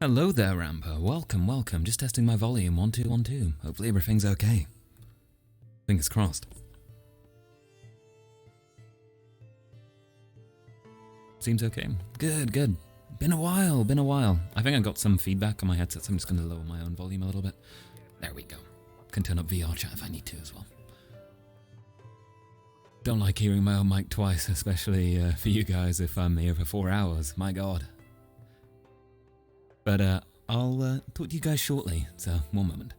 Hello there, Rambo. Welcome, welcome. Just testing my volume. 1 2 1 2. Hopefully everything's okay. Fingers crossed. Seems okay. Good, good. Been a while, been a while. I think I got some feedback on my headset, so I'm just going to lower my own volume a little bit. There we go. Can turn up VRChat if I need to as well. Don't like hearing my own mic twice, especially for you guys if I'm here for 4 hours. My god. But I'll talk to you guys shortly, so one moment.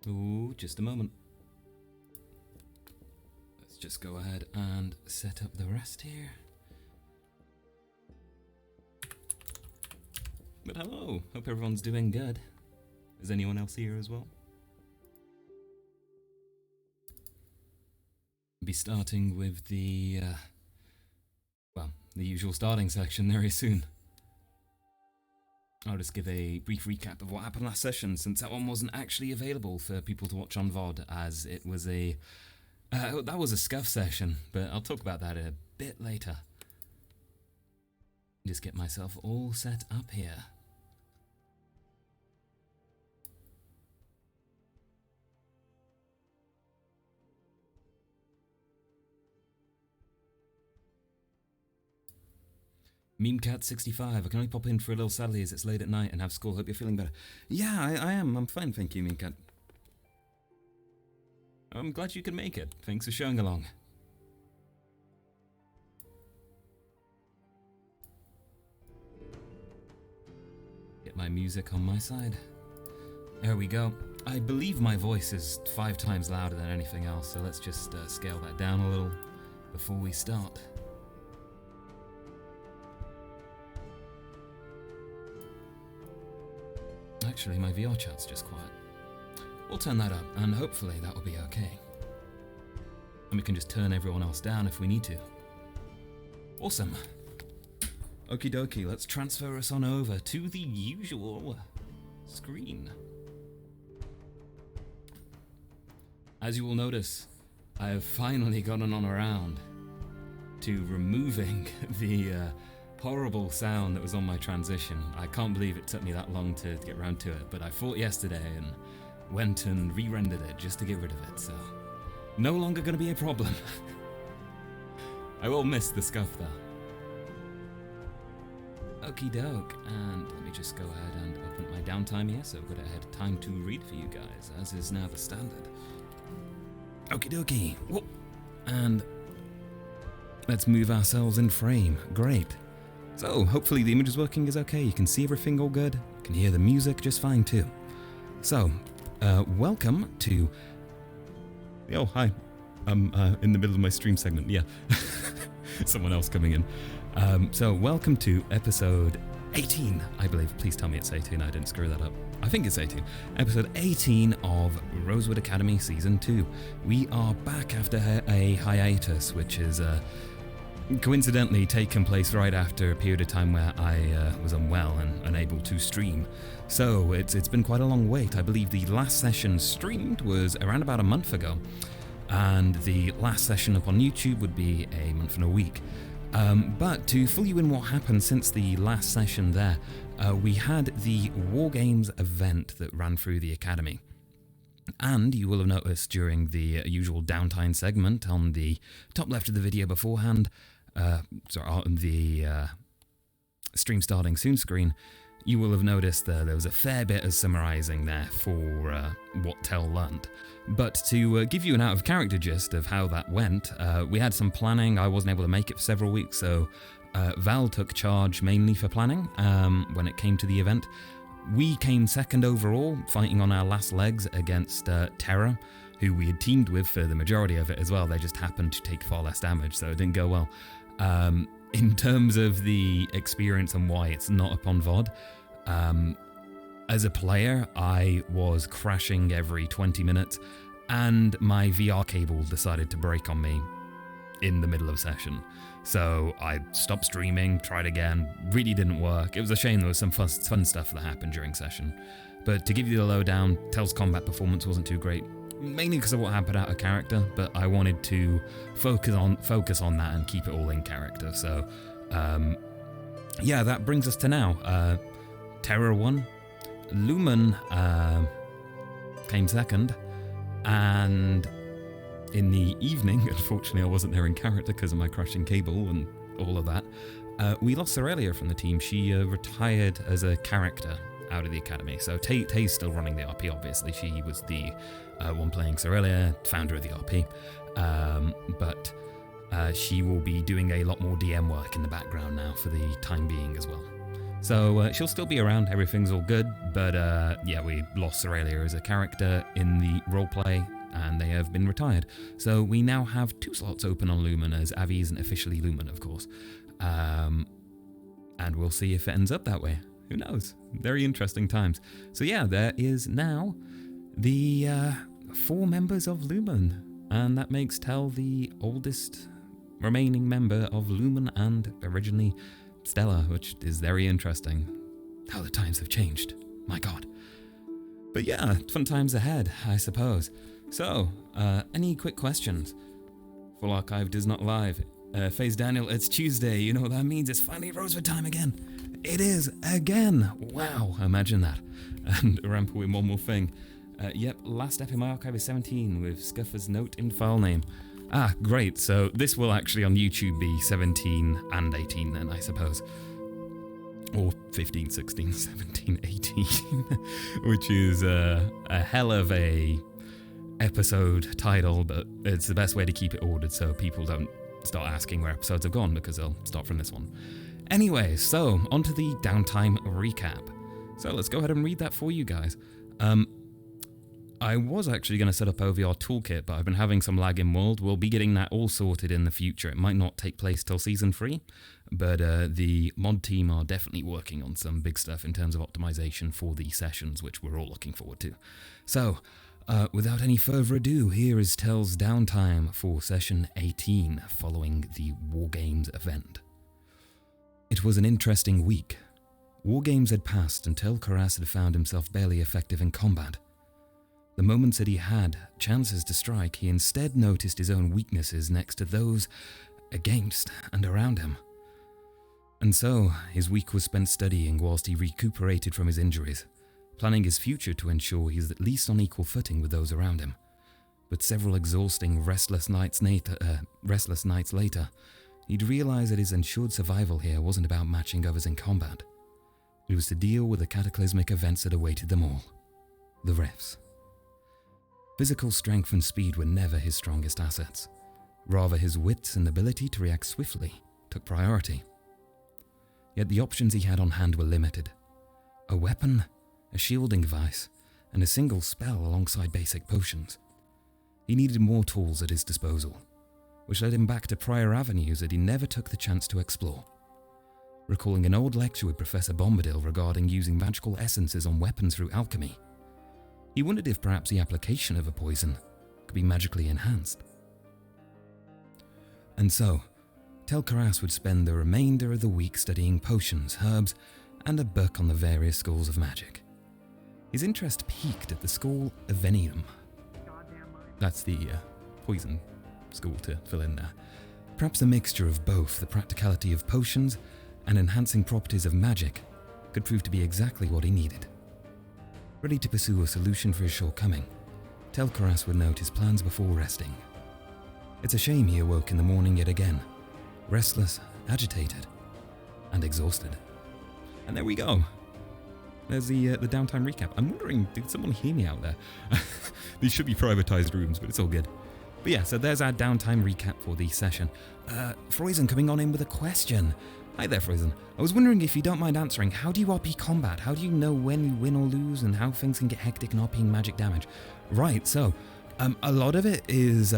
Ooh, just a moment. Let's just go ahead and set up the rest here. But hello, hope everyone's doing good. Is anyone else here as well? Be starting with the, well, the usual starting section very soon. I'll just give a brief recap of what happened last session, since that one wasn't actually available for people to watch on VOD, as it was a... that was a scuff session, but I'll talk about that a bit later. Just get myself all set up here. Memecat65, I can only pop in for a little sadly as it's late at night and have school. Hope you're feeling better. Yeah, I am. I'm fine, thank you, Memecat. I'm glad you could make it. Thanks for showing along. Get my music on my side. There we go. I believe my voice is 5 times louder than anything else, so let's just scale that down a little before we start. Actually, my VRChat's just quiet. We'll turn that up, and hopefully that will be okay. And we can just turn everyone else down if we need to. Awesome. Okie dokie, let's transfer us on over to the usual screen. As you will notice, I have finally gotten on around to removing the horrible sound that was on my transition. I can't believe it took me that long to get around to it, but I fought yesterday and went and re-rendered it just to get rid of it, so no longer going to be a problem. I will miss the scuff though. Okie doke, and let me just go ahead and open my downtime here, so I've got ahead time to read for you guys, as is now the standard. Okie dokie, whoop, and let's move ourselves in frame. Great. So, hopefully the image is working is okay, you can see everything all good, you can hear the music just fine too. So, welcome to... Oh, hi. I'm in the middle of my stream segment, yeah. Someone else coming in. So, welcome to episode 18, I believe. Please tell me it's 18, I didn't screw that up. I think it's 18. Episode 18 of Rosewood Academy Season 2. We are back after a hiatus, which is... coincidentally taken place right after a period of time where I was unwell and unable to stream. So it's been quite a long wait. I believe the last session streamed was around about a month ago, and the last session up on YouTube would be a month and a week. But to fill you in what happened since the last session there, we had the Wargames event that ran through the Academy. And you will have noticed during the usual downtime segment on the top left of the video beforehand, sorry, on the stream starting soon screen, you will have noticed there was a fair bit of summarising there for what Tel learned. But to give you an out-of-character gist of how that went, we had some planning. I wasn't able to make it for several weeks, so Val took charge mainly for planning when it came to the event. We came second overall, fighting on our last legs against Terra, who we had teamed with for the majority of it as well. They just happened to take far less damage, so it didn't go well. In terms of the experience and why it's not up on VOD, as a player, I was crashing every 20 minutes, and my VR cable decided to break on me in the middle of session. So I stopped streaming, tried again, really didn't work. It was a shame. There was some fun stuff that happened during session. But to give you the lowdown, Tel's combat performance wasn't too great, mainly because of what happened out of character, but I wanted to focus on that and keep it all in character. So yeah, that brings us to now. Terra won, Lumen came second, and in the evening, unfortunately I wasn't there in character because of my crashing cable and all of that, we lost Aurelia from the team. She retired as a character out of the academy. So Tay's still running the RP, obviously. She was the one playing Aurelia, founder of the RP, but she will be doing a lot more DM work in the background now for the time being as well. So she'll still be around, everything's all good, but yeah, we lost Aurelia as a character in the roleplay, and they have been retired. So we now have 2 slots open on Lumen, as Avi isn't officially Lumen, of course. And we'll see if it ends up that way. Who knows? Very interesting times. So yeah, there is now the 4 members of Lumen, and that makes Tel the oldest remaining member of Lumen and originally Stella, which is very interesting. How the times have changed. My god. But yeah, fun times ahead, I suppose. So, any quick questions? Full Archive does not live. FaZe Daniel, it's Tuesday. You know what that means? It's finally Rosewood time again. It is again. Wow, imagine that. And Ramp with one more thing. Yep, last step in my archive is 17 with Scuffer's note in file name. Ah, great. So this will actually on YouTube be 17 and 18 then, I suppose. Or 15, 16, 17, 18. Which is a hell of a episode title, but it's the best way to keep it ordered so people don't start asking where episodes have gone, because they'll start from this one. Anyway, so onto the Downtime recap. So let's go ahead and read that for you guys. I was actually going to set up OVR Toolkit, but I've been having some lag in World. We'll be getting that all sorted in the future. It might not take place till Season 3, but the mod team are definitely working on some big stuff in terms of optimization for the sessions, which we're all looking forward to. So, without any further ado, here is Tel's Downtime for Session 18, following the Wargames event. It was an interesting week. Wargames had passed and Tel'Kahras had found himself barely effective in combat. The moments that he had chances to strike, he instead noticed his own weaknesses next to those against and around him. And so, his week was spent studying whilst he recuperated from his injuries, planning his future to ensure he is at least on equal footing with those around him. But several exhausting, restless nights later, he'd realised that his ensured survival here wasn't about matching others in combat. It was to deal with the cataclysmic events that awaited them all. The rifts. Physical strength and speed were never his strongest assets. Rather, his wits and ability to react swiftly took priority. Yet the options he had on hand were limited. A weapon, a shielding device, and a single spell alongside basic potions. He needed more tools at his disposal, which led him back to prior avenues that he never took the chance to explore. Recalling an old lecture with Professor Bombadil regarding using magical essences on weapons through alchemy, he wondered if perhaps the application of a poison could be magically enhanced. And so, Tel'Kahras would spend the remainder of the week studying potions, herbs, and a book on the various schools of magic. His interest peaked at the School of Venium. That's the poison school to fill in there. Perhaps a mixture of both the practicality of potions and enhancing properties of magic could prove to be exactly what he needed. Ready to pursue a solution for his shortcoming, Tel'Kahras would note his plans before resting. It's a shame he awoke in the morning yet again, restless, agitated, and exhausted. And there we go. There's the Downtime recap. I'm wondering, did someone hear me out there? These should be privatized rooms, but it's all good. But yeah, so there's our Downtime recap for the session. Frozen coming on in with a question. Hi there, Frozen. I was wondering if you don't mind answering, how do you RP combat? How do you know when you win or lose and how things can get hectic in RPing magic damage? Right, so a lot of it is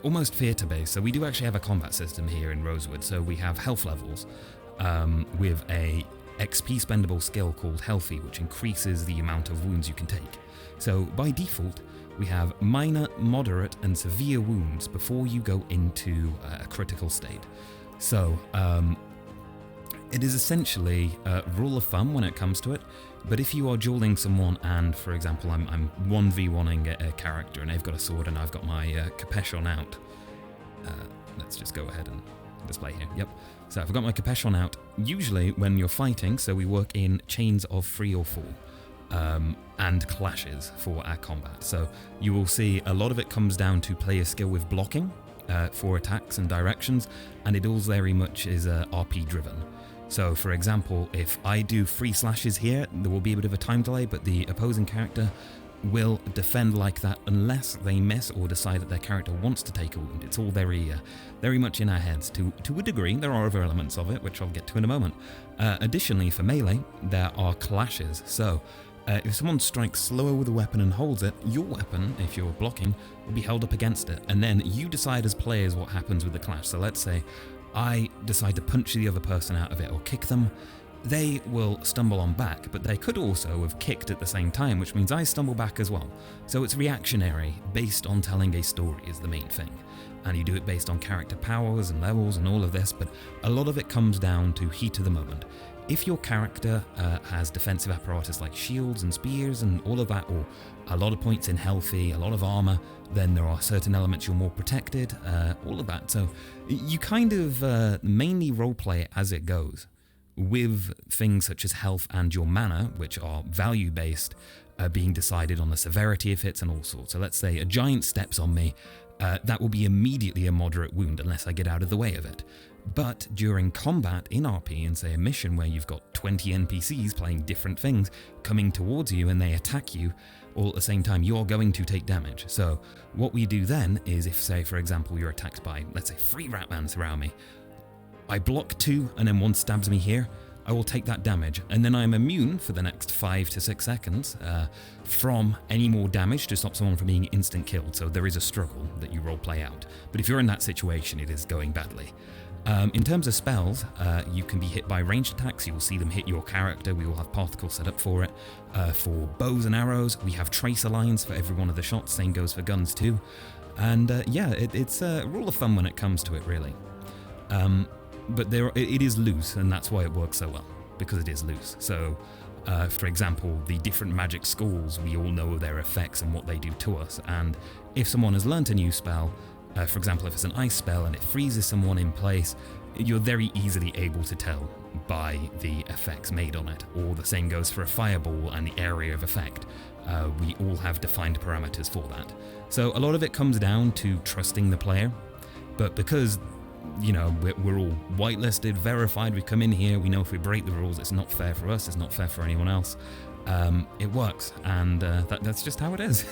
almost theatre based. So we do actually have a combat system here in Rosewood. So we have health levels with a XP spendable skill called Healthy, which increases the amount of wounds you can take. So by default, we have minor, moderate, and severe wounds before you go into a critical state. So it is essentially a rule of thumb when it comes to it, but if you are dueling someone and, for example, I'm 1v1ing a character and they've got a sword and I've got my Capesh out, let's just go ahead and display here, yep. So I've got my Capesh out, usually when you're fighting, so we work in chains of 3 or 4, and clashes for our combat. So you will see a lot of it comes down to player skill with blocking for attacks and directions, and it all very much is RP driven. So for example, if I do 3 slashes here, there will be a bit of a time delay, but the opposing character will defend like that unless they miss or decide that their character wants to take a wound. It's all very much in our heads to a degree. There are other elements of it, which I'll get to in a moment. Additionally, for melee, there are clashes. So if someone strikes slower with a weapon and holds it, your weapon, if you're blocking, will be held up against it. And then you decide as players what happens with the clash. So let's say I decide to punch the other person out of it or kick them. They will stumble on back, but they could also have kicked at the same time, which means I stumble back as well. So it's reactionary, based on telling a story is the main thing. And you do it based on character powers and levels and all of this, but a lot of it comes down to heat of the moment. If your character has defensive apparatus like shields and spears and all of that, or a lot of points in healthy, a lot of armor, then there are certain elements you're more protected, all of that. So you kind of mainly roleplay it as it goes, with things such as health and your mana, which are value-based, being decided on the severity of hits and all sorts. So let's say a giant steps on me, that will be immediately a moderate wound unless I get out of the way of it. But during combat in RP, and say a mission where you've got 20 NPCs playing different things coming towards you and they attack you, all at the same time, you're going to take damage. So what we do then is, if say for example you're attacked by, let's say, 3 Ratmans around me, I block 2 and then one stabs me here, I will take that damage, and then I'm immune for the next 5 to 6 seconds from any more damage to stop someone from being instant killed. So there is a struggle that you roleplay out. But if you're in that situation, it is going badly. In terms of spells, you can be hit by ranged attacks. You will see them hit your character. We will have particles set up for it. For bows and arrows, we have tracer lines for every one of the shots. Same goes for guns too. And yeah, it's a rule of thumb when it comes to it, really. But it is loose, and that's why it works so well, because it is loose. So, for example, the different magic schools, we all know their effects and what they do to us. And if someone has learnt a new spell, for example, if it's an ice spell and it freezes someone in place, you're very easily able to tell by the effects made on it. Or the same goes for a fireball and the area of effect. We all have defined parameters for that. So a lot of it comes down to trusting the player, but because you know, we're all whitelisted, verified, we come in here, we know if we break the rules, it's not fair for us, it's not fair for anyone else. It works, and that's just how it is.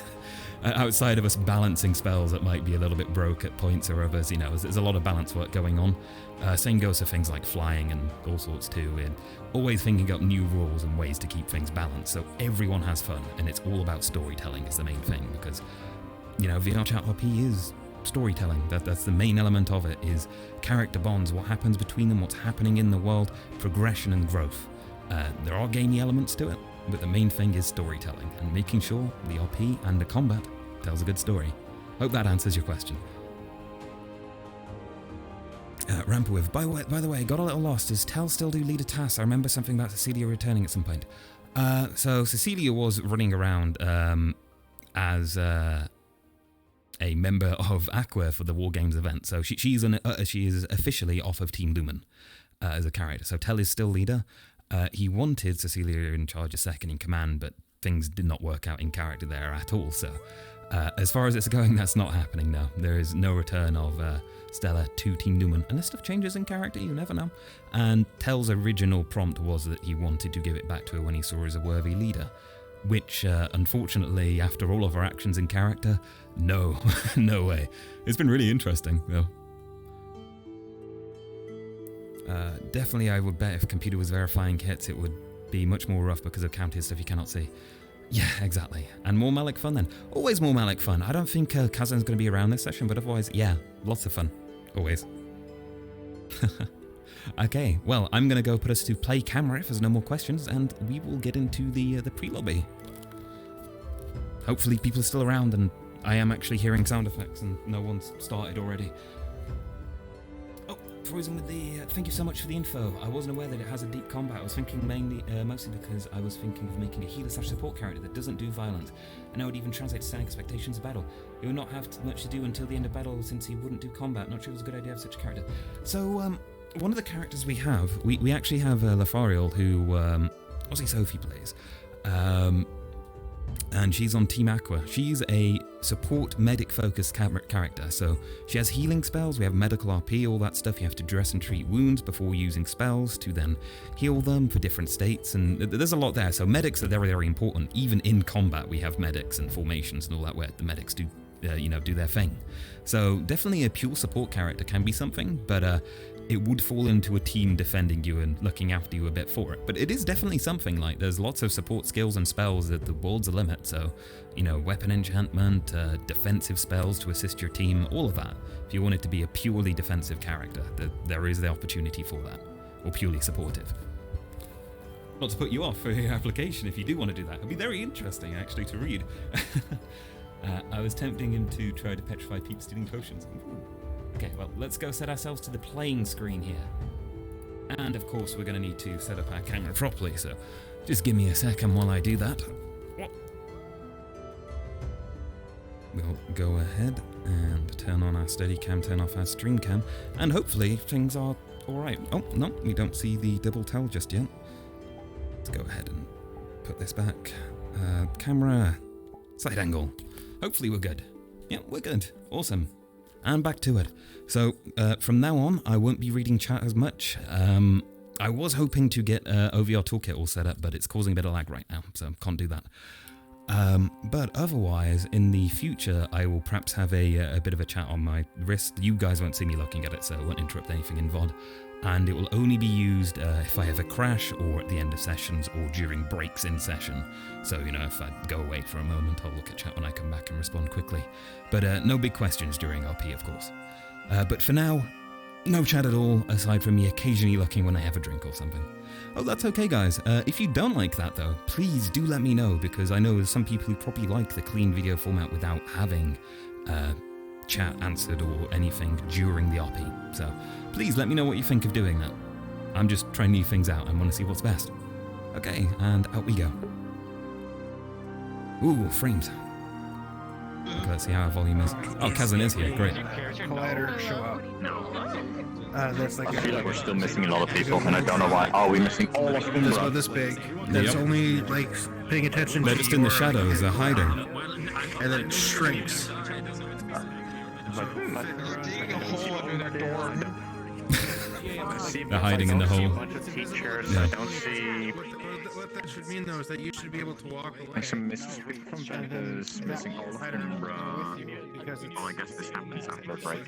Outside of us balancing spells that might be a little bit broke at points or others, you know, there's a lot of balance work going on. Same goes for things like flying and all sorts too, and always thinking up new rules and ways to keep things balanced, so everyone has fun, and it's all about storytelling is the main thing, because, you know, VRChat RP is storytelling. That's the main element of it, is character bonds, what happens between them, what's happening in the world, progression and growth. There are gamey elements to it, but the main thing is storytelling and making sure the RP and the combat tells a good story. Hope that answers your question. Rampwith, by the way, got a little lost. Does Tel still do leader tasks? I remember something about Cecilia returning at some point. So Cecilia was running around as a member of Aqua for the Wargames event. So she is officially off of Team Lumen as a character. So Tel is still leader. He wanted Cecilia in charge of second in command, but things did not work out in character there at all. So as far as it's going, that's not happening now. There is no return of Stella to Team Lumen. Unless stuff changes in character, you never know. And Tel's original prompt was that he wanted to give it back to her when he saw her as a worthy leader. Which, unfortunately, after all of our actions in character, no, no way. It's been really interesting, though. Definitely, I would bet if computer was verifying hits, it would be much more rough because of counted stuff you cannot see. Yeah, exactly. And more Malik fun then. Always more Malik fun. I don't think Kazan's going to be around this session, but otherwise, yeah, lots of fun. Always. Okay, well, I'm going to go put us to play camera if there's no more questions, and we will get into the pre-lobby. Hopefully people are still around, and I am actually hearing sound effects, and no one's started already. Oh, Frozen with the... thank you so much for the info. I wasn't aware that it has a deep combat. I was thinking mostly because I was thinking of making a healer/support character that doesn't do violence, and I would even translate to standing expectations of battle. He would not have much to do until the end of battle, since he wouldn't do combat. Not sure it was a good idea to have such a character. So, one of the characters we have, we actually have Lafariel, who Aussie Sophie plays. and she's on Team Aqua. She's a support medic focused character, so she has healing spells, we have medical RP, all that stuff. You have to dress and treat wounds before using spells to then heal them for different states, and there's a lot there. So medics are very, very important. Even in combat we have medics and formations and all that where the medics do do their thing. So definitely a pure support character can be something, but it would fall into a team defending you and looking after you a bit for it. But it is definitely something. Like, there's lots of support skills and spells that the world's a limit. So, weapon enchantment, defensive spells to assist your team, all of that. If you want it to be a purely defensive character, there is the opportunity for that, or purely supportive. Not to put you off for your application if you do want to do that. It'd be very interesting, actually, to read. I was tempting him to try to petrify people stealing potions. Okay, well, let's go set ourselves to the playing screen here. And of course, we're going to need to set up our camera properly, so just give me a second while I do that. We'll go ahead and turn on our Steadicam, turn off our Streamcam, and hopefully things are alright. Oh, no, we don't see the double tell just yet. Let's go ahead and put this back. Camera, side angle. Hopefully we're good. Yeah, we're good. Awesome. And back to it. So, from now on, I won't be reading chat as much. I was hoping to get OVR Toolkit all set up, but it's causing a bit of lag right now, so can't do that. But otherwise, in the future, I will perhaps have a bit of a chat on my wrist. You guys won't see me looking at it, so it won't interrupt anything in VOD. And it will only be used if I have a crash, or at the end of sessions, or during breaks in session. So, if I go away for a moment, I'll look at chat when I come back and respond quickly. But no big questions during RP, of course. But for now, no chat at all, aside from me occasionally looking when I have a drink or something. Oh, that's okay, guys. If you don't like that, though, please do let me know, because I know there's some people who probably like the clean video format without having chat answered or anything during the RP. So please let me know what you think of doing that. I'm just trying new things out and want to see what's best. Okay, and out we go. Ooh, frames. Okay, let's see how our volume is. Oh, Kazan is here, great. Collider show up. That's like I feel like we're still missing a lot of people, and I don't know why. Are we missing all of them? That's about this big. That's only like paying attention They're to just in the shadows, they're hiding. And then it shrinks. They're hiding in the hole. Yeah. I don't see. What that should mean, though, is that you should be able to walk away. Some misses from vendors, missing all of them. I guess this happens after a break.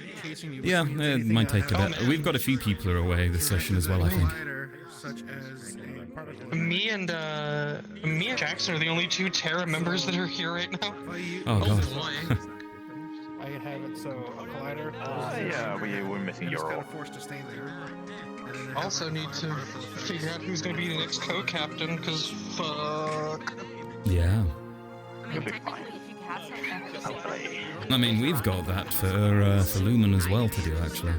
Yeah, it might take a bit. We've got a few people who are away this session as well, I think. Me and Jackson are the only two Terra members that are here right now. Oh god. I have it so a collider. Yeah, we're missing your role. Forced to stay there. Also need to figure out who's gonna be the next co-captain, cause fuck. Yeah. You'll be fine. I mean, we've got that for Lumen as well to do, actually.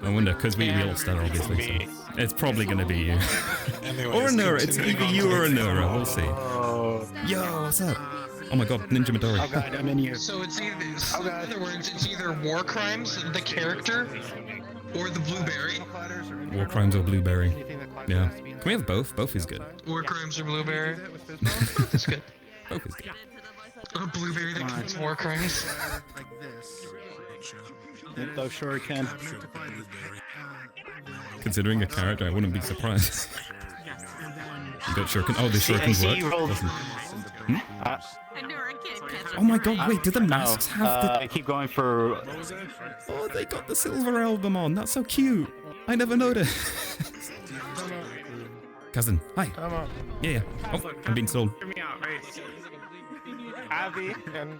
I wonder, because we all start, obviously, so it's probably going to be you. Or a Nura, it's either you or a Nura, we'll see. Yo, what's up? Oh my god, Ninja Midori. Oh god, I'm in here. So it's either, in other words, it's either War Crimes, the character, or the Blueberry. War Crimes or Blueberry. Yeah. Can we have both? Both is good. War Crimes or Blueberry. Both is good. Both is good. A Blueberry that commits War Crimes. Though sure he can. Considering a character, I wouldn't be surprised. You got shuriken? Oh, the shurikens work? Oh my god, wait, do the masks have the... I keep going for... Oh, they got the silver album on, that's so cute. I never noticed. Cousin, hi. Yeah. Oh, I'm being sold. Hear me out, right? Abby and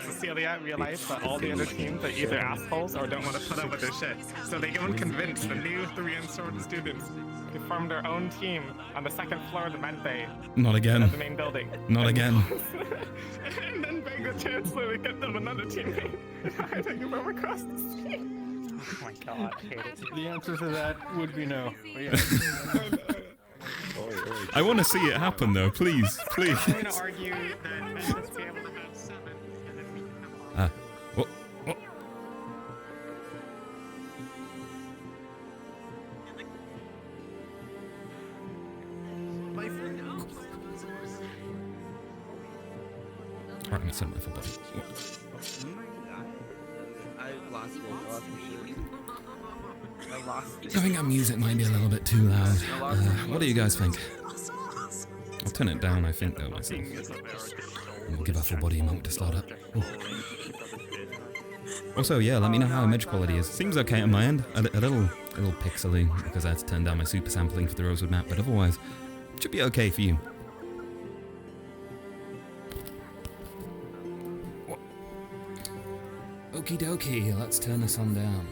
Cecilia realize that all the other teams are either assholes or don't want to put up with their shit. So they go and convince the new 3 Sword students to form their own team on the 2nd floor of the med bay. Not again. Of the main building. Not again. And then beg the chancellor to get them another teammate. I take them over across the street. Oh my god, I hate it. The answer to that would be no. I want to see it happen though, please, please. I'm gonna argue that men must be able to have 7 and then we can have all. What? Alright, I'm gonna set my full body. I lost it. I lost my shit. I lost it. I think our music might be a little bit too loud. What do you guys think? I'll turn it down, I think, though, myself. And we'll give our full body a moment to start up. Ooh. Also, yeah, let me know how image quality is. Seems okay on my end. A little pixely, because I had to turn down my super sampling for the Rosewood map, but otherwise, it should be okay for you. Okie dokie, let's turn this on down.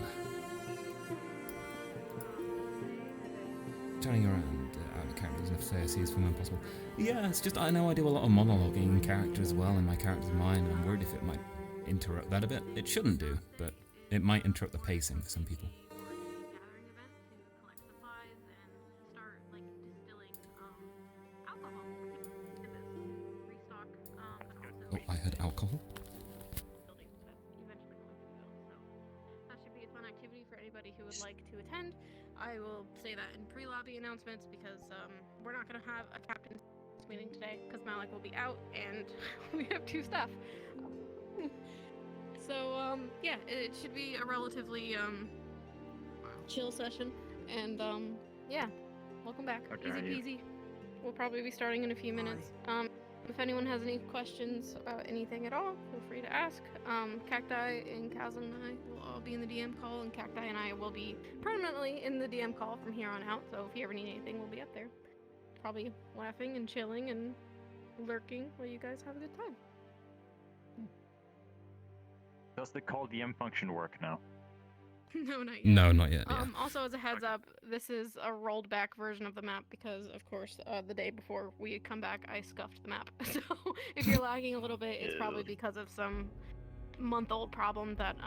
Turning around out of characters enough to say I see as for when possible. Yeah, it's just I know I do a lot of monologuing in character as well in my character's mind, and I'm worried if it might interrupt that a bit. It shouldn't do, but it might interrupt the pacing for some people. Oh, I heard alcohol. That should be a fun activity for anybody who would like to attend. I will say that in pre-lobby announcements because we're not going to have a captain's meeting today because Malik will be out and we have 2 staff. So yeah, it should be a relatively chill session, and yeah, welcome back. Okay, Easy peasy. We'll probably be starting in a few minutes. If anyone has any questions about anything at all, feel free to ask. Cacti and Chasm and I will all be in the DM call, and Cacti and I will be permanently in the DM call from here on out, so if you ever need anything, we'll be up there. Probably laughing and chilling and lurking while you guys have a good time. Does the call DM function work now? No, not yet. No, not yet. Yeah. Also, as a heads up, this is a rolled back version of the map because, of course, the day before we come back, I scuffed the map. So if you're lagging a little bit, it's probably because of some month-old problem that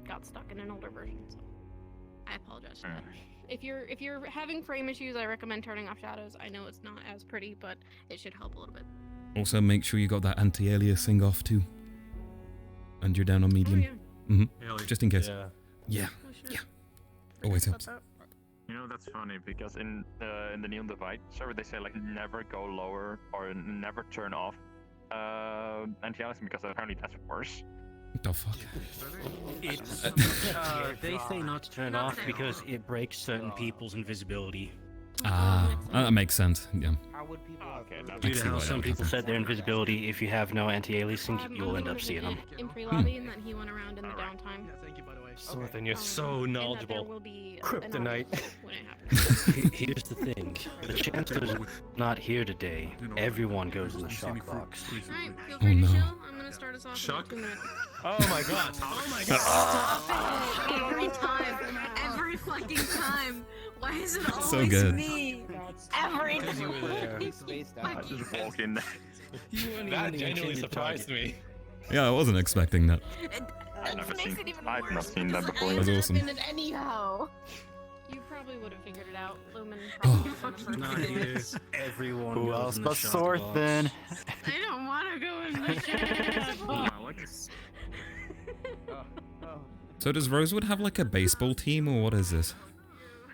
got stuck in an older version. So I apologize for that. If you're having frame issues, I recommend turning off shadows. I know it's not as pretty, but it should help a little bit. Also, make sure you got that anti-aliasing off too, and you're down on medium. Oh, yeah. Just in case. Yeah. Oh, sure. Yeah. Always helps. You know, that's funny because in the Neon Divide server they say like never go lower or never turn off anti-aliasing because apparently that's worse. What the fuck? It's, they say not to turn it off because it breaks certain people's invisibility. Ah, that makes sense. Yeah. How would people Due to how some people said their invisibility, if you have no anti-aliasing, you'll end up seeing them. In pre-lobby, and then he went around in the downtime. Yeah, thank you, by the way. Sorthan, you're so And that there knowledgeable. will be Kryptonite. when it happens. Here's the thing. The Chancellor's not here today. Everyone goes in the shock box. Alright, feel free to no. chill. I'm gonna start us off Shock? in 2 minutes. Oh my god. Oh my god. Stop it! Every time. Every fucking time. Why is it always So good. me? Every Because you were there. I just walk in there. That genuinely surprised me. Yeah, I wasn't expecting that. I've never makes seen. it even I've worse not seen that because before. I That's ended awesome. up in it anyhow. You probably would have figured it out. Lumen probably would Not here. Everyone Who goes else in the but shock Sorthan? box. I don't want to go in the shower. So does Rosewood have like a baseball team or what is this?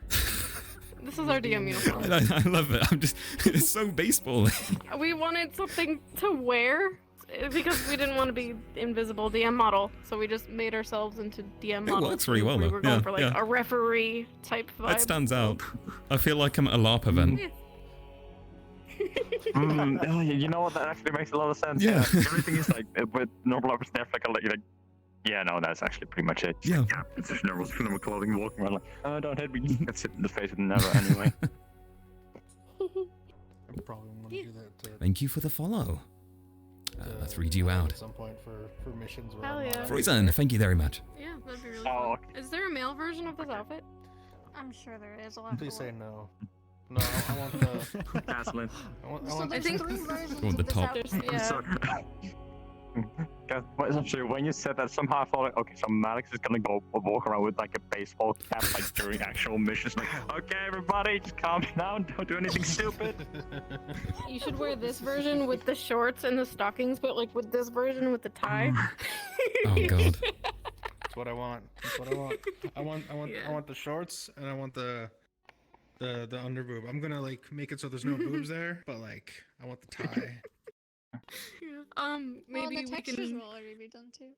This is our DM uniform. I love it. I'm just, it's so baseball. We wanted something to wear because we didn't want to be invisible DM model, so we just made ourselves into DM models. works really well, We though. were going Yeah, for like yeah. a referee type vibe. It stands out. I feel like I'm at a LARP event. You know what? That actually makes a lot of sense. Yeah. Everything is like with normal uppers there, like you're like, yeah, no, that's actually pretty much it. Yeah. It's just normal clothing, walking around like, oh, don't hit me. That's hit in the face with never anyway. I probably want to do that Thank you for the follow. Let's read you out. at some point for missions. where Hell I'm yeah. not- Frozen, thank you very much. Yeah, that'd be really Oh, fun. Is there a male version of this outfit? I'm sure there is. I'll have Please to say look. no. No, I want the. Caslin. I want I the think Go on the top. yeah. Sorry. Actually, when you said that, somehow I thought, like, okay, so Malix is gonna go walk around with like a baseball cap, like during actual missions. Like, okay, everybody, just calm down, don't do anything stupid. You should wear this version with the shorts and the stockings, but like with this version with the tie. Oh god. That's what I want. That's what I want. I want the shorts and I want the under boob. I'm gonna like make it so there's no boobs there, but like I want the tie. Maybe the we textures can. will already be done too.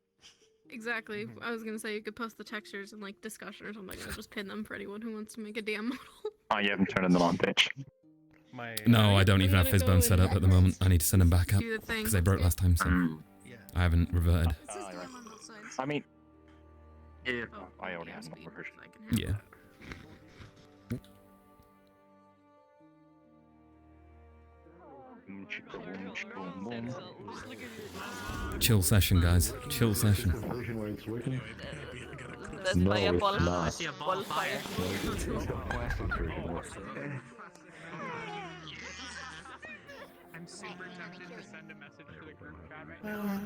Exactly. I was gonna say you could post the textures in like discussion or something. I'll just pin them for anyone who wants to make a DM model. Oh, you haven't turned them on, bitch. No, I don't even have gonna go Fizzbone set up at the moment. I need to send him back up Do the thing. because they broke last time, so I haven't reverted. It says DM on both sides. I mean, yeah, Oh, I already DM have speed, one version. so I can have Yeah. that. Chill session, guys. Chill session. Let's buy a ball. I see a ball fire. I'm super tempted to send a message to the group chat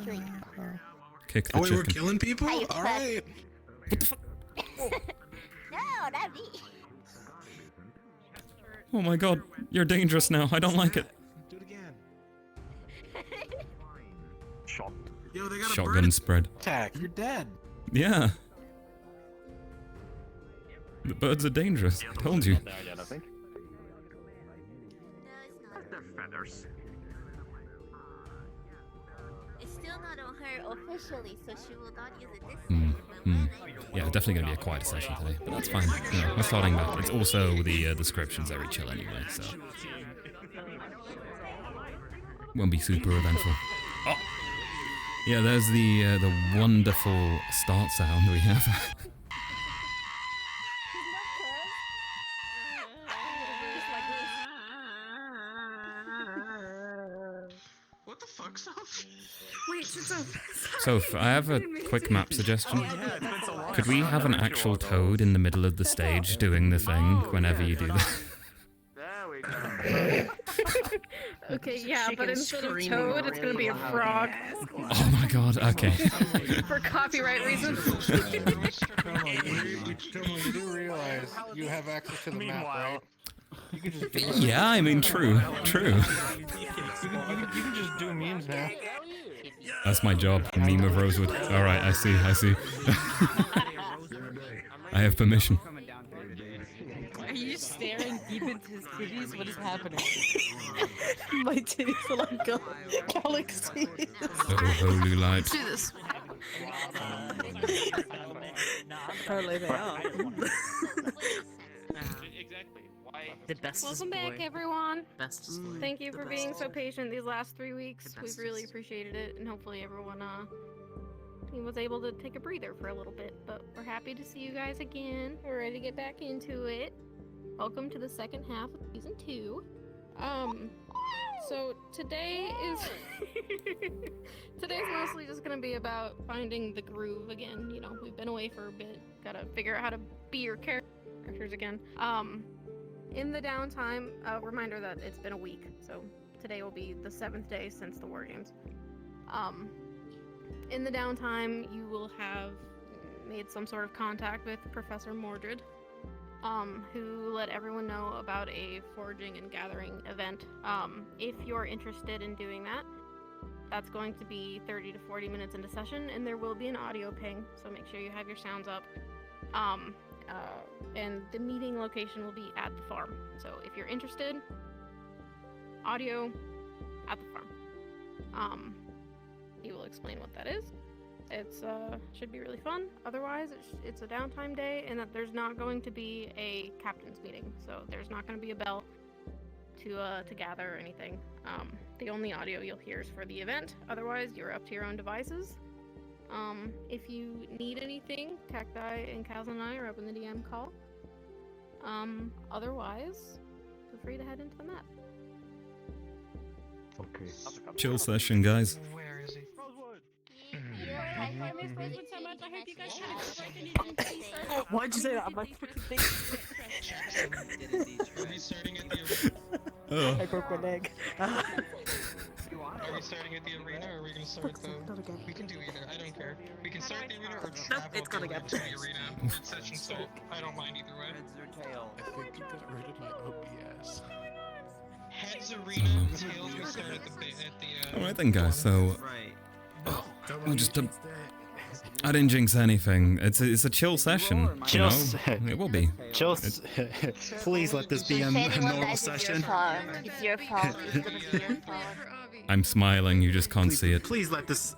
right now. Kick the Oh, wait, we're chicken. killing people? Alright. No, not me. Oh my god, you're dangerous now. I don't like it. Do it again. Shot. Yo, they got a Shotgun bird spread. attack. You're dead. Yeah. The birds are dangerous. I told you. Not there yet, I think. No, it's not. Their feathers. It's still not on her officially, so she will not use it this Hmm. time. But when I Yeah, definitely gonna be a quieter session today, but that's fine. You know, we're starting back. It's also the description's very chill anyway, so won't be super eventful. Oh, yeah. There's the wonderful start sound we have. What the fuck, Soph? Wait, so Soph, I have a quick map suggestion. Could we have an actual toad in the middle of the stage doing the thing whenever you do that? There we go. Okay, yeah, but Chicken instead of screaming toad, it's gonna be a really frog. Oh my god, okay. For copyright reasons. Como, you do realize you have access to the map, right? You can just do it. Yeah, I mean, true. You can just do memes now. That's my job, meme of Rosewood. Alright, I see. I have permission. Are you staring deep into his titties? What is happening? My titties are like galaxies. Oh, holy light. Let's do this. Apparently they are. Exactly. Why? The bestest Welcome back, boy. everyone. Bestest boy. Thank you The for being bestest. so patient these last 3 weeks. The We've really bestest. appreciated it, and hopefully everyone was able to take a breather for a little bit. But we're happy to see you guys again. We're ready to get back into it. Welcome to the second half of season 2. So today is today's mostly just gonna be about finding the groove again. You know, we've been away for a bit. Gotta figure out how to be your characters again. In the downtime, a reminder that it's been a week, so today will be the 7th day since the Wargames. In the downtime, you will have made some sort of contact with Professor Mordred, who let everyone know about a foraging and gathering event. If you're interested in doing that, that's going to be 30 to 40 minutes into session, and there will be an audio ping, so make sure you have your sounds up. And the meeting location will be at the farm. So if you're interested, audio at the farm. He will explain what that is. It's should be really fun. Otherwise, it's a downtime day, and that there's not going to be a captain's meeting. So there's not going to be a bell to gather or anything. The only audio you'll hear is for the event. Otherwise, you're up to your own devices. If you need anything, Cacti and Kaz and I are up in the DM call. Otherwise, feel free to head into the map. Okay. Chill session, guys. Where is he? Why'd you say that? I'm like, Are we starting at the arena? I broke my leg. Are we starting at the arena or are we gonna start the... We can do either, I don't care. We can start the arena or travel it's gonna to get the arena at session start. I don't mind either way. I think you got rid of my OBS. Heads arena, tails we start at the... Alright then, guys, so Right. we'll just I didn't jinx anything. It's a chill session, you Chill know? se- It will be. Chill. Please let this be a If anyone normal dies, it's your session. fault. It's your fault. It's gonna be your fault. I'm smiling, you just can't see it. Please let this,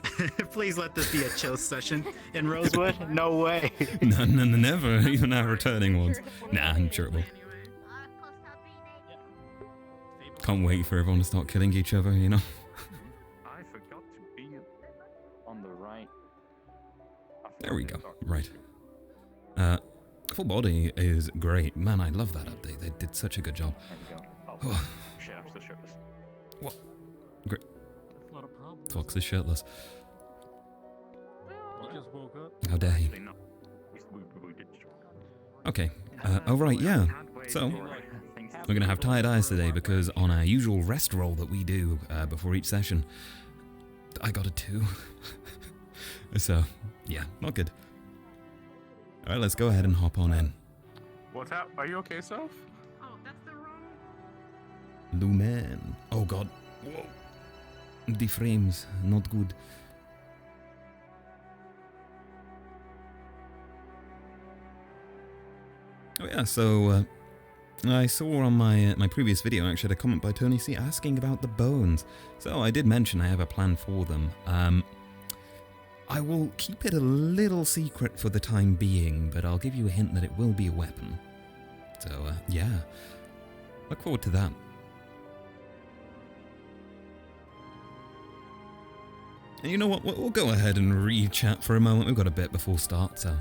please let this be a chill session in Rosewood. No way. No, never, even our returning ones. Nah, I'm sure it will. Can't wait for everyone to start killing each other, you know? I forgot to be on the right. There we go, right. Full body is great. Man, I love that update. They did such a good job. Oh. Shit, I'm still shirtless. What? Great. That's not a problem. Fox is shirtless. You just woke up. How dare he? Okay. Oh right, yeah. So, we're gonna have tired eyes today because on our usual rest roll that we do before each session, I got a 2. So, yeah, not good. Alright, let's go ahead and hop on in. What's up? Are you okay, Soph? Oh, that's the wrong. Lumen. Oh god. Whoa. The frames, not good. Oh yeah, so I saw on my previous video actually a comment by Tony C asking about the bones. So I did mention I have a plan for them. I will keep it a little secret for the time being, but I'll give you a hint that it will be a weapon. So yeah, look forward to that. And you know what, we'll go ahead and re-chat for a moment. We've got a bit before start, so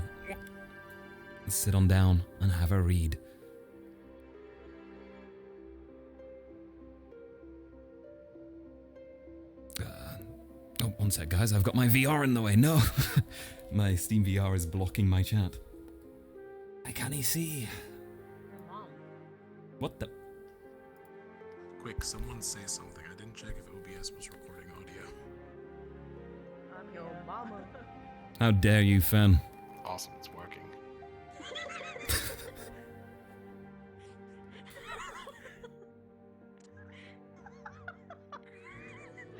let's sit on down and have a read. Oh, one sec, guys. I've got my VR in the way. No! My Steam VR is blocking my chat. I can't see. What the? Quick, someone say something. I didn't check if OBS was recording audio. I'm your mama. How dare you, Fen? Awesome, it's working.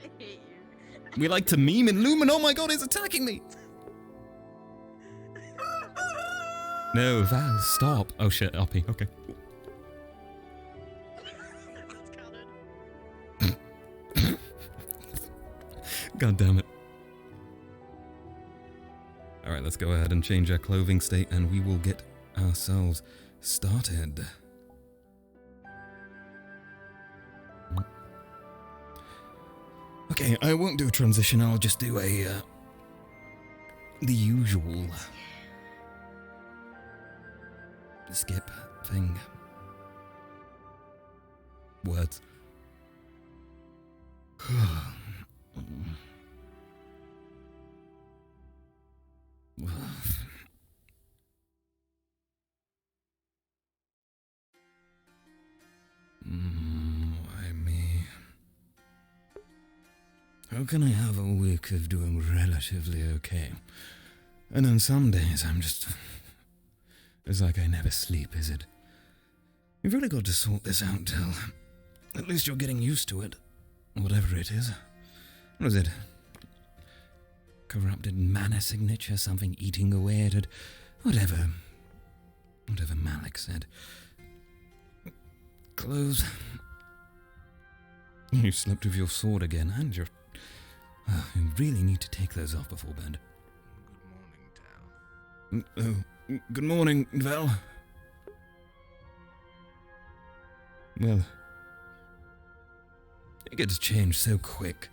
I hate you. We like to meme and Lumen. Oh my god, he's attacking me! No, Val, stop. Oh shit, Uppy. Okay. God damn it. Alright, let's go ahead and change our clothing state and we will get ourselves started. Okay, I won't do a transition, I'll just do a, the usual skip thing. Words. Why me? How can I have a week of doing relatively okay? And on some days I'm just... It's like I never sleep, is it? You've really got to sort this out, Tel. At least you're getting used to it. Whatever it is. What is it? Corrupted mana signature, something eating away at it. Whatever. Whatever Malik said. Clothes. You slept with your sword again, and you're... you really need to take those off before bed. Good morning, Tal. Oh, good morning, Val. Well... It gets changed so quick.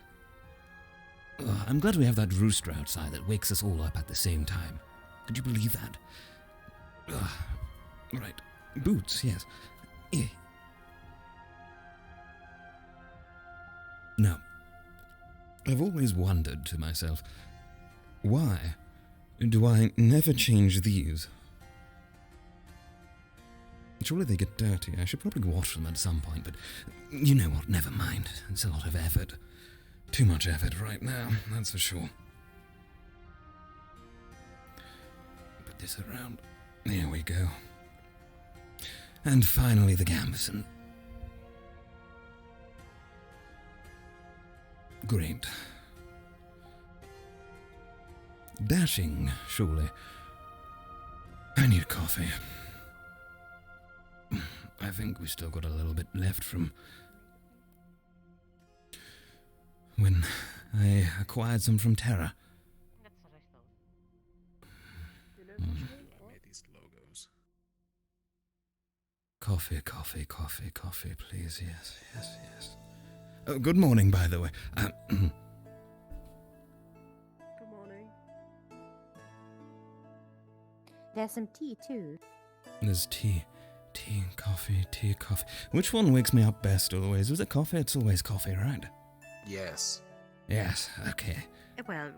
I'm glad we have that rooster outside that wakes us all up at the same time. Could you believe that? Right. Boots, yes. Eh. Now, I've always wondered to myself, why do I never change these? Surely they get dirty. I should probably wash them at some point, but you know what, never mind. It's a lot of effort. Too much effort right now, that's for sure. Put this around. There we go. And finally the gambeson. Great. Dashing, surely. I need coffee. I think we still got a little bit left from... when I acquired some from Terra. That's what I thought. Made these logos. Coffee, please. Yes. Oh, good morning, by the way. Good morning. There's some tea, too. There's tea, coffee. Which one wakes me up best always? Was it coffee? It's always coffee, right? Yes. Yes, okay. Well...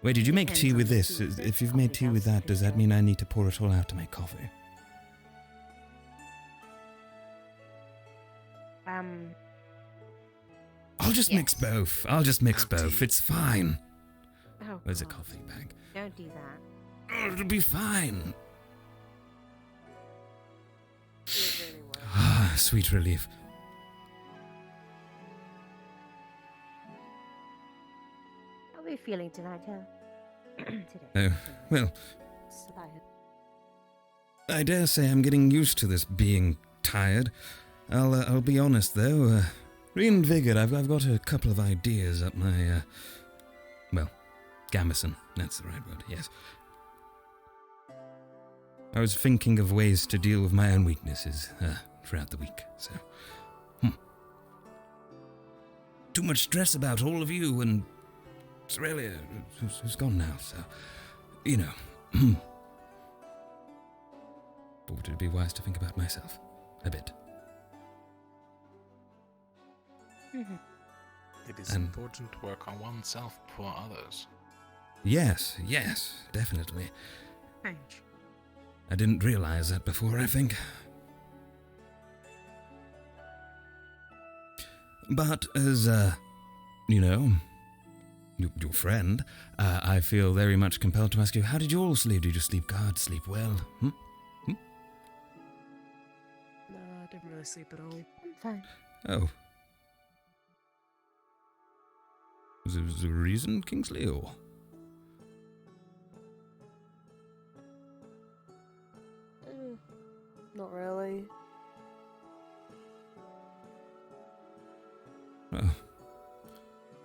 Wait, did you make Depends tea on with the this? tea. If you've made tea with that, does that mean I need to pour it all out to make coffee? I'll just mix both. It's fine. Oh, Where's a God. coffee bag? Don't do that. Oh, it'll be fine. It really was. Ah, sweet relief. How are you feeling tonight, Hel? Today. Oh, well, Tired. I dare say I'm getting used to this being tired. I'll be honest though, reinvigorated. I've got a couple of ideas up my, gamison. That's the right word, yes. I was thinking of ways to deal with my own weaknesses, throughout the week, so... Too much stress about all of you, and Australia, who's gone now, so... You know. Thought it'd be wise to think about myself. A bit. It is important to work on oneself before others. Yes, definitely. I didn't realize that before, I think. But as, your friend, I feel very much compelled to ask you, how did you all sleep? Did you sleep good, sleep well? No, I didn't really sleep at all. I'm fine. Oh. Was there a reason, Kingsley, or...? Not really. Oh.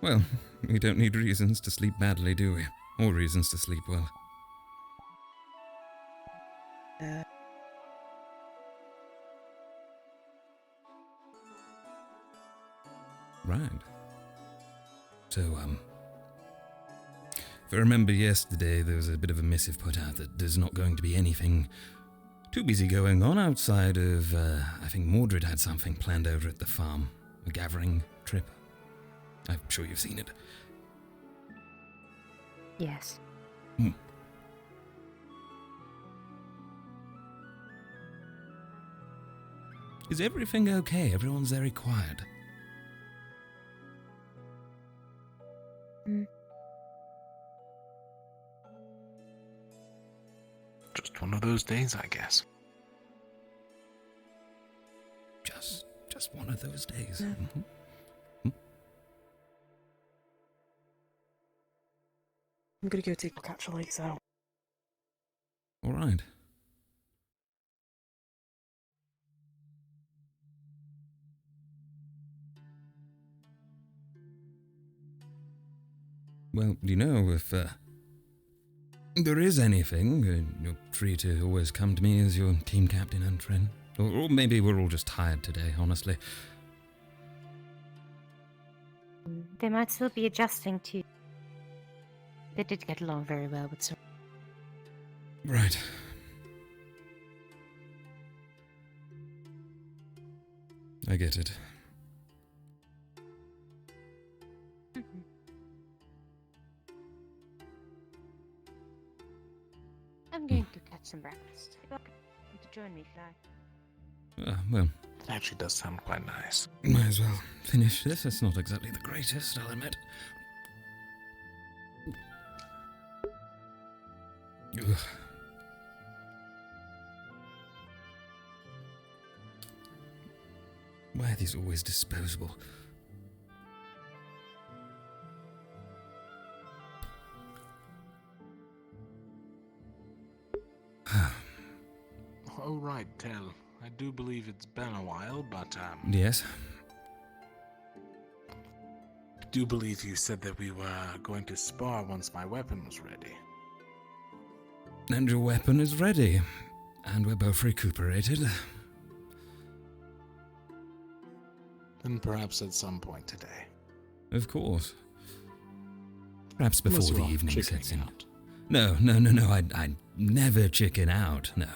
Well, we don't need reasons to sleep badly, do we? Or reasons to sleep well. Right. So, if I remember yesterday, there was a bit of a missive put out that there's not going to be anything too busy going on outside of, I think Mordred had something planned over at the farm. A gathering trip. I'm sure you've seen it. Yes. Is everything okay? Everyone's very quiet. Just one of those days, I guess. Just one of those days. Yeah. I'm gonna go take a catch a lights out. All right. Well, if there is anything, you're free to always come to me as your team captain and friend. Or maybe we're all just tired today, honestly. They might still be adjusting to... They did get along very well with some... Right. I get it. I'm going to catch some breakfast. You're welcome to join me if you like. Well, It actually does sound quite nice. might as well finish this. It's not exactly the greatest, I'll admit. Ugh. Why are these always disposable? Oh, right, Tel. I do believe it's been a while, but, Yes? do believe you said that we were going to spar once my weapon was ready. And your weapon is ready. And we're both recuperated. And perhaps at some point today. Of course. Perhaps before Unless the you're evening sets in. out. No. I'd never chicken out, no.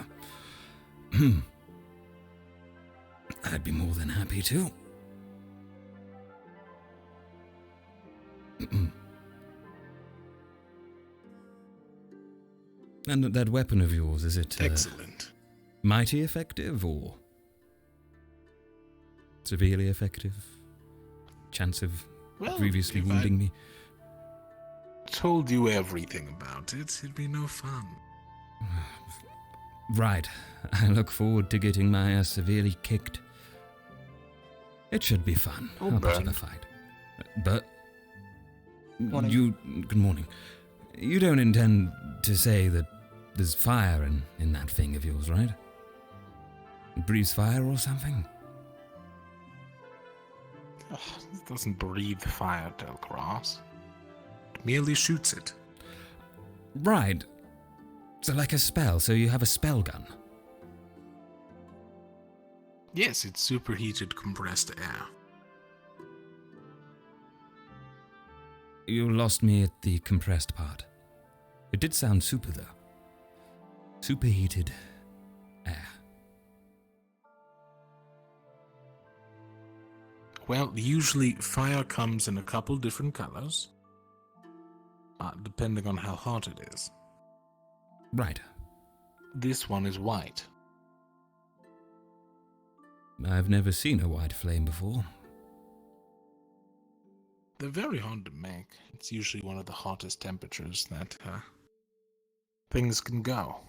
I'd be more than happy to. And that weapon of yours, is it... Excellent. Mighty effective, or... severely effective? Chance of grievously wounding me? Told you everything about it, it'd be no fun. Right. I look forward to getting my ass severely kicked. It should be fun. Oh, I'll put up a burn. fight. But... Morning. Good morning. You don't intend to say that there's fire in that thing of yours, right? It breathes fire or something? It doesn't breathe fire, Tel'Kahras. It merely shoots it. Right. So like a spell, so you have a spell gun? Yes, it's superheated compressed air. You lost me at the compressed part. It did sound super, though. Superheated air. Well, usually fire comes in a couple different colors, depending on how hot it is. Right. This one is white. I've never seen a white flame before. They're very hard to make. It's usually one of the hottest temperatures that things can go.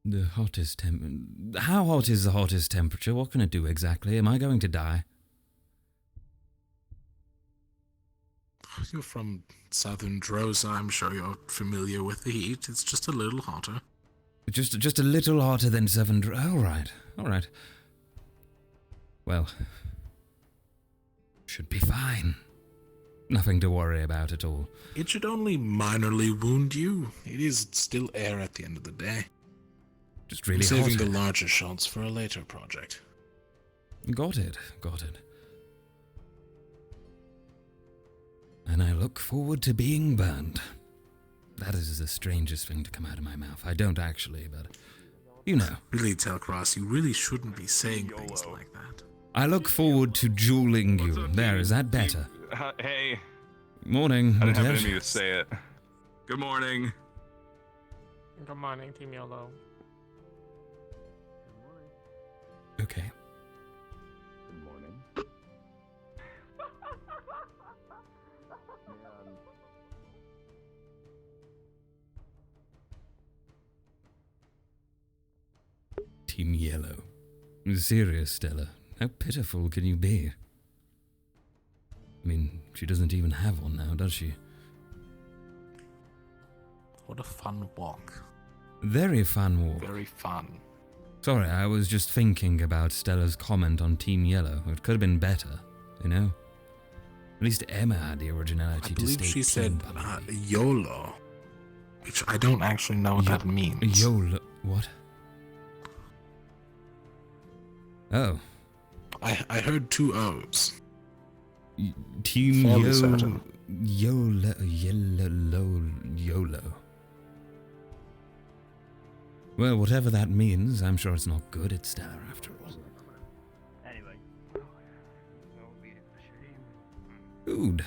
The hottest How hot is the hottest temperature? What can it do exactly? Am I going to die? You're from southern Drosa, I'm sure you're familiar with the heat. It's just a little hotter. Just a little hotter than all right. Well, should be fine. Nothing to worry about at all. It should only minorly wound you. It is still air at the end of the day. Just really I'm saving hot. the larger shots for a later project. Got it. And I look forward to being burned. That is the strangest thing to come out of my mouth. I don't actually, but you know. Really, Tel'Kahras, you really shouldn't be saying things like that. I look forward to dueling you. There, is that better? Hey. Morning. I didn't have Matesh. any to say it. Good morning. Good morning, Team YOLO. Okay. Good morning. Team Yellow. Serious, Stella. How pitiful can you be? I mean, she doesn't even have one now, does she? What a fun walk. Very fun walk. Very fun. Sorry, I was just thinking about Stella's comment on Team Yellow. It could have been better, you know? At least Emma had the originality I to believe state she said team YOLO, which I don't actually know what that means. YOLO. What? Oh. I heard two O's. Team Fairly certain. YOLO. Well, whatever that means, I'm sure it's not good. It's Stella after all. Anyway. Food.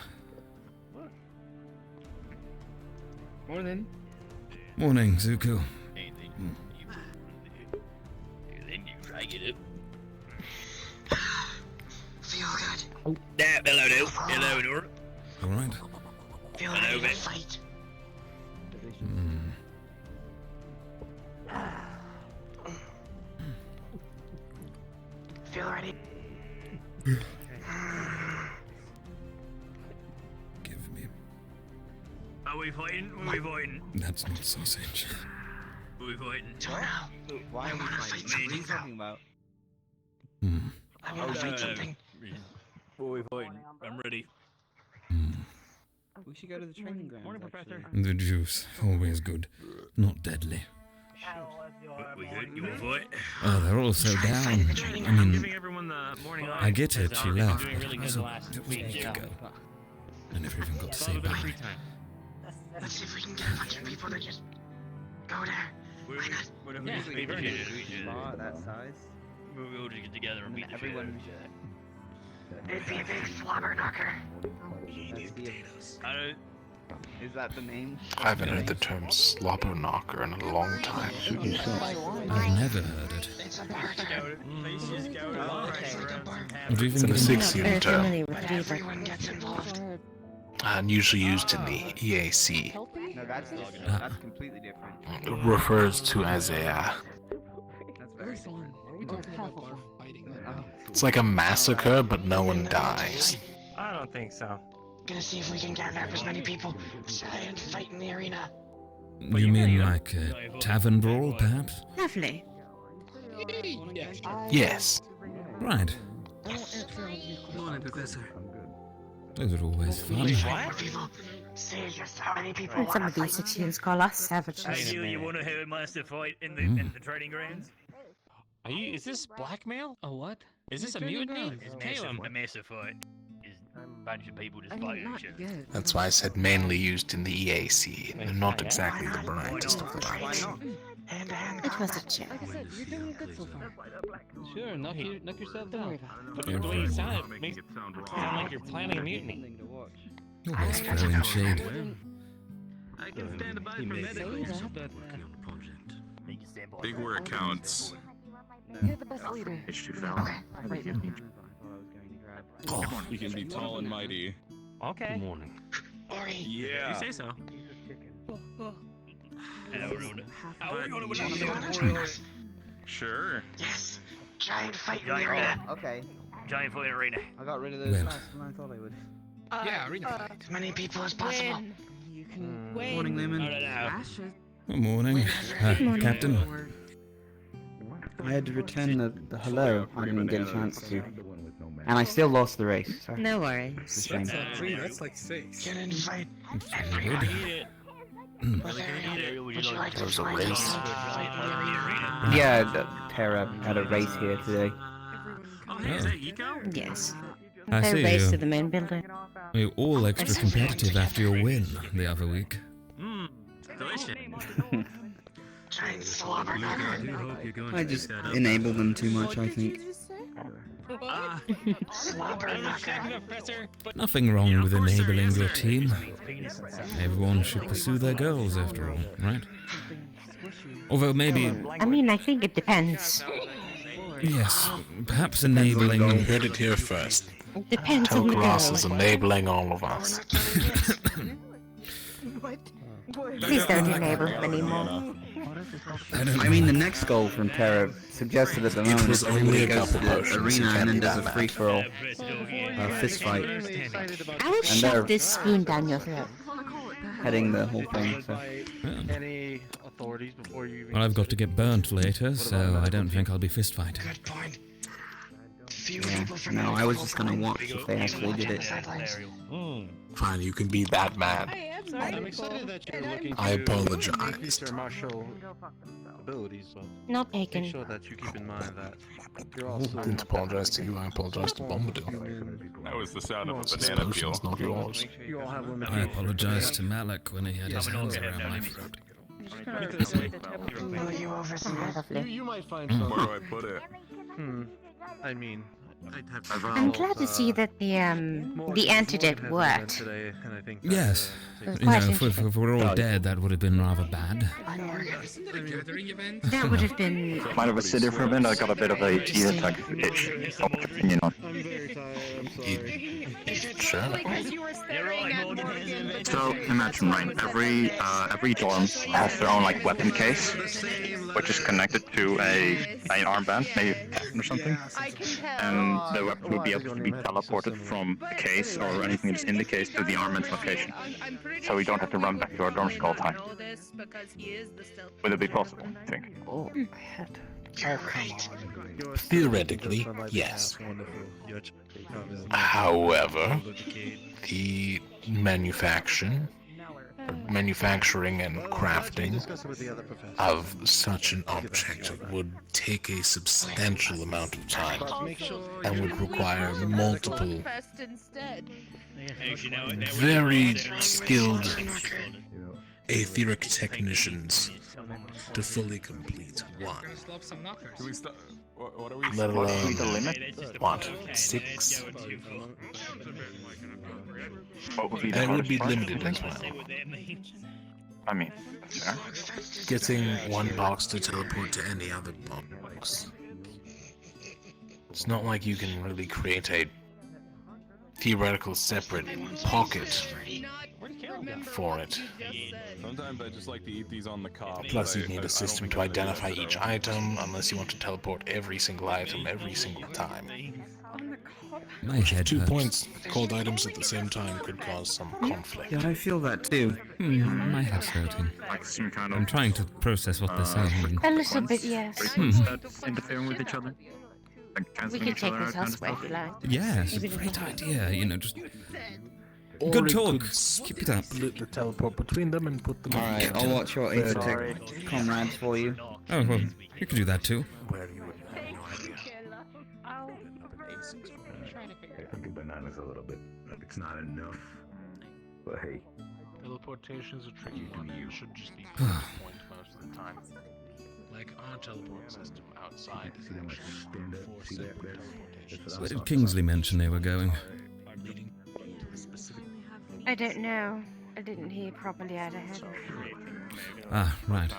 Morning. Morning, Zuko. Anything. Then you try get it. Feel good. Oh, hello, dude. Hello, dude. All right. Feel Hello, ready to mate. fight. Feel ready. Give me. Are we fighting? Are we fighting? That's not sausage. Are we fighting? Don't know. Why are we fighting? What are you talking about? I want to fight something. What are we fighting? I'm ready. We should go to the training ground. Morning, Professor. The juice, always good. Not deadly. We good? You want to fight? Oh, they're all so down. I I'm mean, giving everyone the morning I get it, you left, doing but really it good was the a last week week, yeah. ago. I never even got to It's say all a bit of bye. free time. Let's see if we can get a bunch of people to just go there. Whatever Yeah, you we've already did it. we should. That size. We'll all just get together and beat the shit out of Everyone. each other. It'd be a big slobber knocker. I don't. Is that the name? I haven't heard the term slobber knocker in a long time. I've never heard it. It's a bar term. Would you It's even an get Assixian term, But everyone gets involved. and usually used in the EAC. No, that's completely different. It refers to as a. That's very different. It's like a massacre, but no one dies. I don't think so. Gonna see if we can gather up as many people. Try and fight in the arena. You mean like a tavern brawl, perhaps? Lovely. Yes. Right. Morning, Professor. Those are always fun. More people. See just how many people And some want of to these fight. Saxions call us savages. Hey, you want to hear a master fight in the training grounds? Are you? Is this blackmail? A what? Is this a mutiny? Caleb. A massive fight is a bunch of people just fighting each other. That's why I said mainly used in the EAC, and not exactly the brightest of the lights. Hand to hand It was a combat. joke. Like I said, you're doing good so far. Sure, knock yourself Don't worry down. about But the way you sound it makes it sound like you're planning a mutiny. Always throwing shade. I can stand by for medical. Big where it counts. You're the best leader. Right now. You can be tall and mighty. Okay. Good morning. Ori, Yeah. You say so. do you want to join us? Sure. Yes. Giant fight in the arena. Okay. Giant fight arena. I got rid of those Well. last when I thought I would. Yeah, arena fight. As many people as possible. When you can win. Morning, Lemon. I don't know. Good morning, Captain. I had to return the hello. I didn't get a chance to. And I still lost the race. So No worries. it's a shame. That's like 6. Get in fight. Very good. Eat it. Would you like to There's a fight? race. Fight in the arena. Yeah, Terra had a race here today. Oh, hey, is that Eco? Yes. I They see race you. to the main building. You're all extra competitive after your win the other week. Mmm, delicious. Giant slobber knocker. I just enable them too much, I think. Slobber knocker. Nothing wrong with enabling your team. Everyone should pursue their goals after all, right? Although maybe, I mean, I think it depends. yes, perhaps enabling... You heard it here first. It depends on the Tel'Kahras girl. is enabling all of us. Please don't enable him anymore. I mean, the next goal from Terra suggested at the moment was is only a goes to couple the potions, arena you and can't then be does that a mad. free-for-all fist fight, I will shove this spoon down your throat. heading the whole thing. So. Any authorities before you even. Well, I've got to get burnt later, so I don't think I'll be fist fighting. Good point. Few Yeah. people from No, the I was just gonna watch if they actually did it. sidelines. Fine, you can be that mad. I am sorry. I'm excited that you're looking I to apologize. increase your martial abilities, but No make bacon. sure that you keep in mind that you're I also. didn't apologize to you, I apologized to Bombadil. That was the sound of a This banana peel. potion's not yours. You all have I limitations. apologized to Malik when he had his hands around my throat. Will you over some You might find Mm. some. Where do I put it? I mean, I'd have to I'm glad to see that the antidote worked. today, and I think Yes. That's You know, quite if we're all dead, that would have been rather bad. That would have been. Might have a sit for a minute. I got a bit of a teeth attack itch. Opinion on. I'm very tired. I'm sorry. Sure. So imagine, right? Every dorm has their own like weapon case, which is connected to an armband, maybe or something, and the weapon would be able to be teleported from the case or anything that's in the case to the armband's location. So we don't have to run back to our dorms all the time. Would it be possible, I think? Oh, Oh, come on. Theoretically, yes. However, the manufacturing and crafting of such an object would take a substantial amount of time and would require multiple very skilled aetheric technicians to fully complete one. Let alone what? 6? What would be the And it would be hardest part? limited as well. I mean, that's fair. Getting one box to teleport to any other box. It's not like you can really create a theoretical separate pocket for it. Sometimes I just like to eat these on the cob. Plus, you need a system to identify each item, unless you want to teleport every single item every single time. My head 2 hurts. points called items at the same time could cause some conflict. Yeah, I feel that too. My head's hurting. I'm trying to process what they're saying. A little bit, yes. Interfering with each other? Like We canceling can each take other this out kind of elsewhere if stuff? you like. Yeah, it's a Maybe great there's idea, you know, just... Or Good it talk. could Keep it up. Split the teleport between them and put them. Alright, I'll watch your Aethertech comrades for you. Oh, well, you could do that too. I think a banana's a little bit. It's not enough. But hey. Teleportation's a tricky one. You should just be point most of the time. Like our teleport system outside is actually 4 separate teleportations. Where did Kingsley mention they were going? I don't know. I didn't hear properly out of head. Ah, right.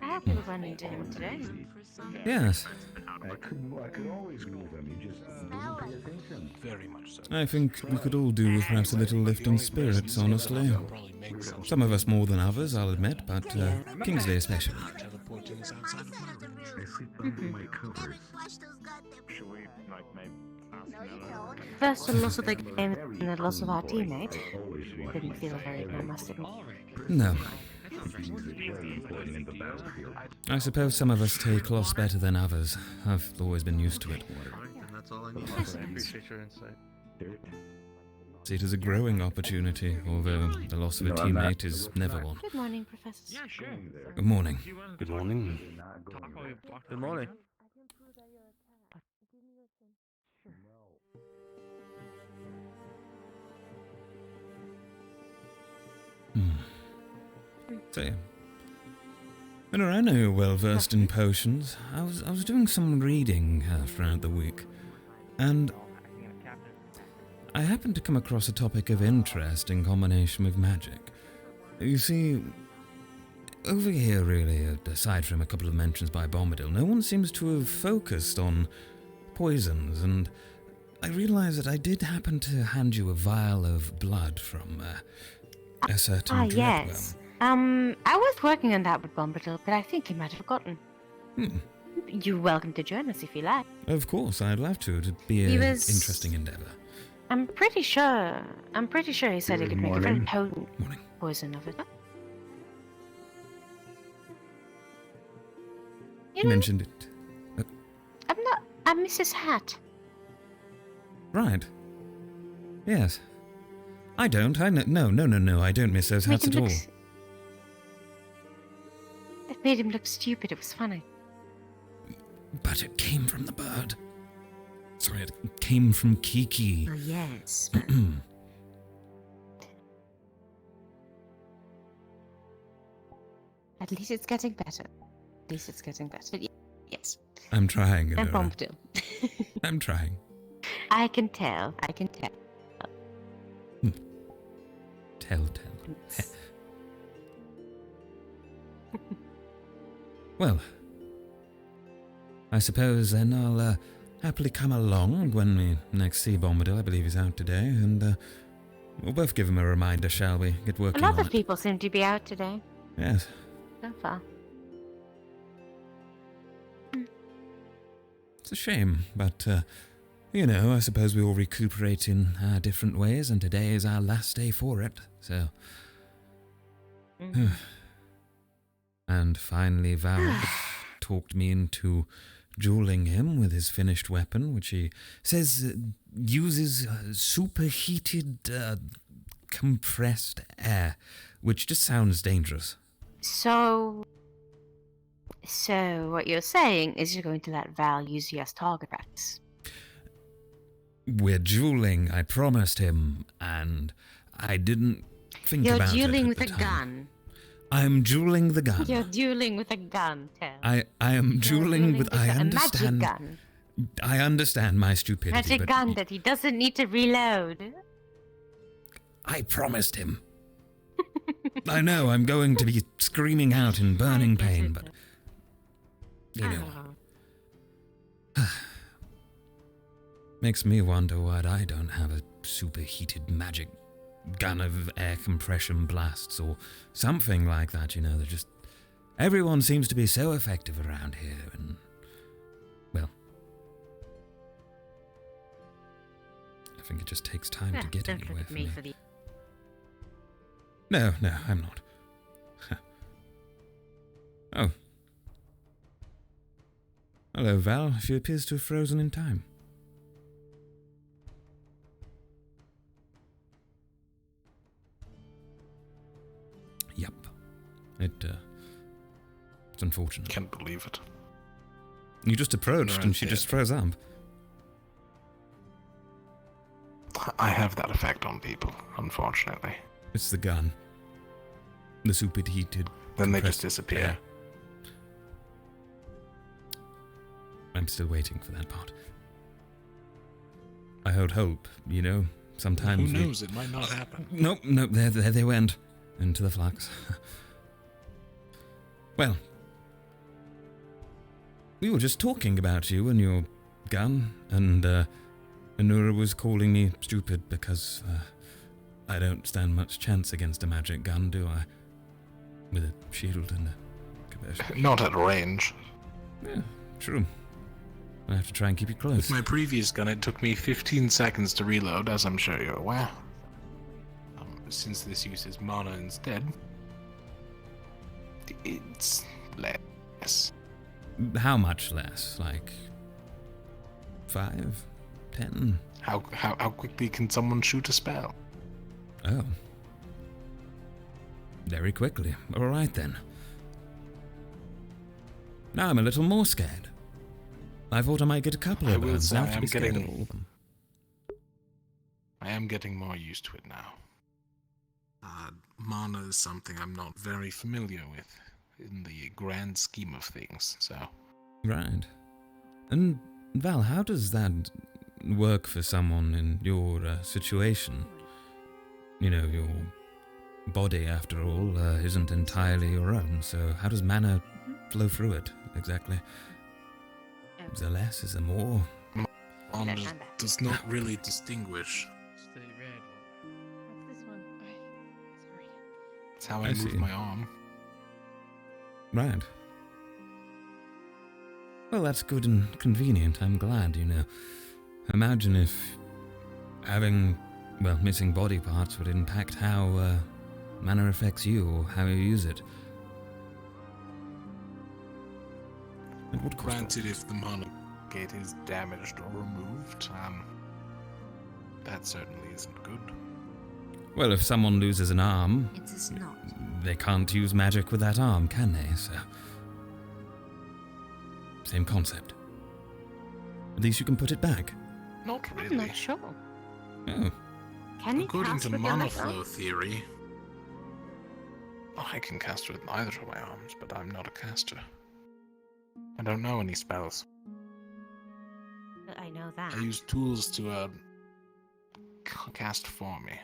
I hope you'll run into him today. Yes. I could always move them. You just didn't pay attention. Very much so. I think we could all do with perhaps a little lift in spirits, honestly. Some of us more than others, I'll admit, but Kingsley especially. Teleporting is outside of my range. I sleep under my covers. Should we, like, maybe ask Miller? First the loss of the game and the loss of our teammate. Didn't feel very good, must admit. No. I suppose some of us take loss better than others. I've always been used to it. That's all I need. Appreciate your insight. See it as a growing opportunity, although the loss of a teammate is never one. Good morning, Professor. Yeah, sure. Good morning. Good morning. Good morning. So, when I know you're well versed in potions, I was doing some reading throughout the week, and I happened to come across a topic of interest in combination with magic. You see, over here really, aside from a couple of mentions by Bombadil, no one seems to have focused on poisons, and I realized that I did happen to hand you a vial of blood from a certain dreadworm. Yes. I was working on that with Bombadil, but I think he might have forgotten. You're welcome to join us if you like. Of course, I'd love to. It'd be an interesting endeavor. I'm pretty sure he said he could make a very potent poison of it. You mentioned it. I'm Mrs. Hat. Right. Yes. I don't. No. I don't miss those hats at all. It made him look stupid. It was funny. But it came from the bird. Sorry, it came from Kiki. Oh, yes. At least it's getting better. Yes. I'm trying, And Elora. Bombadil. I'm trying. I can tell. Telltale. Well, I suppose then I'll happily come along when we next see Bombadil. I believe he's out today, and we'll both give him a reminder, shall we? Get A working lot on of it. people seem to be out today. Yes. So far. It's a shame, but, I suppose we all recuperate in different ways, and today is our last day for it, so... And finally Val talked me into dueling him with his finished weapon, which he says uses superheated, compressed air, which just sounds dangerous. So what you're saying is you're going to let Val use you as target practice? We're dueling, I promised him, and I didn't think about it. You're dueling at with the a time. gun. I'm dueling the gun. You're dueling with a gun, Tel. I am dueling with. I understand. A magic gun. I understand my stupidity. Magic but gun that he doesn't need to reload. I promised him. I know I'm going to be screaming out in burning pain, but you know, makes me wonder why I don't have a superheated magic gun of air compression blasts or something like that. You know, they're just everyone seems to be so effective around here, and well, I think it just takes time to get anywhere for me. No, I'm not. Oh. Hello, Val. She appears to have frozen in time. Yep. It's unfortunate. Can't believe it. You just approached and she just froze up. I have that effect on people, unfortunately. It's the gun. The superheated. Then they just disappear. Air. I'm still waiting for that part. I hold hope, you know. Sometimes. Who knows? It might not happen. Nope. There they went into the flux. Well, we were just talking about you and your gun, and Anura was calling me stupid because I don't stand much chance against a magic gun, do I? With a shield and a conversion. Not at range. Yeah, true. I have to try and keep you close. With my previous gun, it took me 15 seconds to reload, as I'm sure you're aware. Since this uses mana instead, it's less. How much less? Like 5? 10? How quickly can someone shoot a spell? Oh. Very quickly. Alright then. Now I'm a little more scared. I thought I might get a couple of rounds. Now I have to be scared of all of them. I am getting more used to it now. Mana is something I'm not very familiar with in the grand scheme of things, so... Right. And, Val, how does that work for someone in your situation? You know, your body, after all, isn't entirely your own, so how does mana flow through it, exactly? Is there less? Is there more? Mana does not really distinguish. It's how I move my arm. Right. Well, that's good and convenient. I'm glad, you know. Imagine if having, well, missing body parts would impact how mana affects you or how you use it. It would Granted, if the mana gate is damaged or removed, that certainly isn't good. Well, if someone loses an arm, they can't use magic with that arm, can they? So, same concept. At least you can put it back. Not really. I'm not sure. Oh. Can you According cast to with your mana left arm? flow theory, I can cast with either of my arms, but I'm not a caster. I don't know any spells. I know that. I use tools to cast for me.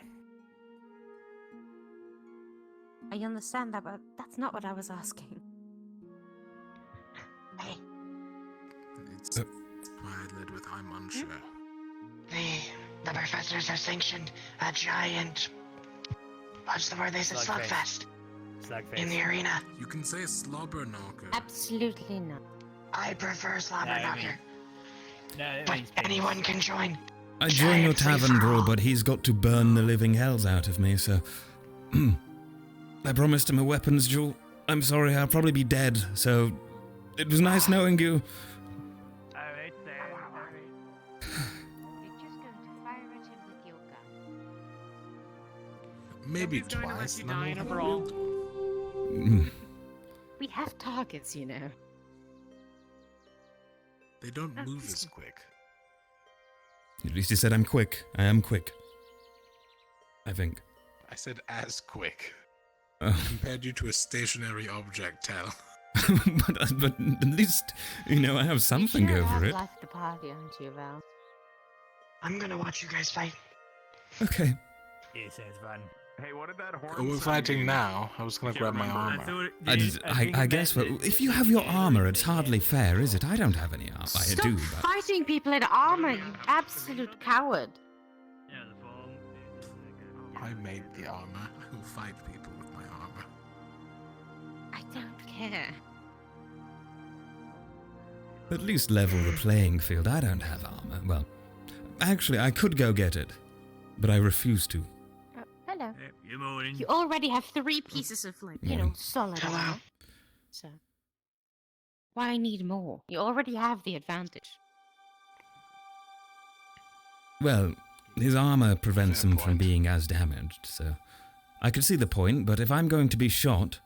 I understand that, but that's not what I was asking. Hey. It's why I led with I'm unsure. The professors have sanctioned a giant... What's the word they said? Slugfest. In the arena. You can say slobberknocker. Absolutely not. I prefer slobberknocker. But anyone can join. I join your tavern brawl, but he's got to burn the living hells out of me, so... I promised him a weapons duel. I'm sorry, I'll probably be dead, so it was nice knowing you. You're just going to fire at him with your gun. Maybe Nobody's going to let twice. you and then die in a we'll brawl. We have targets, you know. They don't move as quick. At least you said I'm quick. I am quick. I think. I said as quick. Oh. Compared you to a stationary object, Tel. but at least, you know, I have something You over have it. left the party, aren't you, Val? I'm gonna watch you guys fight. Okay. Yeah, sounds fun. Hey, what did that horn Oh, we're fighting now. I was gonna grab my armor. I guess, but if you have your armor, it's hardly fair, is it? I don't have any armor. I do, but... fighting people in armor, you absolute coward. I made the armor. I will fight people with my armor. I don't care. At least level the playing field. I don't have armor. Well, actually, I could go get it, but I refuse to. Hello. Good morning. You already have 3 pieces of, like, you know, solid armor. So, why need more? You already have the advantage. Well, his armor prevents him from being as damaged, so... I could see the point, but if I'm going to be shot...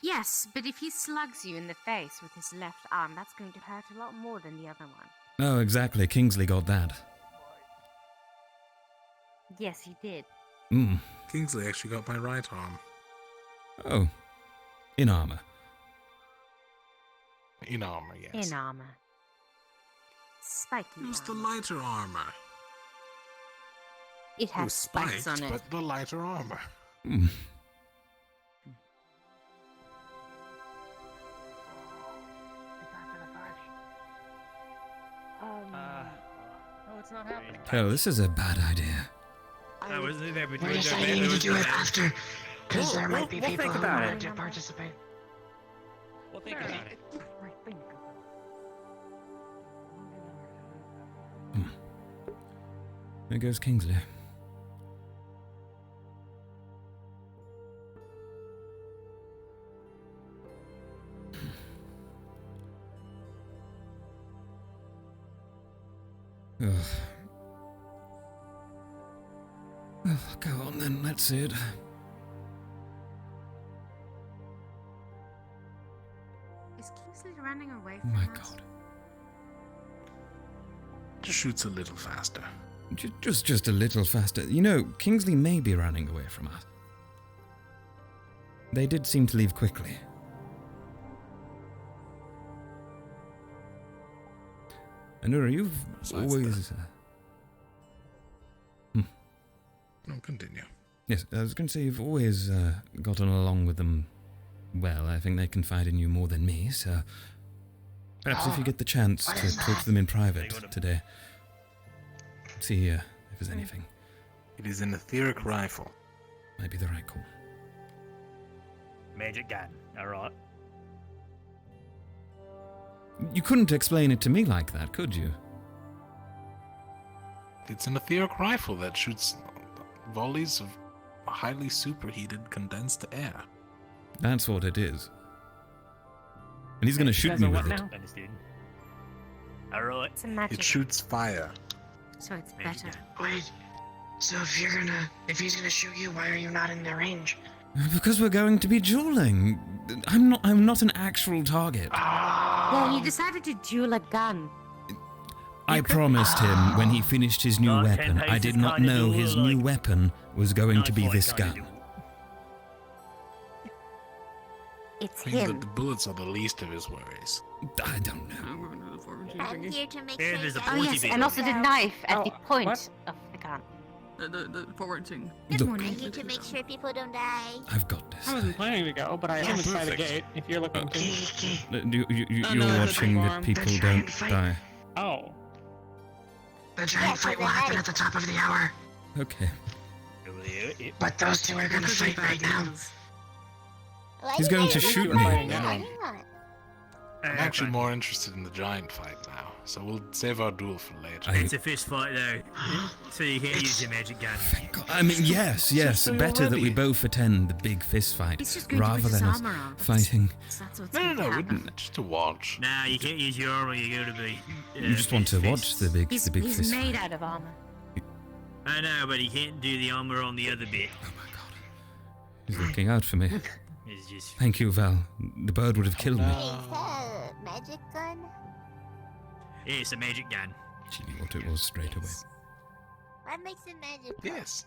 Yes, but if he slugs you in the face with his left arm, that's going to hurt a lot more than the other one. Oh, exactly. Kingsley got that. Yes, he did. Kingsley actually got my right arm. Oh. In armor. In armor, yes. In armor. Spiky. Use the lighter armor. It has spikes on it. But the lighter armor. No, it's not happening. Oh, this is a bad idea. I wasn't there, but We're deciding to do it after, because there might be people who want to participate. We'll think about it. There goes Kingsley. Ugh. Well, go on then, let's see it. Is Kingsley running away Oh from my us? god. Just shoots a little faster. Just a little faster. You know, Kingsley may be running away from us. They did seem to leave quickly. Anura, you've always... No, continue. Yes, I was going to say you've always gotten along with them well. I think they confide in you more than me, so... Perhaps if you get the chance to talk to them in private today. See if there's anything. It is an etheric rifle. Might be the right call. Magic gun. Alright. You couldn't explain it to me like that, could you? It's an etheric rifle that shoots volleys of highly superheated condensed air. That's what it is. And he's going to shoot me with it. Understood. Alright. It's a magic. It shoots fire. So it's better. Wait, so if he's gonna shoot you, why are you not in their range? Because we're going to be dueling. I'm not an actual target. Yeah, he decided to duel a gun. I promised him when he finished his new weapon, I did not know his new weapon was going to be this gun. It's I think him. that the bullets are the least of his worries. I don't know. I'm here to make Yeah, sure there's a that Oh pointy yes, bit. and also the knife at the point what? of the gun. The forward thing. Good Look. I'm morning. here to make sure people don't die. I've got this. I wasn't planning to go, but I am inside the perfect. gate. If you're looking to. You're no, that's watching the that farm. people The don't giant fight. die. Oh. The giant fight will happen at the top of the hour, Okay. but those two are gonna fight right now. Why He's you going guys to shoot fighting me. on it? I'm actually more interested in the giant fight now, so we'll save our duel for later. It's a fist fight though, so you can't use your magic gun. I mean, yes. Better that we both attend the big fist fight rather than us fighting. No, just to watch. Nah, you can't use your armor. You gotta be. You just want to watch the big He's fist made fight. out of armor. I know, but he can't do the armor on the other bit. He's looking out for me. It's just. Thank you, Val. The bird would have killed me. Is that a magic gun? Yeah, it's a magic gun. She knew what it was straight away. What makes it magic? Yes.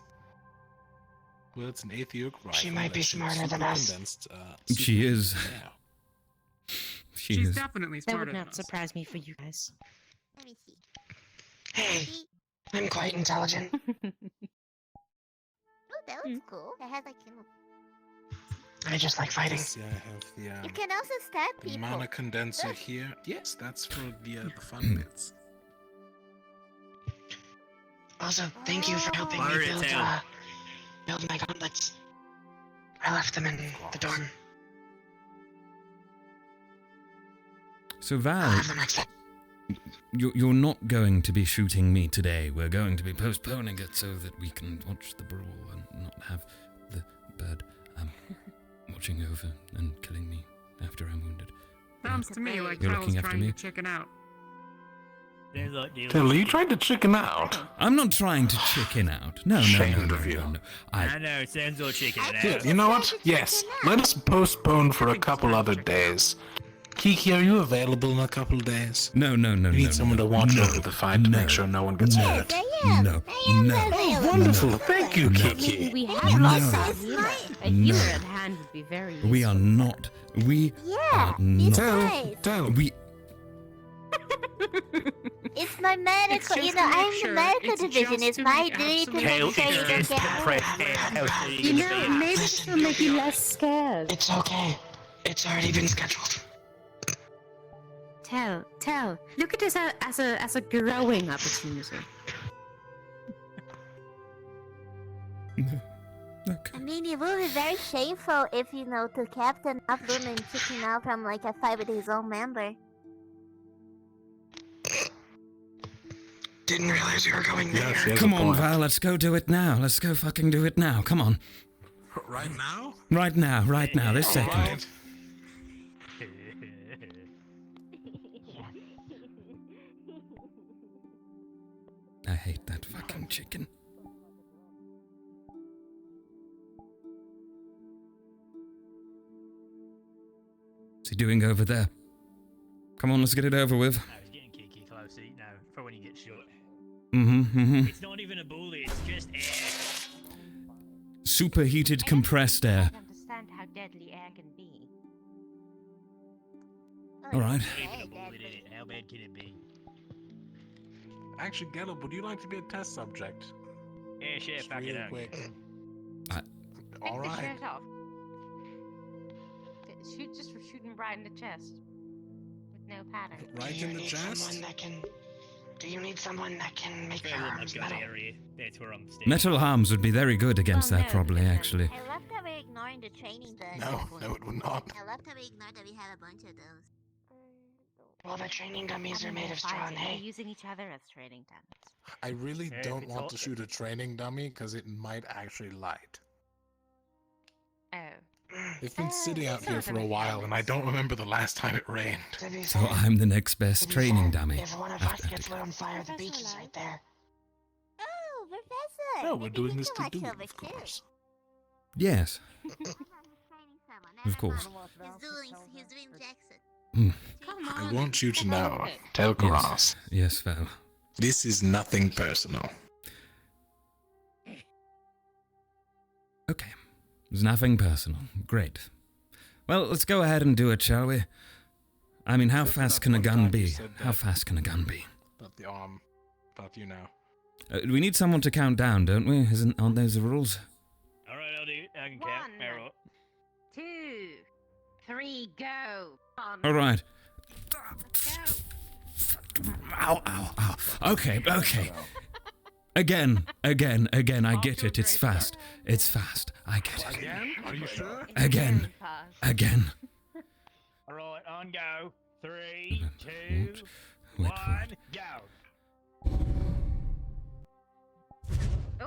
Well, it's an atheoc rifle. She might be that shoots smarter than us. condensed, She is. Yeah. She is. definitely That would not surprise me for you guys. Let me see. Hey, I'm quite intelligent. Oh, that looks cool. It has like, you know. I just like fighting. Yes, yeah, I have the, You can also stab the people. mana condenser here. Yes, that's for the fun bits. Also, thank you for helping me Fire it build, down. build my gauntlets. I left them in the dorm. So I'll Val, have them next time. you're not going to be shooting me today. We're going to be postponing it so that we can watch the brawl and not have the bird watching over and killing me after I'm wounded. Sounds to me like You're Kyle's looking after trying me? to chicken out. Taylor, are you trying to chicken out? I'm not trying to chicken out. No. Ashamed of you. No. I know, it sounds all chicken Here, out. you know what? Yes, let us postpone for a couple other days. Kiki, are you available in a couple of days? No. We need someone to watch over the fight to make sure no one gets hurt. No. Oh, wonderful. Thank you, Kiki. We have lost our healer. A healer at hand would be very useful. We are not. We are not. Tell. We. It's my medical, It's you just know, to make I'm sure. the medical It's division. just It's to my be duty to absolutely- make Kale, sure you don't it's get compressed hurt. air. How are you You gonna know, say maybe that? this will make you less scared. It's okay. It's already been scheduled. Tell. Look at this as a growing opportunity. I mean, it would be very shameful if, you know, the captain of women kicking out from like a 5 days old member. Didn't realize you were going there. Yeah, she has Come a on, point. Val. Let's go do it now. Let's go fucking do it now. Come on. Right now? Right now. This second. Alright. I hate that fucking chicken. What's he doing over there? Come on, let's get it over with. I was getting Kiki close now for when you get shot. Mm-hmm. It's not even a bullet, it's just air. Superheated compressed air. I don't understand how deadly air can be. Alright. Ain't no bullet in it. How bad can it be? Actually, Gallup, would you like to be a test subject? Yeah, sure, Just fuck it real up. quick. Take the Alright. shirt off. Shoot just for shooting right in the chest. With no pattern. Right Do you in the need chest? someone that can... Do you need someone that can make your Fairly in my arms gut metal? area. That's where I'm staying. Metal arms would be very good against Oh, that, no, probably, because actually. I love that we're ignoring the training that. No, it would not. I love that we ignored that we had a bunch of those. Well, the training dummies are Having made more of straw and fighting, hay. we're using each other as training dummies. I really Yeah, don't it's want all- to shoot a training dummy because it might actually light. Oh. They've been sitting out some here of for them a are while, and I helmets. don't remember the last time it rained. To be So fair, I'm the next best to be training fair, dummy. If one of us gets lit on fire, the beach is right there. Oh, Professor! No, we're maybe doing you this can to watch do over it, of too. course. Yes, Training someone. of course. He's doing Jackson. Come I on. want you to get on know, with it. Tel'Kahras, Yes, Val. this is nothing personal. Okay. There's nothing personal. Great. Well, let's go ahead and do it, shall we? I mean, how Except for fast that can a one gun time you be? said How that. fast can a gun be? But the arm, but you know. We need someone to count down, don't we? Aren't those the rules? Alright, I'll do it. I can count. One. Alright. 2, 3, go. On. All right. Let's go. Ow. Okay. Again. I get it. It's fast. I get it. Again? Are you sure? Again. Very fast. Again. Alright, on go. 3, 2, Wait 1, go.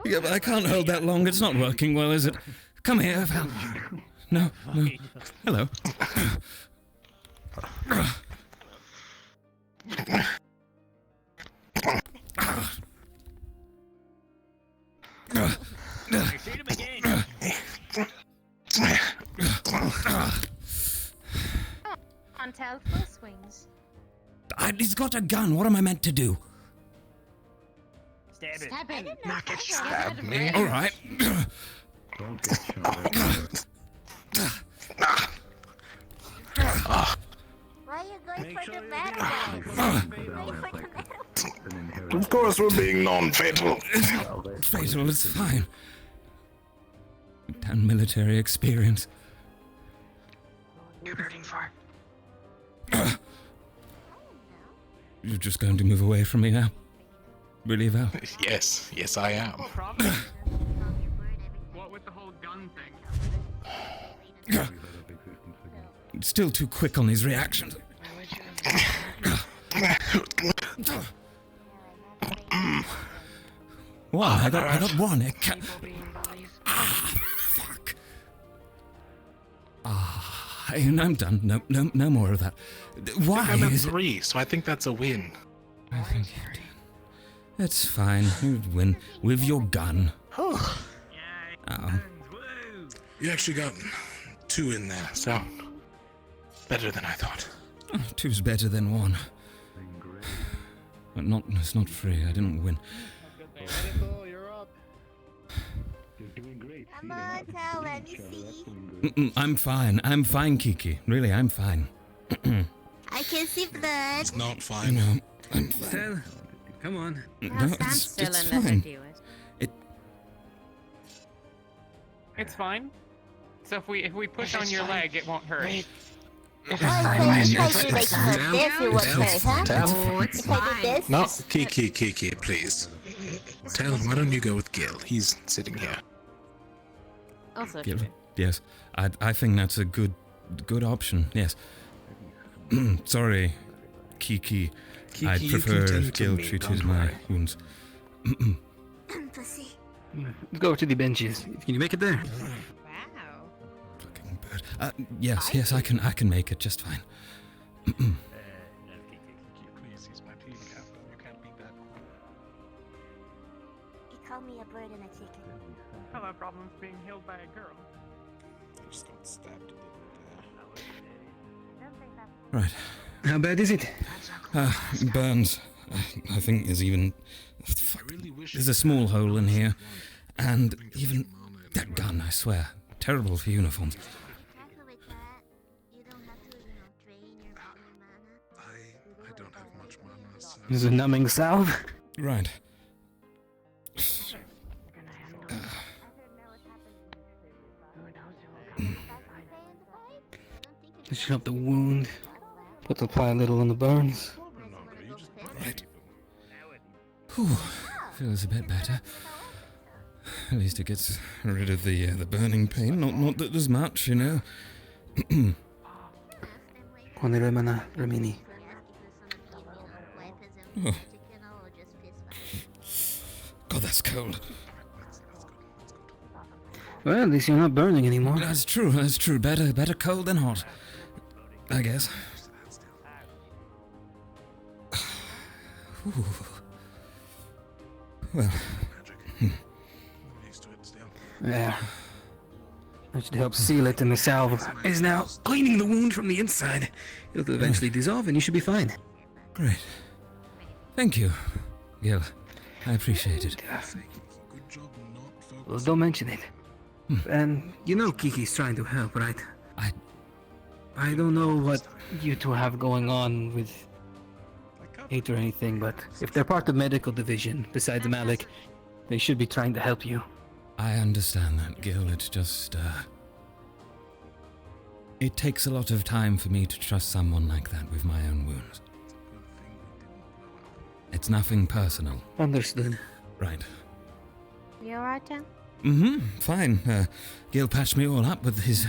Yeah, but I can't hold that long. It's not working well, is it? Come here, Val. No, no. Hello. Shoot him again. On Tel, full swings. He's got a gun. What am I meant to do? Stab him. Stab him. Not get shot. Stab me. All right. Don't get shot. Why are you going for the battle? Of course, we're being non-fatal. Fatal, it's fine. Damn military experience. You're rooting for. You're just going to move away from me now? Really, Val? Yes, yes, I am. What with the whole gun thing? Still too quick on his reactions. Wow, I got one. Fuck. I'm done. No more of that. Why? I'm at Is it- 3, so I think that's a win. I think you did. It's fine. You win with your gun. Oh. You actually got 2 in there, so better than I thought. Oh, 2's better than 1. But it's not free. I didn't win. You're up. You're doing great. Come on, Tel, let me see. I'm fine, Kiki. Really, I'm fine. I can see blood. It's not fine. No, I'm fine. Tel, come on. Now stand still and let her fine. do it. It's fine. So if we push on your leg, it won't hurt. If I do like this, it won't hurt, huh? Oh, it's if I do this, No, Kiki, please. Tell him, why don't you go with Gil? He's sitting here. Also Gil, true. yes, I think that's a good option. Yes. Sorry, Kiki. I'd you prefer can if tend to Gil me, treated don't my worry. wounds. pussy. Let's go to the benches. Can you make it there? Wow. Fucking bird. Yes, I can make it just fine. Please, he's my team captain. You can't beat that. You call me a bird and a chicken. I have a problem with being healed by a girl. I just got stabbed a bit. Right. How bad is it? Burns. I think there's even. There's a small hole in here, and even that gun. I swear, terrible for uniforms. I don't have much mana, so... Is it numbing salve? Right. This should help the wound. But apply a little on the burns. Right. Whew. Feels a bit better. At least it gets rid of the burning pain. Not that there's much, you know. Quando remana Ramini. Oh. God, that's cold. Well, at least you're not burning anymore. That's true. Better cold than hot, I guess. Ooh. Well. There. That should help seal it, and the salve is now cleaning the wound from the inside. It'll eventually dissolve, and you should be fine. Great. Thank you, Gil. I appreciate it. Well, don't mention it. And you know Kiki's trying to help, right? I don't know what you two have going on with hate or anything, but if they're part of medical division, besides Malik, they should be trying to help you. I understand that, Gil. It's just, it takes a lot of time for me to trust someone like that with my own wounds. It's nothing personal. Understood. Right. You alright, Jen? Fine. Gil patched me all up with his,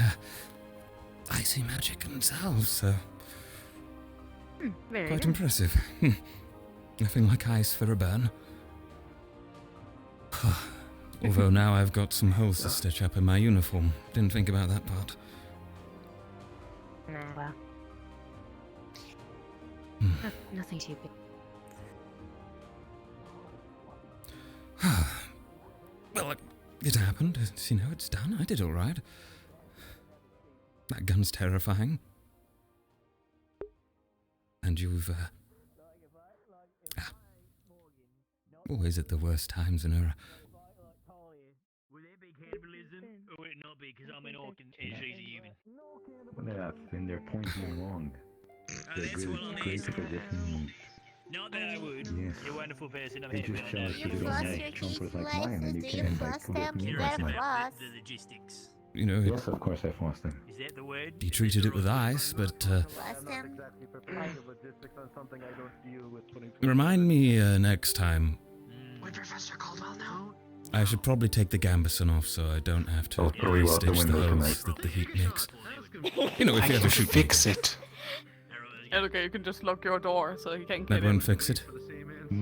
icy magic and salve, so... Very Quite good. impressive. Nothing like ice for a burn. Although now I've got some holes to stitch up in my uniform. Didn't think about that part. Well. Nothing too big. Well, it happened. You know, it's done. I did all right. That gun's terrifying. And you've, always at the worst times in her. Would that be cannibalism, or would it not be? Because I'm an orc and she's a human. Yeah, and they're pointing along. They're really great for this. Not that I would. Yes. You're a wonderful person. I'm They happy just on tell us that. to do like jumpers like mine, and you Do you can floss them? You gotta floss. The logistics. You know, Yes, of course I floss them. Is that the word? he treated it with ice, but, Floss them. remind me, next time. Would Professor Caldwell know? I should probably take the gambison off so I don't have to I'll throw you out the restitch the window holes tonight. that the heat makes. You know, if you ever shoot Fix it. Okay, you can just lock your door so he can't That get won't in. fix it. Yeah,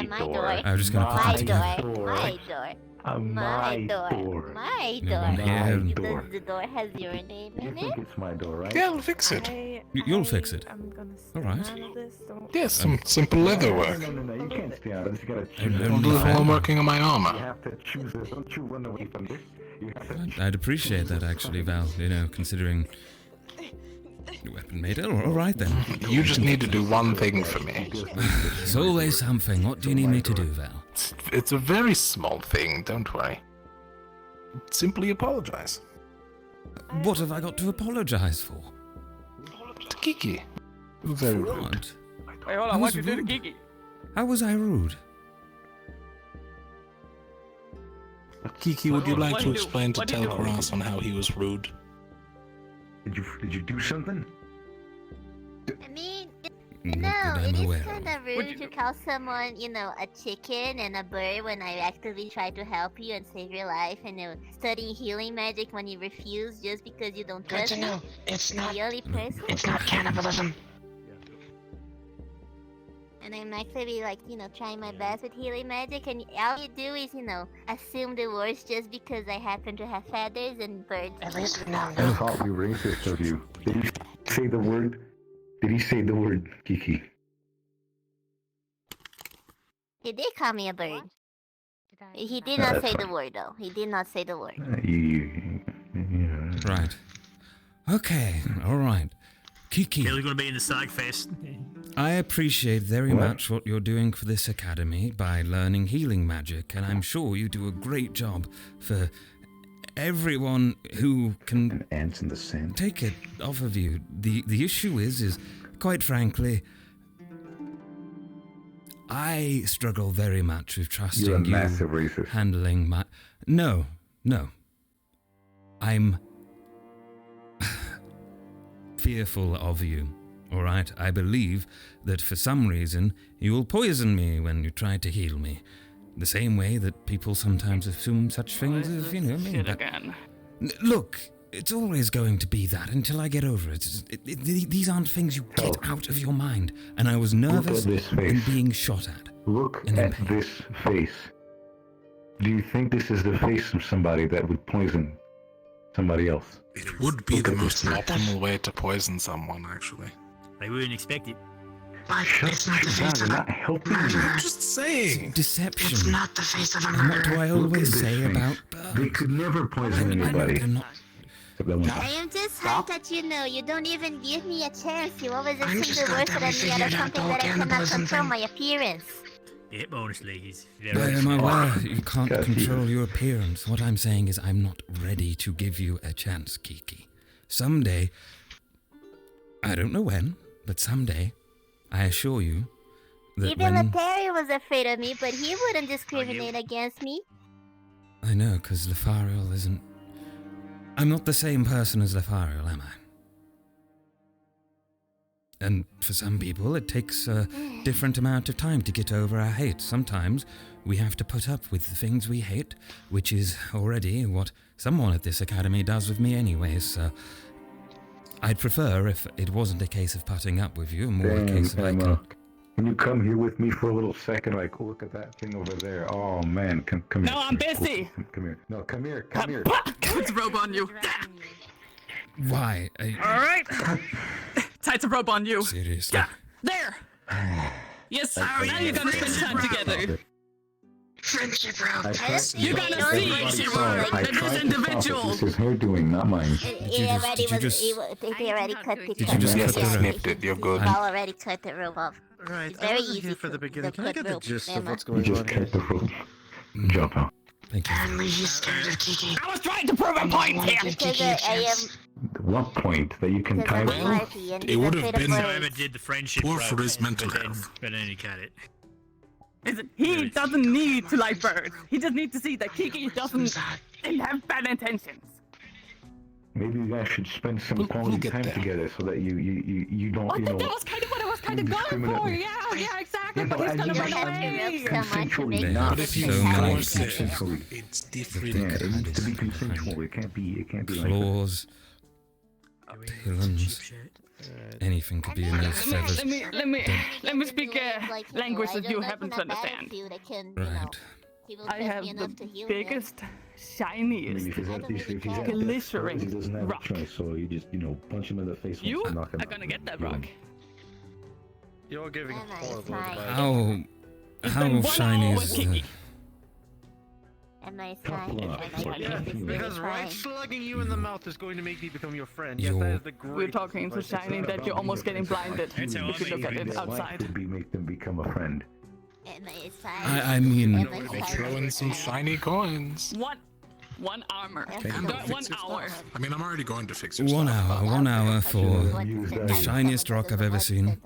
my door. I was just gonna put My it together. door. My door. My door. My You want door. here? Does the door has your name You in think it? it's my door, right? Yeah, I'll fix it. You'll fix it. I'm gonna All right. handle this. Don't. Yes, some simple leather work. No, you can't stay out of this. You gotta I'm choose. only While I'm fan. working on my You armor. have to choose this. Don't you run away from this. You have to I'd appreciate that actually, Val, you know, considering your weapon made it. All right then. You just need to do one thing for me. There's always something. What do you need me to do, Val? It's a very small thing, don't worry. Simply apologize. What have I got to apologize for? To Kiki. Very rude. What? Wait, hold I on, was what you do to rude. Kiki? How was I rude? Kiki, would you What- like what to do you do? explain to What do you do? Tel'Kahras on how he was rude? Did you do something? I mean, Not no, that it I'm is aware kind of. of rude to call someone, you know, a chicken and a bird when I actively try to help you and save your life, and studying healing magic when you refuse just because you don't Good trust to me. know. It's not. The only person. It's not cannibalism. And I'm actually like, you know, trying my best with healing magic, and all you do is, you know, assume the worst just because I happen to have feathers and birds. At least we now I know. thought we racist of you. Did he say the word? Did he say the word, Kiki? He did call me a bird. He did No, not that's say the fine. word, though. He did not say the word. Right. Okay, all right. Kiki, He's gonna be in the Psych Fest. I appreciate very What? much what you're doing for this academy by learning healing magic, and I'm sure you do a great job for everyone who can Ants in the sand. take it off of you. The issue is quite frankly, I struggle very much with trusting You're a you massive racist. handling my... No. I'm fearful of you, alright? I believe that for some reason you will poison me when you try to heal me. The same way that people sometimes assume such things as, you know, me. Shit but- again. Look, it's always going to be that until I get over it. These aren't things you get out of your mind. And I was nervous this in face. being shot at. Look And in at pain. this face. Do you think this is the face of somebody that would poison somebody else? It would be Look the at most this. optimal way to poison someone, actually. They wouldn't expect it. But it's not the Shut face down, of they're a not helping you. I'm just saying. Deception. It's not the face of a And what do murderer. I Look at always this say face. about They birds? could never poison I know anybody. they're not. Except that one I time. am just hurt that you know you don't even give me a chance. You always I'm assume just the glad worst that we of me out of figured out the something whole that I cannot cannibalism control, thing. my appearance. Yep, honestly, he's I very. am aware you can't Gotta see control this. your appearance. What I'm saying is I'm not ready to give you a chance, Kiki. Someday, I don't know when, but someday, I assure you that Even when... Letari was afraid of me, but he wouldn't discriminate against me. I know, because Lefariel isn't... I'm not the same person as Lefariel, am I? And for some people, it takes a different amount of time to get over our hate. Sometimes we have to put up with the things we hate, which is already what someone at this academy does with me anyway, so... I'd prefer if it wasn't a case of putting up with you, more a case of Emma. Can you come here with me for a little second? Like, look at that thing over there. Oh man, come here. No, I'm busy. Come here. No, come here. Put the robe on you. Why? Alright. Tight the robe on you. Seriously? There. Yes, now you're gonna spend time together. Friendship rope. You're gonna see that this individual. This is her doing, not mine. They already cut the Did you just snipped it? You're good. We've already cut the rope off. Right, It's I very wasn't easy here for the beginning. Can I get the rope, gist of Emma. what's You going just on cut the rope. Jump out. Thank you. Only you scared of Kiki. I was trying to prove a point here. Because I am. What point that you can tie Because I'm rope? Marty and It would have afraid of been birds. Whoever did the friendship poor rope for his and- mental but then- health. But then he cut it. He doesn't need to like birds. He just needs to see that Kiki doesn't have bad intentions. Maybe you guys should spend some quality time together so that you don't, I think that was kind of what I was kind of going for. Yeah, exactly. But he's gonna run away. Consensually, not But if you force it, consensually. It's different. Yeah, it needs to be consensual. It can't be like that. Claws, pillars, anything could be in those feathers. Let me speak a language that you happen to understand. Right. I have the biggest, shiniest, glittering rock. So you just, punch him in the face. You and knock him are out. gonna get that rock. You're giving horrible advice. How shiny is the... Am I fine? Because right slugging you in the mouth is going to make me become your friend. You're- Yes, that is the great. We're talking so shiny that you're almost getting blinded if you look at it outside. Would be make them become a friend. I mean... Throw in some shiny coins. One armor. Fix One your hour. stuff. I mean, I'm already going to fix your 1 stuff. hour, 1 hour for the shiniest rock I've ever seen.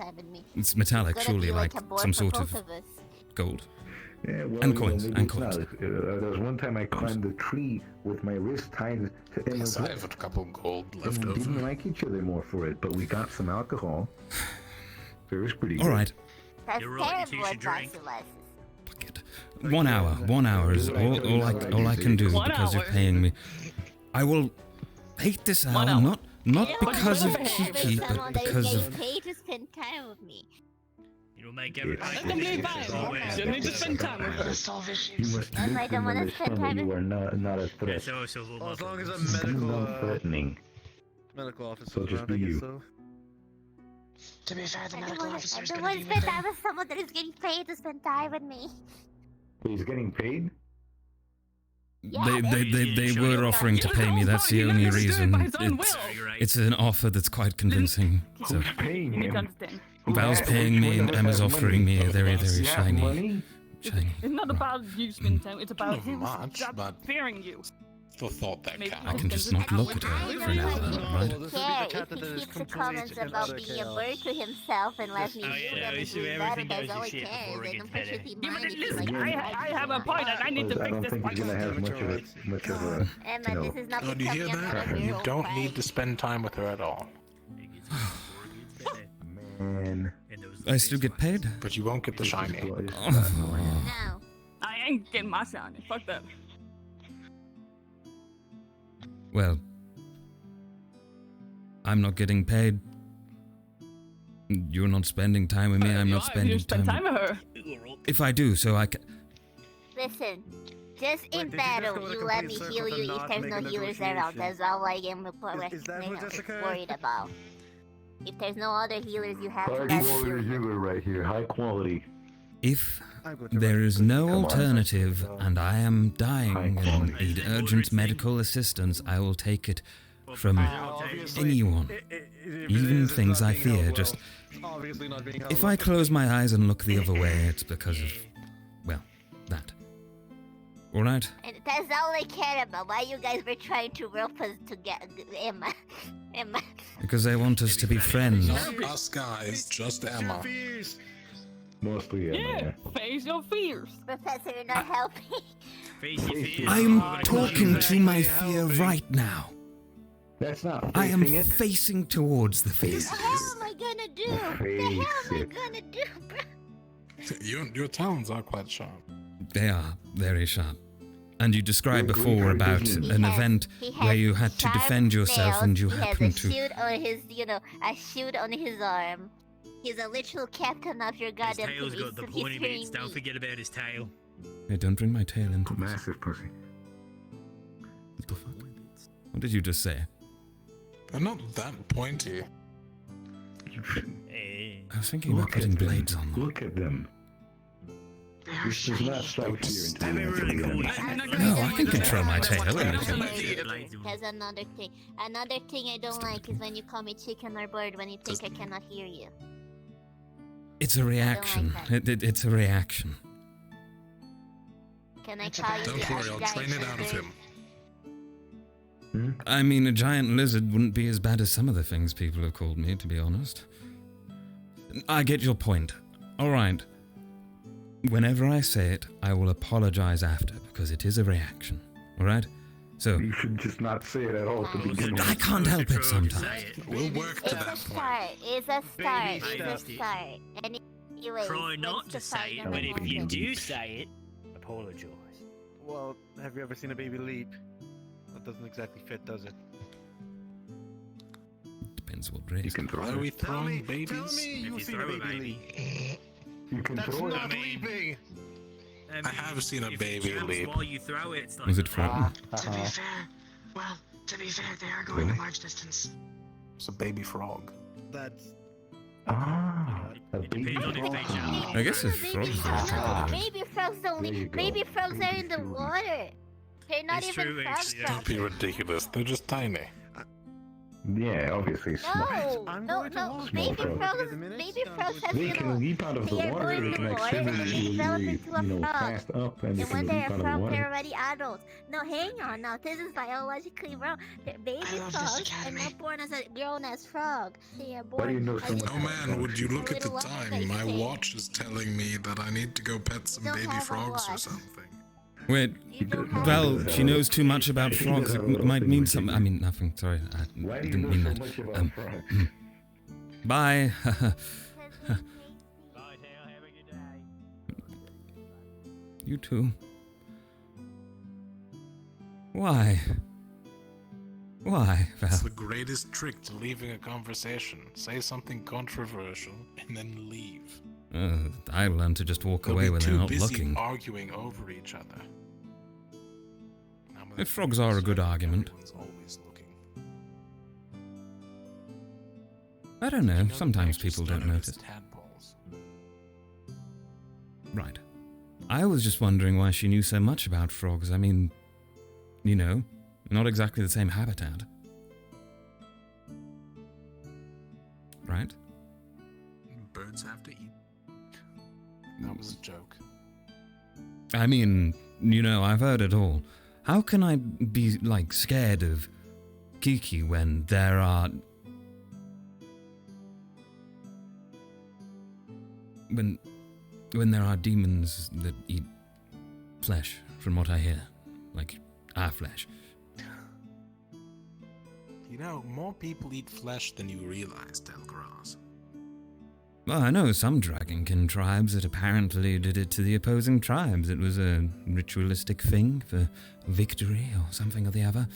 It's metallic, surely, like some sort of gold. Yeah, well, And coins, maybe and it's not. coins. There was one time I climbed a tree with my wrist tied to Emma's I have a couple gold left and we didn't over. like each other more for it, but we got some alcohol. So it was pretty good. All right. That's You're right, you terrible should drink. advice, Fuck it. 1 hour. 1 hour is all I can do 1 because you're hour. paying me. I will hate this hour, not because of Kiki, but because of... Pay to spend time with me. You'll make everything. Let them be fine. You need to spend time with her. Solve You issues. must I make them don't wanna understand spend that time you are not a threat. So a little Well, as long as a Do medical not threatening. medical officer So just around, be I guess you. so. To be fair, the I medical don't officer is want going to to be spend with time them. with someone that is getting paid to spend time with me. He's getting paid? They were offering to pay me. That's the only reason. It's an offer that's quite convincing. So Who's paying You need to him? understand. Val's paying me and Emma's offering me a very, very You have shiny. money? It's not about you spending time. It's about Not him much, stop but- fearing you. Still thought that Maybe counted. I can just not look at her for an hour, right? This would be the Yeah, cat if that he is keeps the complete comments and about utter being a chaos. bird to himself and lets me Oh, hear yeah, them we and should doing that, everything that's goes all to he shit cares. before it Then gets I'm pretty better. sure he Yeah, mind but if he listen, likes I have a point and I need to I fix don't this think point. he's gonna have much of a, Emma, this is not Oh, do you hear becoming a that? matter You of don't fight. need to spend time with her at all. Man. I still get paid? But you won't get the shiny. No. I ain't getting my shiny. Fuck that. Well, I'm not getting paid. You're not spending time with me. I'm You not are, spending you spend time. time with her. If I do, so I can. Listen, just in did you just battle, go in a you let me complete heal circle you to if not there's make no a healers around. negotiation? That's all I am Is that what just occurred? worried about. If there's no other healers, you have to High let me quality heal you. healer right here. High quality. If I'm going to there write is this. no Come on. alternative and I am dying and quality. need urgent medical assistance, I will take it from anyone. Even things I fear. Just Obviously not being held if I close my eyes and look the other way, it's because of, well, that. All right. And that's all I care about. Why you guys were trying to rope us to get Emma? Emma. Because I want us to be friends. Not us guys, just Emma. Mostly Emma. Yeah, face your fears. Professor, you're not helping. Face your fears. I'm talking to my fear right now. That's not I am facing it. facing towards the fear. What the hell am I gonna do? What the hell am I gonna do, bro? Your talons are quite sharp. They are very sharp. And you described before about an event where you had to defend yourself and you happened to... He has a shield on his, a shield on his arm. He's a literal captain of your His goddamn tail's team. got the pointy bits. Don't forget about his tail. Hey, don't bring my tail into this. Massive pussy. What the fuck? What did you just say? They're not that pointy. I was thinking about putting blades on them. Look at them. This does not stop here until No, I can control my tail. There's another thing. Another thing I don't like is when you call me chicken or bird when you think I cannot hear you. It's a reaction. It's a reaction. Can I call you Don't worry, I'll train it out of him. I mean, a giant lizard wouldn't be as bad as some of the things people have called me, to be honest. I get your point. Alright. Whenever I say it, I will apologize after, because it is a reaction. Alright? So... You should just not say it at all to begin with. I can't help it sometimes. We'll work to that point. It's a start. It's a start. Anyway, Try not to say it, but if you do say it, apologize. Well, have you ever seen a baby leap? That doesn't exactly fit, does it? Depends what race. You can throw Are we it. throwing babies? Tell me you've seen a baby leap. You can That's throw it. not leaping! I have seen a If baby it jumps leap. while you throw it, it's like... Was it frog? To be fair, they are going a large distance. It's a baby frog. That's... A baby Depends on if they jump. I guess if frogs are Baby frogs only. Baby frogs are in the water. They're not It's even true, frog actually. frogs. Don't be ridiculous. They're just tiny. Yeah, obviously small. No. Baby frogs have, They can leap out of the water, they can actually really, fast up, and they And when can they're leap out of the frog, they're water. already adults. No, hang on. Now, this is biologically wrong. Baby frogs are not born as a grown-ass frog. They are Why do you born know as so much Oh man, would you look at the Little time? My thing. watch is telling me that I need to go pet some Don't baby have a frogs or watch. something. Wait, well, she knows too much about frogs. It might mean something. I mean, nothing. Sorry, I Why do you didn't know mean so that. much about frogs? Bye. Bye, Tail. Have a good day. You too. Why? Why, It's Val? the greatest trick to leaving a conversation. Say something controversial and then leave. I learned to just walk They'll away be when too they're not busy looking. arguing over each other. If frogs are a good argument. Everyone's always looking. I don't know. You know, Sometimes they just people don't started as notice. tadpoles. Right. I was just wondering why she knew so much about frogs. I mean, not exactly the same habitat. Right? Birds have to eat. That was a joke. I mean, I've heard it all. How can I be, scared of Kiki when there are... When there are demons that eat flesh, from what I hear. Like, our flesh. More people eat flesh than you realize, Tel'Kahras. Well, I know some Dragonkin tribes that apparently did it to the opposing tribes. It was a ritualistic thing for victory or something or the other.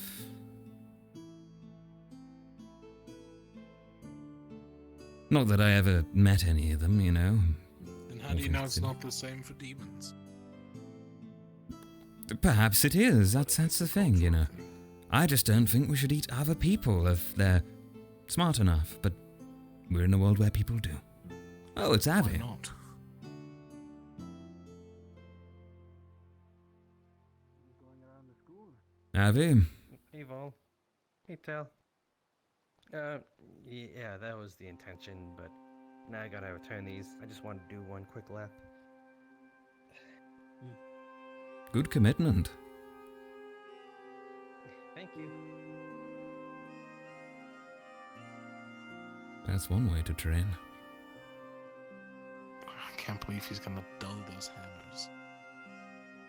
Not that I ever met any of them, Then how do you know it's not the same for demons? Perhaps it is. That's the thing, I just don't think we should eat other people if they're smart enough, but we're in a world where people do. Oh, it's Avi. Why not? Avi? Hey, Vol. Hey, Tal. Yeah, that was the intention, but now I gotta return these. I just wanted to do one quick lap. Good commitment. Thank you. That's one way to train. I can't believe he's gonna dull those hammers.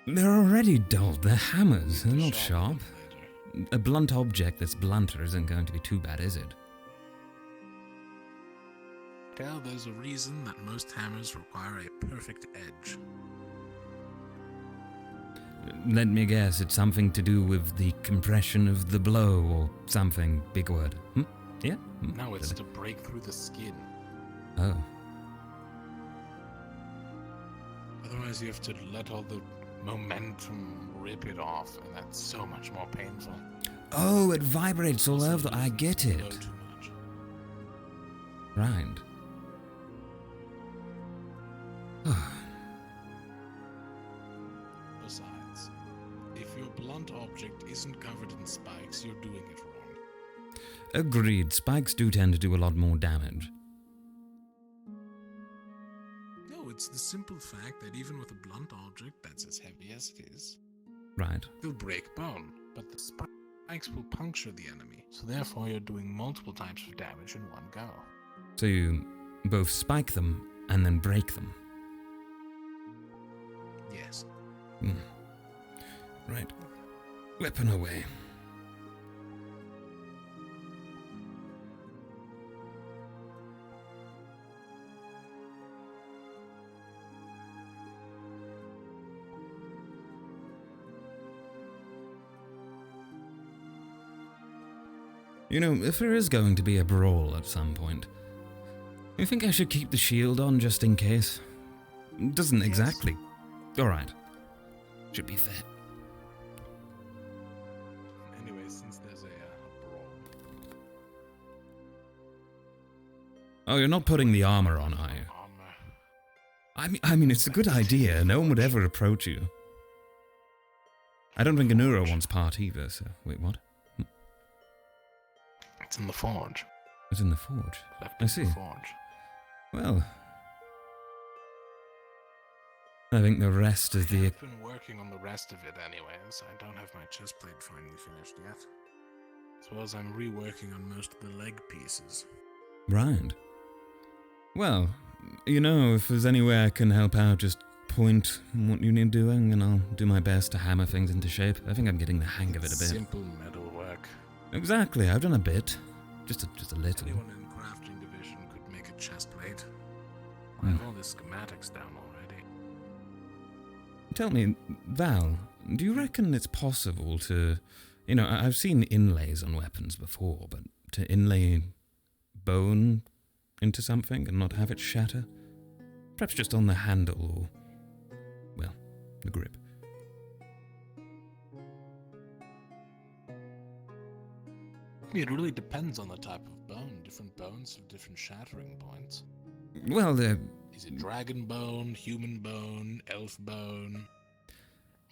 They're already dulled. They're hammers. They're not sharp. A blunt object that's blunter isn't going to be too bad, is it? Cal, there's a reason that most hammers require a perfect edge. Let me guess, it's something to do with the compression of the blow or something. Big word. Yeah? No, it's to break through the skin. Oh. Otherwise, you have to let all the momentum rip it off, and that's so much more painful. Oh, it vibrates all over. I get it. Blow too much. Right. Besides, if your blunt object isn't covered in spikes, you're doing it wrong. Agreed. Spikes do tend to do a lot more damage. No, it's the simple fact that even with a blunt object that's as heavy as it is, Right. it'll break bone, but the spikes will puncture the enemy. So therefore, you're doing multiple types of damage in one go. So you both spike them and then break them. Yes. Right. Weapon away. You know, if there is going to be a brawl at some point, you think I should keep the shield on just in case? Doesn't exactly. Alright. Should be fair. Anyway, since there's a brawl. Oh, you're not putting the armor on, are you? I mean, it's a good idea. No one would ever approach you. I don't think Anura wants part either, so... Wait, what? It's in the forge. It's in the forge. Left I in see. the forge. Well... I think the rest of the... I've been working on the rest of it anyways. I don't have my chest plate finally finished yet. As well as I'm reworking on most of the leg pieces. Right. Well, you know, if there's any way I can help out, just point what you need doing, and I'll do my best to hammer things into shape. I think I'm getting the hang of it a bit. Simple metal work. Exactly, I've done a bit. Just a little. Anyone in crafting division could make a chest plate. I have all the schematics down already. Tell me, Val, do you reckon it's possible to... You know, I've seen inlays on weapons before, but to inlay bone into something and not have it shatter? Perhaps just on the handle or, well, the grip. It really depends on the type of bone. Different bones have different shattering points. Well, Is it dragon bone, human bone, elf bone,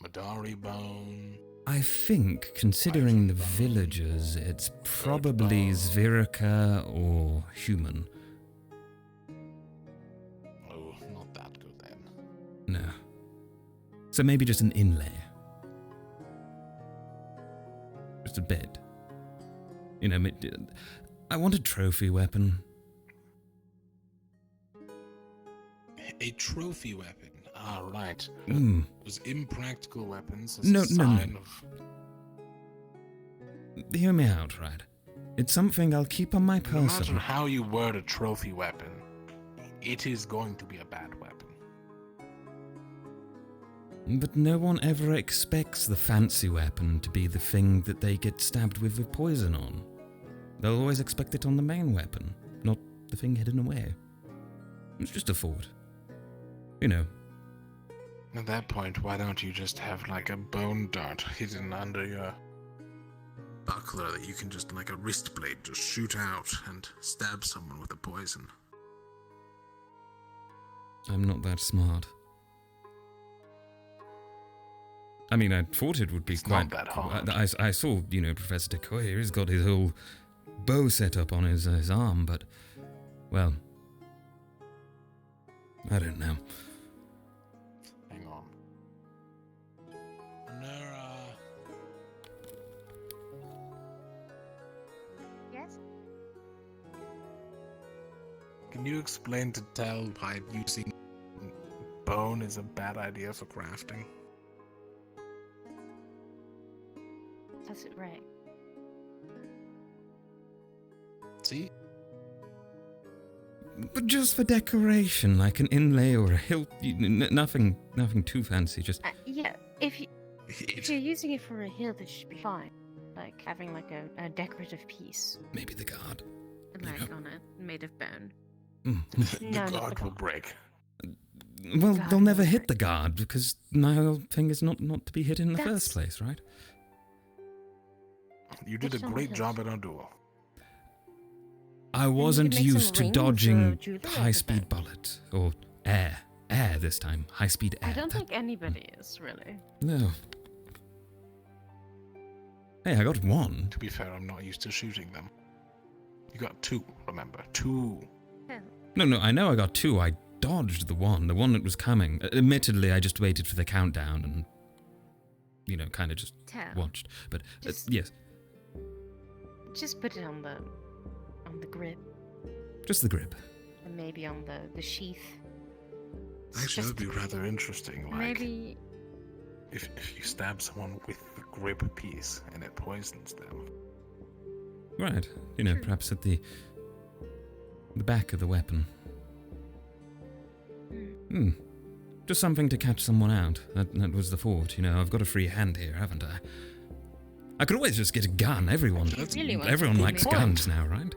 Madari bone? I think, considering the villagers, it's probably Zvirica or human. Oh, not that good then. No. So maybe just an inlay. Just a bit. You know, I want a trophy weapon. A trophy weapon. Ah, right. Those impractical weapons as No. a sign of... Hear me out, right? It's something I'll keep on my No matter person. how you word a trophy weapon, it is going to be a bad weapon. But no one ever expects the fancy weapon to be the thing that they get stabbed with the poison on. They'll always expect it on the main weapon, not the thing hidden away. It's just a thought. You know. At that point, why don't you just have like a bone dart hidden under your buckler that you can just, like a wrist blade, just shoot out and stab someone with the poison? I'm not that smart. I mean, I thought it would be quite... not that hard. I saw, you know, Professor Decoyer, he's got his whole bow set up on his arm, but... Well... I don't know. Hang on. Nora. Yes? Can you explain to Tel why using bone is a bad idea for crafting? That's it, right. See? But just for decoration, like an inlay or a hilt, nothing too fancy, just... Yeah, if you... If you're using it for a heal, this should be fine. Like having like a decorative piece. Maybe the guard. Like on it, made of bone. The No, not guard the will break. Well, they'll never hit the guard because my whole thing is not to be hit in the first place, right? You did a great job at our duel. I wasn't used to dodging high-speed bullets or air this time. High-speed air. I don't think anybody is really. No. Hey, I got one. To be fair, I'm not used to shooting them. You got 2, remember? 2. No, I know I got 2. I dodged the one that was coming. Admittedly, I just waited for the countdown and, kind of just watched. But, yes. Just put it on the grip. Just the grip. And maybe on the sheath. Actually, that would be rather interesting. Like, maybe... If you stab someone with the grip piece and it poisons them. Right. Perhaps at the back of the weapon. Just something to catch someone out. That was the thought. I've got a free hand here, haven't I? I could always just get a gun. Everyone likes guns now, right?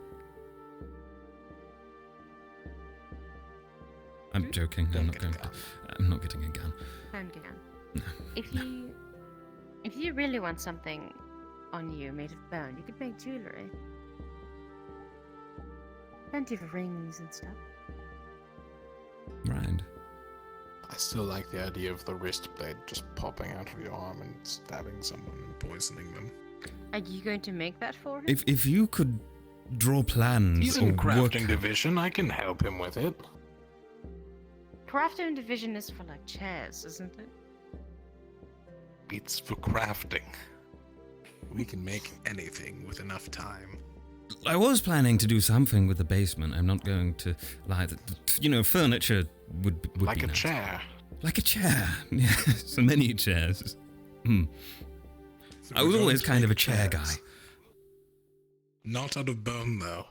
I'm joking. I'm not getting a gun. Don't get a gun. No. If you really want something on you made of bone, you could make jewelry. Plenty of rings and stuff. Right. I still like the idea of the wrist blade just popping out of your arm and stabbing someone and poisoning them. Are you going to make that for him? If you could draw plans He's in crafting division, I can help him with it. Crafting division is for like chairs, isn't it? It's for crafting. We can make anything with enough time. I was planning to do something with the basement. I'm not going to lie. Furniture would be like a nice. chair. Like a chair. Yeah, so many chairs. I was always kind of a chair guy. Not out of bone, though.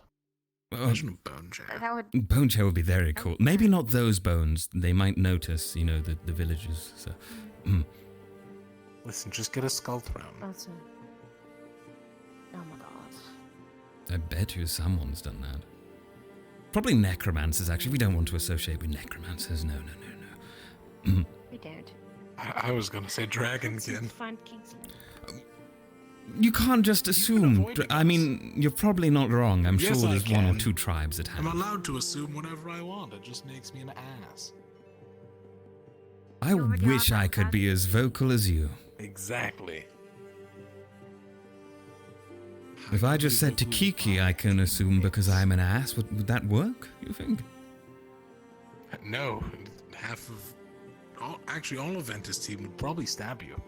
Imagine a bone chair. Bone chair would be very cool. Maybe not those bones. They might notice, the villagers. So, Listen, just get a skull throne. Also. Oh my god. I bet you someone's done that. Probably necromancers, actually. We don't want to associate with necromancers. No. We don't. I was going to say Dragonkin. You can't just assume. I mean, you're probably not wrong. I'm Yes, sure I there's one or can. 2 tribes that have. I'm allowed to assume whatever I want. It just makes me an ass. I wish I could be as vocal as you. Exactly. If I just said to Kiki I can assume because I'm an ass, would that work, you think? No. Half of... all of Ventus' team would probably stab you.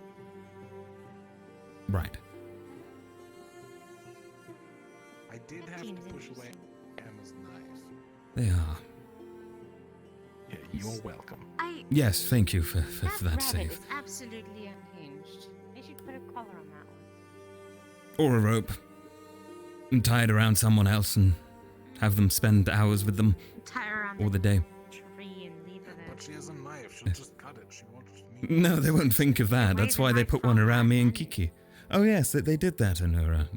Right. I did have to push away Emma's knife. They are. Yeah, you're welcome. Yes, thank you for that rabbit save. is absolutely unhinged. They should put a collar on that one. Or a rope. And tie it around someone else and have them spend hours with them. Tie around Or the day. tree and leave it there. But she has a knife. She'll just cut it. She won't just need No, they won't think of that. That's why they put one around me and Kiki. Oh yes, they did that, Anura.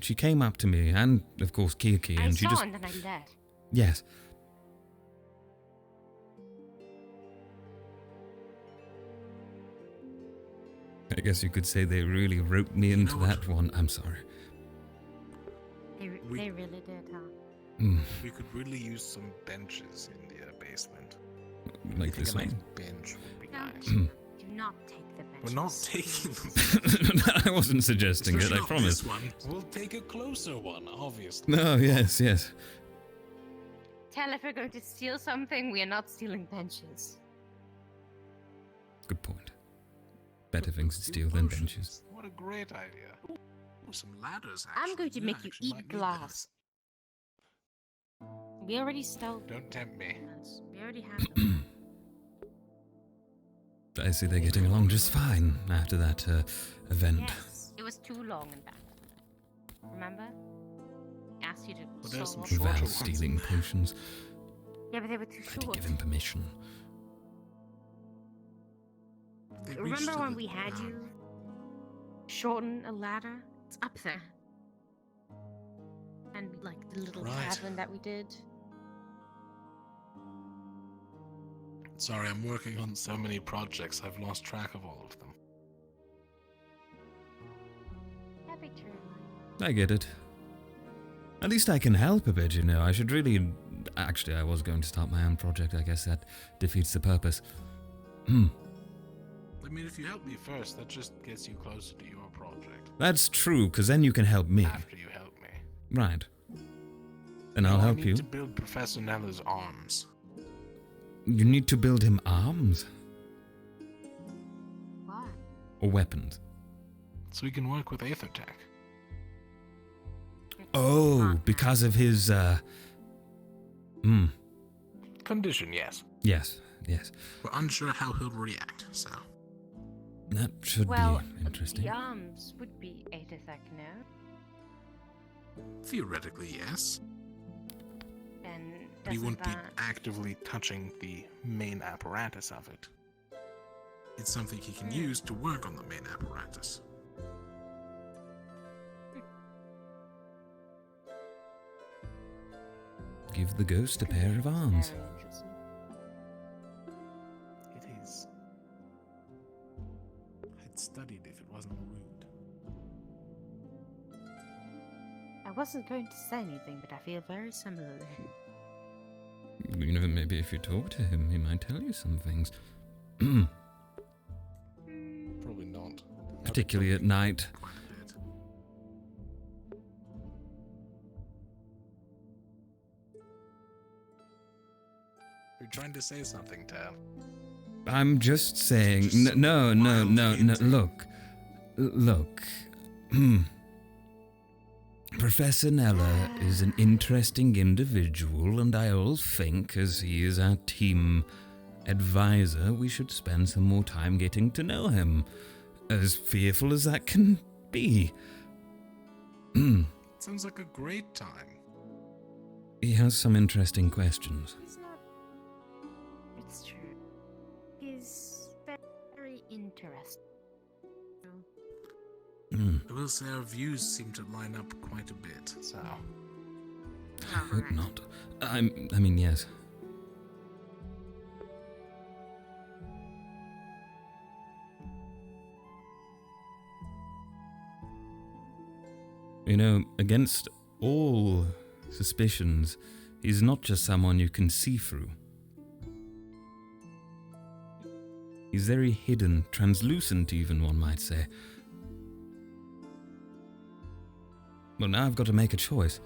She came up to me, and of course Kiki, and she just... and then I left. Yes. I guess you could say they really roped me into that one. I'm sorry. They really did, huh? We could really use some benches in the basement. Like I think this a nice one? bench would be nice. Do not take the benches. We're not taking them. I wasn't suggesting it, I Especially not promise. This one. We'll take a closer one, obviously. No, yes. Tell if we're going to steal something, we are not stealing benches. Good point. Better things to steal than benches. What a great idea. Ooh, some ladders, I'm going to make you eat glass. We already stole. Don't tempt me. We already have them. I see they're getting along just fine after that event. Yes, it was too long and back. Remember? I asked you to Well, there's some solve. shorter Val ones. stealing potions. Yeah, but they were too I had to short. give him permission. They reached Remember to when the we had ground. you shorten a ladder. It's up there. And like the little Right. tavern that we did. Sorry, I'm working on so many projects, I've lost track of all of them. Happy true. I get it. At least I can help a bit, you know. I should really... Actually, I was going to start my own project. I guess that defeats the purpose. I mean, if you help me first, that just gets you closer to your project. That's true, because then you can help me. After you help me. Right. And I'll No, help I need you. to build Professor Nella's arms. You need to build him arms? Why? Or weapons? So we can work with Aethertech. Oh, because of his, Condition, yes. Yes, yes. We're unsure how he'll react, so... That should Well, be interesting. the arms would be Aethertech, no? Theoretically, yes. And But he wouldn't be that... actively touching the main apparatus of it. It's something he can use to work on the main apparatus. Give the ghost a pair of arms. Very interesting. It is. I'd studied if it wasn't rude. I wasn't going to say anything, but I feel very similarly. You know, maybe if you talk to him, he might tell you some things. Probably not. Particularly at night. Quite a bit. You're trying to say something, Tab. I'm just saying... No. Look. Professor Nella is an interesting individual, and I all think, as he is our team advisor, we should spend some more time getting to know him. As fearful as that can be. Sounds like a great time. He has some interesting questions. He's not... It's true. He's very interesting. I will say our views seem to line up quite a bit, so... I hope not. I mean, yes. You know, against all suspicions, he's not just someone you can see through. He's very hidden, translucent even, one might say. Well, now I've got to make a choice.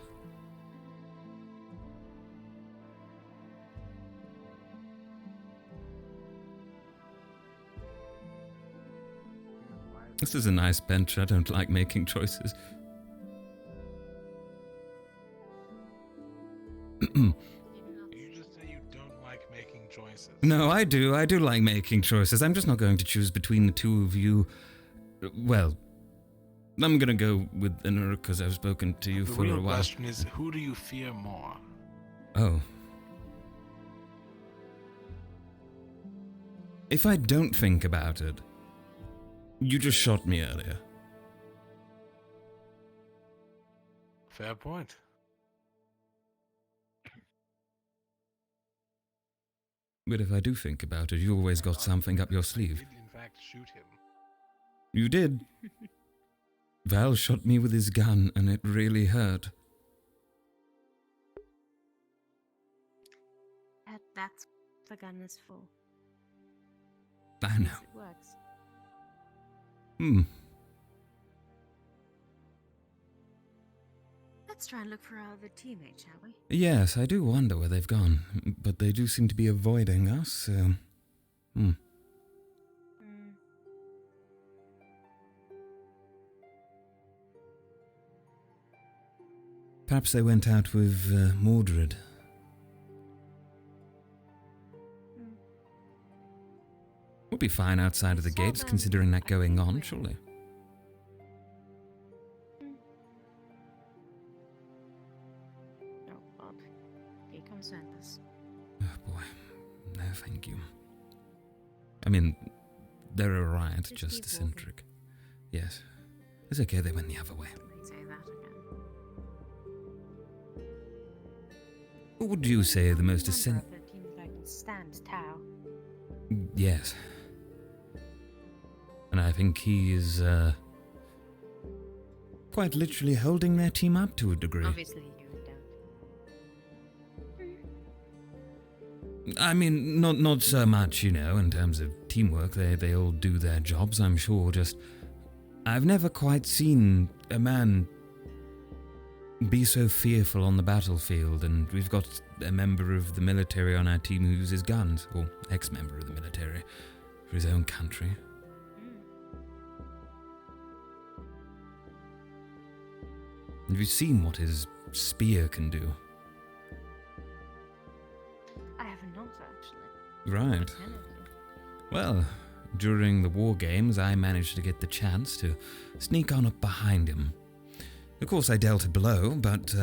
This is a nice bench. I don't like making choices. You just say you don't like making choices. No, I do. I do like making choices. I'm just not going to choose between the two of you. Well, I'm gonna go with Inner because I've spoken to you The for real a while. question is, who do you fear more? Oh. If I don't think about it, you just shot me earlier. Fair point. But if I do think about it, you always got something up your I sleeve. did, in fact, shoot him. You did. Val shot me with his gun, and it really hurt. That's what the gun is for. I know. It works. Let's try and look for our other teammates, shall we? Yes, I do wonder where they've gone, but they do seem to be avoiding us, so... Perhaps they went out with Mordred. We'll be fine outside of the gates, considering that going on, surely. Oh, God. Here comes Santos. Oh boy. No, thank you. I mean, they're alright, just keep eccentric. Yes. It's okay, they went the other way. Say that again. What would you say the most essential... Stand Tau. Yes. And I think he is, quite literally holding their team up to a degree. Obviously you don't. I mean, not so much, you know, in terms of teamwork. They all do their jobs, I'm sure. Just, I've never quite seen a man be so fearful on the battlefield, and we've got a member of the military on our team who uses guns, or ex-member of the military, for his own country. Have you seen what his spear can do? I have not, actually. Right. Well, during the Wargames, I managed to get the chance to sneak on up behind him. Of course, I dealt a blow, but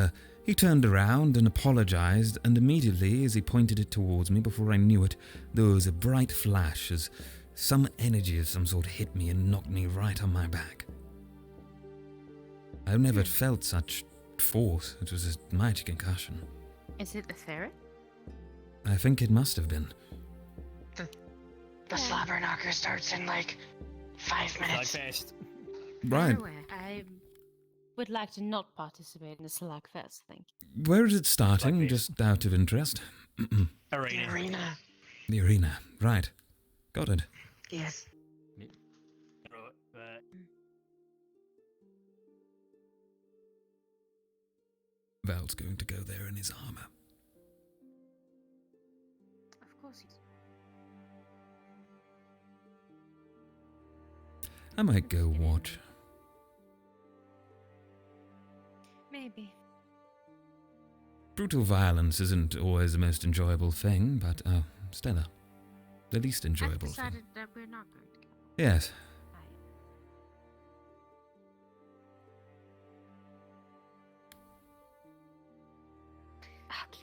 he turned around and apologized, and immediately, as he pointed it towards me, before I knew it, there was a bright flash as some energy of some sort hit me and knocked me right on my back. I've never felt such force. It was a mighty concussion. Is it the ferret? I think it must have been. The slobber knocker starts in like 5 minutes. Right. I would like to not participate in the Slugfest thing. Where is it starting, just out of interest? Arena. The arena. Right. Got it. Yes. Val's going to go there in his armor. Of course he's... I might go watch. Maybe. Brutal violence isn't always the most enjoyable thing, but, Stella, the least enjoyable I've thing. decided that we're not going to go. Yes.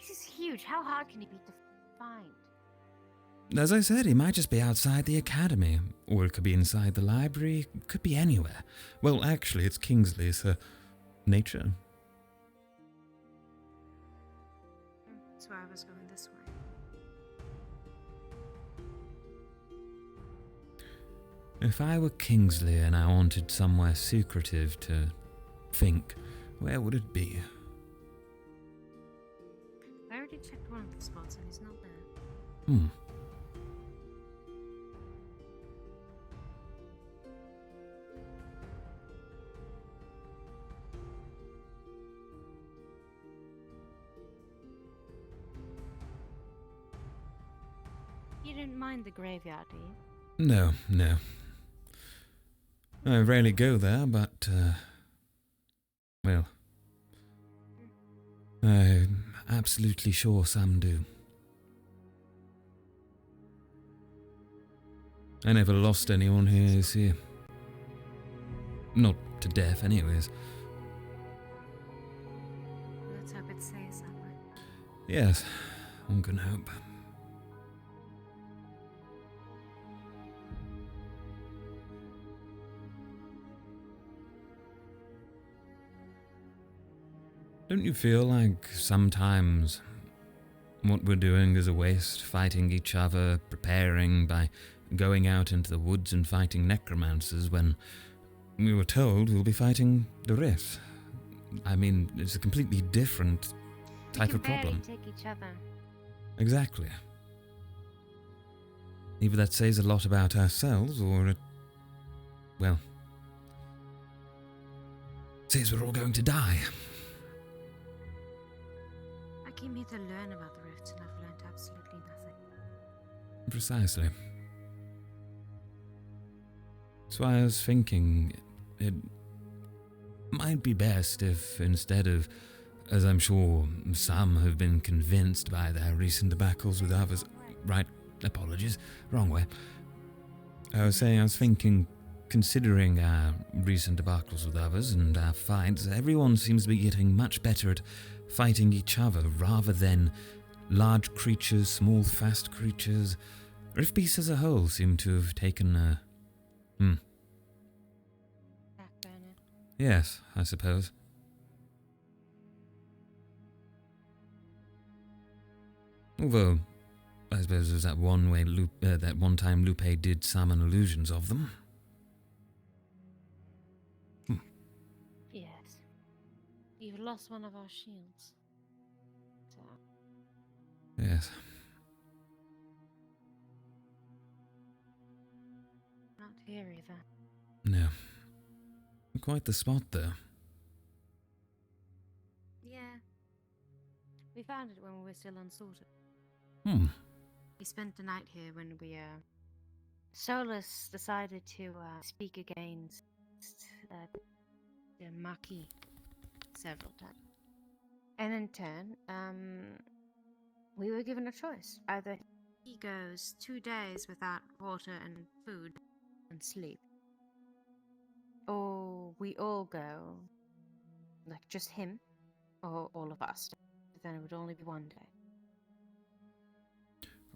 This is huge. How hard can he be to find? As I said, he might just be outside the academy, or it could be inside the library, it could be anywhere. Well, actually, it's Kingsley, so nature. That's why I was going this way. If I were Kingsley and I wanted somewhere secretive to think, where would it be? I already checked one of the spots and he's not there. Hmm. You didn't mind the graveyard, do you? No, no. I rarely go there, but, well, I'm absolutely sure some do. I never lost anyone who is here. Not to death, anyways. Let's hope it stays that way. Yes, one can hope. Don't you feel like sometimes what we're doing is a waste, fighting each other, preparing by going out into the woods and fighting necromancers when we were told we'll be fighting the Rift? I mean, it's a completely different type of problem. We can barely take each other. Exactly. Either that says a lot about ourselves, or it, well, says we're all going to die. I came here to learn about the rifts and I've learned absolutely nothing. Precisely. That's why I was thinking it might be best if, instead of, as I'm sure some have been convinced by their recent debacles with others, right, apologies, wrong way. I was thinking, considering our recent debacles with others and our fights, everyone seems to be getting much better at fighting each other rather than large creatures, small, fast creatures. Rift beasts as a whole seem to have taken a... Yes, I suppose. Although, I suppose there's that that one time Lupe did summon illusions of them. Yes. You've lost one of our shields. So. Yes. Not here either. No. Quite the spot, though. Yeah. We found it when we were still unsorted. We spent the night here when we, Solus decided to, speak against, the Marquis several times. And in turn, we were given a choice. Either he goes 2 days without water and food and sleep, or we all go, like just him, or all of us. But then it would only be 1 day.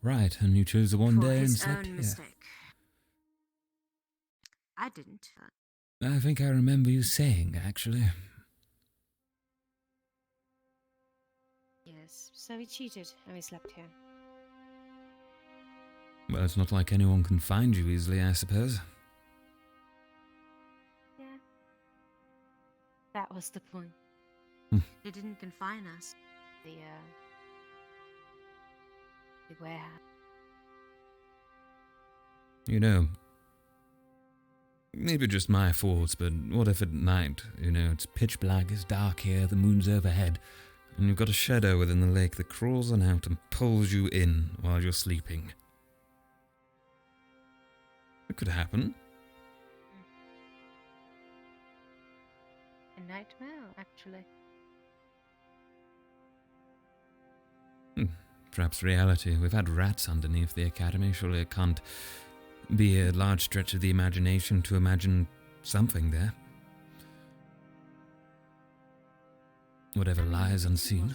Right, and you chose the one For day and his slept own here. mistake. I didn't. I think I remember you saying, actually. Yes, so we cheated and we slept here. Well, it's not like anyone can find you easily, I suppose. Yeah. That was the point. They didn't confine us. The warehouse. You know, maybe just my faults, but what if at night, it's pitch black, it's dark here, the moon's overhead, and you've got a shadow within the lake that crawls on out and pulls you in while you're sleeping? It could happen. A nightmare, actually. Perhaps reality. We've had rats underneath the academy. Surely it can't be a large stretch of the imagination to imagine something there. Whatever lies unseen.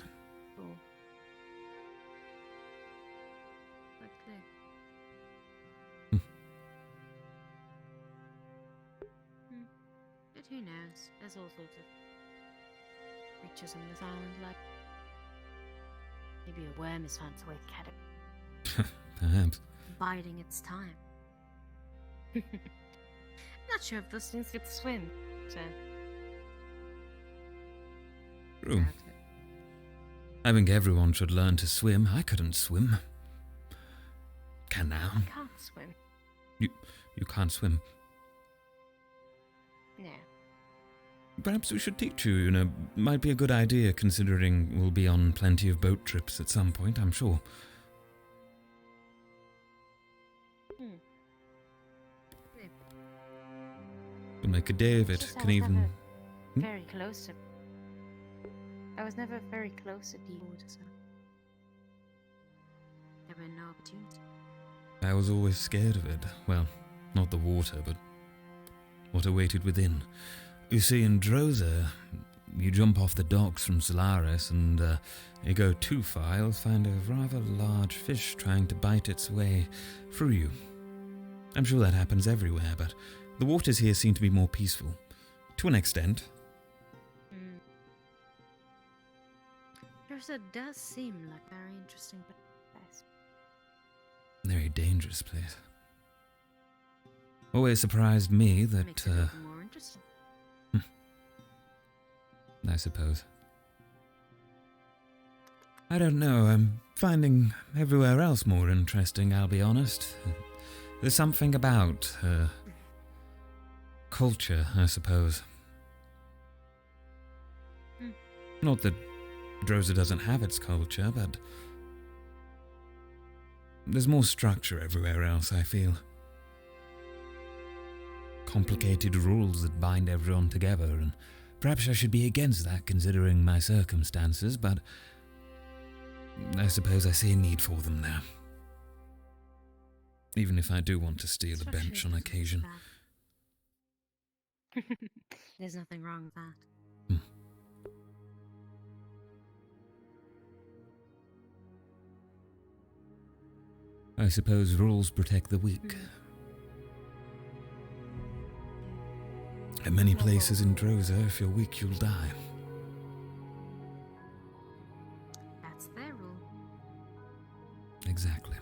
But who knows? There's all sorts of creatures on this island, like maybe a worm has found its way to cat it. Perhaps. Biding its time. Not sure if those things could swim, so. True. I think everyone should learn to swim. I couldn't swim. Can now. I can't swim. You can't swim. No. Perhaps we should teach you, might be a good idea considering we'll be on plenty of boat trips at some point, I'm sure. We'll make a day of it, can even... Very close to... I was never very close to the water, so... There were no opportunities. I was always scared of it. Well, not the water, but what awaited within. You see, in Droza, you jump off the docks from Solaris and you go too far, you'll find a rather large fish trying to bite its way through you. I'm sure that happens everywhere, but the waters here seem to be more peaceful. To an extent. Droza does seem like a very interesting place. Very dangerous place. Always surprised me that... Makes it even more interesting. I suppose. I don't know, I'm finding everywhere else more interesting, I'll be honest. There's something about culture, I suppose. Not that Droza doesn't have its culture, but there's more structure everywhere else, I feel. Complicated rules that bind everyone together, and perhaps I should be against that considering my circumstances, but I suppose I see a need for them now. Even if I do want to steal a bench on occasion. There's nothing wrong with that. I suppose rules protect the weak. In many places in Droza, if you're weak, you'll die. That's their rule. Exactly.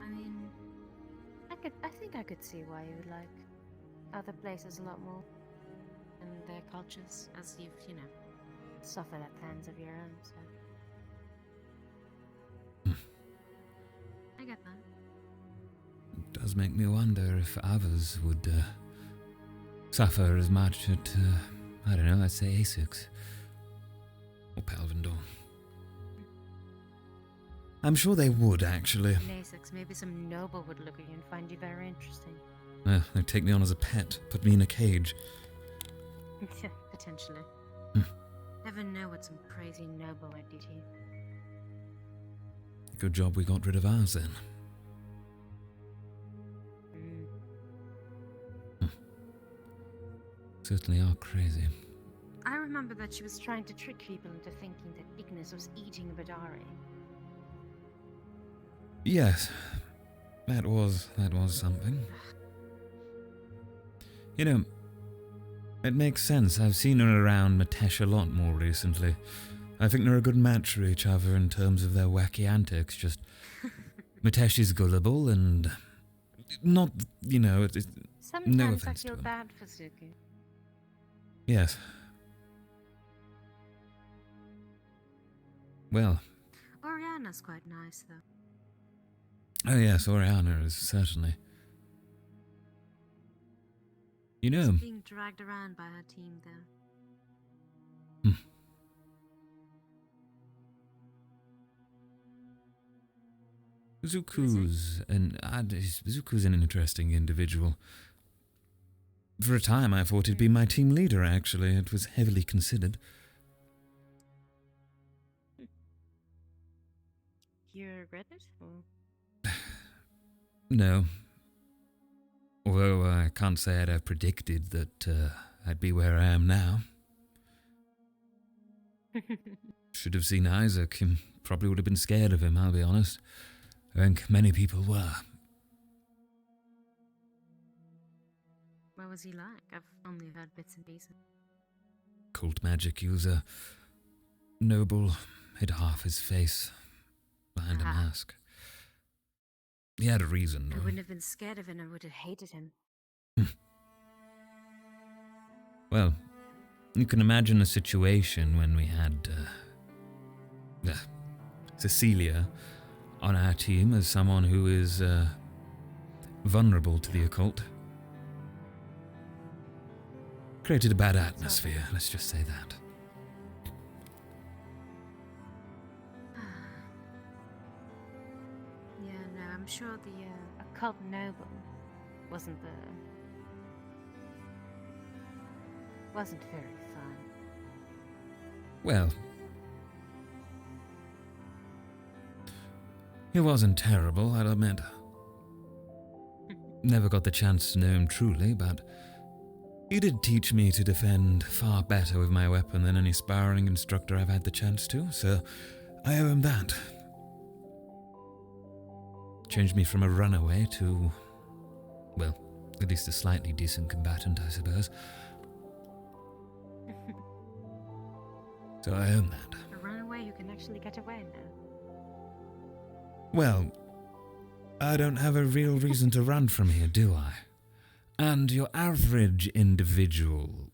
I mean, I think I could see why you would like other places a lot more, and their cultures, as you've, suffered at the hands of your own, so. I get that. It does make me wonder if others would suffer as much at, I don't know, I'd say Essex. Or Palvendor. I'm sure they would, actually. In Essex, maybe some noble would look at you and find you very interesting. They'd take me on as a pet, put me in a cage. Potentially. Never know what some crazy noble might do to you. Good job we got rid of ours then. Certainly are crazy. I remember that she was trying to trick people into thinking that Ignis was eating Badari. Yes, that was something. You know, it makes sense. I've seen her around Matesh a lot more recently. I think they're a good match for each other in terms of their wacky antics. Just Matesh is gullible and not, Sometimes no I offense feel to him. bad for Suki. Yes. Well. Oriana's quite nice, though. Oh yes, Oriana is certainly. You know. She's being dragged around by her team, though. Zuku's an interesting individual. For a time, I thought he'd be my team leader. Actually, it was heavily considered. You regret it? Or? No. Although I can't say I'd have predicted that I'd be where I am now. Should have seen Isaac. Probably would have been scared of him, I'll be honest. I think many people were. What was he like? I've only heard bits and pieces. Cult magic user. Noble. Hid half his face. Behind a mask. He had a reason. I wouldn't have been scared of him, I would have hated him. Well, you can imagine a situation when we had Cecilia on our team as someone who is vulnerable to the occult. Created a bad atmosphere, let's just say that. Yeah, no, I'm sure the occult noble wasn't very fun. Well, he wasn't terrible, I'll admit. Never got the chance to know him truly, but he did teach me to defend far better with my weapon than any sparring instructor I've had the chance to, so I owe him that. Changed me from a runaway to, well, at least a slightly decent combatant, I suppose. So I own that. A runaway who can actually get away now. Well, I don't have a real reason to run from here, do I? And your average individual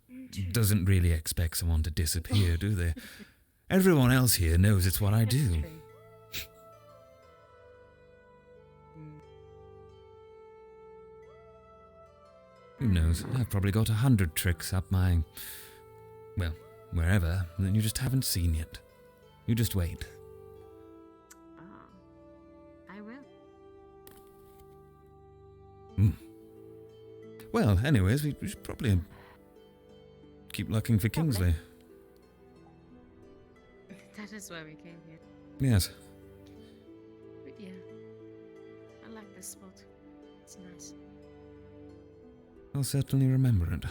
doesn't really expect someone to disappear, do they? Everyone else here knows it's what I do. Who knows? I've probably got 100 tricks up my... well, wherever, that you just haven't seen yet. You just wait. I will. Well, anyways, we should probably keep looking for Kingsley. That is why we came here. Yes. But yeah, I like this spot. It's nice. I'll certainly remember it.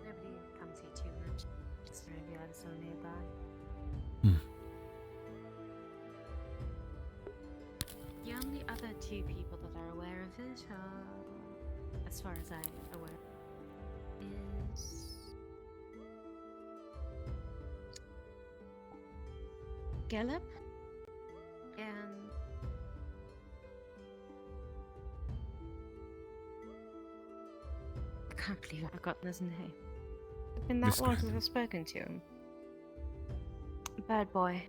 Nobody comes here too much. Just maybe few people that are aware of it, as far as I'm aware, is Gallop and I can't believe I've forgotten his name. It's been that long since I've spoken to him. Bird Boy.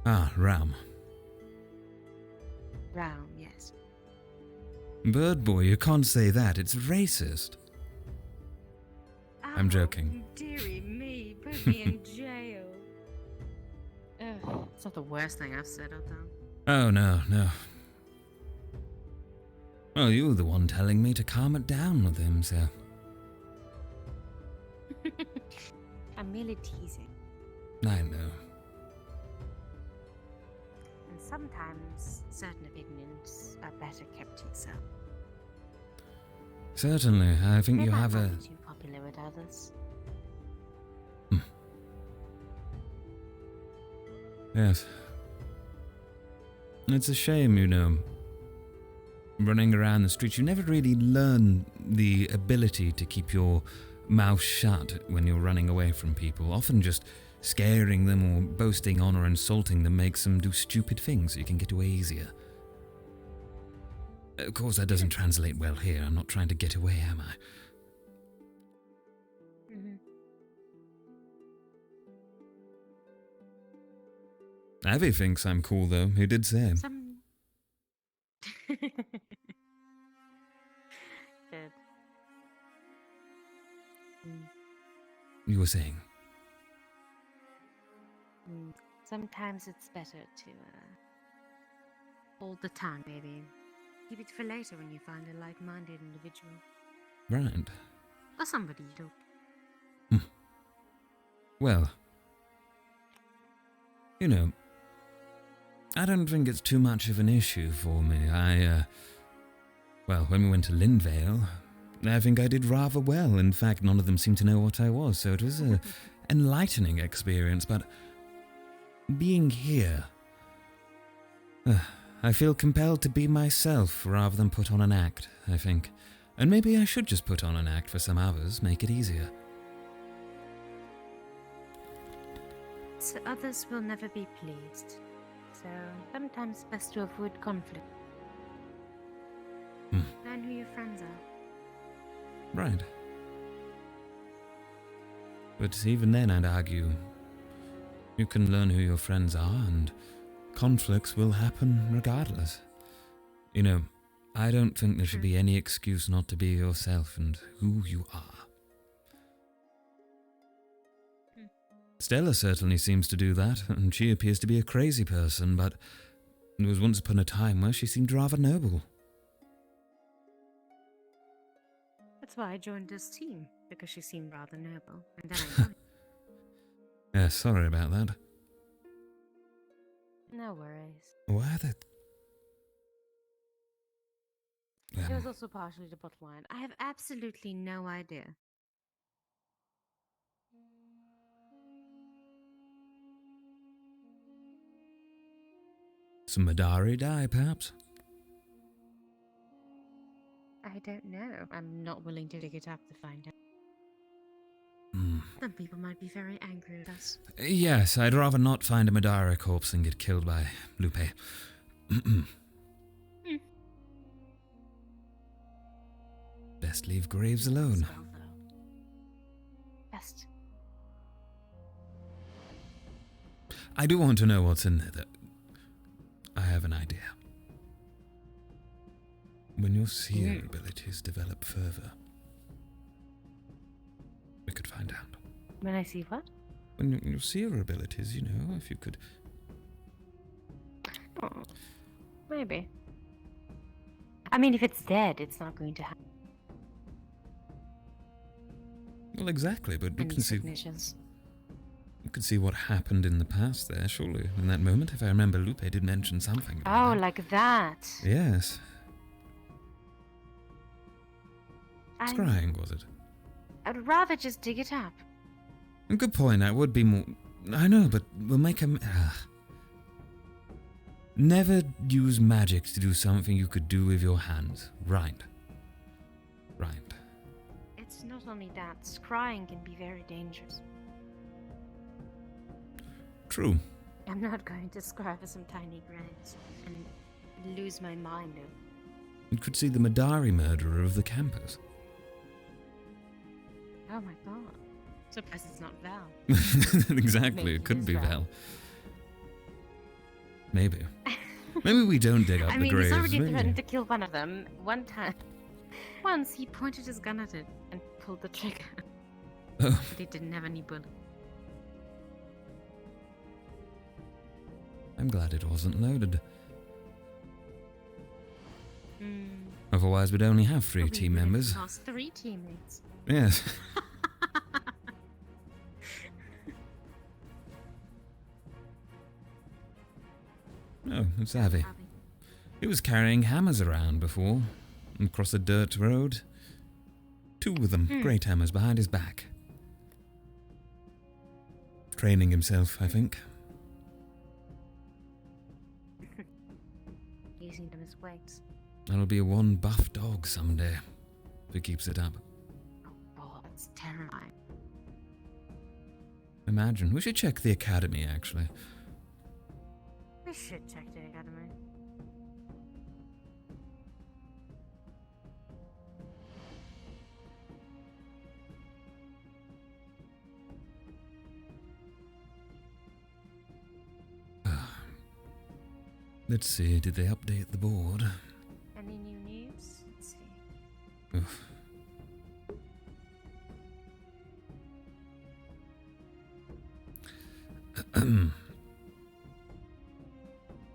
Ah, Ram. Ram, yes. Bird boy, you can't say that. It's racist. I'm joking. Dearie me, put me in jail. Ugh, it's not the worst thing I've said out there. Oh, no, no. Well, you were the one telling me to calm it down with him, so... I'm merely teasing. I know. And sometimes certain opinions are better kept to yourself. Certainly, I think They you might have not a... be too popular with others. Yes. It's a shame, you know. Running around the streets, you never really learn the ability to keep your mouth shut when you're running away from people. Often just scaring them or boasting on or insulting them makes them do stupid things so you can get away easier. Of course, that doesn't translate well here. I'm not trying to get away, am I? Avi thinks I'm cool, though. He did say. Good. You were saying? Sometimes it's better to hold the tongue, maybe. Keep it for later when you find a like-minded individual. Right. Or somebody you don't. Well, you know, I don't think it's too much of an issue for me. Well, when we went to Lindvale, I think I did rather well. In fact, none of them seemed to know what I was, so it was an enlightening experience, but being here, I feel compelled to be myself rather than put on an act, I think. And maybe I should just put on an act for some others, make it easier. So others will never be pleased. So sometimes it's best to avoid conflict. Learn who your friends are. Right. But even then, I'd argue, you can learn who your friends are, and conflicts will happen regardless. You know, I don't think there should be any excuse not to be yourself and who you are. Stella certainly seems to do that, and she appears to be a crazy person, but there was once upon a time where she seemed rather noble. That's why I joined this team, because she seemed rather noble, and then I joined. Yeah, sorry about that. No worries. Why the... It was also partially the bottle wine. I have absolutely no idea. Some Madari dye, perhaps? I don't know. I'm not willing to dig it up to find out. Some people might be very angry with us. Yes, I'd rather not find a Madara corpse than get killed by Lupe. Best leave graves alone. Best. I do want to know what's in there, though. I have an idea. When your seer abilities develop further, we could find out. When I see what? When your seer abilities, you know, if you could... Oh, maybe. I mean, if it's dead, it's not going to happen. Well, exactly, but you Any can see... signatures. You could see what happened in the past there, surely. In that moment, if I remember, Lupe did mention something about Oh, that. like that. Yes. Scrying, was it? I'd rather just dig it up. Good point, that would be more... I know, but we'll make a... Never use magic to do something you could do with your hands. Right. Right. It's not only that, scrying can be very dangerous. True. I'm not going to scry for some tiny grains and lose my mind over. You could see the Madari murderer of the campus. Oh my god. Surprised it's not Val. Exactly, Maybe it could it's be Val. Val. Maybe. Maybe we don't dig up I the mean, graves. he's already maybe. threatened to kill one of them one time. Once he pointed his gun at it and pulled the trigger. Oh. But he didn't have any bullets. I'm glad it wasn't loaded. Hmm. Otherwise, we'd only have 3 We team would have members. lost 3 teammates. Yes. Oh, it's Avi. He was carrying hammers around before, and across a dirt road. 2 of them, great hammers behind his back. Training himself, I think. Using them as weights. That'll be one buff dog someday, if he keeps it up. Oh, it's terrifying. Imagine. We should check the academy, actually. We should check the academy. Let's see, did they update the board? Any new news? Let's see. Oof.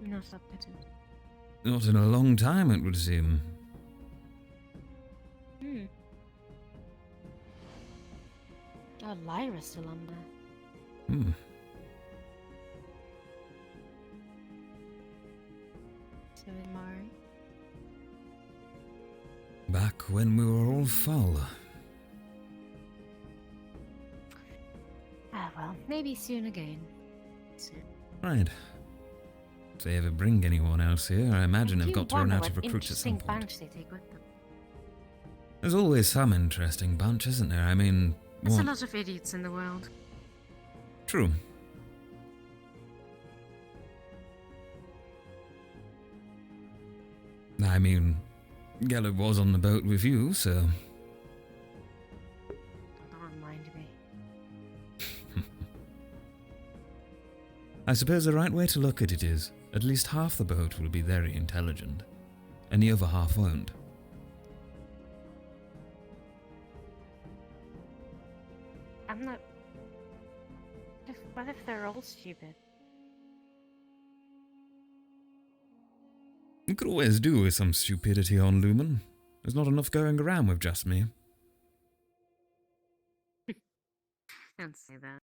Not updated. Not in a long time, it would seem. Oh, Lyra's still on there. Hmm. So is Mari. Back when we were all full. Ah, well, maybe soon again. Soon. Right. If they ever bring anyone else here, I imagine they've do got to run wonder out what of recruits at some interesting point. bunch they take with them. There's always some interesting bunch, isn't there? I mean, There's what? a lot of idiots in the world. True. I mean, Geller was on the boat with you, so... Don't remind me. I suppose the right way to look at it is, at least half the boat will be very intelligent, and the other half won't. I'm not... What if they're all stupid? You could always do with some stupidity on Lumen. There's not enough going around with just me. Don't say that.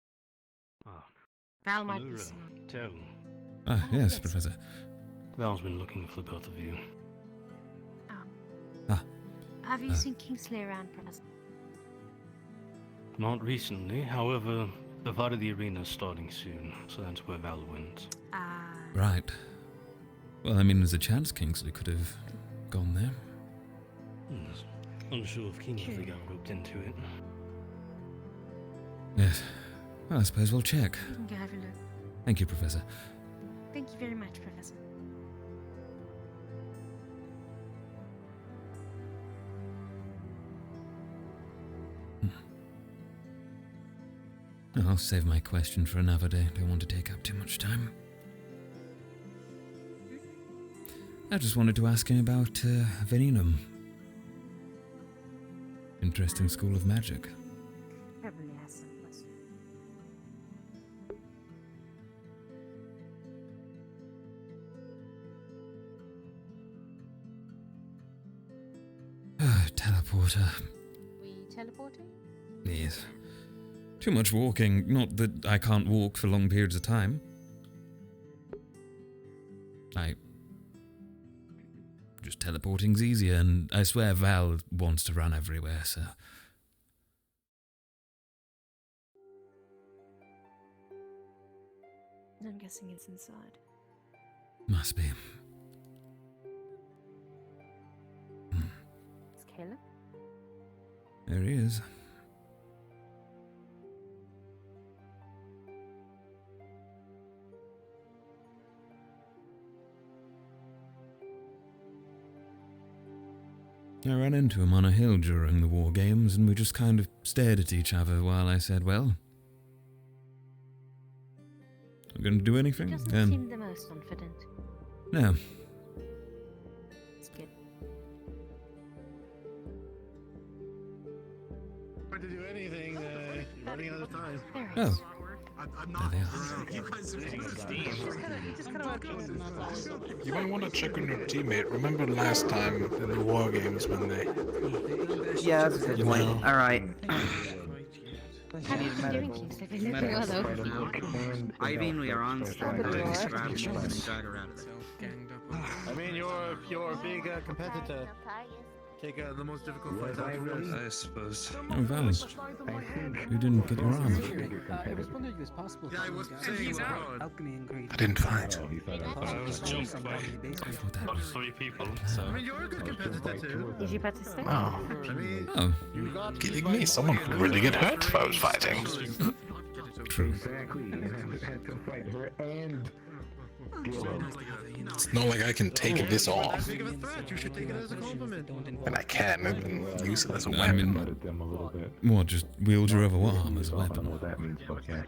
Ah, Val might be Allura, smart. Tel. Ah, yes, Professor. Val's been looking for the both of you. Have you seen Kingsley around, Professor? Not recently, however, the fight of the arena is starting soon, so that's where Val went. Right. Well, I mean, there's a chance Kingsley could have gone there. Unsure if Kingsley got roped into it. Yes. Well, I suppose we'll check. We can go have a look. Thank you, Professor. Thank you very much, Professor. I'll save my question for another day. Don't want to take up too much time. I just wanted to ask him about Veninum. Interesting school of magic. Probably has some questions. Teleporter. We teleporting? Yes. Too much walking. Not that I can't walk for long periods of time. Just teleporting's easier, and I swear Val wants to run everywhere, so... I'm guessing it's inside. Must be. Is Caleb? There he is. I ran into him on a hill during the Wargames, and we just kind of stared at each other while I said, well, we're going to do anything? Doesn't seem the most confident. No. It's good. Hard to do anything, you're running out of time. Oh. I'm not. There they You guys are You might want to check on your teammate. Remember last time in the Wargames when they... Yeah, that's a good point. Alright. How are you doing, Keith? Have you lived well though? Ivy and we are on standby. Grab each other and drag her out of there. I mean, you're a big competitor. Take the most difficult fight out first. I suppose. Oh, Val. You didn't get your arm. I was wondering if it was possible. Yeah, I was saying alchemy ingredient. I didn't fight. I was jumped by about 3 people, so... I mean, you're a good competitor too. Did you participate? Oh. I mean, Oh. you got... Kidding me? Someone could really get hurt if I was fighting. True. Exactly. You had to fight her and It's not like I can take this off. Big of a threat. You should take it as a compliment. And I can, and use it as a I mean, weapon. what, just wield your other arm as a weapon? that means, but yeah.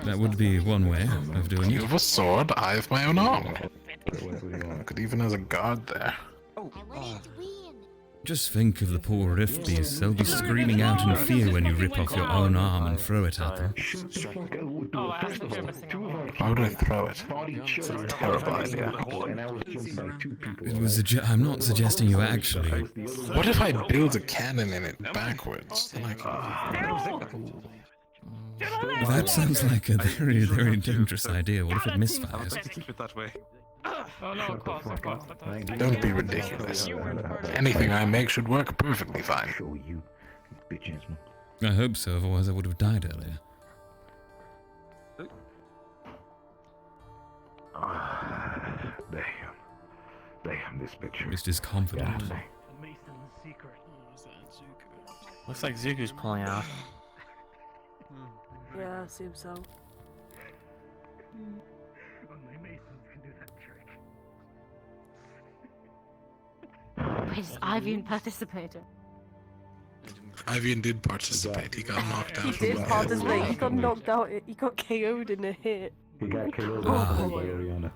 That would be one way of doing You it. have a sword, I have my own arm. Could even as a guard there. Just think of the poor rift beasts. They'll be screaming out in fear when you rip off your own arm and throw it at them. Why would I throw it? It's a terrible idea. It was I'm not suggesting you actually. What if I build a cannon in it backwards? Then I That sounds like a very, very dangerous idea. What if it misfires? Keep it that way. Oh no, of course. Don't be ridiculous. Anything I make should work perfectly fine. I hope so, otherwise I would have died earlier. Damn, this picture. Just is confident. Looks like Zuku's pulling out. Yeah, seems so. Only Masons can do that trick. Wait, is Ivan participating? Ivan did participate. He got knocked out. He did participate. He got knocked out. He got KO'd in a hit. He got KO'd by Ariana.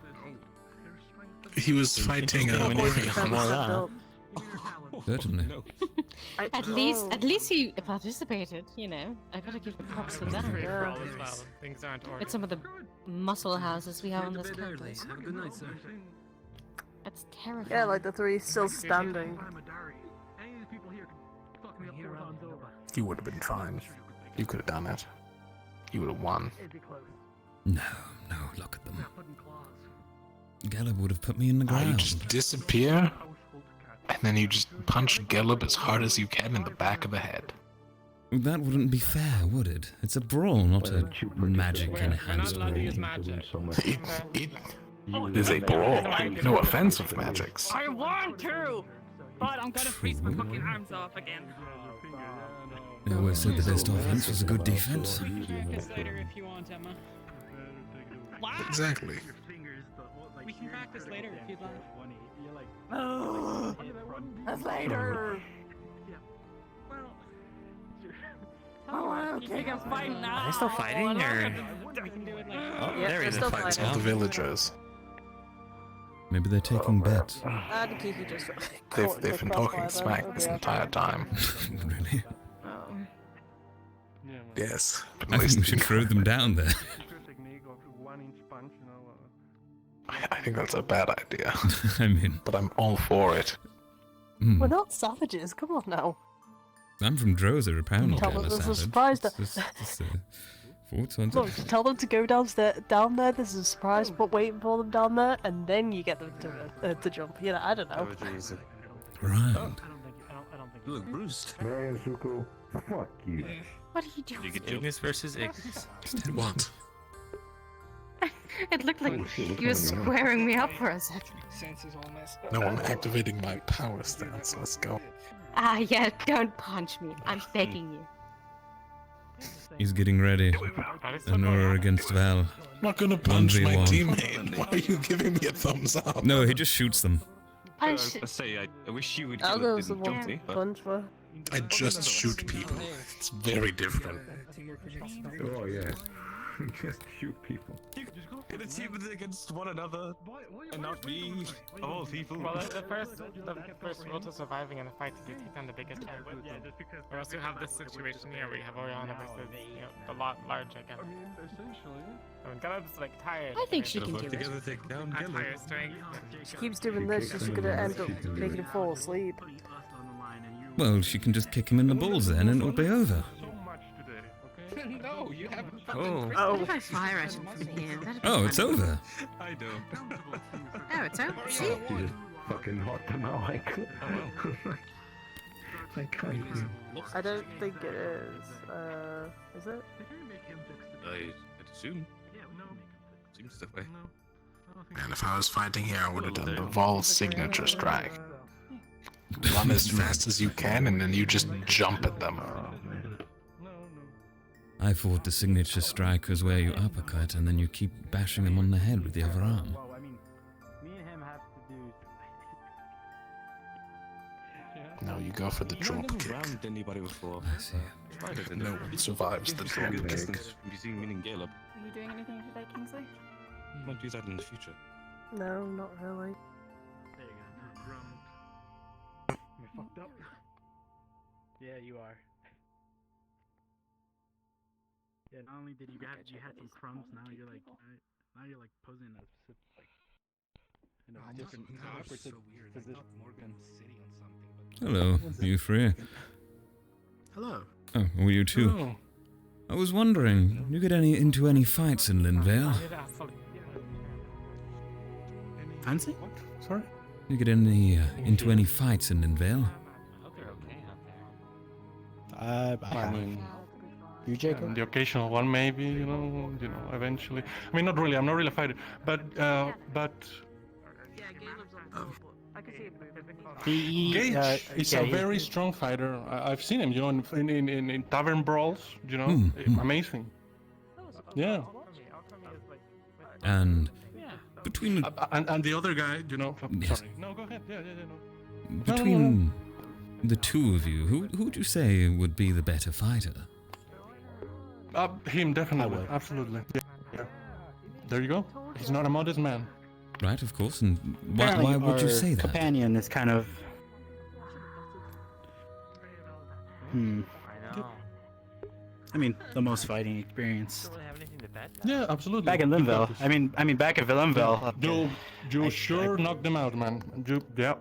He was fighting Certainly. At least he participated, you know. I gotta give him props for that. Things aren't With some of the muscle houses we have on this campus. Have a good night, sir. That's terrifying. Yeah, like the three still standing. You would have been fine. You could have done it. You would have won. No, look at them. Gallup would have put me in the ground. You just disappear, and then you just punch Gallup as hard as you can in the back of the head. That wouldn't be fair, would it? It's a brawl, not a magic-enhanced brawl. It is a brawl. No offense with magics. I want to, but I'm gonna freeze my fucking arms off again. They always said the best offense was a good defense. We can practice later if you want, Emma. Wow. Exactly. We can practice later if you'd like. Oh, that's later. Oh, okay, I'm fighting now. Are they still fighting, or? We can do it later. Oh, Yeah, there they're is still the fight. fighting. All the villagers. Maybe they're taking bets. And Kiki just They've been talking smack this entire time. Really? Oh. Yes. But I think we should throw them down there. I think that's a bad idea. I mean... But I'm all for it. We're not savages. Come on now. I'm from Drozer, apparently Tell I'm them a there's a savage. surprise. Thoughts on Look, just tell them to go down there. There's a surprise but waiting for them down there, and then you get them to jump. You know, I don't know. Right. You look bruised. Man, Zuko, fuck you. What are you doing? Ignis versus Ignis. What? It looked like you were squaring me up for a second. No, I'm activating my power stance. Let's go. Ah, yeah, don't punch me. I'm begging you. He's getting ready. Anora against Val. I'm not gonna punch my 1v1. teammate. Why are you giving me a thumbs up? No, he just shoots them. I wish you would I'll kill go it with the guilty, but punch for. I just shoot people. It's very different. Oh yeah. Just shoot people. Get a team against one another and not me, of all people. Well, the first rule to surviving in a fight is to take down the biggest guy. We also have this situation here where we have Oriana versus, the larger guy. I mean, Galeb's like tired. I think she can do it. Together take down At Galeb. higher strength. She keeps doing this, she's gonna end up making him fall asleep. Well, she can just kick him in the balls then and it'll be over. No, you haven't. What if I fire at him from here? That'd be Oh, it's funny. over. I don't. Oh, it's over. See? You just fucking hot them out like. I can't even. I don't think it is. Is it? I'd assume. Seems that way. And if I was fighting here, I would have done the Vol signature strike. Run as fast as you can, and then you just jump at them. I thought the signature strike was where you uppercut and then you keep bashing them on the head with the other arm. No, you go for the drop kick. Round anybody before. I see. No one survives the drop Good kick. distance from using meaning Galeb. Are you doing anything today, Kingsley? Might use that in the future. No, not really. You're fucked up. Yeah, you are. Yeah, not only did you had some crumbs, now you're like posing as in a different operative position. Hello, you three. Hello. Oh, were you too? Oh. I was wondering, you get into any fights in Linvale? Fancy? Sorry? You get into any fights in Linvale? I mean, you, Jacob? The occasional one, maybe, eventually. I mean, not really. I'm not really a fighter, but Gage is a very strong fighter. I've seen him, in tavern brawls. Amazing. Yeah. And between and the other guy, Yes. Sorry. No, go ahead. Yeah. No. between the two of you, who would you say would be the better fighter? Him, definitely. Absolutely. Yeah. There you go. He's not a modest man. Right, of course. And why would you say that? Companion is kind of. I mean, the most fighting experience. Yeah, absolutely. Back in Linville. I mean, back at Linville. You sure knocked them out, man. Yeah.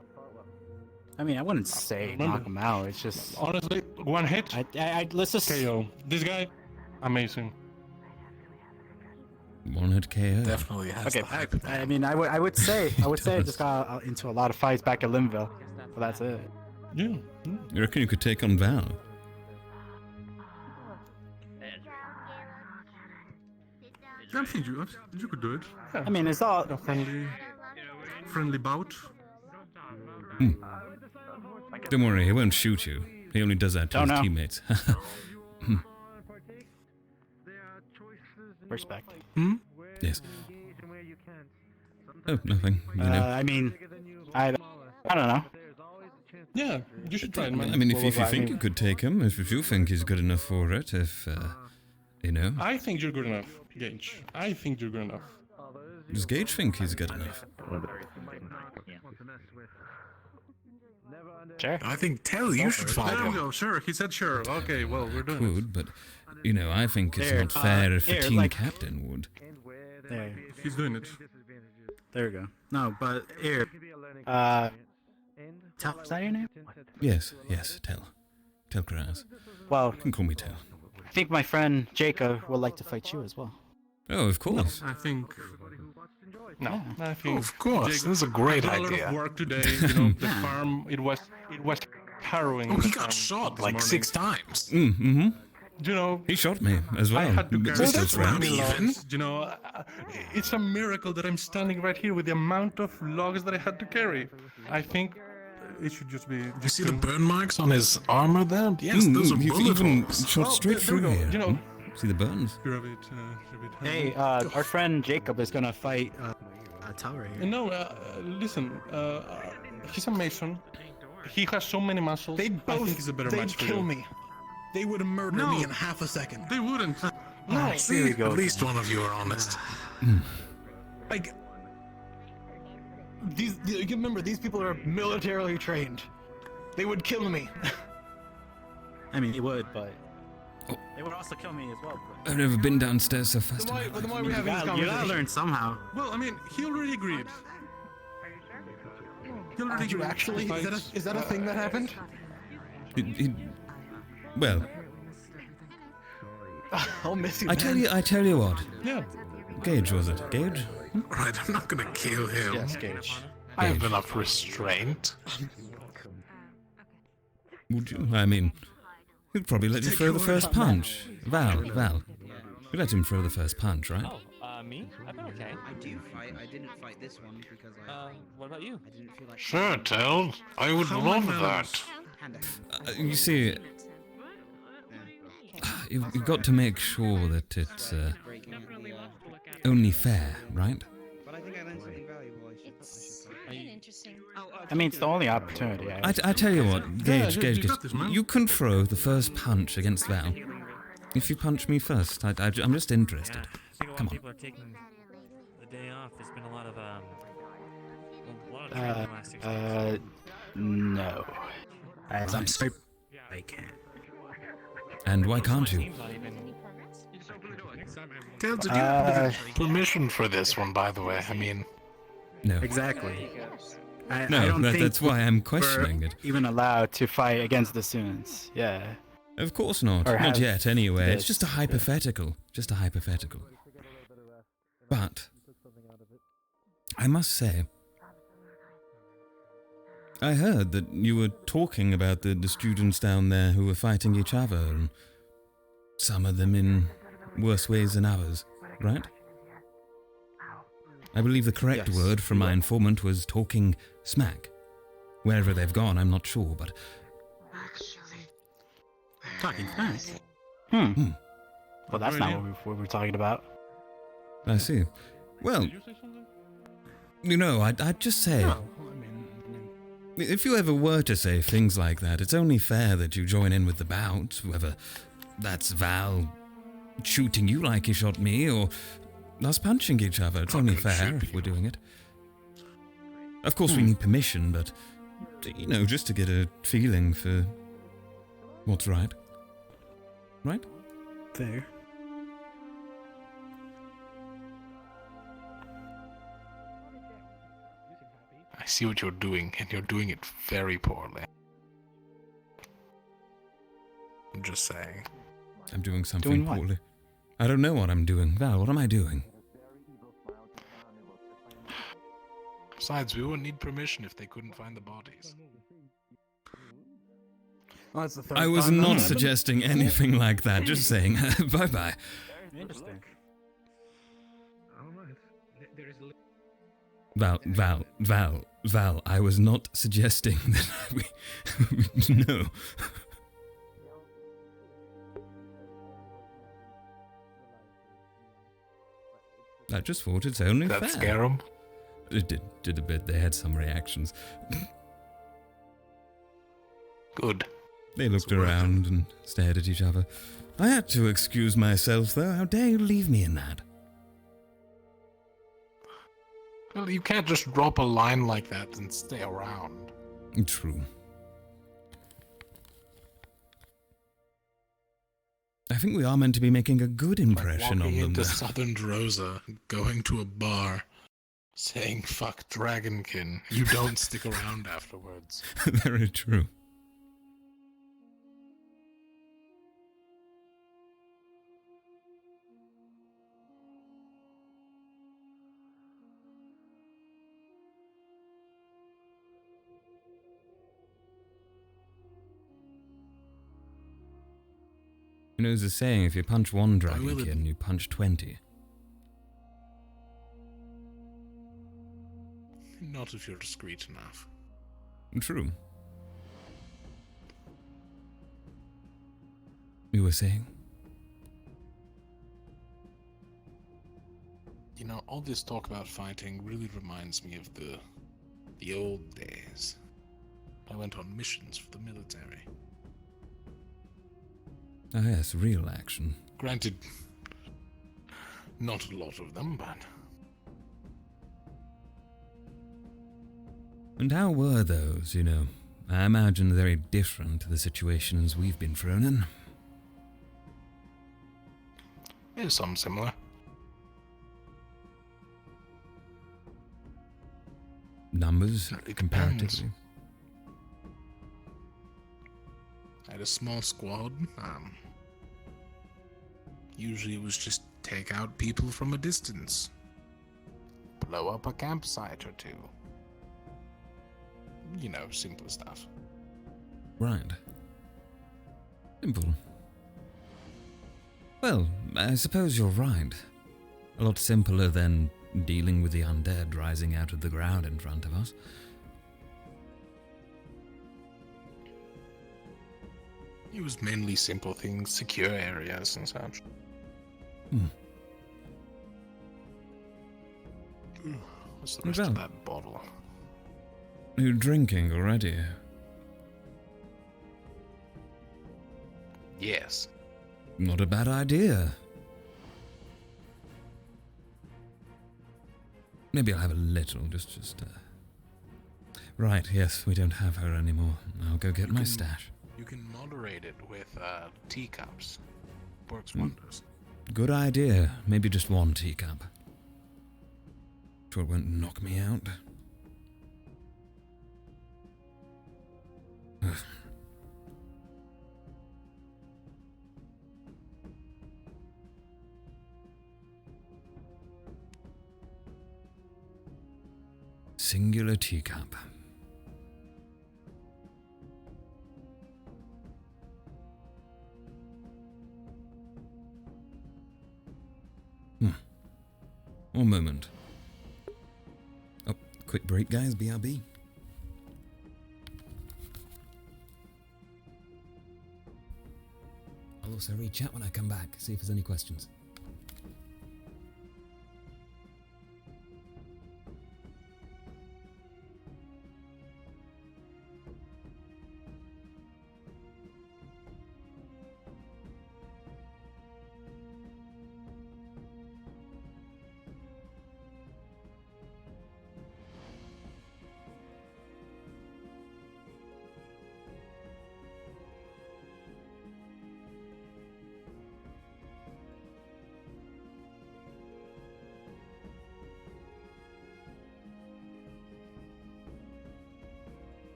I mean, I wouldn't say knock them out. It's just honestly, one hit. Let's just KO. This guy, amazing. One hit KO. Definitely has. Okay. I mean, I would say I just got into a lot of fights back at Linville, but that's it. Yeah. You reckon you could take on Val? I think you could do it. Yeah. I mean, it's all a friendly bout. Don't worry, he won't shoot you. He only does that to his teammates. Respect. Yes. Oh, nothing. I mean, I don't know. Yeah, you should try it, man. I mean, if you think you could take him, if you think he's good enough for it, I think you're good enough, Gage. I think you're good enough. Does Gage think he's good enough? Sure. I think you should fight There we him. go. Sure. He said sure. Okay. Well, we're doing it. Could, but, I think it's There, not fair if a here, team like- captain would. There. He's doing it. There we go. No, but here. Is that your name? Yes, Tel'Kahras. Well, You can call me Tel. I think my friend Jacob would like to fight you as well. Oh, of course. I think. No, I think. Of course, this is a great did a lot idea. of work today. The farm. It was harrowing. Oh, he the got farm shot this like morning. 6 times. Mm-hmm. You know, He shot me as well. I had to carry Just so as many friends. logs. You know, it's a miracle that I'm standing right here with the amount of logs that I had to carry. I think it should just be. You see the burn marks on his armor there? Yes, those are He's bullet even holes. shot straight there we through go. here. You know, See the burns? you're a bit, Hey, our friend Jacob is gonna fight Tower here. No, listen. He's a mason. He has so many muscles. I think he's a better they'd match for kill you. me. They would murder me in half a second. They wouldn't. No, Here see, we go. at least one of you are honest. Like, you remember, these people are militarily trained. They would kill me. I mean, he would, but they would also kill me as well. I've never been downstairs so fast. The more we have You this gotta conversation. learn somehow. Well, I mean, he already agreed. He already Did you agreed. actually? Is that a thing that happened? Well, I'll miss you. I tell you what. Yeah. Gage was it? Gage? Right, I'm not gonna kill him. Yes, Gage. I have enough restraint. Would you? I mean, he'd probably let you throw the first punch. Val. You let him throw the first punch, right? Me? I've been okay. I do fight. I didn't fight this one because what about you? I didn't feel like. Sure, Tel. I would love that. You see, you've got to make sure that it's only fair, right? But I think I learned something valuable. Interesting. I mean, it's the only opportunity. I tell you what, Gage, you can throw the first punch against Val. If you punch me first, I'm just interested. Come on. People are taking the day off. There's been a lot of training last 6 days. No. As I'm sorry, I can't. And why can't you? Tel, did you have permission for this one, by the way? I mean... No. Exactly. I No, don't think that's why I'm we're questioning it. even allowed to fight against the students. Yeah. Of course not. Or Not have yet, anyway. It's this, just a hypothetical. Just a hypothetical. But I must say, I heard that you were talking about the students down there who were fighting each other, and some of them in worse ways than others, right? I believe the correct Yes, word from my informant was talking smack. Wherever they've gone, I'm not sure, but... Talking fast. Well, that's not what we're talking about. I see. Well, you know, I'd just say... If you ever were to say things like that, it's only fair that you join in with the bout, whether that's Val shooting you like he shot me, or us punching each other. It's only fair if we're doing it. Of course, we need permission, but, you know, just to get a feeling for what's right. Right? Fair. I see what you're doing, and you're doing it very poorly. I'm just saying. I'm doing something Doing what? poorly. I don't know what I'm doing. Val, what am I doing? Besides, we wouldn't need permission if they couldn't find the bodies. Well, that's the third I was time that not happened. suggesting anything like that, just saying bye-bye. Interesting. Val, I was not suggesting that we... No. I just thought it's only Did fair. that scare 'em? It did a bit. They had some reactions. Good. They looked around and stared at each other. I had to excuse myself, though. How dare you leave me in that? Well, you can't just drop a line like that and stay around. True. I think we are meant to be making a good impression on Walking them. into though. Southern Rosa, going to a bar, saying "fuck Dragonkin." You don't stick around afterwards. Very true. You there's a saying, if you punch one Dragonkin, you punch 20. Not if you're discreet enough. True. You were saying? You know, all this talk about fighting really reminds me of the old days. I went on missions for the military. Ah yes, real action. Granted, not a lot of them, but... And how were those, you know? I imagine very different to the situations we've been thrown in. There's some similar. Numbers, It comparatively. I had a small squad. Usually it was just take out people from a distance. Blow up a campsite or two. You know, simple stuff. Right. Simple. Well, I suppose you're right. A lot simpler than dealing with the undead rising out of the ground in front of us. It was mainly simple things, secure areas and such. What's the rest of that bottle? You're drinking already? Yes. Not a bad idea. Maybe I'll have a little, just. Right, yes, we don't have her anymore. I'll go get my stash. You can moderate it with teacups. Works wonders. Good idea. Maybe just one teacup. Sure it won't knock me out. Singular teacup. One moment. Oh, quick break, guys. BRB. I'll also rechat when I come back, see if there's any questions.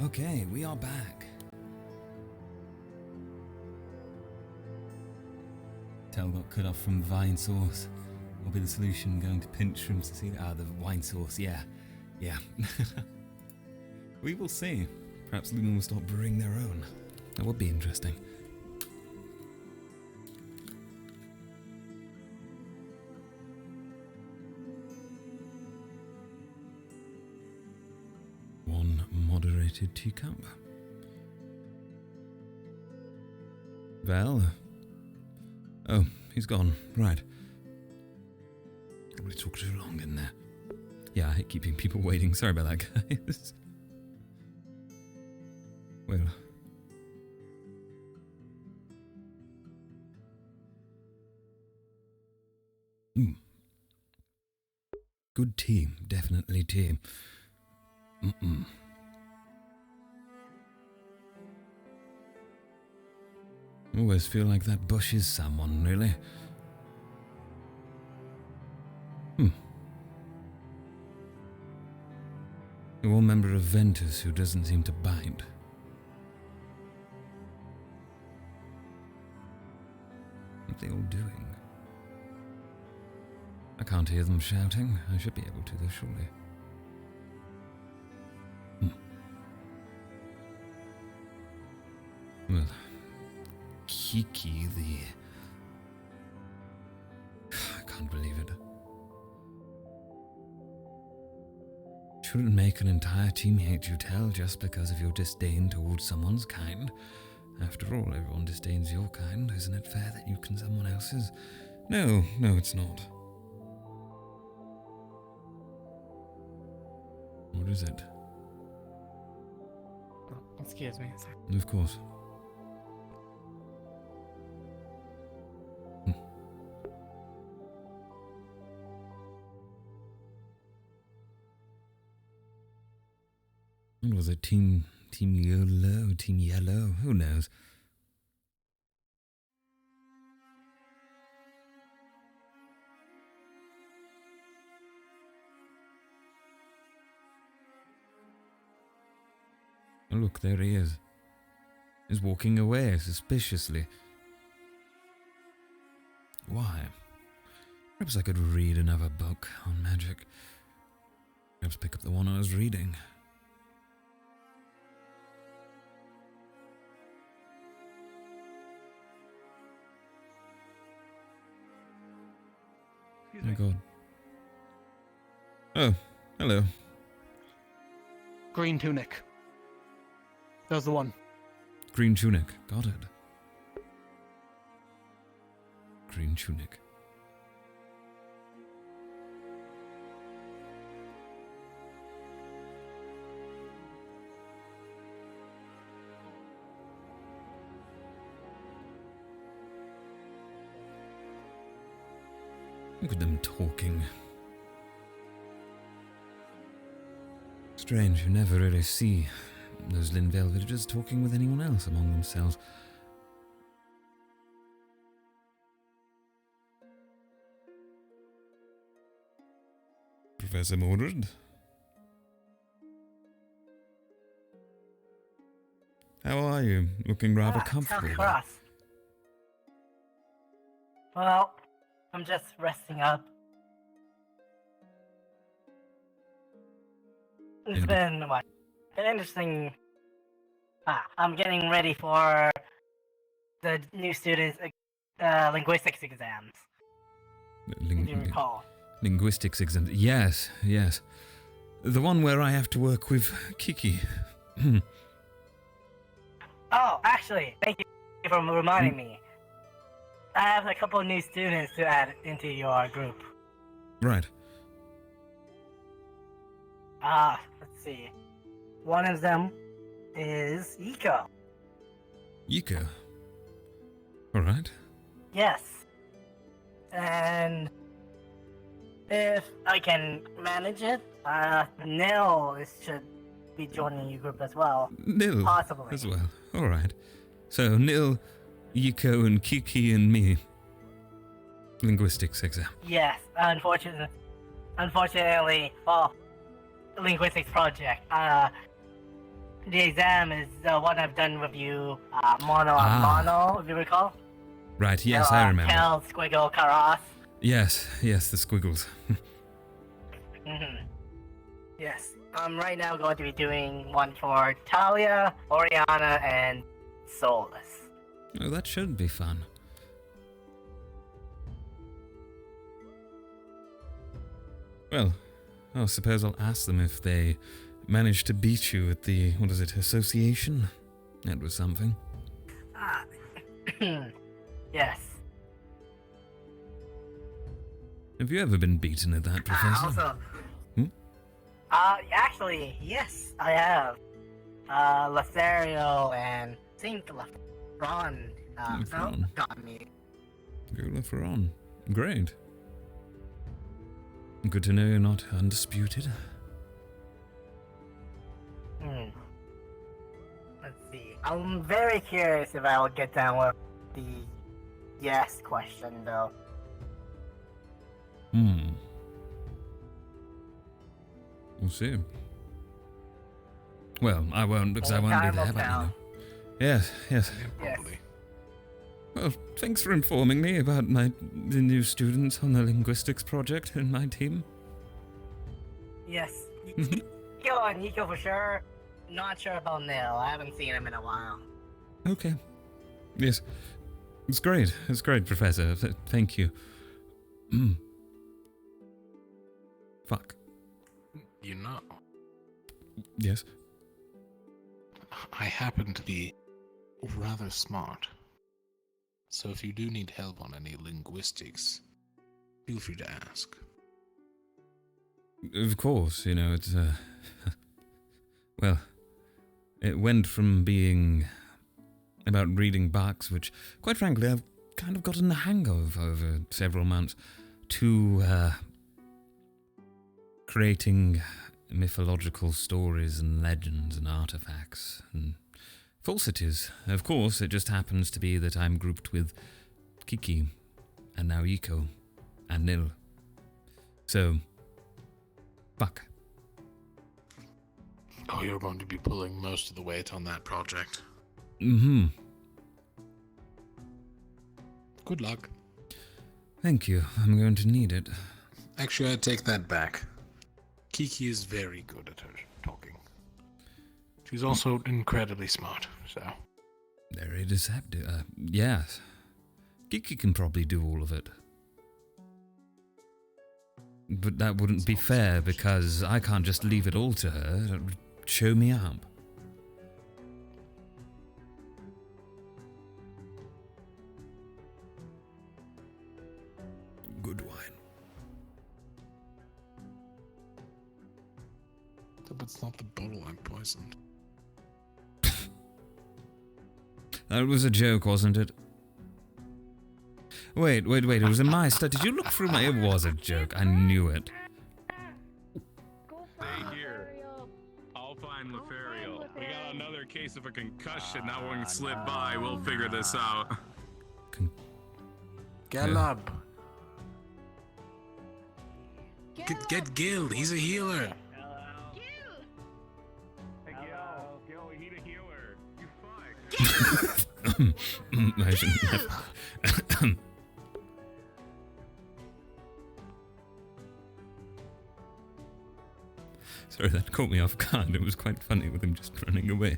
Okay, we are back. Tel got cut off from vine source. Will be the solution going to pinch from Cecilia? Ah, the wine source, yeah. Yeah. We will see. Perhaps Lumen will start brewing their own. That would be interesting. One moderated teacup. Well. Oh, he's gone. Right. Probably took too long in there. Yeah, I hate keeping people waiting. Sorry about that, guys. Well. Good team. Definitely team. Always feel like that bush is someone, really. One member of Ventus who doesn't seem to bite. What are they all doing? I can't hear them shouting. I should be able to, though, surely. Well, Kiki, I can't believe it. Shouldn't make an entire team hate you, Tel, just because of your disdain towards someone's kind. After all, everyone disdains your kind. Isn't it fair that you can someone else's? No, it's not. What is it? Oh, excuse me. Of course. What was it? Team Yellow? Who knows? Oh, look, there he is. He's walking away suspiciously. Why? Perhaps I could read another book on magic. Perhaps pick up the one I was reading. Oh my god. Oh, hello. Green tunic. That was the one. Green tunic. Got it. Green tunic. Look at them talking. Strange, you never really see those Linvale villagers talking with anyone else among themselves. Professor Mordred? How are you? Looking rather comfortable. Tel'Kahras. Well, I'm just resting up. It's been an interesting. I'm getting ready for the new students' linguistics exams. If you recall. Linguistics exam. Yes. The one where I have to work with Kiki. Oh, actually, thank you for reminding me. I have a couple of new students to add into your group. Right. Let's see. One of them is Yiko. Yiko? Alright. Yes. And if I can manage it, Nil should be joining your group as well. Nil? Possibly. As well. Alright. So, Nil, Yiko, and Kiki, and me. Linguistics exam. Yes, unfortunately, linguistics project. The exam is the one I've done with you, mono on mono, if you recall. Right, yes, I remember. Tel'Kahras. Yes, the squiggles. Yes, I'm right now going to be doing one for Talia, Oriana, and Solus. Oh, that should be fun. Well, I suppose I'll ask them if they managed to beat you at the, what is it, association? That was something. Yes. Have you ever been beaten at that, Professor? Also, Hmm? Actually, yes, I have. Lothario and I think Ron, Lefron. got me. Go Lefron. Great. Good to know you're not undisputed. Let's see. I'm very curious if I will get down with the yes question, though. We'll see. Well, I won't because I won't be there, but you know. Yes. Probably. Well, thanks for informing me about the new students on the linguistics project in my team. Yes. Nico and Nico for sure. Not sure about Nil. I haven't seen him in a while. Okay. Yes. It's great, Professor. Thank you. Fuck. You know. Yes? I happen to be rather smart. So if you do need help on any linguistics, feel free to ask. Of course, you know, it's, well, it went from being about reading books, which, quite frankly, I've kind of gotten the hang of over several months, to, creating mythological stories and legends and artifacts and falsities. Of course, it just happens to be that I'm grouped with Kiki and now Iko and Nil. So, fuck. Oh, you're going to be pulling most of the weight on that project. Good luck. Thank you. I'm going to need it. Actually, I take that back. Kiki is very good at her talking. She's also incredibly smart, so... Very deceptive. Yes. Kiki can probably do all of it. But that wouldn't be fair, because I can't just leave it all to her. That would show me up. Good wine. But it's not the bottle I poisoned. That was a joke, wasn't it? Wait, it was a my stuff. Did you look through my... It was a joke, I knew it. Stay here. I'll find Lothario. We got another case of a concussion. That one slipped by. We'll figure this out. Galab. Get Guild. He's a healer. I shouldn't have. Sorry, that caught me off guard. It was quite funny with him just running away.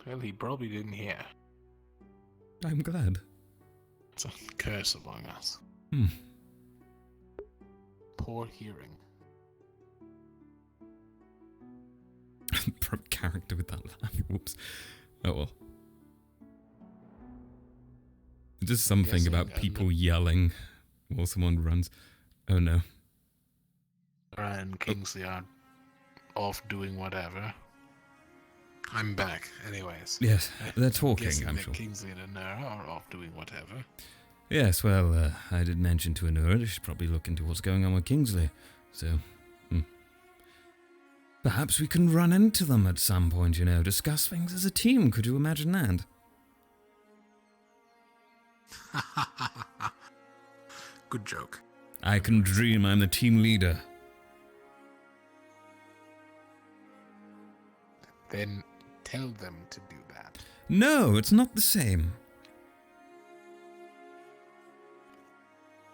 Well, he probably didn't hear. I'm glad. It's a curse among us. Poor hearing. Character with that laugh. Whoops. Oh well. Just something about people yelling while someone runs. Oh no. Ryan and Kingsley are off doing whatever. I'm back, anyways. Yes, they're talking, Guessing I'm that sure. Kingsley and Anura are off doing whatever. Yes, well, I did mention to Anura, she should probably look into what's going on with Kingsley. So, perhaps we can run into them at some point, you know, discuss things as a team. Could you imagine that? Good joke. I can dream I'm the team leader. Then tell them to do that. No, it's not the same.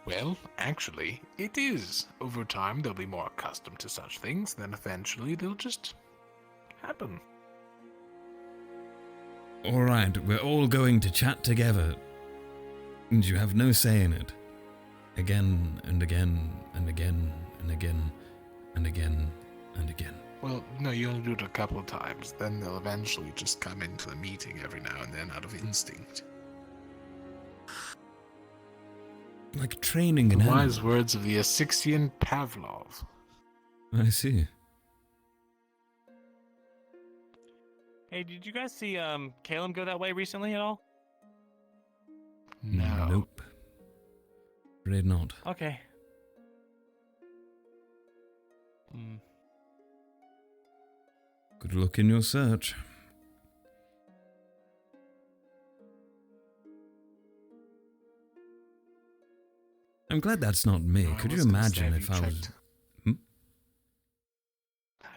Well, actually, it is. Over time, they'll be more accustomed to such things, then eventually they'll just happen. Alright, we're all going to chat together. And you have no say in it. Again and again and again and again and again and again. Well, no, you only do it a couple of times, then they'll eventually just come into the meeting every now and then out of instinct. Like training The an animal. wise words of the Asixian Pavlov. I see. Hey, did you guys see Caleb go that way recently at all? No. Nope. Afraid not. Okay. Hmm. Good luck in your search. I'm glad that's not me. I Could you was gonna say, imagine have if you I was... checked?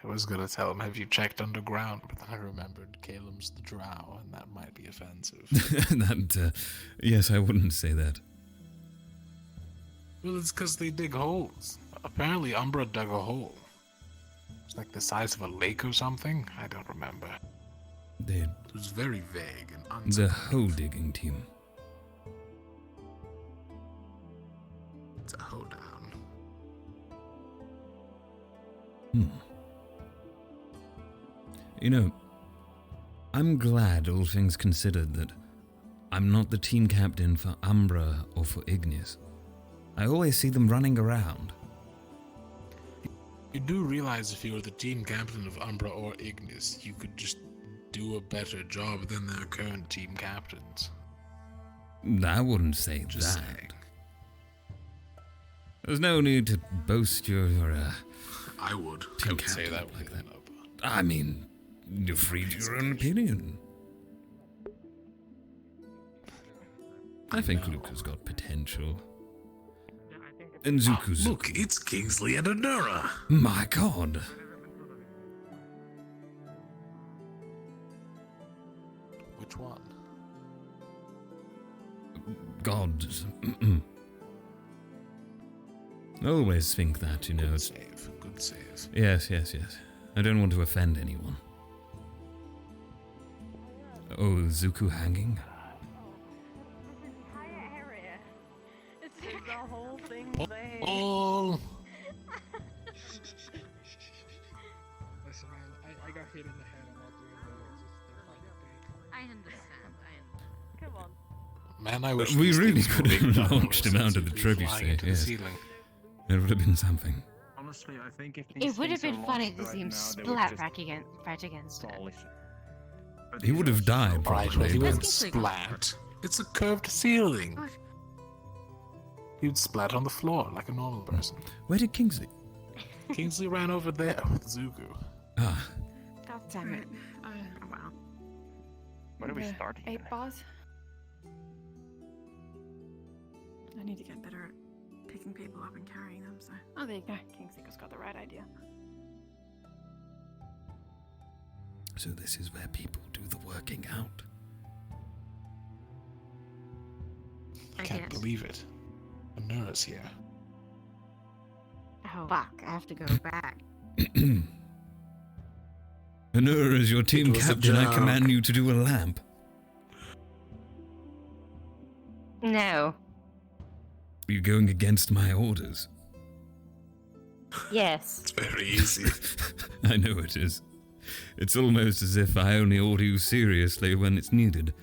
I was gonna tell him, have you checked underground? But then I remembered Caleb's the drow, and that might be offensive. Yes, I wouldn't say that. Well, it's because they dig holes. Apparently Umbra dug a hole. It's like the size of a lake or something? I don't remember. It was very vague and The hole digging team. It's a hoedown. You know, I'm glad, all things considered, that I'm not the team captain for Umbra or for Ignis. I always see them running around. You do realize if you were the team captain of Umbra or Ignis, you could just do a better job than their current team captains. I wouldn't say Just that. saying. There's no need to boast your I would. team I would say captain that like that. up. I mean, you're free to your own opinion. I think Luca's got potential. And Zuku's... Look, it's Kingsley and Anura. My god. Which one? God. I always think that, you know. Good save. Good save. Yes. I don't want to offend anyone. Oh, Zuku hanging? The whole thing there. Oh! Listen, man, I got hit in the head. I'm not doing that. I understand. Come on. Man, I wish We these really things were could big have enough launched him for out of the Zuku trophy flying state, into the yes. ceiling. It would have been something. Honestly, I think if It would have been funny to see him splat back against it. He would have died, Right, probably. well, he but- wouldn't splat. It's a curved ceiling. He'd splat on the floor like a normal person. Where did Kingsley? Kingsley ran over there with Zuku. Ah, God damn it. Oh wow. Where do we start? 8 bars. I need to get better at picking people up and carrying them, so... Oh, there you go. Kingsley's got the right idea. so this is where people do the working out. I can't believe it. Anura's here. Oh fuck, I have to go back. Anura, as your team was a captain, I joke. command you to do a lamp. No. Are you going against my orders? Yes. It's very easy. I know it is. It's almost as if I only order you seriously when it's needed.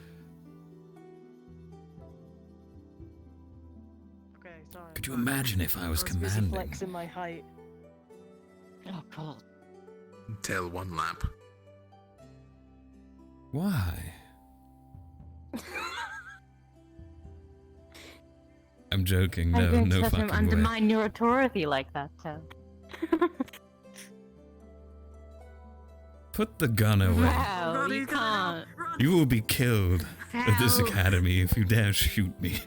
Okay, sorry. Could you imagine if I was busy commanding? flexing my height. Oh god. Tell one lamp. Why? I'm joking. I No, didn't no let him fucking way. undermine your authority like that, so. Put the gun away. Wow, you can't. You will be killed at this Ow. academy if you dare shoot me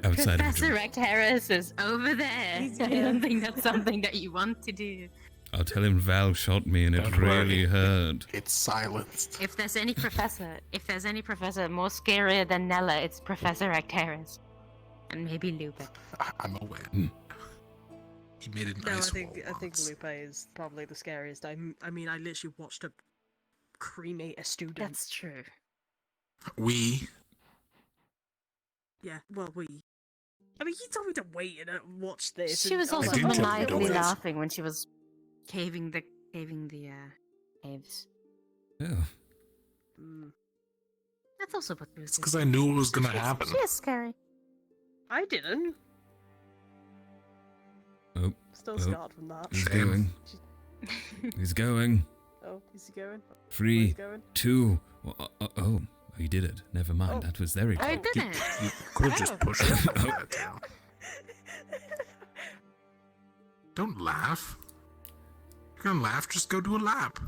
outside of Professor the Rectaris is over there. I don't think that's something that you want to do. I'll tell him Val shot me and it Don't really worry. hurt. It's silenced. If there's any professor more scarier than Nella, it's Professor Actaris. And maybe Lupe. I'm aware. He made it No, nice. I think Lupe is probably the scariest. I mean, I literally watched a cremate a student. That's true. We. Yeah, well, we. I mean, you told me to wait and watch this. She and was I also like, "Oh, maniacally no." laughing when she was caving the caves. Yeah. That's also what It's because I knew it was gonna happen. She is scary. I didn't. Oh. Still scarred from that. He's going. He's going. Oh, is he going? 3, He's going. 2. Oh, he did it. Never mind. Oh. That was very I quick. did it. You could have just pushed it. Don't laugh. You're gonna laugh, just go do a lap.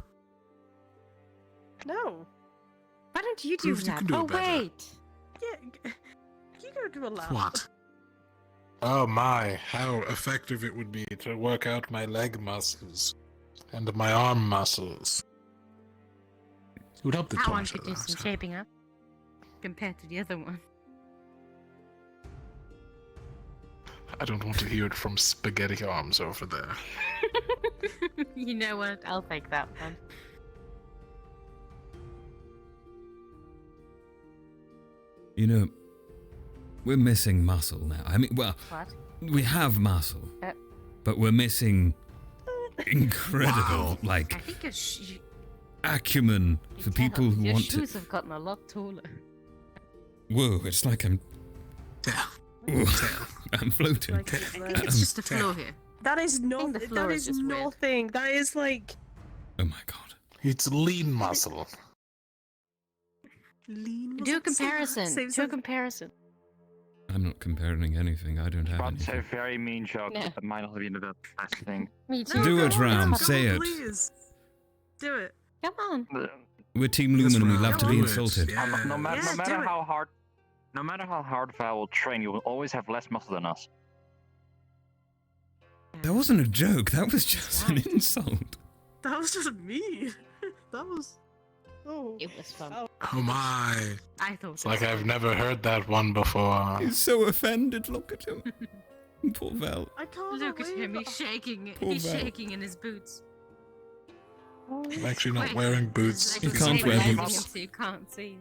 No. Why don't you do Proves you that? can do it Oh, better. wait. Yeah, you go do a lap. What? Oh my, how effective it would be to work out my leg muscles and my arm muscles. It would help the That one torso. could do some shaping up compared to the other one. I don't want to hear it from spaghetti arms over there. You know what? I'll take that one. You know, we're missing muscle now. I mean, well, What? we have muscle, but we're missing incredible, I like, think acumen for people who your want shoes to. have gotten a lot taller. Whoa, it's like I'm. Ooh, I'm floating. I think it's just the floor here. That is the not. floor That is is just weird. nothing. That is like Oh my god. It's lean muscle. lean. Do a comparison. Same Do a comparison. I'm not comparing anything. I don't have About to say a anything. very mean joke, No. but that might not have been the best thing. Me Do it, Ram. Come Say on, it. Please. Do it. Come on. We're Team Lumen and we love to be Do it. insulted. Yeah. No matter do it. how hard, no matter how hard Val will train, you will always have less muscle than us. That wasn't a joke. That was just an insult. That was just me. That was. Oh. It was fun. Oh my. I thought It's like I've never heard that one before. He's so offended. Look at him. Poor Val. I can't. Look at him. He's shaking. Poor He's Val. shaking in his boots. I'm actually not Wait. wearing boots. Like He the can't same wear lighting boots. So you can't see.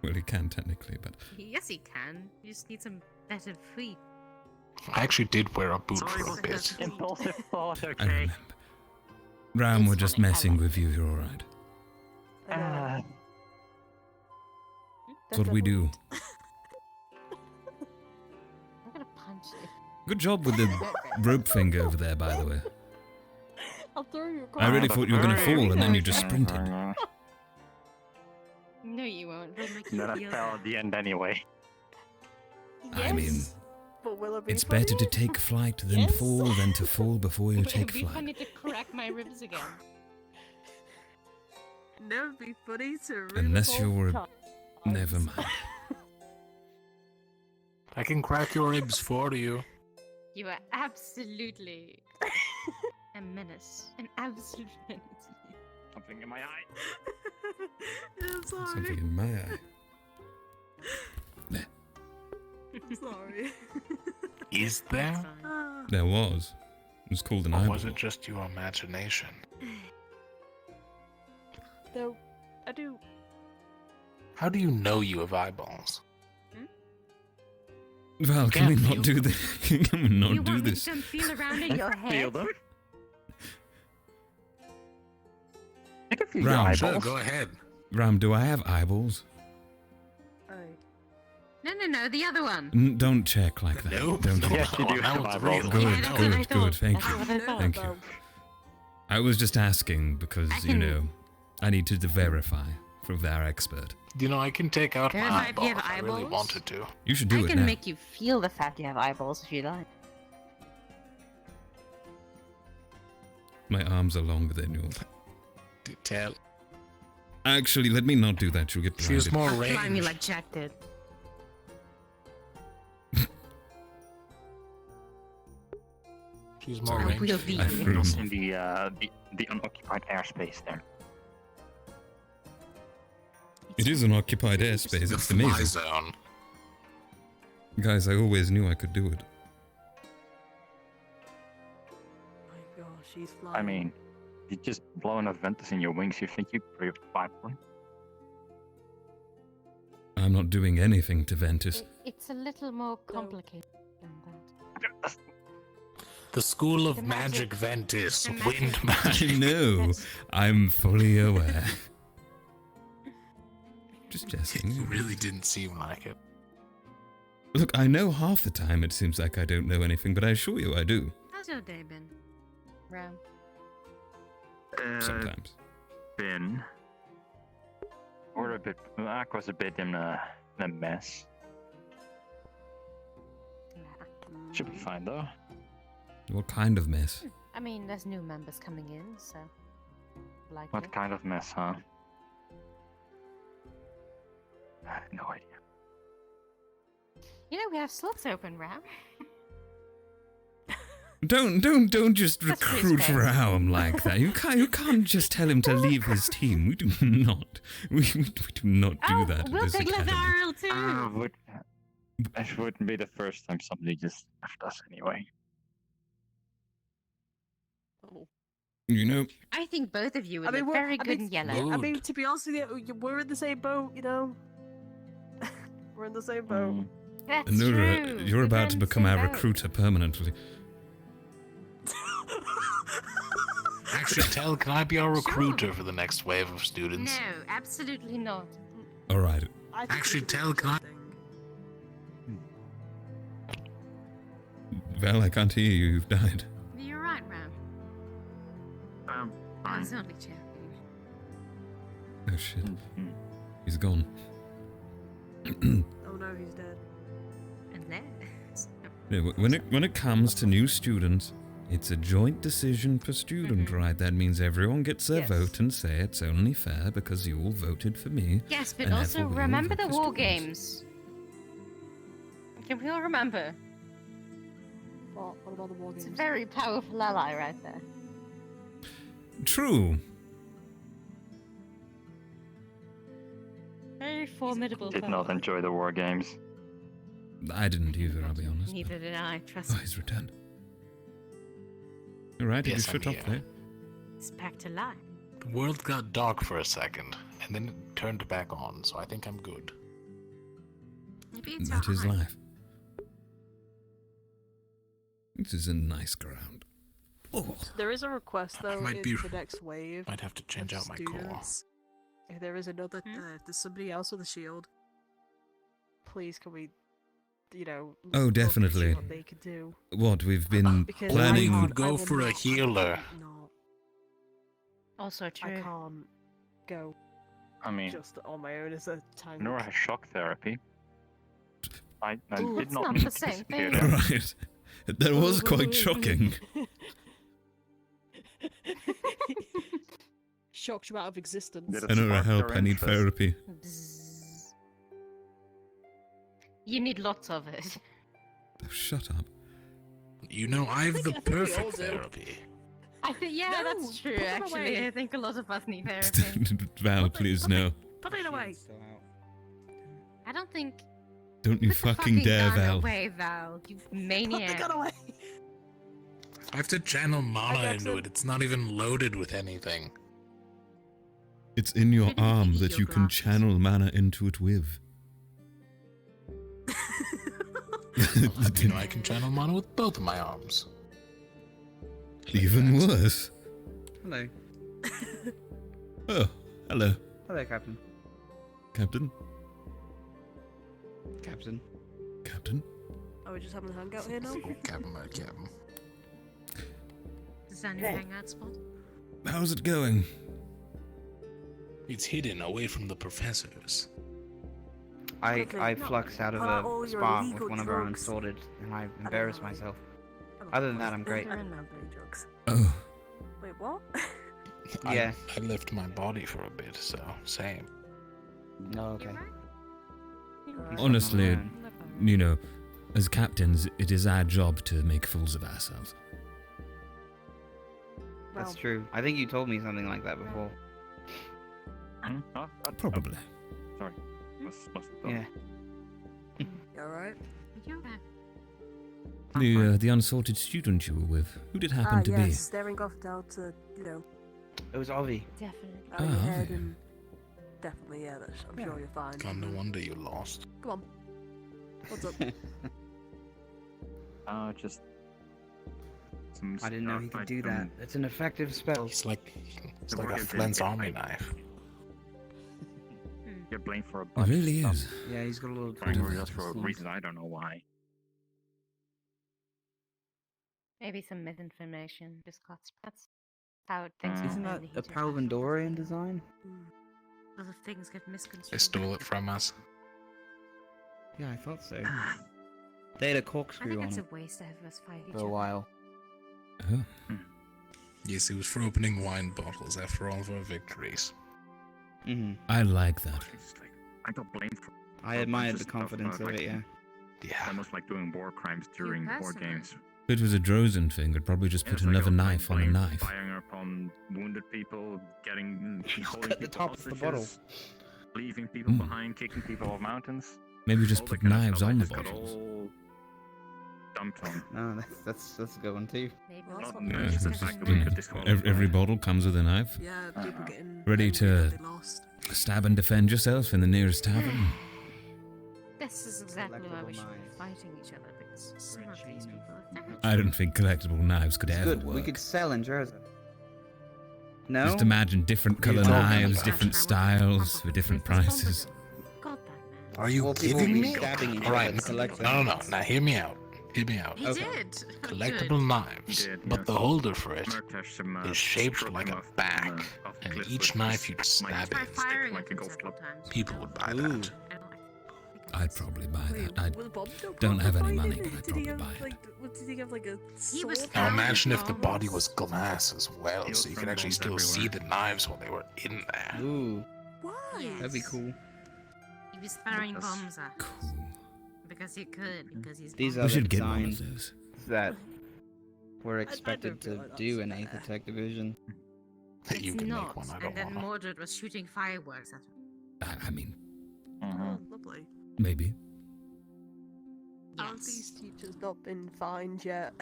Well, he can technically, but Yes, he can. You just need some better feet. I actually did wear a boot for a bit. Impulsive thought, I okay. remember. Ram, we're It's just funny, I messing love with you. You're all right. Ah, That's what we do. I'm gonna punch you. Good job with the rope finger over there, by the way. I'll throw you I really but thought you were going to very fall and then you just good. sprinted. No, you won't. We'll make you No, that feel fell bad. at the end anyway. I mean, But will it be it's funny? better to take flight than Yes. fall than to fall before you It'd take be flight. funny to crack my ribs again. Never be funny to rip Unless off you're a... top. Never mind. I can crack your ribs for you. You are absolutely a menace. An absolute menace. Something in my eye. I'm sorry. Something in my eye. I'm sorry. Is there? Ah. There was. It was called an Or eyeball. was it just your imagination? Though, I do. How do you know you have eyeballs? Val, can we Can't not feel do them. this? Can we not You do want me this? to come feel around in your head? Feel them. I can feel your Ram, Sure, eyeballs. go ahead. Ram, do I have eyeballs? No, the other one. Don't check like that. Nope. Don't check. Yes, you do That have one's eyeballs. real. Good, Yeah, that's what I good, thought. good. Thank That's you. what I thought. Thank you. I was just asking because, I you can- know, I needed to verify from our expert. You know, I can take out my Verify if you eyeball have if I really eyeballs? wanted to. You should do I it can now. make you feel the fact you have eyeballs if you like. My arms are longer than yours. Tell. Actually, let me not do that. You'll get She has blinded. more Fly me range. like Jack did. She's more Sorry, ranged. I threw him In the unoccupied airspace there. It is an occupied airspace. The It's fly amazing. zone. Guys, I always knew I could do it. My gosh, she's flying. I mean, you just blow enough ventus in your wings, you think you could fly one? I'm not doing anything to Ventus. It's a little more complicated than that. The School of The Magic magic- Ventus. the Wind I magic. know. I'm fully aware. Just You jesting. really didn't seem like it. Look, I know half the time it seems like I don't know anything, but I assure you I do. How's your day been, Ram? Sometimes. Been. We're a bit. Ak was a bit in a mess. Should be fine though. What kind of mess? I mean, there's new members coming in, so. Like What kind of mess, huh? No idea. You know, we have slots open, Ram. Don't just That's recruit respect. Raum like that. You can't just tell him to leave his team. We do not. We do not do that. We'll at this take academy. Lethariel too. It wouldn't be the first time somebody just left us anyway. You know, I think both of you would I mean, look very good in yellow. I mean, to be honest with you, we're in the same boat, you know? We're in the same boat. That's Anura, true. you're We're about both to in the become same our boat. recruiter permanently. Actually, Tel, can I be our recruiter for the next wave of students? No, absolutely not. All right. Actually, Tel, can I? Well, I can't hear you. You've died. You're right, Ram. I was only joking. Oh shit. He's gone. Oh no, he's dead. Unless. No, when it comes to new students, it's a joint decision per student, right? That means everyone gets their vote and say it's only fair because you all voted for me. Yes, but and also therefore we all remember vote the for war students. games. Can we all remember? What about the war It's a games? very powerful ally right there. True. Very formidable. Did not foe. enjoy the war games. I didn't either, I'll be honest. Neither did I. Trust Oh, me. he's returned. All right, did Yes, you I'm shut off here. there? It's back to life. The world got dark for a second, and then it turned back on, so I think I'm good. Maybe it's That is alright. life. This is a nice ground. Oh, There is a request though might in be- the next wave. Might have to change of out my core. students. If there is another, if there's somebody else with a shield, please can we, you know? Oh, look and see definitely. What they could do. What we've been Because planning. I Could go will for a not- healer. No, Also true. I can't go I mean, just on my own as a tank. Nora has shock therapy. I Ooh, did it's not not mean the to same disappear thing. there. Right. That was quite shocking. Shocked you out of existence. I know help, I need therapy. You need lots of it. Oh, shut up. You know, I've the I think we all perfect do. therapy. I think, yeah, No, that's true. put it Actually, away. I think a lot of us need therapy. Val, please no. Put it away. I don't think. Don't you Put the fucking dare, gun Val. away, Val. You maniac. Put the gun away. I have to channel mana got into some- it. It's not even loaded with anything. It's in your Didn't arm eat that your you can glasses. channel mana into it with. You know, I can channel mana with both of my arms. Even worse. Hello. Oh, hello, Hello, Captain. Captain. Captain. Captain. Are we just having a hangout here now? Captain, my captain. Is that your hangout spot? How's it going? It's hidden away from the professors. I Lovely. flux out of All a your spa with illegal one of our drugs. unsorted, and I embarrass myself. Other than that, I'm great. Drugs. Oh, Wait, what? Yeah. I left my body for a bit, so same. No, okay. honestly, you know, as captains, it is our job to make fools of ourselves. That's true. I think you told me something like that before. Probably. Sorry. Yeah. You alright? The unsorted student you were with. Who did happen to be? Staring off down to, you know, It was Avi. Definitely. out your head Avi. and definitely, I'm sure you're fine. No wonder you lost. Come on. What's up? Just. I didn't know he could do that. It's an effective spell. It's like a Flint's army knife. Get blamed for a It bunch really of is. stuff. Yeah, he's got a little. Just for a reason I don't know why. Maybe some misinformation. Just that's how things Isn't that a Palvandorian design? A lot of things get misconstrued. They stole it from us. Yeah, I thought so. They had a I corkscrew think on it's a it waste to have us fight each for a other. while. Yes, it was for opening wine bottles after all of our victories. I like that. I got blamed for. I admired the confidence of it, yeah. Almost like doing war crimes during war games. If it was a Drozen thing, I'd probably just put another knife on a knife. Firing upon wounded people, holding Cut the people top of the bottle. hostages, leaving people behind, kicking people off mountains. Maybe just All put that kind of knives stuff I on the just got bottles. all dumped on. No, that's a good one too. Every bottle comes with a knife. Yeah, people getting Ready to they lost. stab and defend yourself in the nearest tavern. This is exactly why we should be fighting each other, because some of these people are very I don't think collectible knives could It's ever good. work. We could sell in Jersey. No? Just imagine different What are you color talking knives, about? different styles, for different prices. Are you Well, people kidding will be me? stabbing each Alright, other to collect no, them. no. Now hear me out. Hear me out. He did. Collectible knives, but the holder for it is shaped like a back, and each knife you'd stab Try it, firing it several times. people would buy that. I'd probably buy that. I Was Bob no don't part have of any money, fighting? but I'd Did he probably have, buy it. like, did he have like a He was sword? Now imagine if the body was glass as well, so you could actually still see the knives while they were in there. Ooh, Why? that'd be cool. He was throwing bombs at us. Because he could, because he's These We are the should get one of designs that we're expected to do in 8th Attack Division. It's You can not, make one, I and don't then wanna. Mordred was shooting fireworks at him. I mean, Oh, lovely. maybe. Have these teachers not been fined yet?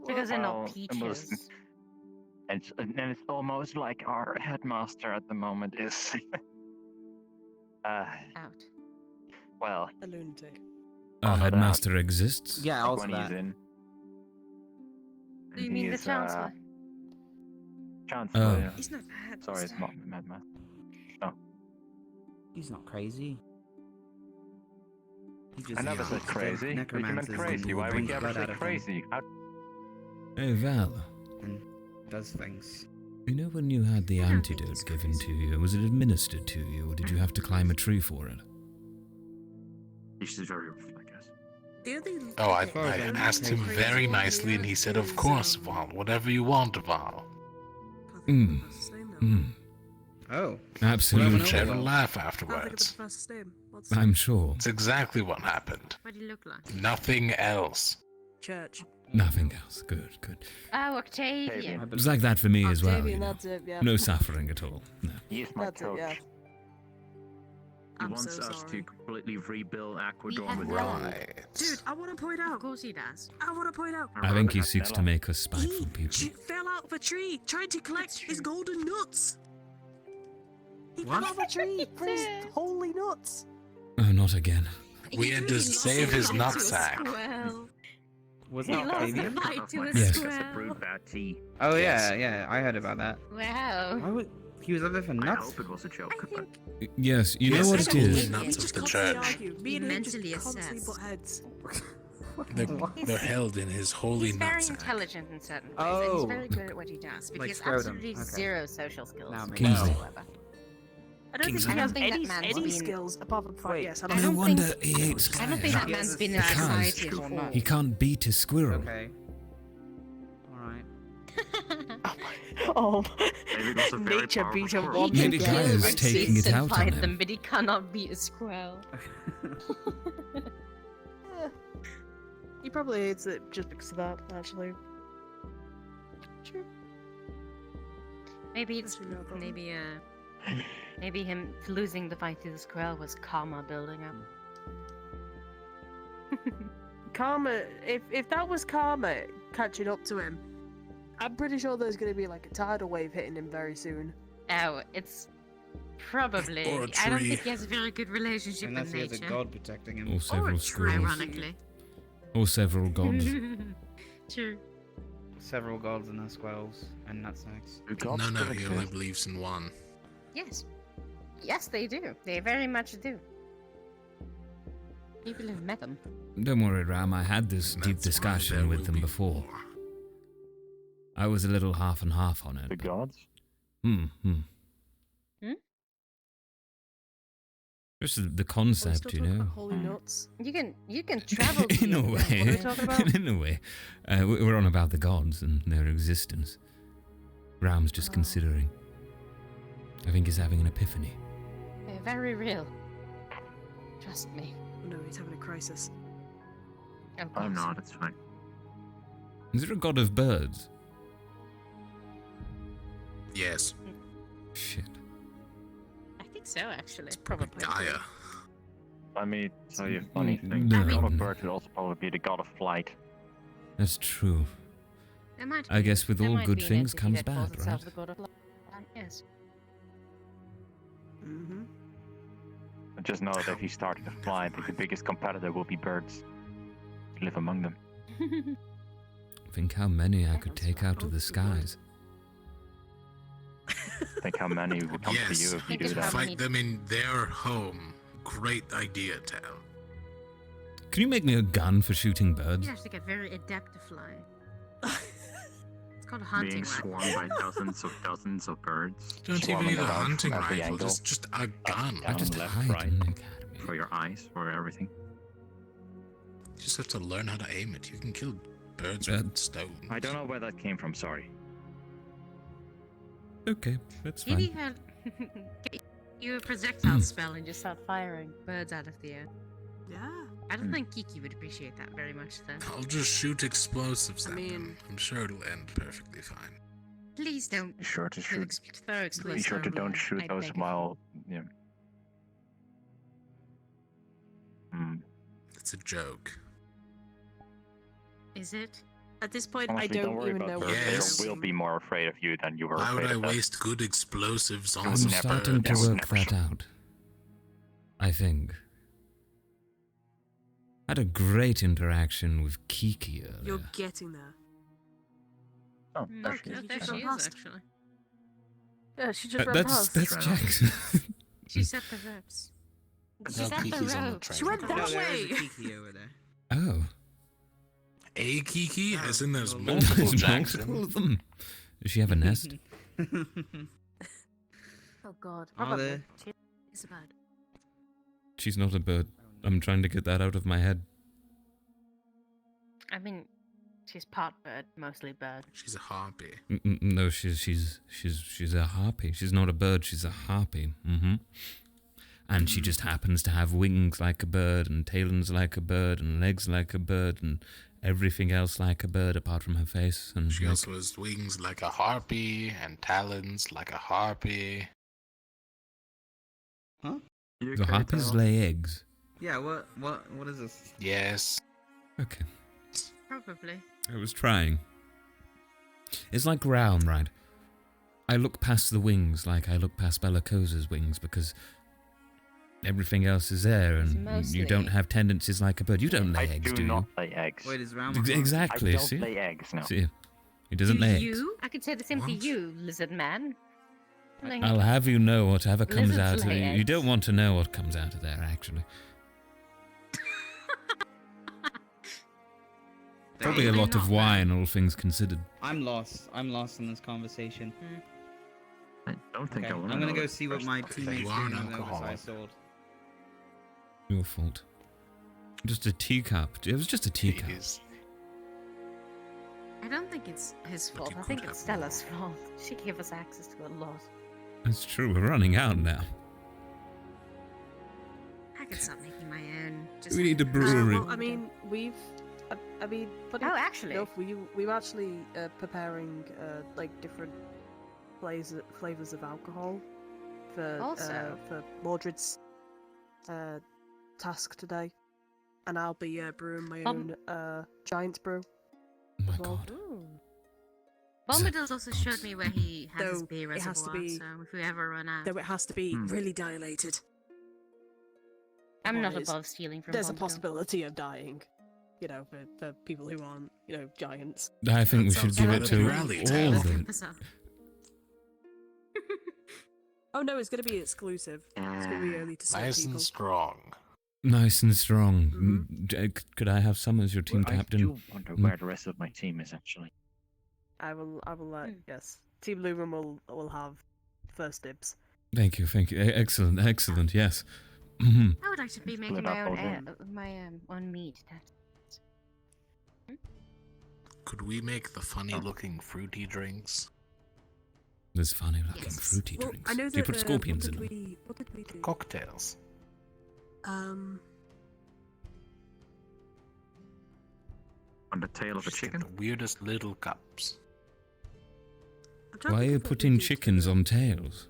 Because they're Well, not peaches. And it's almost like our headmaster at the moment is. Out. Well. A lunatic. Our headmaster exists? Yeah, also when that. he's in. Do you mean the Chancellor? Chancellor, Oh. yeah. He's not bad. Sorry, it's not Madman. No. He's not crazy. He just I never said crazy. But you meant necromances crazy. and Why would brings you ever blood say out of them crazy? How... Hey, Val. and does things. You know when you had the antidote given to you, was it administered to you, or did you have to climb a tree for it? He's just very rough, I guess. Oh, I asked him very nicely, and he said, "Of course, Val. Whatever you want, Val." Oh. Absolutely. You'll share a laugh afterwards. I'm sure. It's exactly what happened. What do you look like? Nothing else. Church. Nothing else. Good, good. Oh, Octavian. It was like that for me as well. Octavian, You know. that's it, yeah. No suffering at all. No. He is my That's it, coach. yeah. He I'm wants so us sorry. to completely rebuild Aquador have with Right. Dude, I want to point out. Of course he does. I want to point out. I think he seeks to make us spiteful people. He fell out of a tree trying to collect his golden nuts. He What? fell out of a tree for his holy nuts. Oh, not again. We had to save his nutsack. Was He that lost the Octavian? fight to a Yes. squirrel. Oh yeah, yeah, I heard about that. Wow. Why would he was up there for I nuts? hope it was a joke. But... Yes, you know Yes, what it's it holy is. nuts of the church. Me and him just Mentally constantly assessed. butt heads. They're held in his holy He's very nutsack. intelligent in certain ways, and Oh. he's very good at what he does, but Like he has Scrotum, absolutely okay. zero social skills Now it makes Kingsley. sense. whatsoever. I don't think Kingsley. he has I don't think any, that man's any been- skills apart from fight. Yes, I don't No think. wonder he hates I don't think squirrels. that man's been in Because society he's before. He can't beat a squirrel. Okay. Alright. Oh, David was a very nature powerful beat him squirrel. one. He Maybe can Gaia kill is taking Rexes it and out on fight him. them, but he cannot beat a squirrel. He probably hates it just because of that, actually. True. Maybe it's maybe him losing the fight to the squirrel was karma building up. Karma, if that was karma catching up to him, I'm pretty sure there's going to be like a tidal wave hitting him very soon. Oh, it's probably. Or a I don't tree. think he has a very good relationship Unless with he has a nature. god protecting him. Or several squirrels. Ironically. Or several gods. True. Several gods and their squirrels and nutsacks. No, he only believes in one. Yes. Yes, they do. They very much do. People have met them. Don't worry, Ram, I had this deep discussion with them before. I was a little half and half on it. The gods? Just the concept, you know. Holy nuts. You can travel to In a your way. What are we talking about? In a way. We're on about the gods and their existence. Ram's just considering. I think he's having an epiphany. They're very real. Trust me. No, he's having a crisis. I'm not, it's fine. Is there a god of birds? Yes. Shit. I think so, actually. It's probably. Gaia. Let me tell you a funny thing. No, The god of no. birds would also probably be the god of flight. That's true. There might I be- guess with there all might good be an things entity comes that calls bad, itself right? the god of light. Yes. Mm-hmm. But just know that if you start to fly, the biggest competitor will be birds. Live among them. Think how many I could take out of the skies. Think how many will come to you if you do that. Fight them in their home. Great idea, Tal. Can you make me a gun for shooting birds? You have to get very adept to flying. It's called a hunting Being rifle. swarmed by dozens of birds. Don't even swarming need a around hunting from every rifle, angle. just a gun. Down, just left, hide right. in the academy. For your eyes, for everything. You just have to learn how to aim it. You can kill birds with stone. I don't know where that came from, sorry. Okay, that's Maybe fine. get you a projectile spell and just start firing birds out of the air. Yeah. I don't think Kiki would appreciate that very much, though. I'll just shoot explosives I at mean- them. I'm sure it'll end perfectly fine. Please don't. Be sure to throw shoot. explosives Be sure to over don't me. shoot I those beg of you. while. Yeah. It's a joke. Is it? At this point, Honestly, I don't worry even about know birds. what it Yes. They will be more afraid of you than you were Why afraid would I of them. waste good explosives on I'm some starting birds? to work that out. I think. I had a great interaction with Kiki earlier. You're getting there. Oh, No, there she is. there she is, Past. actually. Yeah, she just ran That's past. Jackson. She set the ropes. She No, set the Kiki's on the ropes. train. She went No, that there way. is a Kiki over there. Oh. A Kiki? As in there's Well, multiple There's Jacksons? multiple of them. Does she have a nest? Oh god. Are Probably. there? She's a bird. She's not a bird. I'm trying to get that out of my head. I mean, she's part bird, mostly bird. She's a harpy. No, she's a harpy. She's not a bird. She's a harpy. Mm-hmm. And she just happens to have wings like a bird, and talons like a bird, and legs like a bird, and everything else like a bird apart from her face. And She like, also has wings like a harpy and talons like a harpy. Huh? the harpies lay eggs. Yeah, what is this? Yes. Okay, Probably. I was trying. It's like round, right? I look past the wings like I look past Bellacosa's wings because everything else is there, and you don't have tendencies like a bird. You don't lay eggs, I do do not you? lay eggs. Wait, is round? Exactly. I don't see? lay eggs, no. See, he doesn't lay eggs. You? I could say the same to you, lizard man. Like, I'll have you know whatever comes Lizards out of lay you. You eggs. don't want to know what comes out of there, actually. Probably a Hey, lot of wine, all things considered. I'm lost. I'm lost in this conversation. I don't think Okay, I I'm want to gonna know go that see what first. my Okay. teammates You do are an now with alcoholic. my sword. Your fault. Just a teacup. It was just a teacup. I don't think it's his fault. I think it's Stella's fault. She gave us access to a lot. That's true. We're running out now. I could stop making my own. Just We need a brewery. Well, I mean, we've. I mean, funny actually. enough, we were actually preparing like different flavors of alcohol for Mordred's task today, and I'll be brewing my own giant brew. Oh my well. god. Bombadil's also showed me where he has his Though beer it has reservoir, to be- so if we ever run out... Though it has to be really dilated. I'm not Otherwise, above stealing from There's a Bombadil. possibility of dying, for people who aren't, giants. I think we should give it to rally all tale. the... Oh no, it's gonna be exclusive. It's gonna be only to certain Nice people. and strong. Nice and strong. Could I have some as your team captain? I do wonder where the rest of my team is actually. I will let yes. Team Lumen will have first dibs. Thank you. Excellent, yes. I would like to be making Split my up own all own meat. Could we make the funny-looking fruity drinks? There's funny looking fruity Well, drinks. I know Do you that, put scorpions in them? What did we do? Cocktails. On the tail of a Just get chicken? the weirdest little cups. Why are you putting chickens on tails?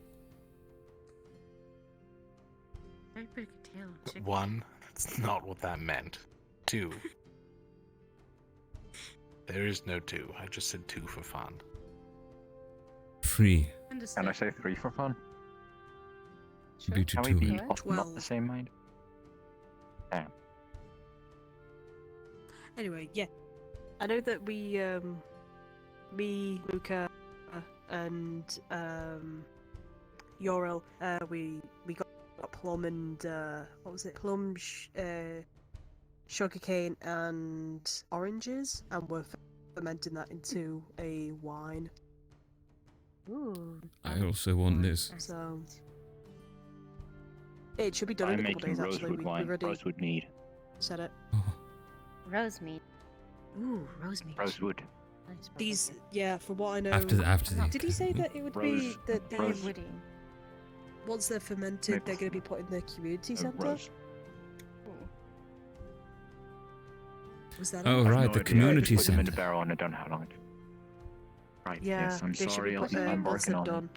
Very big tail of chicken. 1, that's not what that meant. 2. There is no 2. I just said 2 for fun. 3. Can I say 3 for fun? Be to Can we 2. be of not the same mind? Damn. Anyway, yeah. I know that we, me, Luca, and Yorel, we got plum and what was it? Plum, sugarcane, and oranges, and we're fermenting that into a wine. Ooh. I also want this. So it should be done I'm in a couple making days. Actually, rosewood wine, we already rosewood mead. said it. Rose meat. Ooh, rose meat. Rosewood. These, yeah, from what I know. After the- Did he say that it would be Rose- that the rose- once they're fermented, they're going to be put in the community center? Rose. Was that? Oh, it? right, the community Put them in the center. barrel and I don't know how long it. Right. Yeah, yes, I'm they should sorry. be put I'm once working they're on done.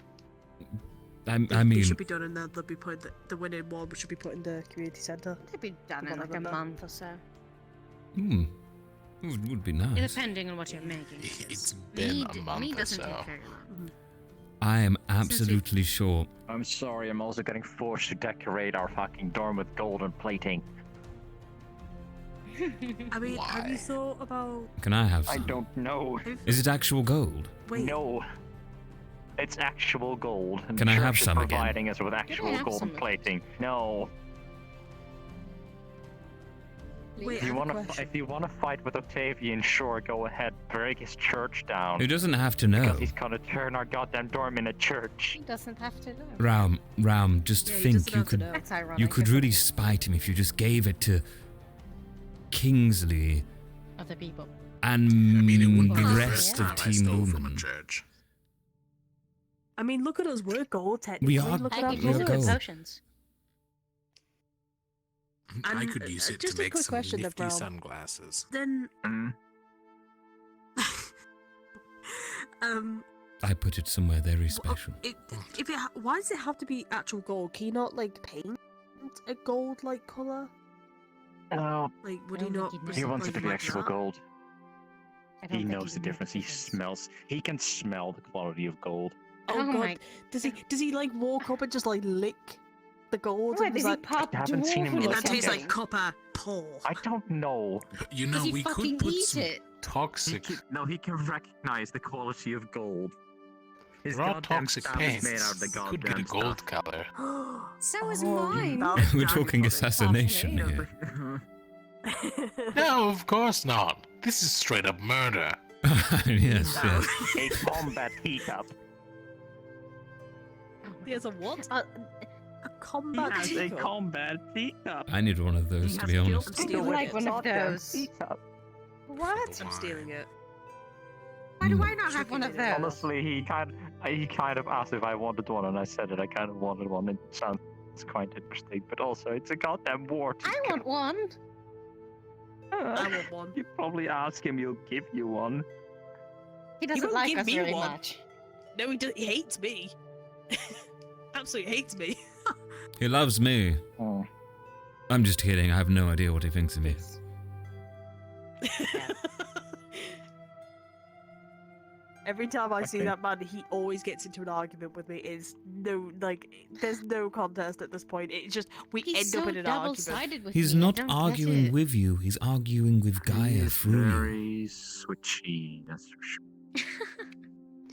it. I They mean, should be done, and then they'll be put the winning one should be put in the community center. They'd be done in From what I like a remember. month or so. would be nice. Depending on what you're making. It's been a month meat or doesn't so. take very long. I am absolutely sure. I'm sorry. I'm also getting forced to decorate our fucking dorm with golden plating. I mean, have you thought about? Can I have I some? don't know. Is it actual gold? Wait. No. It's actual gold. And Can the I have church is some again? providing us with actual have golden some? plating. No. Wait, If I you have a want to, question. if you want to fight with Octavian, sure, go ahead. Break his church down. Who doesn't have to know? Because he's gonna turn our goddamn dorm into a church. He doesn't have to know. Raum, just Yeah, he think doesn't you have to could know. That's ironic. you could isn't really it? spite him if you just gave it to Kingsley Other people. and I mean, it wouldn't be the the rest first of time I Team stole from a Lumen. church. I mean, look at us. We're gold technically. We are- Look at I our could We're use it gold. with gold. potions. I And, could use it just to a make quick some question, nifty Brown. sunglasses. Then, Mm. I put it somewhere very special. Why does it have to be actual gold? Can you not like paint a gold like color? No. Like, would I he don't not? think he'd was He it, wants like, it to be like actual that? gold. I don't He think knows the he'd make difference. He smells. He can smell the quality of gold. Oh, Oh god, my- does he like walk up and just like lick the gold Why and does just he like? pop I haven't seen him dwarf look or That tastes like something? copper. Poor. I don't know. But you Does know, he we fucking could put eat some it? toxic. He can recognize the quality of gold. His Raw goddamn toxic staff is paints. made out of the Could get a goddamn gold stuff. color. So is Oh, mine. that's We're Dragonkin. talking assassination Fascinating. here. No, of course not. This is straight up murder. Yes, yes. A combat teacup. He has a what? A combat He has a teacup? combat teacup. I need one of those, He to has be a honest. I'm I stealing would like it. one of Goddamn those. teacup. What? I'm stealing it. Why do I not have one of those? Honestly, he kind of asked if I wanted one, and I said that I kind of wanted one. It sounds quite interesting, but also it's a goddamn war. I want one. I want one. You probably ask him, he'll give you one. He doesn't won't like give us me very one. much. No, he does. He hates me. Absolutely hates me. He loves me. Oh. I'm just kidding. I have no idea what he thinks of me. Every time I see that man, he always gets into an argument with me. There's no contest at this point. It's just we He's end up so in an double-sided argument. with He's me. I not don't get arguing it. with you. He's arguing with Gaia He's through you. very switchy, that's for sure.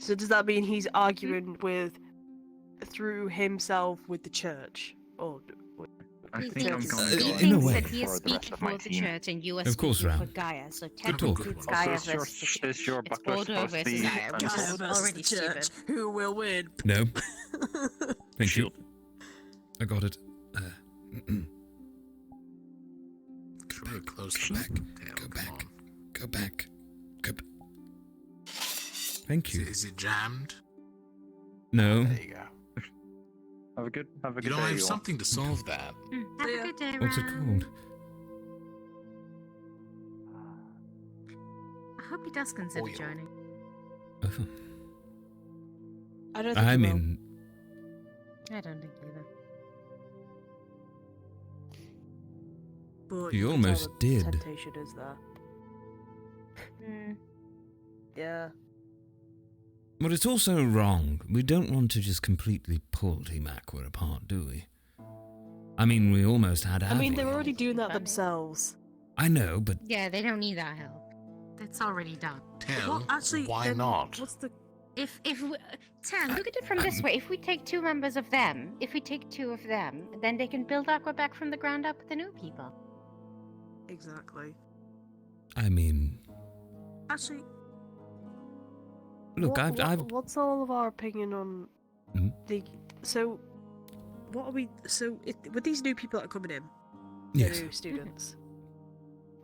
So does that mean he's arguing through himself with the church, or? I He think I'm thinks, going he to in a thinks way. that he is for the rest speaking of my for the team. church and you are Of course, speaking for Ram. Gaia. So talk. technically it's Gaia Also, versus the church. is your It's butler Bordeaux supposed to versus be Gaia, which Gaia is versus already the church. stupid. Who will win? No. Thank you. I got it. Go back, close back. Go back. Go back. Go back. Thank you. Is it jammed? No. There you go. Have a good You day. know, I have you all. something to solve that. Have a good day, What's it Ram. called? I hope he does consider joining. I don't think I he will. mean, I don't think either. But he you can almost tell the did. Temptation is there. Yeah. But it's also wrong. We don't want to just completely pull Team Aqua apart, do we? I mean, we almost had I mean, Avi. they're already doing that themselves. I know, but Yeah, they don't need our help. It's already done. Tell, actually, why then not? What's the? If we, Tam, look at it from this way. If we take two members of them, if we take two of them, then they can build Aqua back from the ground up with the new people. Exactly. I mean, Actually, look, I've what's all of our opinion on Hmm? the? So, what are we? So, with these new people that are coming in, Yes. the new students,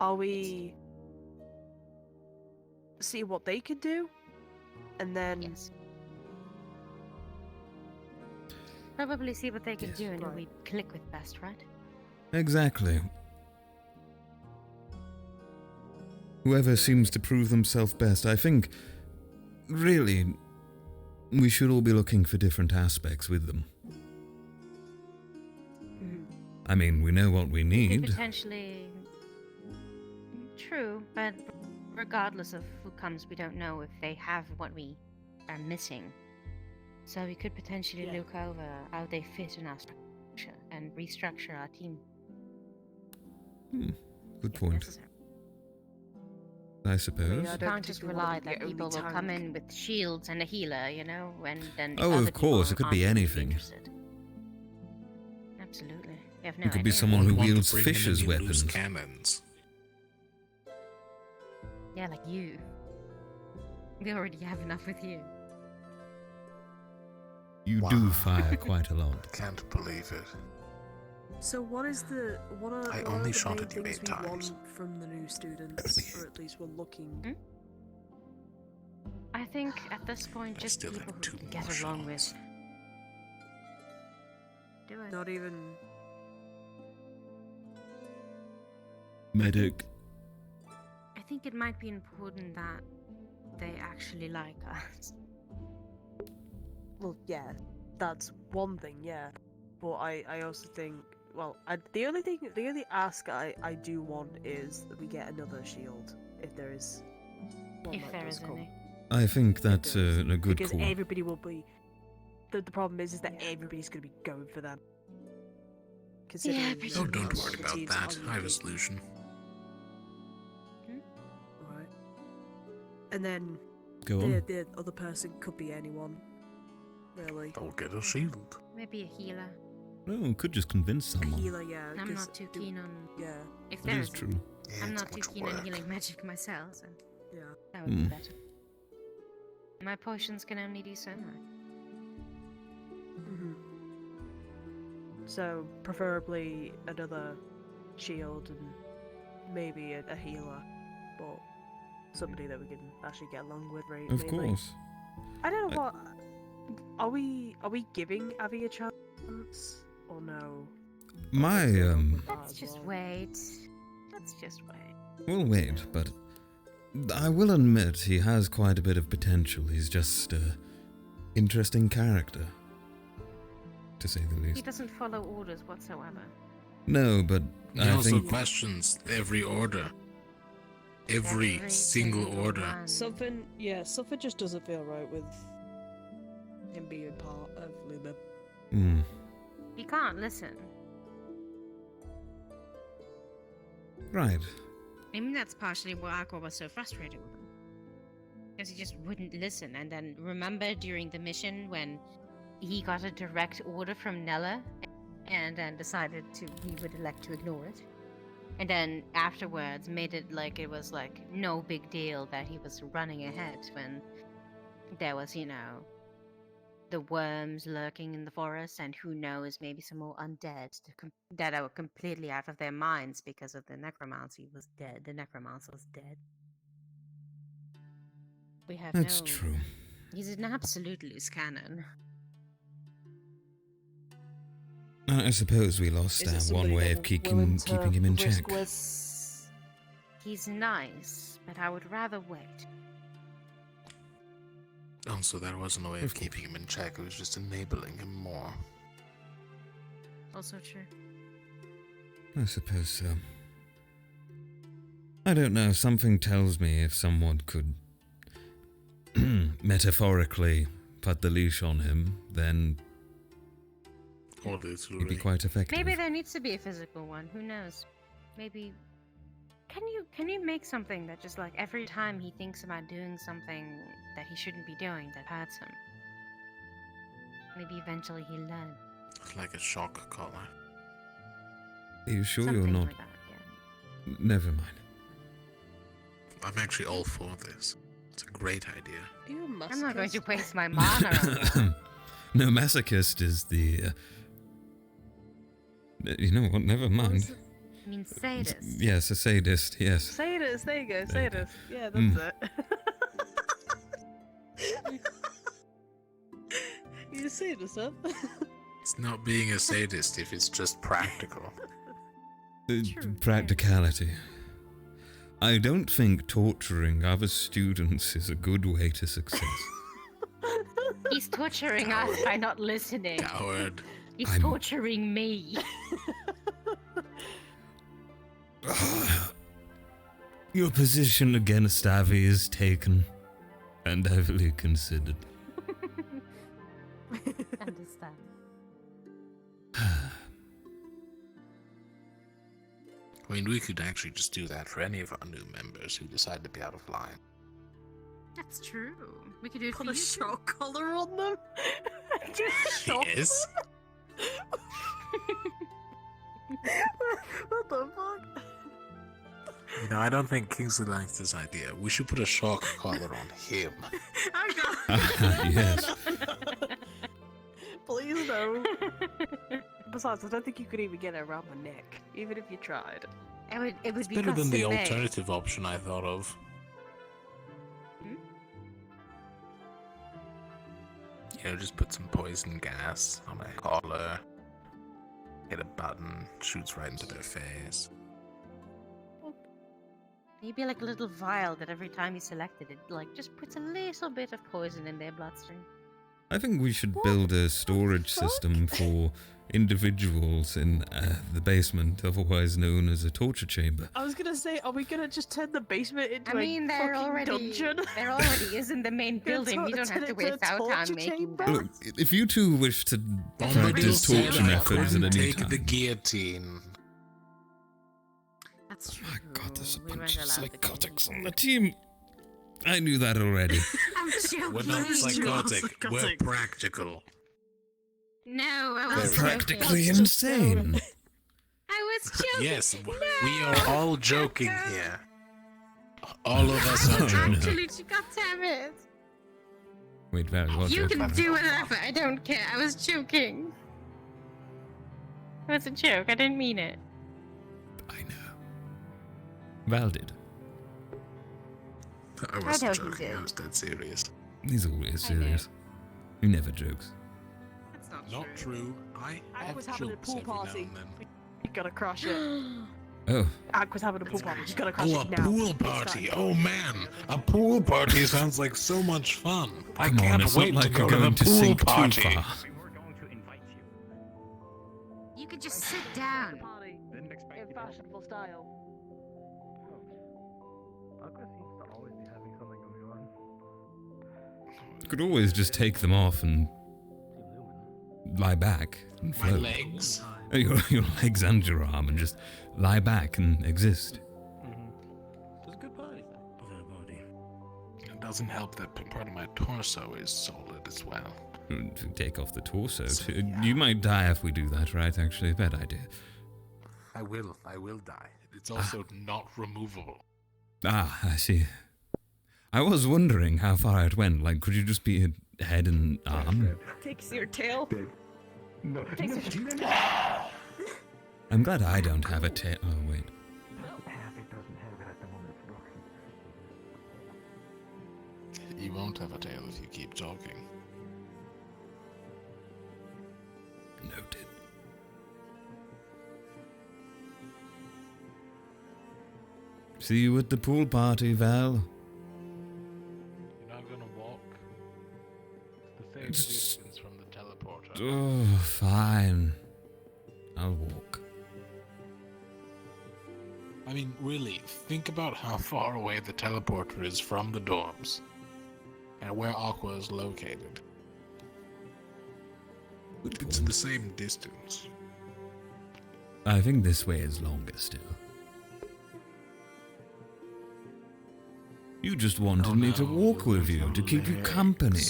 are we see what they can do, and then Probably see what they can do and who we click with best, right? exactly. Whoever seems to prove themselves best, I think, really, we should all be looking for different aspects with them. I mean, we know what we Could need. potentially. True, but regardless of who comes, we don't know if they have what we are missing. So we could potentially look over how they fit in our structure and restructure our team. Good point. I suppose. I don't Can't just particularly rely want them to that get people only will come tank. in with shields and a healer, you know, and then. Oh, other of course, it people could be aren't really anything. interested. Absolutely. We have no It could be idea. someone who Want to wields bring fish in as any loose weapons. cannons. Yeah, like you. We already have enough with you. You do fire quite a lot. Can't believe it. So what is the what are, I what only are the shot main at you things 8 we times. want from the new students, or at least we're looking? I think at this point, just still people have who 2 can get more along with. Do it. Not even. Medic. I think it might be important that they actually like us. Well, yeah, that's one thing, yeah. But I also think, well, the only ask I do want is that we get another shield, if there is one If that there does is come. any. I think that's a good Because call. everybody will be. The problem is that everybody's going to be going for them. Considering Oh, don't worry the about teams that. are I have a looking. solution. Alright. And then Go on. the other person could be anyone, really. I'll get a shield. Maybe a healer. No, could just convince someone. Healer, yeah. I'm 'cause not too keen on. Yeah. If That there is is, true. I'm it's not too much keen on work. healing magic myself, so Yeah. that would be Hmm. better. My potions can only do so much. Mhm. So preferably another shield and maybe a healer, but somebody that we can actually get along with, right? Of mainly. course. I don't know what. Are we giving Avi a chance or no? My Let's just wait. Let's just wait. We'll wait, but I will admit he has quite a bit of potential. He's just an interesting character, to say the He least. doesn't follow orders whatsoever. No, but He I also think questions every order. Every single order. Something just doesn't feel right with him being part of Luma. He can't listen. Right. I mean, that's partially why Aqua was so frustrated with him. Because he just wouldn't listen. And then remember during the mission when he got a direct order from Nella and then decided he would elect to ignore it. And then afterwards made it like it was like no big deal that he was running ahead when there was, the worms lurking in the forest, and who knows, maybe some more undead that are completely out of their minds because of the necromancy was dead. The necromancer was dead. We have That's true. He's an absolute loose cannon. I suppose we lost our one way of keeping him in check. He's nice, but I would rather wait. Also, that wasn't a way of keeping him in check, it was just enabling him more. Also true. I suppose so. I don't know, something tells me if someone could metaphorically put the leash on him, then it'd be quite effective. Maybe there needs to be a physical one. Who knows? Maybe. Can you make something that just like every time he thinks about doing something that he shouldn't be doing that hurts him, maybe eventually he'll learn. Like a shock collar. Are you sure Something you're not? like that, yeah. Never mind. I'm actually all for this. It's a great idea. I'm not going to waste my mana on that. No, masochist is the. You know what? Never mind. I mean, sadist. Yes, a sadist. Yes. Sadist, there you go, sadist. Yeah, that's it. You sadist, huh? It's not being a sadist if it's just practical. Practicality. I don't think torturing other students is a good way to success. He's torturing us by not listening. Coward. He's torturing me. Your position against Avi is taken and heavily considered. Understand. I mean, we could actually just do that for any of our new members who decide to be out of line. That's true. We could do it Put for a you. shock collar on them. Just shock Yes. What the fuck? You know, I don't think Kingsley likes this idea. We should put a shock collar on him. Yes. Please no. Besides, I don't think you could even get it around the neck, even if you tried. It would It's be better than the custom-made. alternative option I thought of. You know, just put some poison gas on a collar, hit a button, shoots right into their face. It'd be like a little vial that every time you selected it, like just puts a little bit of poison in their bloodstream. I think we should build a storage system for individuals in the basement, otherwise known as a torture chamber. I was gonna say, are we gonna just turn the basement into I mean, a there fucking already dungeon? there already is in the main building. We don't have to waste our time making that. Look, if you two wish to Somebody practice said torture I methods at couldn't any take time. the guillotine. That's true. My God, there's a We bunch weren't of allowed to psychotics on the team. I knew that already. I'm joking. We're not psychotic, we're practical. No, I was Practically joking. insane. I was joking. Yes, we are all joking here. All of us are joking. Actually, God damn it. Wait, Val, what? You can do whatever. I don't care. I was joking. It was a joke. I didn't mean it. Val did. I know wasn't you joking, did. I was dead serious. He's always serious. He never jokes. That's Not true. I have was having a jokes pool every now party. and then. You gotta crush it. Oh. Aqua's having a pool party. She's gonna crash Oh, a it now. pool party! Oh man, a pool party sounds like so much fun. I Come on, can't it's wait not to like go you're to the going to pool sink too party. far. You could just sit down. Party in fashionable style. Aqua seems to always be having something going on. You could always just take them off and lie back and My float. legs. Your legs and your arm, and just lie back and exist. It was a good party. It doesn't help that part of my torso is solid as well. To take off the torso. You might die if we do that, right? Actually, bad idea. I will die. It's also not removable. Ah, I see. I was wondering how far it went. Like, could you just be a head and arm? Takes your tail. No. Takes your I'm glad I don't have a tail. Oh, wait. You won't have a tail if you keep talking. Noted. See you at the pool party, Val. You're not gonna walk. It's the same distance from the teleporter. Oh, fine. I'll walk. I mean, really, think about how far away the teleporter is from the dorms, and where Aqua is located. It's the same distance. I think this way is longer still. You just wanted me to walk with you, to keep you company.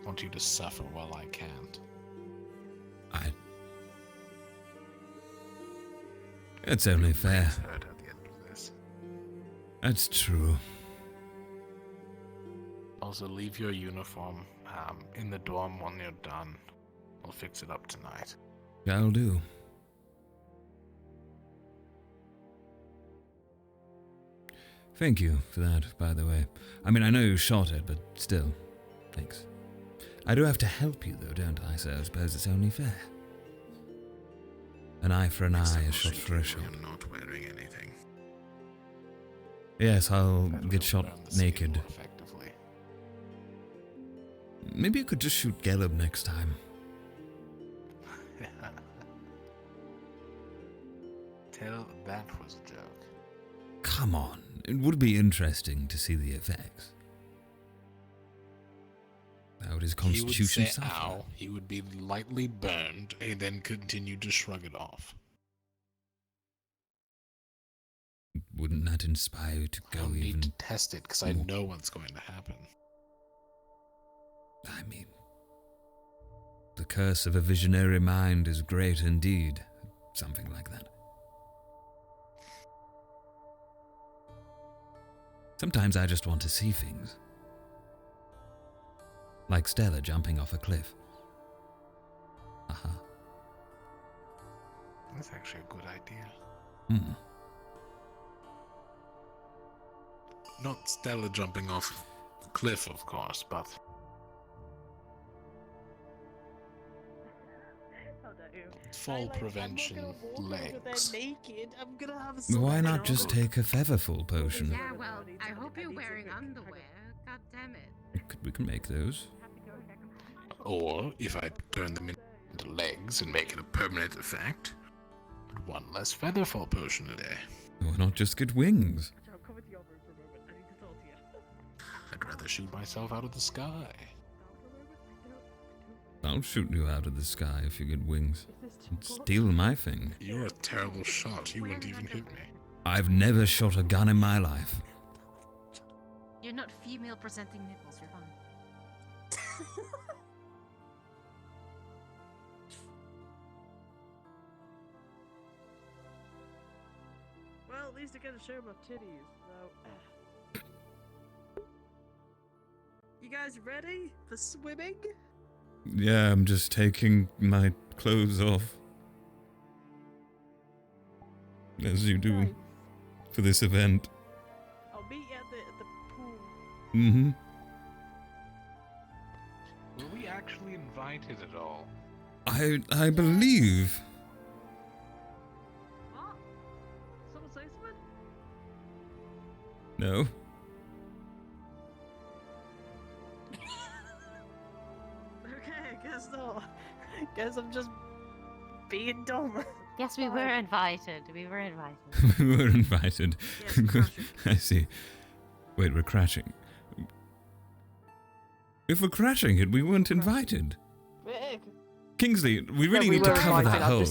I want you to suffer while I can't. It's only fair. Hurt at the end of this. That's true. Also, leave your uniform in the dorm when you're done. I'll fix it up tonight. I'll do. Thank you for that, by the way. I mean, I know you shot it, but still, thanks. I do have to help you, though, don't I? So I suppose it's only fair. An eye for an eye, a shot for a shot. I'm not wearing anything. Yes, I'll get shot naked. Effectively. Maybe you could just shoot Gelb next time. Tell that was a joke. Come on, it would be interesting to see the effects. How would his constitution He would say suffer? ow, he would be lightly burned, and then continue to shrug it off. Wouldn't that inspire you to go I even... need to test it, because I know what's going to happen. I mean, the curse of a visionary mind is great indeed. Something like that. Sometimes I just want to see things. Like Stella jumping off a cliff. Aha. That's actually a good idea. Hmm. Not Stella jumping off a cliff, of course, but... Fall prevention legs. Naked. I'm gonna have Why not just take a featherfall potion? Yeah, well, I hope you're wearing underwear. God damn it. We can make those. Or, if I turn them into legs and make it a permanent effect, one less featherfall potion a day. Why not just get wings? I'd rather shoot myself out of the sky. I'll shoot you out of the sky if you get wings. Steal my thing. You're a terrible shot. You wouldn't even hit me. I've never shot a gun in my life. You're not female presenting nipples, you're fine. Well, at least I get to show my titties. So, you guys ready for swimming? Yeah, I'm just taking my clothes off. As you do for this event. I'll meet you at the pool. Mm-hmm. Were we actually invited at all? I believe want to say something? No. Okay, guess not. Guess I'm just being dumb. Yes, we were invited. We were invited. We were invited. Yes, we're crashing. I see. Wait, we're crashing. If we're crashing it, we weren't invited. Kingsley, we really need to cover that hole.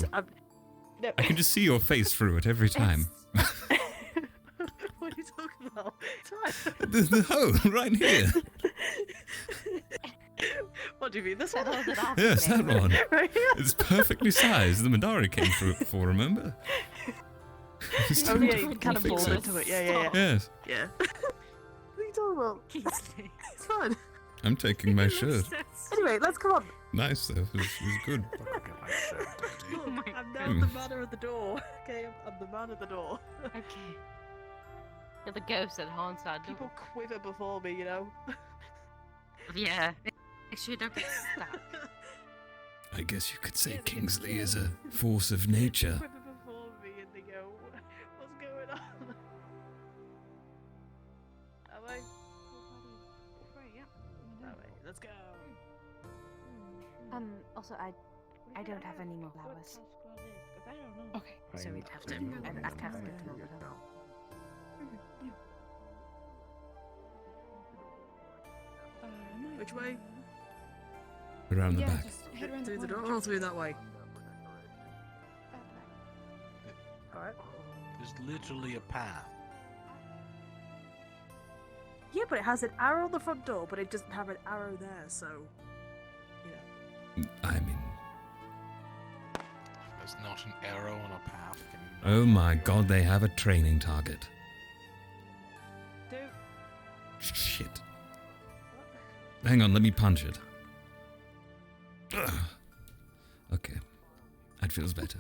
No. I can just see your face through it every time. What are you talking about? It's fine. There's the hole right here. What do you mean? This one? Yes, that one. Right here? It's perfectly sized. The Madari came through it before, remember? Oh yeah, you kind of balled into it. Yeah. Yes. Yeah. What are you talking about? It's fine. I'm taking my shirt. Anyway, let's come on. Nice though. It was good. Look, I'm now the man at the door. Okay, I'm the man at the door. Okay. You're the ghost that haunts our door. People quiver before me, you know. Yeah. Make sure you don't get stuck. I guess you could say Kingsley is a force of nature. Quiver before me and they go, what's going on? Am I? Alright, let's go. Also, I don't have any more flowers. Okay. So we'd have to. I'd have to get them over there. Which way? Around the back. Just head around Through the corner. door or through that way? Alright. There's literally a path. Yeah, but it has an arrow on the front door, but it doesn't have an arrow there, so. I mean, There's not an arrow on a path. oh my god, they have a training target. Shit. Hang on, let me punch it. Ugh. Okay. That feels better.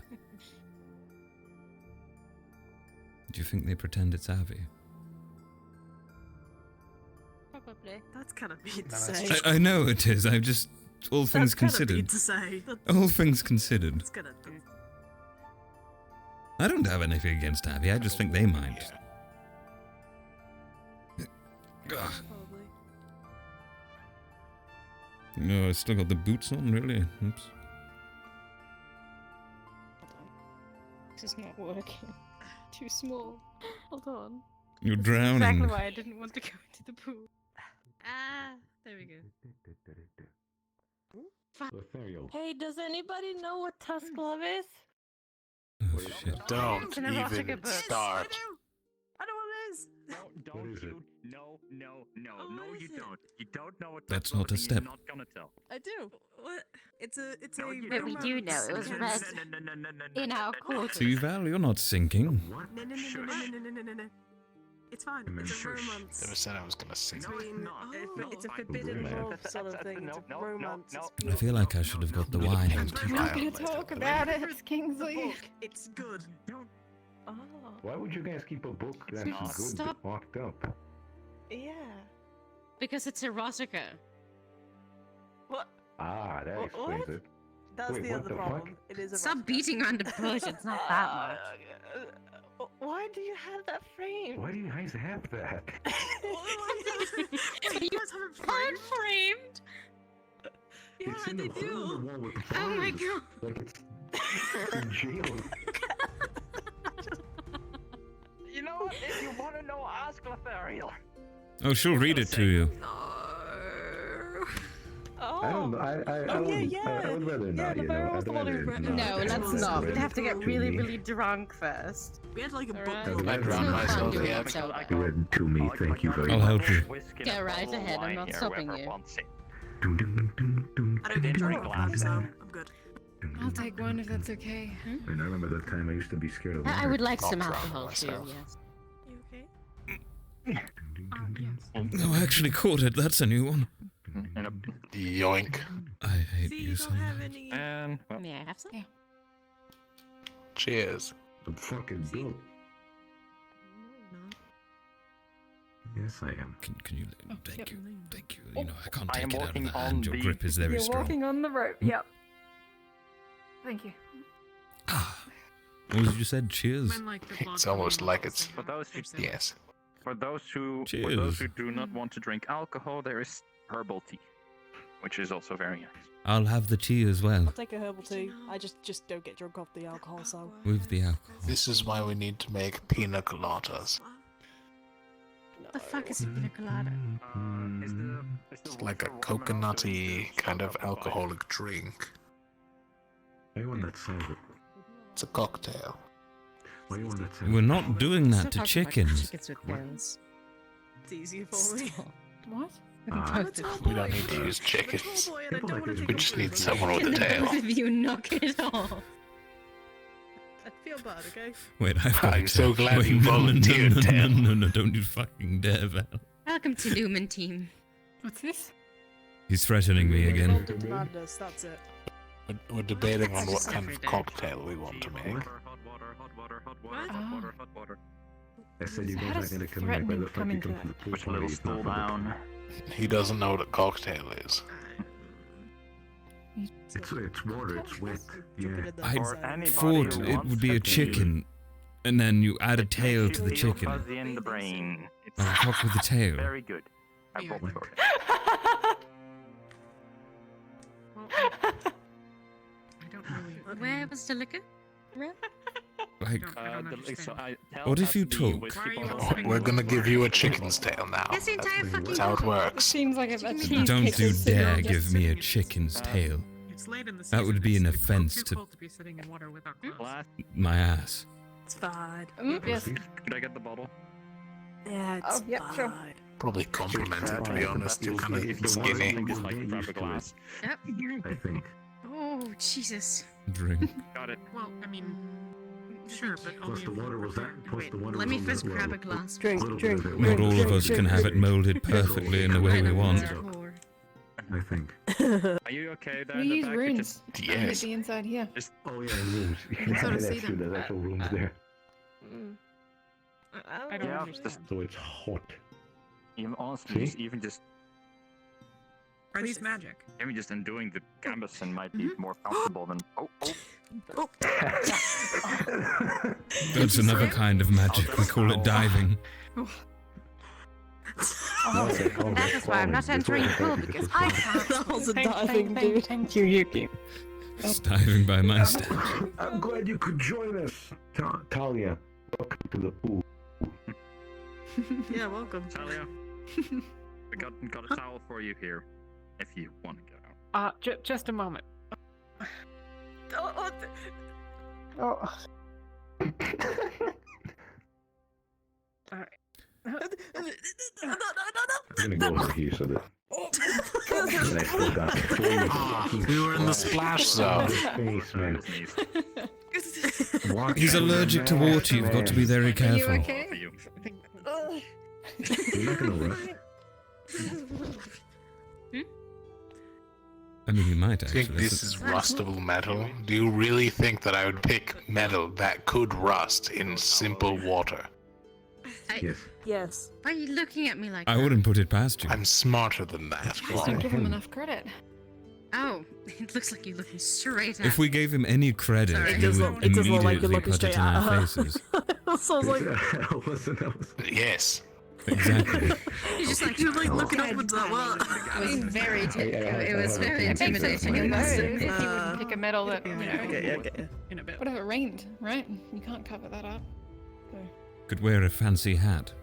Do you think they pretend it's Avi? Probably. That's kind of mean to say. I know it is. I've just... All things That's kind of mean considered. to say. All things considered. That's kind of. I don't have anything against Avi. I just think they might. Ugh. No, I still got the boots on, really. Oops. This is not working. Too small. Hold on. You're This is drowning. exactly why I didn't want to go into the pool. Ah, there we go. Hey, does anybody know what Tusk Glove is? Oh, shit. Don't It's an erotica even book. start. I know what it is. Don't you? No, you don't. You don't know what That's Tusk not a Glove is, step. You're not gonna tell. I do. What? It's a. It's No, a. you No, we do know. It was read in our quarters. Val, you're not sinking. No. It's fine. It's a romance. Never said I was gonna sing. It's a forbidden love sort of thing. It's a romance. I feel like I should have got the wine and I'm not gonna talk about it, Kingsley. It's good. Oh. Why would you guys keep a book that's good Stop. locked up? Yeah. Because it's erotica. What? Ah, that explains What? it. That's Wait, the what other the problem. fuck? It is a. Stop beating around the bush. It's not that much. Why do you have that frame? Why do you guys have that? You guys have it Card framed. Yeah, It's in they the hole in the do. wall with the Oh my bars. god. Like it's in jail. You know what? If you want to know, ask Lothario. Oh, she'll read it to you. Oh. I don't know. I would rather not, you know. I'd rather not. No, let's not. We'd have to get To really, me. really drunk first. We had like a book. Alright. I drowned myself Do it yet. sober. You read to me, thank you very I'll much. help you. Go right ahead. I'm not stopping you. I don't get drunk, so I'm good. I'll take one if that's okay. And I remember that time I used to be scared of I would like I'll some drown alcohol too. myself. Yes. You okay? No, I actually caught it. That's a new one. Yoink. I hate See, you you so don't have much. any. And May I have some? Yeah. Cheers. I'm fucking built. Yes, I am. Can you... Thank yep. you. Thank you. You know, I can't I am take it out of working the on hand. Your the- grip is very You're strong. walking on the rope. Yep. Thank you. Ah, What was you said? Cheers. It's almost like it's. For those who, Yes. for those who do not want to drink alcohol, there is herbal tea, which is also very nice. I'll have the tea as well. I'll take a herbal tea. I just don't get drunk off the alcohol, so. With the alcohol. This is why we need to make pina coladas. What the fuck is a pina colada? It's like a coconutty kind of alcoholic drink. Anyone that sells it. It's a cocktail. We're not doing that to chickens. Chickens with bones. It's easier for me. What? We don't need to use chickens. We just need someone with a tail. Both of you knock it off. I feel bad, okay? Wait, I've got I'm so glad you no, volunteered, no, Tail. no, don't you fucking dare, Val. Welcome to Lumen Team. What's this? He's threatening me again. Madness, that's it. We're debating on what kind of cocktail we want to make. I said you How guys does are gonna come threatening back. Why the come fuck you into come that? to the pool Push a party? little It's not stool for the down. He doesn't know what a cocktail is. It's water, it's wet. Yeah. I anybody thought who it wants would be to a chicken, and then you add a tail to the Feel chicken. fuzzy in the brain. It's Oh, fuck with the tail. very good. I vote for it. Where was the liquor? Like, Tell what if has you the took? whiskey bottle. We're gonna give you a chicken's tail now. That's the entire fucking That's how it works. Seems like a cheese Don't cake you is sitting dare on give just me a sitting- chicken's tail. It's late in the That would be an offense to be sitting in water without clothes. my ass. It's fine. Yes. Could I get the bottle? Yeah, it's yeah, fine. sure. Probably complimented, to be honest. You're kind of skinny. Just like grab a glass. Yep. I think. Oh, Jesus. Drink. Got it. Well, I mean, sure, but only Plus the water was that. Plus the water Let was me on first the grab a level. glass. Drink, Little drink, bit of it. Not drink, all of drink, us can drink, have it molded perfectly in the way we want. I think. Are you okay there We in the use back? runes. Just, Yes. The inside here. Oh yeah, rooms. sort of see That's true. them. There's actual rooms there. I don't yeah, understand. just So it's hot. even honestly, See? even just Are these magic? even just undoing the gambeson might be more comfortable than That's another kind of magic. We call it diving. No, it's like, oh, That is why I'm not entering the pool because I can't. That was a diving, dude. Thank you, Yuki. It's diving by my standards. I'm glad you could join us, Talia. Welcome to the pool. Yeah, welcome. Talia, we got a towel for you here, if you want to get out. Just a moment. Oh. I'm gonna go over here so that. I still got We were in the splash zone. Face, man. He's allergic to water. You've got to be very careful. okay? You're not gonna rust. I mean, you might I actually. think this is rustable metal. Do you really think that I would pick metal that could rust in simple water? Yes. Yes. Why are you looking at me like I that? wouldn't put it past you. I'm smarter than that. Just don't give him enough credit. Oh, it looks like you're looking straight at If we gave him any credit, Sorry. he would It does look like you're immediately looking put it straight in at our her. faces. So I was like, Yes. Exactly. You're just like, you're like looking upwards at what? It was very, it was very It makes sense intimidating. when I you know must if say. you would pick a metal that, you know, In a bit. what if it rained, right? You can't cover that up. So. Could wear a fancy hat.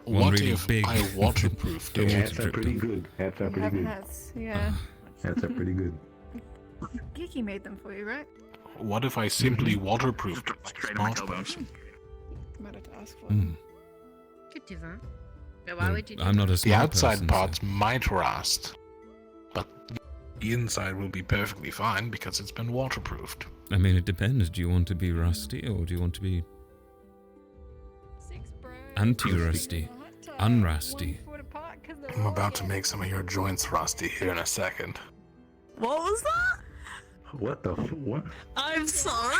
One What really if big. I waterproofed The it? water Hats are dripped pretty in. good. Hats are You pretty have good. hats, yeah. Hats are pretty good. Geeky made them for you, right? What if I simply waterproofed it like a smart person? Better to ask for. Mm. Good to that. But why would you do I'm not a The smart outside person, parts might rust, but the inside will be perfectly fine because it's been waterproofed. I mean, it depends. Do you want to be rusty or do you want to be anti-rusty? Unrusty? I'm about to make some of your joints rusty here in a second. What was that? What the what? I'm sorry.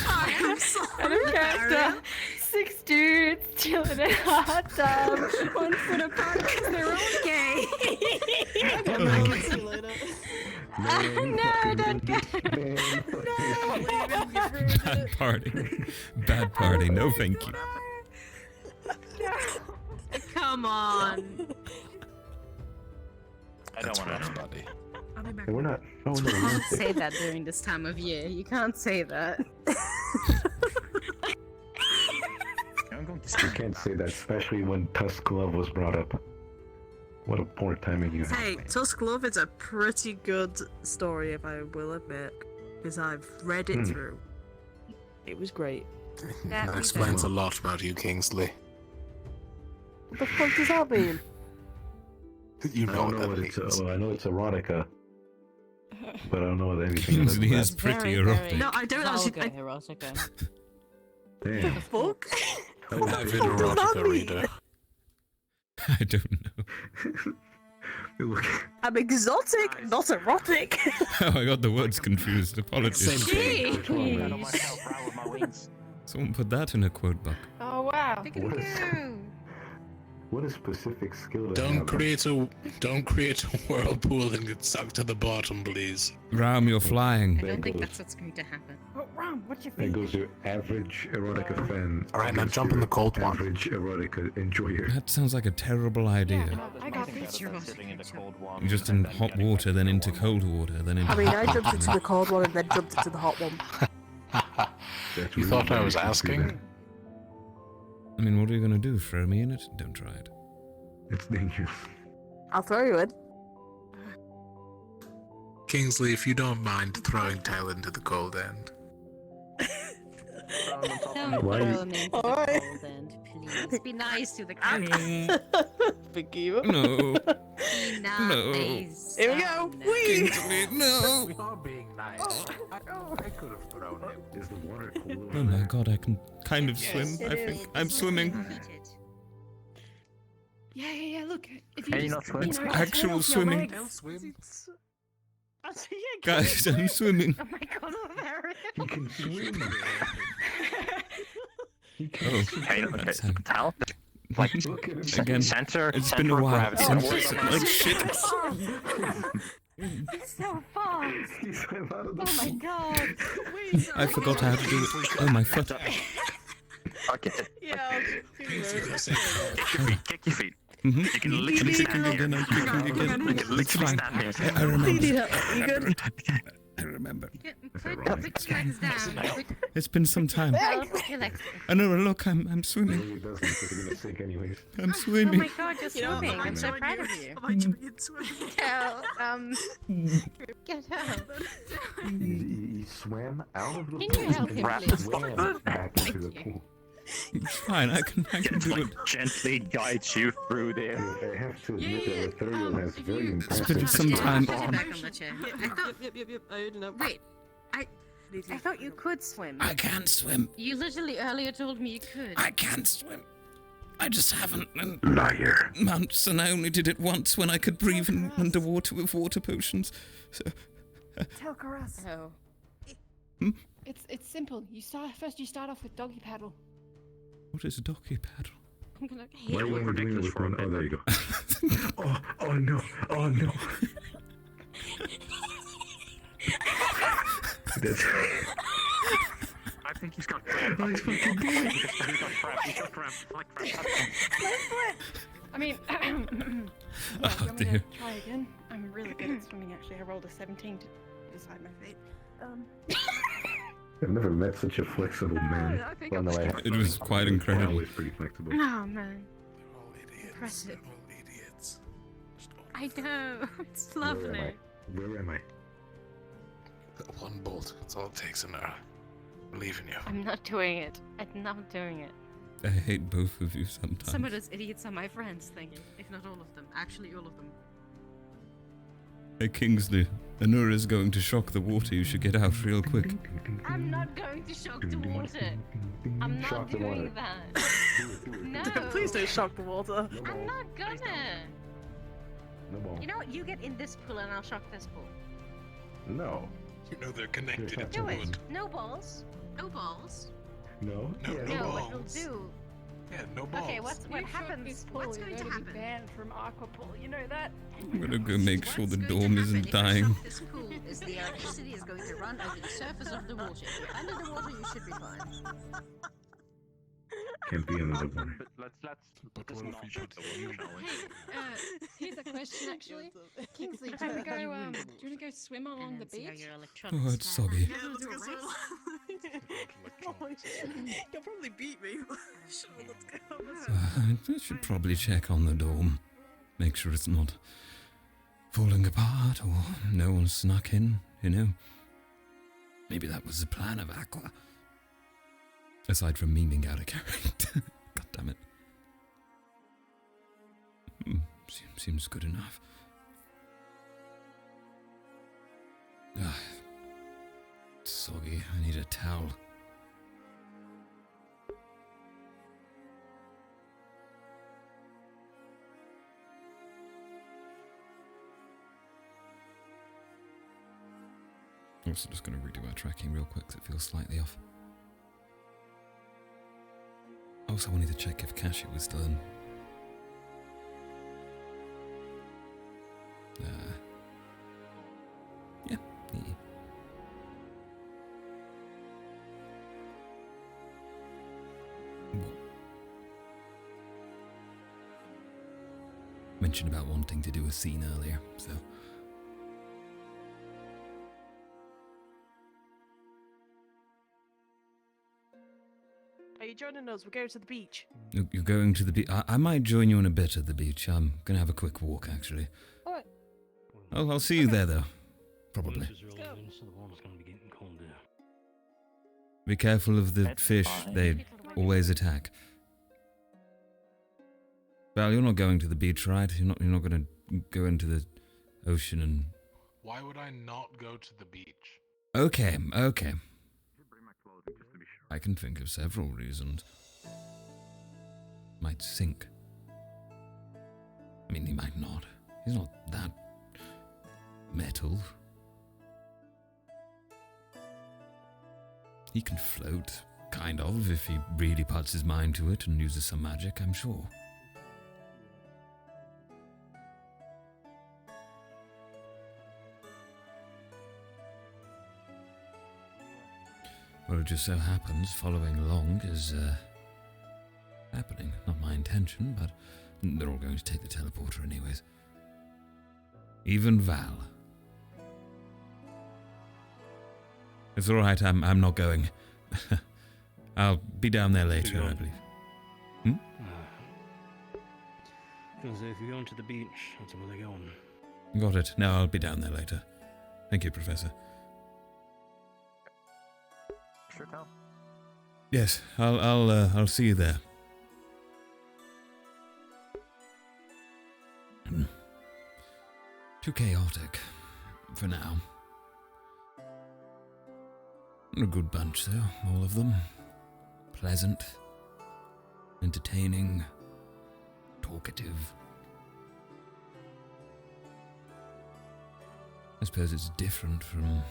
I'm sorry. And a character, 6 dudes chilling in a hot tub, 1 foot apart because they're all gay. No, don't go. Bad party. Bad party. No, thank you. Come on. I don't want to. Buddy. We're not. Oh no. You can't say that during this time of year. You can't say that. You can't say that, especially when Tusk Glove was brought up. What a poor timing you had. Hey, Tusk Love is a pretty good story, if I will admit, because I've read it through. It was great. That explains a lot about you, Kingsley. What the fuck does that mean? You know I don't know what it's. I know it's erotica, but I don't know what anything Kingsley else. is pretty erotic. No, I don't actually. Erotica. Damn. The fuck? Avid erotica reader. I don't know. I'm exotic, not erotic. Oh, I got the words confused. Apologies. Jeez. Someone put that in a quote book. Oh wow. What a specific skill to Don't have. create a whirlpool and get sucked to the bottom, please. Ram, you're flying. I don't think that's what's going to happen. Oh, Ram, what's your That goes to average erotica fan. Alright, now jump in the cold one. Average erotica enjoyer. That sounds like a terrible idea. I got this. You're just in hot water, then into cold water, then into. I mean, I jumped into the cold one and then jumped into the hot one. You thought I was asking? I mean, what are you gonna do? Throw me in it? Don't try it. It's dangerous. I'll throw you in. Kingsley, if you don't mind throwing Tail into the cold end. Don't Why throw you- him into the cold end, please. Be nice to the cat. Forgive No. Be nice. Here we go. Oh, no. Whee! Kingsley, no. We are being nice. I could have thrown him. Is the water cool? Oh my god, I can kind of swim, I think. I'm swimming. Yeah. Look, if you Can you just, not swim? you know, Actual turn off your swimming. legs. Guys, I'm swimming. Oh my god, Larry. He can swim. Oh, Hey, okay, that's how- Tal? Like, Again, center. it's center been a of while gravity. since Don't worry about like it. shit. It's so fast. He swam out of the Oh my god. I forgot how to do it. Oh, my foot. Okay. Yeah. Kick your feet. Kick your feet. Mm-hmm. You can literally stand here. Again, I'm kicking again. You can It's literally fine. stand here. I remember. You good? I remember. Put your legs down. It's been some time. Put your legs down. I know, look, I'm swimming. He doesn't, because they're gonna sink anyways. I'm Oh swimming. my god, you're swimming. I'm so proud of you. Am I doing it swimming? Tell, get out. He swam out of the Can pool you help and him, please? swam back into the pool. It's fine, I can do it. Gently guide you through there. I have to admit that Ethereal has very It's impressive. been some time. Put it back on the chair. I thought, Yep. I heard enough. wait, I thought you could swim. I can't swim. You literally earlier told me you could. I can't swim. I just haven't in Liar. months, and I only did it once when I could breathe underwater with water potions. So, Tel'Kahras. Oh. It's simple. You start off with doggy paddle. what is a doggy paddle? I'm gonna Why hate are we doing it with one? Oh, there you go. oh no. That's... I think he's got cramp. Oh, he's fucking doing it. He's got cramp. He's got cramp. Like cramp. I mean, Oh, you want me dear. to try again? I'm really good at swimming, actually. I rolled a 17 to decide my fate. I've never met such a flexible man. I think Well, no, I have. It was quite I'm incredible. always pretty flexible. Oh man, They're all idiots. impressive. They're all idiots. Just all- I know. It's Where am lovely. I? Where am I? One bolt. That's all it takes an hour. Believe in you. I'm not doing it. I'm not doing it. I hate both of you sometimes. Some of those idiots are my friends, thank you. If not all of them. Actually, all of them. Hey, Kingsley, Anura's going to shock the water. You should get out real quick. I'm not going to shock the water. I'm not Shock the water. doing that. No. Please don't shock the water. I'm not gonna. No ball. You know what? You get in this pool and I'll shock this pool. No. You know they're connected. It's Do it. wood. No balls. No balls. No. No, Yeah, no No, balls. what we'll do Yeah, no balls. Okay, what happens? What's going to happen? Banned from Aquapool, you know that? I'm gonna go make sure the dorm If isn't we dying. stop this pool, is the electricity is going to run over the surface of the water. If you're under the water, you should be fine. Can't be another one. Let's But what if we put you? Here's a question actually. Kingsley, do you want to go swim along the beach? Oh, it's soggy. You'll probably beat me. Sure, let's go. I should probably check on the dorm. Make sure it's not falling apart or no one snuck in, you know? Maybe that was the plan of Aqua. Aside from memeing out a character. God damn it. Seems good enough. It's soggy. I need a towel. I'm also just going to redo our tracking real quick because it feels slightly off. Also, I wanted to check if Kashi was still in. Yeah. Mentioned about wanting to do a scene earlier, so. Are you joining us? We're going to the beach. You're going to the beach? I might join you in a bit at the beach. I'm going to have a quick walk, actually. Alright. I'll see you there, though. Probably. Be careful of the fish. They always attack. Val, you're not going to the beach, right? You're not going to go into the ocean and... Why would I not go to the beach? Okay. I can think of several reasons. Might sink. I mean, he might not. He's not that metal. He can float, kind of, if he really puts his mind to it and uses some magic, I'm sure. Well, it just so happens following along is happening. Not my intention, but they're all going to take the teleporter anyways. Even Val. It's alright, I'm not going. I'll be down there later, I believe. If you're going to the beach, that's where they're going. Got it. No, I'll be down there later. Thank you, Professor. Sure, Cal. Yes, I'll see you there. Too chaotic for now. A good bunch, though, all of them. Pleasant, entertaining, talkative. I suppose it's different from,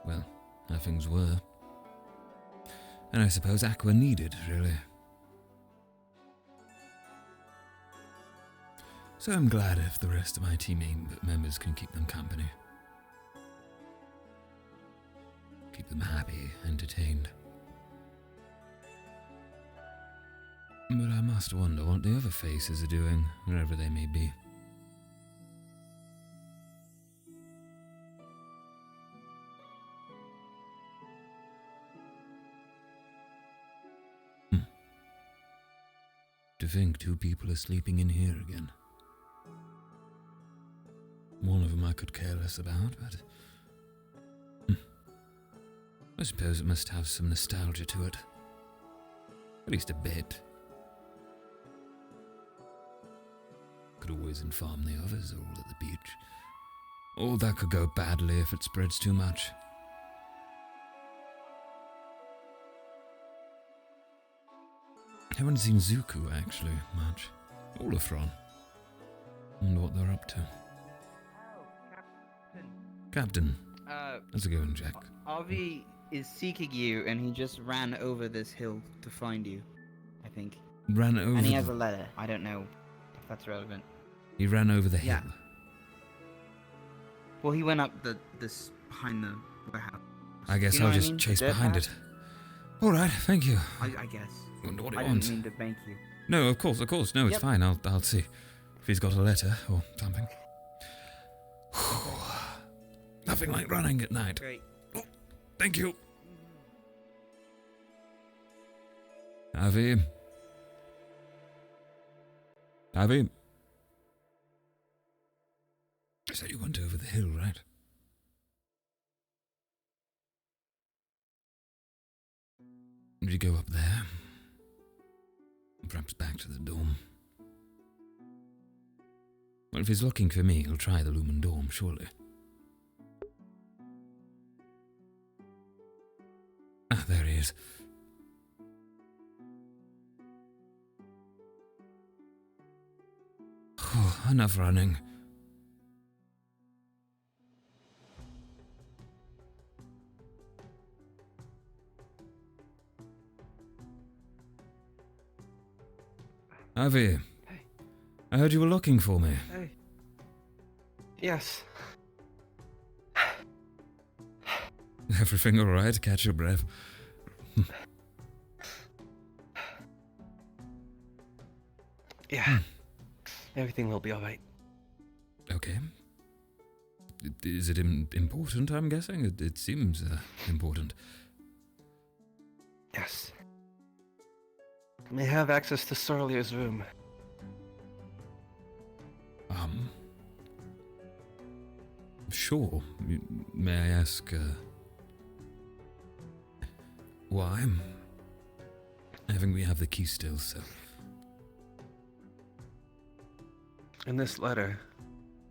well, how things were. And I suppose Aqua needed, really. So I'm glad if the rest of my team members can keep them company. Keep them happy, entertained. But I must wonder what the other faces are doing, wherever they may be. To think 2 people are sleeping in here again. One of them I could care less about, but... I suppose it must have some nostalgia to it. At least a bit. Could always inform the others all at the beach. Or that could go badly if it spreads too much. Haven't seen Zuko, actually, much. Or Lefron. And what they're up to. Captain. How's it going, Jack? Avi is seeking you, and he just ran over this hill to find you, I think. Ran over. And he has a letter. I don't know if that's relevant. He ran over the Yeah. hill. Well, he went up this behind the warehouse. I guess You know I'll what I just mean? The chase dirt behind path? it. All right, thank you. I guess. Wonder what he I wants. didn't mean to bank you. No, of course. No, it's Yep. fine. I'll see if he's got a letter or something. Nothing like running at night. Great. Oh, thank you. Avi. I said you went over the hill, right? Did you go up there? Perhaps back to the dorm? Well, if he's looking for me, he'll try the Lumen Dorm, surely. Ah, there he is. Enough running. Avi, I heard you were looking for me. Hey. Yes. Everything all right? Catch your breath. Yeah. Everything will be alright. Okay. Is it important, I'm guessing? It seems important. Yes. May have access to Sorlier's room. Sure. May I ask, why? I think we have the key still, so... In this letter,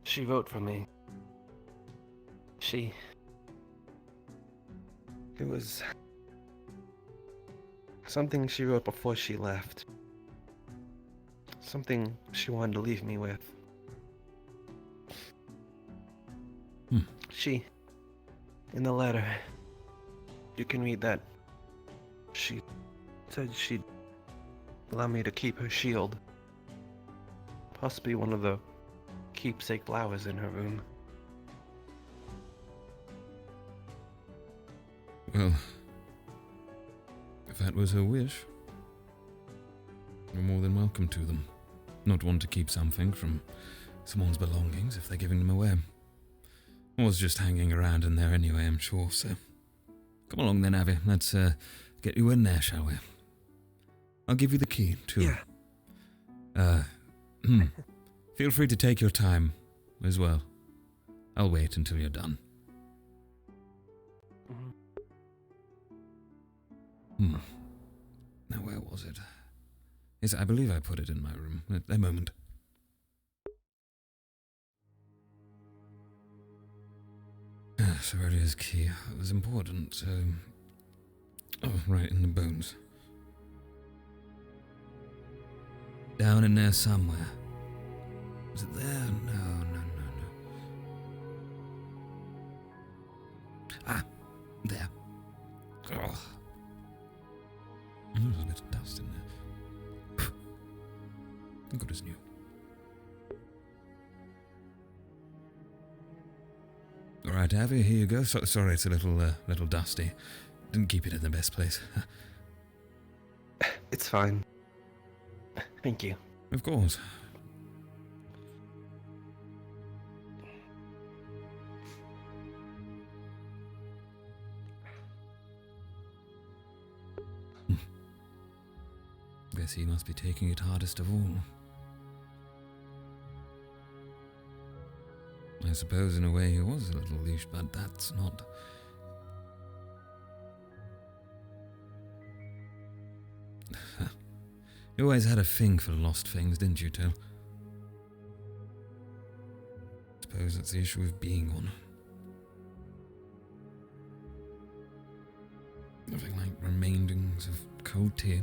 she wrote for me. It was... something she wrote before she left. Something she wanted to leave me with. She... in the letter, you can read that she said she'd allow me to keep her shield. Possibly one of the keepsake flowers in her room. Well, if that was her wish, you're more than welcome to them. Not want to keep something from someone's belongings if they're giving them away. I was just hanging around in there anyway, I'm sure, so... Come along then, Avi. Let's get you in there, shall we? I'll give you the key, too. Yeah. Feel free to take your time as well. I'll wait until you're done. Now, where was it? Yes, I believe I put it in my room. A moment. Sororia's key. It was important. Oh, right, in the bones. Down in there somewhere. Was it there? No. Ah, there. Oh. There's a bit of dust in there. Good as new. All right, Avi, here you go. Sorry, it's a little dusty. Didn't keep it in the best place. It's fine. Thank you. Of course. Guess he must be taking it hardest of all. I suppose in a way he was a little leash, but that's not... You always had a thing for lost things, didn't you, Tel? Suppose that's the issue of being one. Nothing like remaindings of cold tea.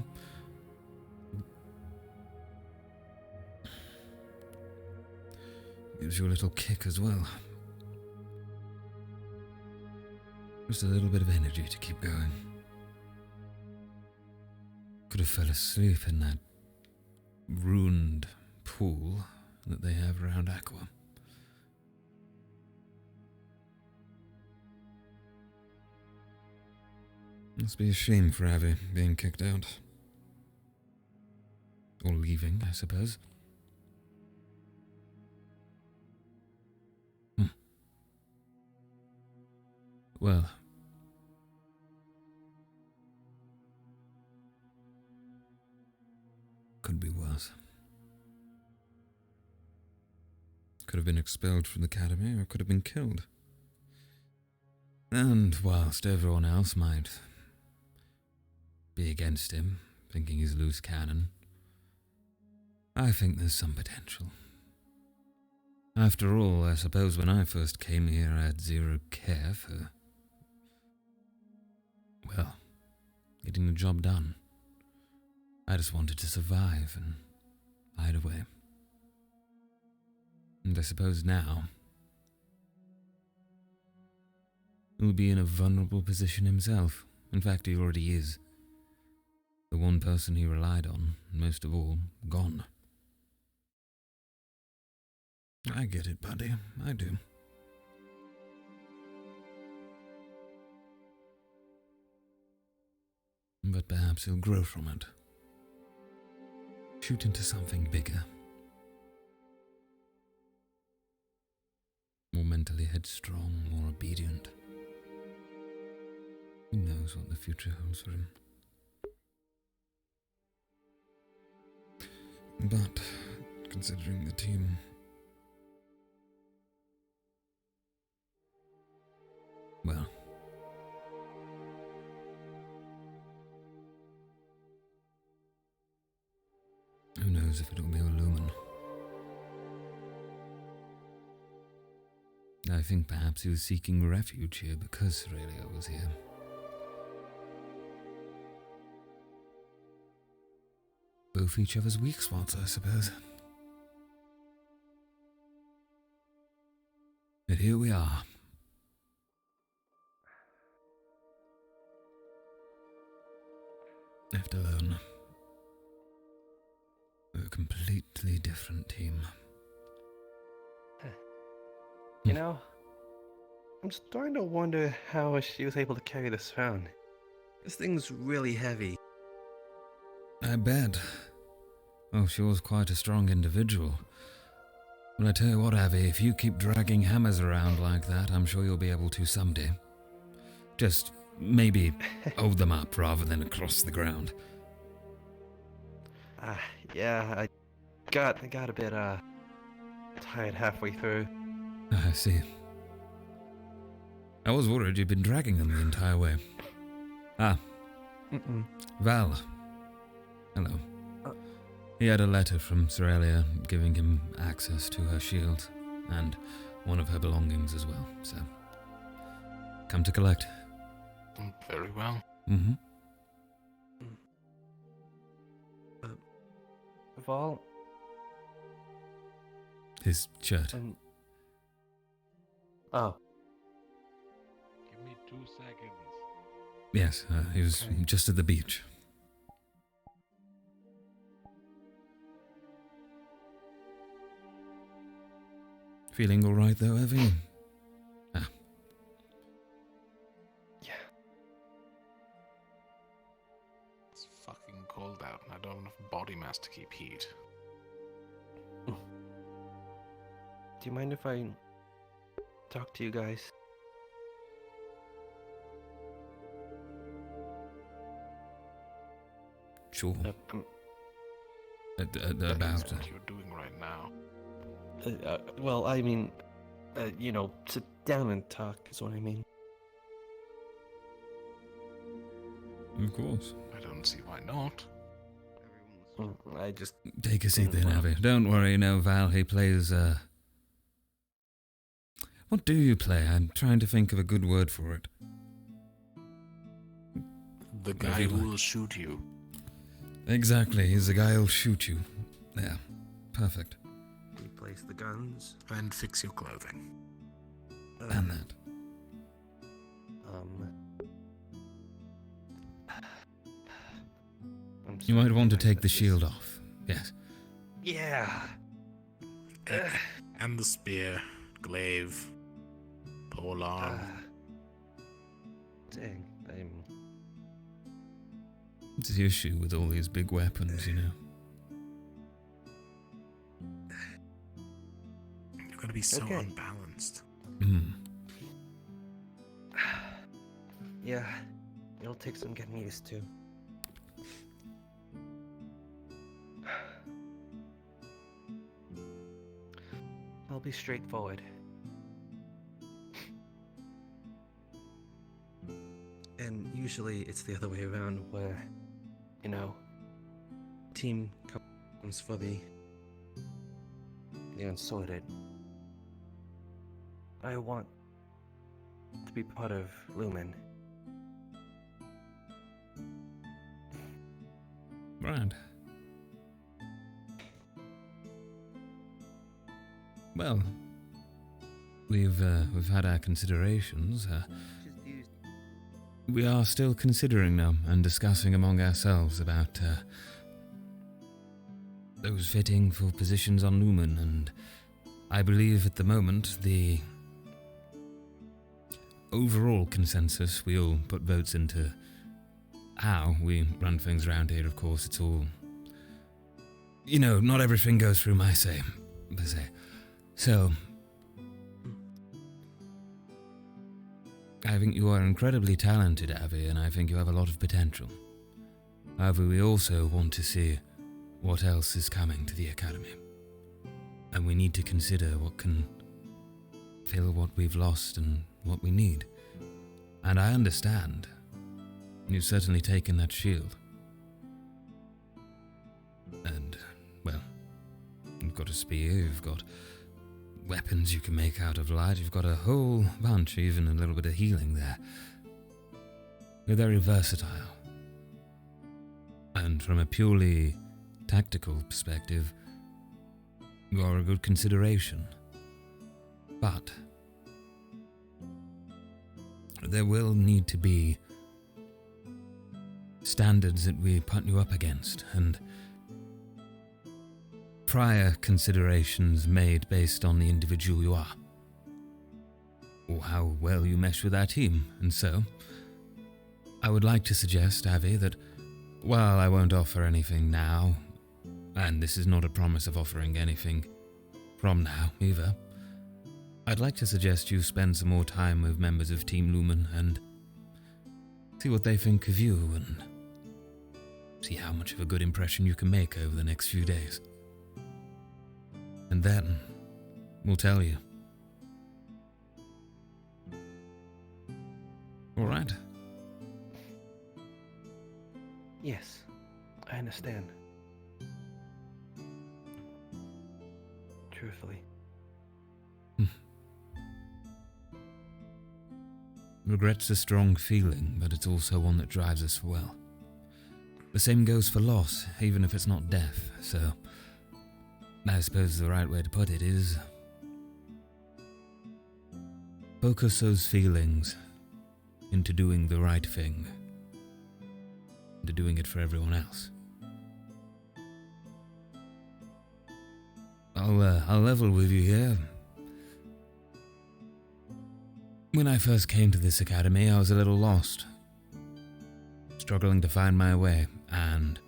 Gives you a little kick as well. Just a little bit of energy to keep going. Could have fell asleep in that ruined pool that they have around Aqua. Must be a shame for Avi being kicked out. Or leaving, I suppose. Well. Could be worse. Could have been expelled from the academy, or could have been killed. And whilst everyone else might be against him, thinking he's loose cannon, I think there's some potential. After all, I suppose when I first came here I had zero care for, well, getting the job done. I just wanted to survive and hide away. And I suppose now he'll be in a vulnerable position himself. In fact, he already is. The one person he relied on, most of all, gone. I get it, buddy. I do. But perhaps he'll grow from it. Shoot into something bigger. More mentally headstrong, more obedient. Who knows what the future holds for him? But, considering the team... well... who knows if it'll be a Lumen. I think perhaps he was seeking refuge here because Aurelia was here. Both each other's weak spots, I suppose. But here we are. Left alone. We're a completely different team. You know, I'm starting to wonder how she was able to carry this around. This thing's really heavy. I bet. Oh, she was quite a strong individual. Well, I tell you what, Avi, if you keep dragging hammers around like that, I'm sure you'll be able to someday. Just maybe hold them up rather than across the ground. Yeah, I got a bit tired halfway through. I see. I was worried you'd been dragging them the entire way. Val. Hello. He had a letter from Aurelia giving him access to her shield and one of her belongings as well, so... come to collect. Very well. Mm-hmm. Val? His shirt. Oh. Give me 2 seconds. Yes, he was just at the beach. Feeling all right though, Evie? Yeah. It's fucking cold out and I don't have enough body mass to keep heat. Do you mind if I talk to you guys? Sure. About what you're doing right now. Well, I mean, you know, sit down and talk is what I mean. Of course. I don't see why not. I just... take a seat then, Avi. Don't worry, no, Val, he plays, What do you play? I'm trying to think of a good word for it. The guy who will shoot you. Exactly, he's the guy who'll shoot you. There. Perfect. Replace the guns. And fix your clothing. And that. You might want to take the shield off. Yes. Yeah. And the spear, glaive, pole arm. Dang, It's the issue with all these big weapons, you know. You're gonna be so Okay. unbalanced. Yeah, it'll take some getting used to. I'll be straightforward. And usually it's the other way around where, you know, team comes for the unsorted. I want to be part of Lumen. Right. Well, we've had our considerations. We are still considering them and discussing among ourselves about those fitting for positions on Lumen, and I believe at the moment the overall consensus, we all put votes into how we run things around here. Of course, it's all, you know, not everything goes through my say, per se. So, I think you are incredibly talented, Avi, and I think you have a lot of potential. However, we also want to see what else is coming to the Academy. And we need to consider what can fill what we've lost and what we need. And I understand. You've certainly taken that shield. And, well, you've got a spear, you've got weapons you can make out of light, you've got a whole bunch, even a little bit of healing there. You're very versatile. And from a purely tactical perspective, you are a good consideration. But there will need to be standards that we put you up against, and prior considerations made based on the individual you are, or how well you mesh with our team. And so, I would like to suggest, Avi, that while I won't offer anything now, and this is not a promise of offering anything from now either, I'd like to suggest you spend some more time with members of Team Lumen and see what they think of you, and see how much of a good impression you can make over the next few days. And then, we'll tell you. Alright? Yes, I understand. Truthfully. Regret's a strong feeling, but it's also one that drives us well. The same goes for loss, even if it's not death, so I suppose the right way to put it is focus those feelings into doing the right thing, into doing it for everyone else. I'll level with you here. When I first came to this academy, I was a little lost, struggling to find my way, and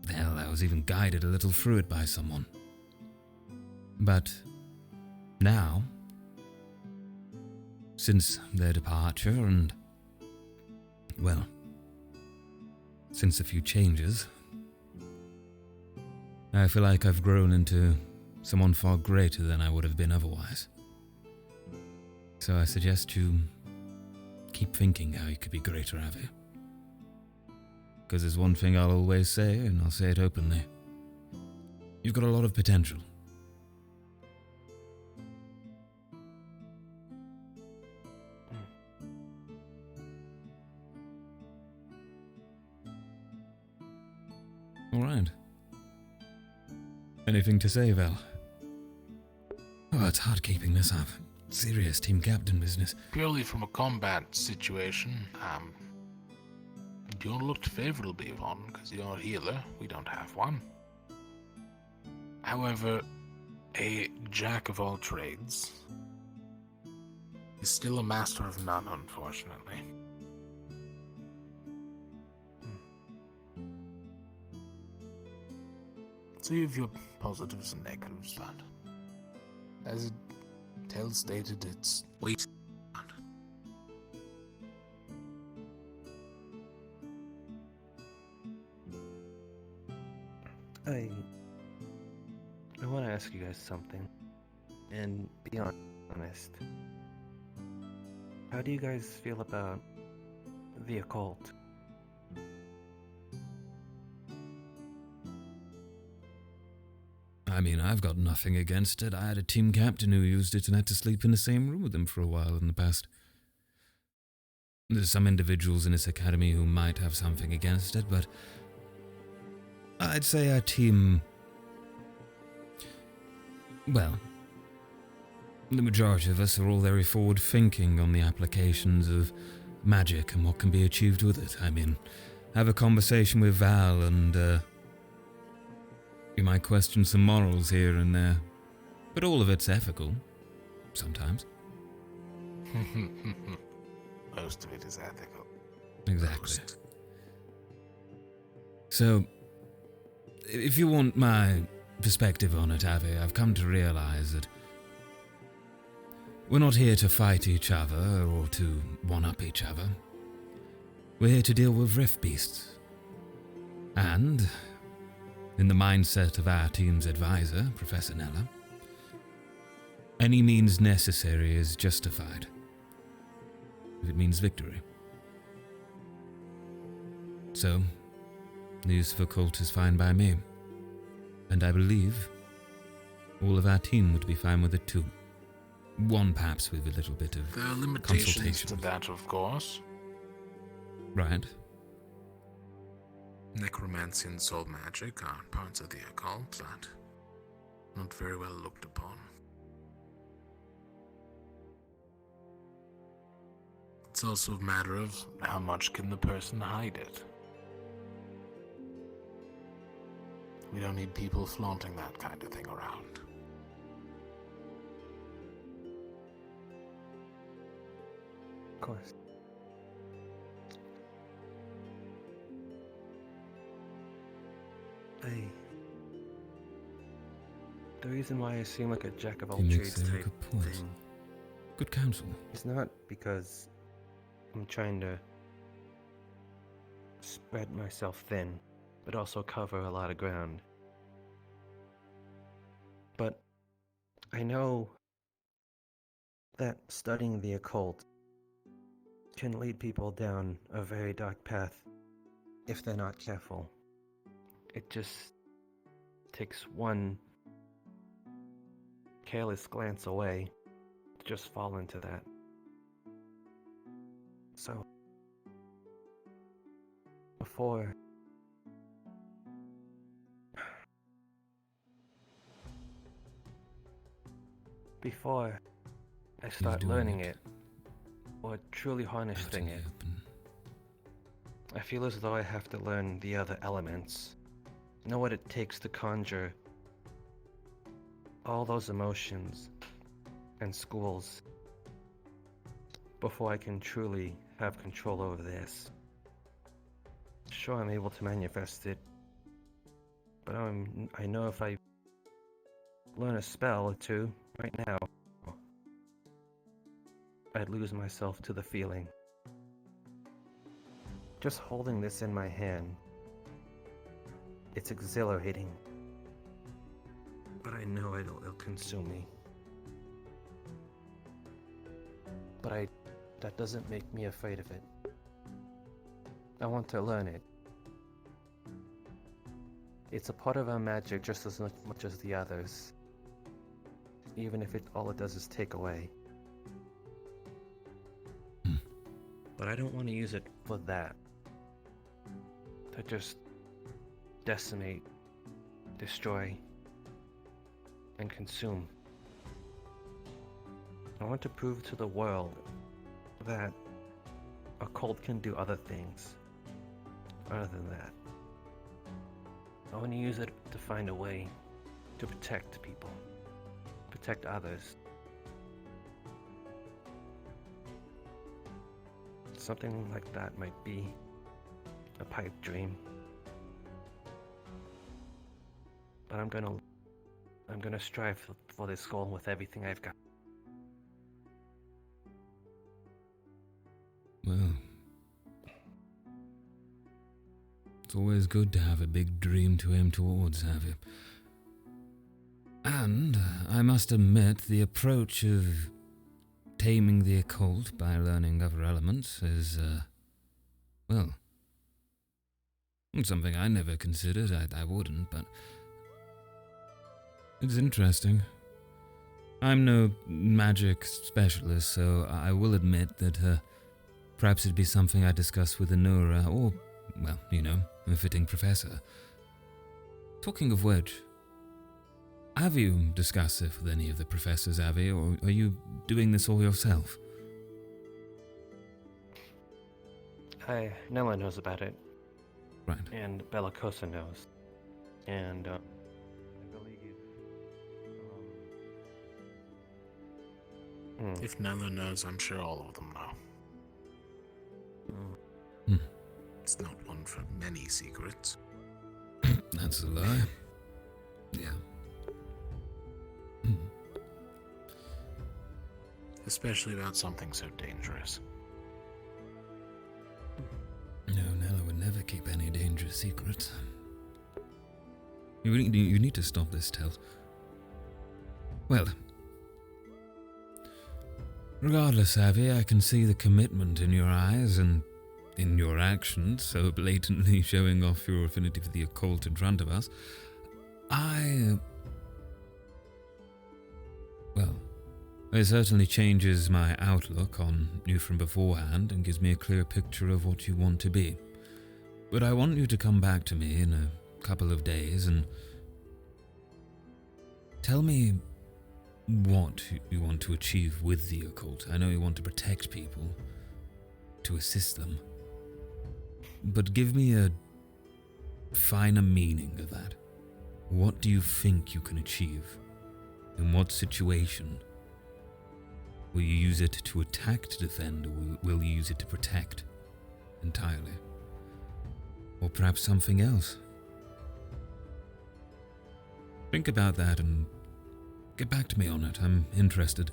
hell, I was even guided a little through it by someone. But now, since their departure and, well, since a few changes, I feel like I've grown into someone far greater than I would have been otherwise. So I suggest you keep thinking how you could be greater, Avi. Because there's one thing I'll always say, and I'll say it openly. You've got a lot of potential. Alright. Anything to say, Val? Oh, it's hard keeping this up. Serious team captain business. Purely from a combat situation, you don't look favorably on, because you're a healer. We don't have one. However, a jack of all trades is still a master of none, unfortunately. So you have your positives and negatives, but as Tel stated, it's wait. I want to ask you guys something, and be honest. How do you guys feel about the occult? I mean, I've got nothing against it. I had a team captain who used it and had to sleep in the same room with him for a while in the past. There's some individuals in this academy who might have something against it, but I'd say our team... Well, the majority of us are all very forward-thinking on the applications of magic and what can be achieved with it. I mean, have a conversation with Val and, you might question some morals here and there, but all of it's ethical, sometimes. Most of it is ethical. Exactly. So, if you want my perspective on it, Avi, I've come to realize that we're not here to fight each other or to one-up each other. We're here to deal with rift beasts. And, in the mindset of our team's advisor, Professor Nella, any means necessary is justified, if it means victory. So, the use of occult is fine by me, and I believe all of our team would be fine with it too. One perhaps with a little bit of There are limitations consultation. to that, of course. Right. Necromancy and soul magic are parts of the occult that not very well looked upon. It's also a matter of how much can the person hide it. We don't need people flaunting that kind of thing around. Of course. The reason why I seem like a jack of all He makes trades a type good point. thing Good counsel. is not because I'm trying to spread myself thin, but also cover a lot of ground. But I know that studying the occult can lead people down a very dark path if they're not careful. It just takes one careless glance away to just fall into that. So, before I start learning it, or truly harnessing it, I feel as though I have to learn the other elements, know what it takes to conjure all those emotions and schools before I can truly have control over this. Sure, I'm able to manifest it, but I know if I learn a spell or two right now, I'd lose myself to the feeling. Just holding this in my hand, it's exhilarating, but I know it'll consume me. But that doesn't make me afraid of it. I want to learn it. It's a part of our magic just as much as the others, even if all it does is take away. But I don't want to use it for that. To just decimate, destroy, and consume. I want to prove to the world that a cult can do other things other than that. I want to use it to find a way to protect people, protect others. Something like that might be a pipe dream. But I'm gonna strive for this goal with everything I've got. Well, it's always good to have a big dream to aim towards, have you? And I must admit, the approach of taming the occult by learning other elements is, well, something I never considered. I wouldn't, but it's interesting. I'm no magic specialist, so I will admit that perhaps it'd be something I'd discuss with Anura or, well, you know, a fitting professor. Talking of which, have you discussed it with any of the professors, Avi, or are you doing this all yourself? Nella knows about it. Right. And Bellicosa knows. And, I believe... If Nella knows, I'm sure all of them know. It's not one for many secrets. That's a lie. Yeah. Especially about something so dangerous. No, Nella would never keep any dangerous secrets. You need to stop this, Tel. Well, regardless, Avi, I can see the commitment in your eyes and in your actions, so blatantly showing off your affinity for the occult in front of us. Well, it certainly changes my outlook on you from beforehand and gives me a clear picture of what you want to be. But I want you to come back to me in a couple of days and tell me what you want to achieve with the occult. I know you want to protect people, to assist them. But give me a finer meaning of that. What do you think you can achieve? In what situation? Will you use it to attack, to defend, or will you use it to protect entirely? Or perhaps something else? Think about that and get back to me on it. I'm interested.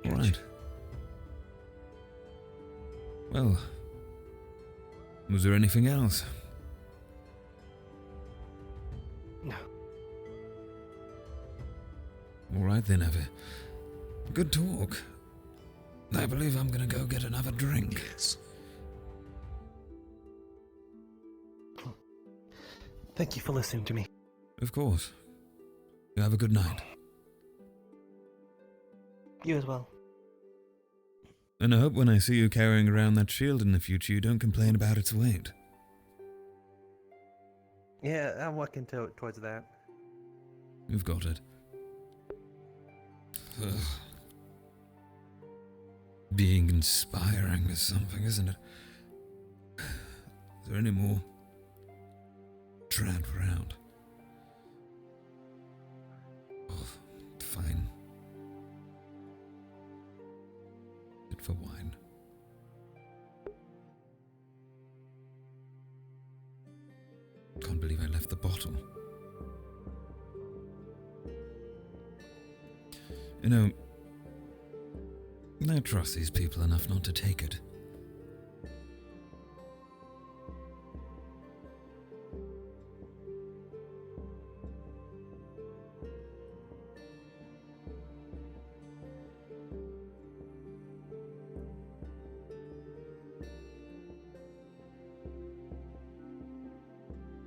All right. Well, was there anything else? No. All right then, Avi. Good talk. I believe I'm gonna go get another drink. Yes. Thank you for listening to me. Of course. You have a good night. You as well. And I hope when I see you carrying around that shield in the future, you don't complain about its weight. Yeah, I'm working towards that. You've got it. Ugh. Being inspiring is something, isn't it? Is there any more? Trad round. Oh, fine. Fit for wine. Can't believe I left the bottle. You know, I trust these people enough not to take it.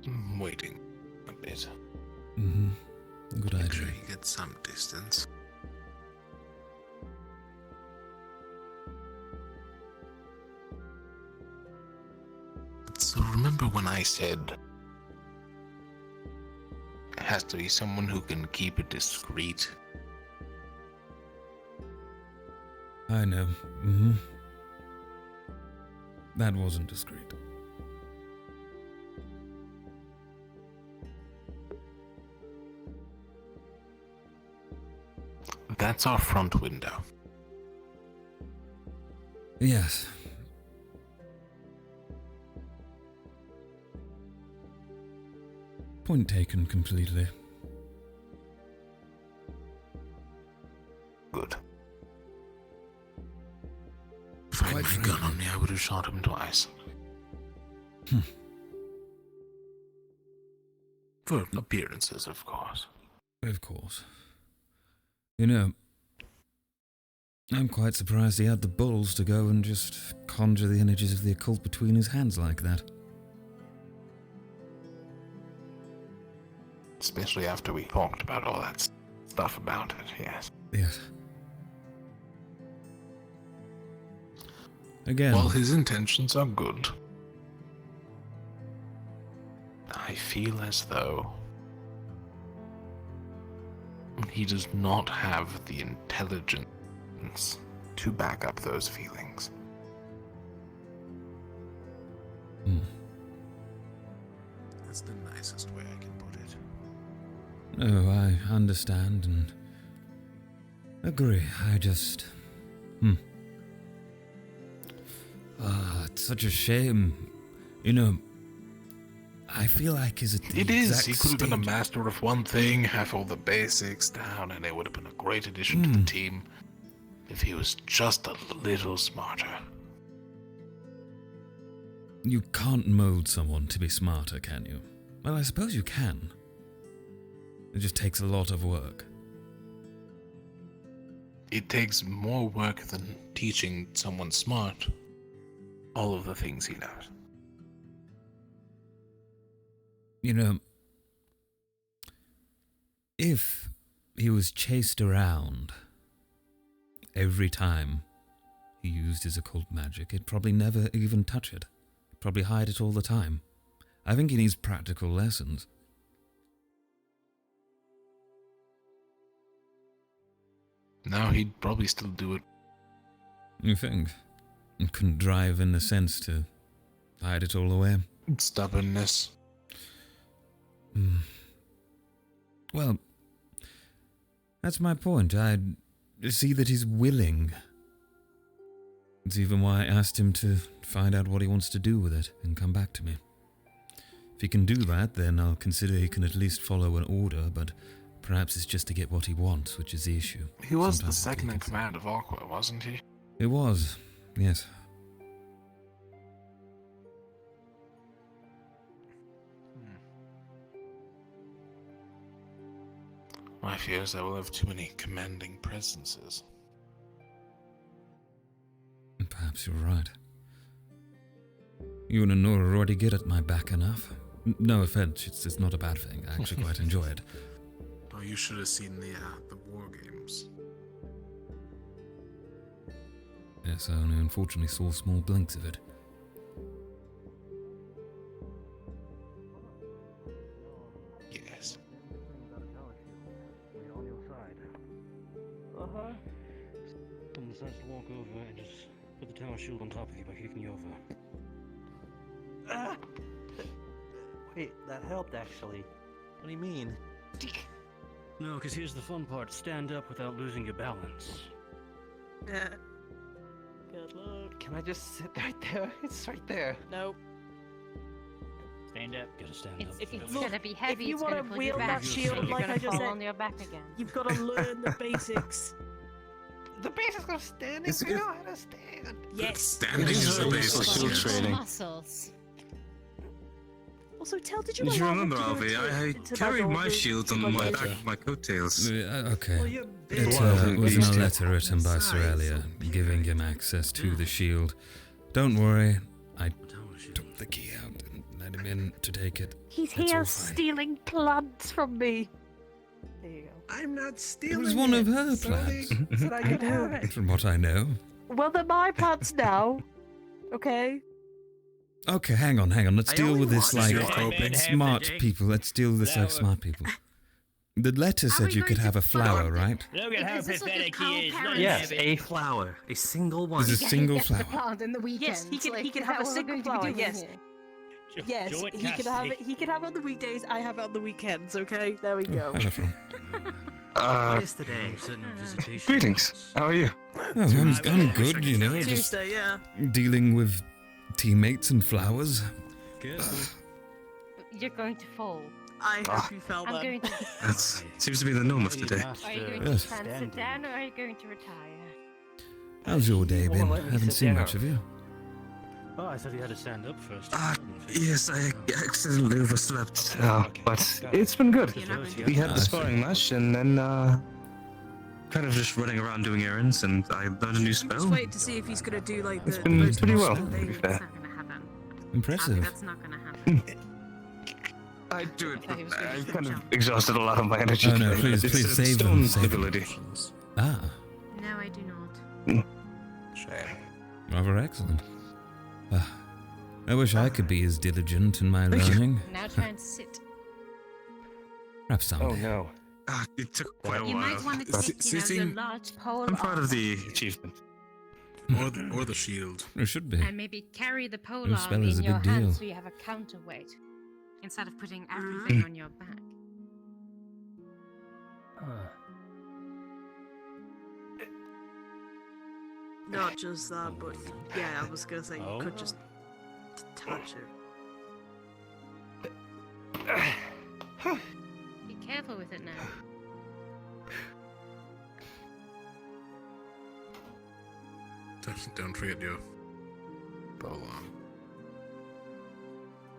I'm waiting a bit. Mm-hmm. Good Make idea. sure you get some distance. So remember when I said it has to be someone who can keep it discreet? I know. Mm-hmm. That wasn't discreet. That's our front window. Yes. Point taken completely. Good. If I had my gun on me, I would have shot him twice. For appearances, of course. Of course. You know, I'm quite surprised he had the balls to go and just conjure the energies of the occult between his hands like that. Especially after we talked about all that stuff about it, yes. Yes. Again. While his intentions are good, I feel as though he does not have the intelligence to back up those feelings. That's the nicest way I can put it. No, I understand and agree. I just... it's such a shame. You know, I feel like he's at the It is. exact He could have been a stage- master of one thing, have all the basics down, and it would have been a great addition to the team if he was just a little smarter. You can't mold someone to be smarter, can you? Well, I suppose you can. It just takes a lot of work. It takes more work than teaching someone smart all of the things he knows. You know, if he was chased around every time he used his occult magic, he'd probably never even touch it. He'd probably hide it all the time. I think he needs practical lessons. Now he'd probably still do it. You think? And couldn't drive in the sense to hide it all away? Stubbornness. Well, that's my point. I see that he's willing. It's even why I asked him to find out what he wants to do with it and come back to me. If he can do that, then I'll consider he can at least follow an order, but perhaps it's just to get what he wants, which is the issue. He was Sometimes the second in command of Aqua, wasn't he? It was, yes. My fear is that we'll have too many commanding presences. Perhaps you're right. You and Nora already get at my back enough. No offense, it's not a bad thing. I actually quite enjoy it. Oh, you should have seen the Wargames. Yes, I only unfortunately saw small blinks of it. Yes. On your side. Someone decides to walk over and just put the tower shield on top of you by kicking you over. Wait, that helped actually. What do you mean? No, because here's the fun part. Stand up without losing your balance. Good luck. Can I just sit right there? It's right there. Nope. Stand up. Gotta stand up. It's gonna be heavy. If you it's want gonna to pull you wield back. that shield, You're like gonna I just fall said, on your back again. you've got to learn the basics. The basics of standing. It's I good. know how to stand. Yes. Standing is the basic. Muscles. Also, did you Did you allow him remember, to go Alfie? I into that carried my old shield on room? my back of my coattails. Okay. big. It Well, was used in a to. letter written by Sir Elia, giving him access to the shield. Don't worry, I took the key out and let him in to take it. He's It's here all fine. stealing plants from me. There you go. I'm not It stealing. was one of her plans. So that I could have it. From what I know. Well, they're my plants now. Okay. Okay, hang on. Let's I deal only with this want like to go smart people. Let's deal with this like smart people. The letter said you could have a flower, right? Look at how pathetic he is. Look Yes, at a flower, a single one. There's a single Gets the flower. plant in the weekends. Yes, he can is have that a what we're single going to be flower. doing Yes. here? Yes, Joint he can have it. casting. He can have it on the weekdays. I have it on the weekends. Okay, there we go. Wonderful. Yesterday. Greetings. How are you? Oh, I'm good, you know, just Tuesday, yeah. dealing with teammates and flowers. You're going to fall. I hope you fell I'm then. going to. That seems to be the norm of today. Are you going Yes. to try and sit down, or are you going to retire? How's your day been? let me Haven't sit seen down. much of you. Oh, I thought you had to stand up first. Yes, I accidentally overslept. But it's been good. We had the sparring match, and then kind of just running around doing errands, and I learned a new Just spell. wait to see if he's gonna do like the. It's been most pretty well, to important be thing. fair. Impressive. That's not going to happen. I do it. I've kind of exhausted a lot of my energy. Oh no, today. please, It's please a save stone them. Save them. ability. Ah, No, I do not. Shame. rather excellent. I wish I could be as diligent in my learning. Now try and sit. Perhaps someday. Oh no. It took quite a You while. might want to But take, your large pole I'm proud arm of the achievement. Or the shield. It should be. and maybe carry the pole Your arm spell is in a your big hand deal. so you have a counterweight instead of putting everything on your back. Not just that, but yeah, I was gonna say you could just touch it. Be careful with it now. Don't forget your pole arm.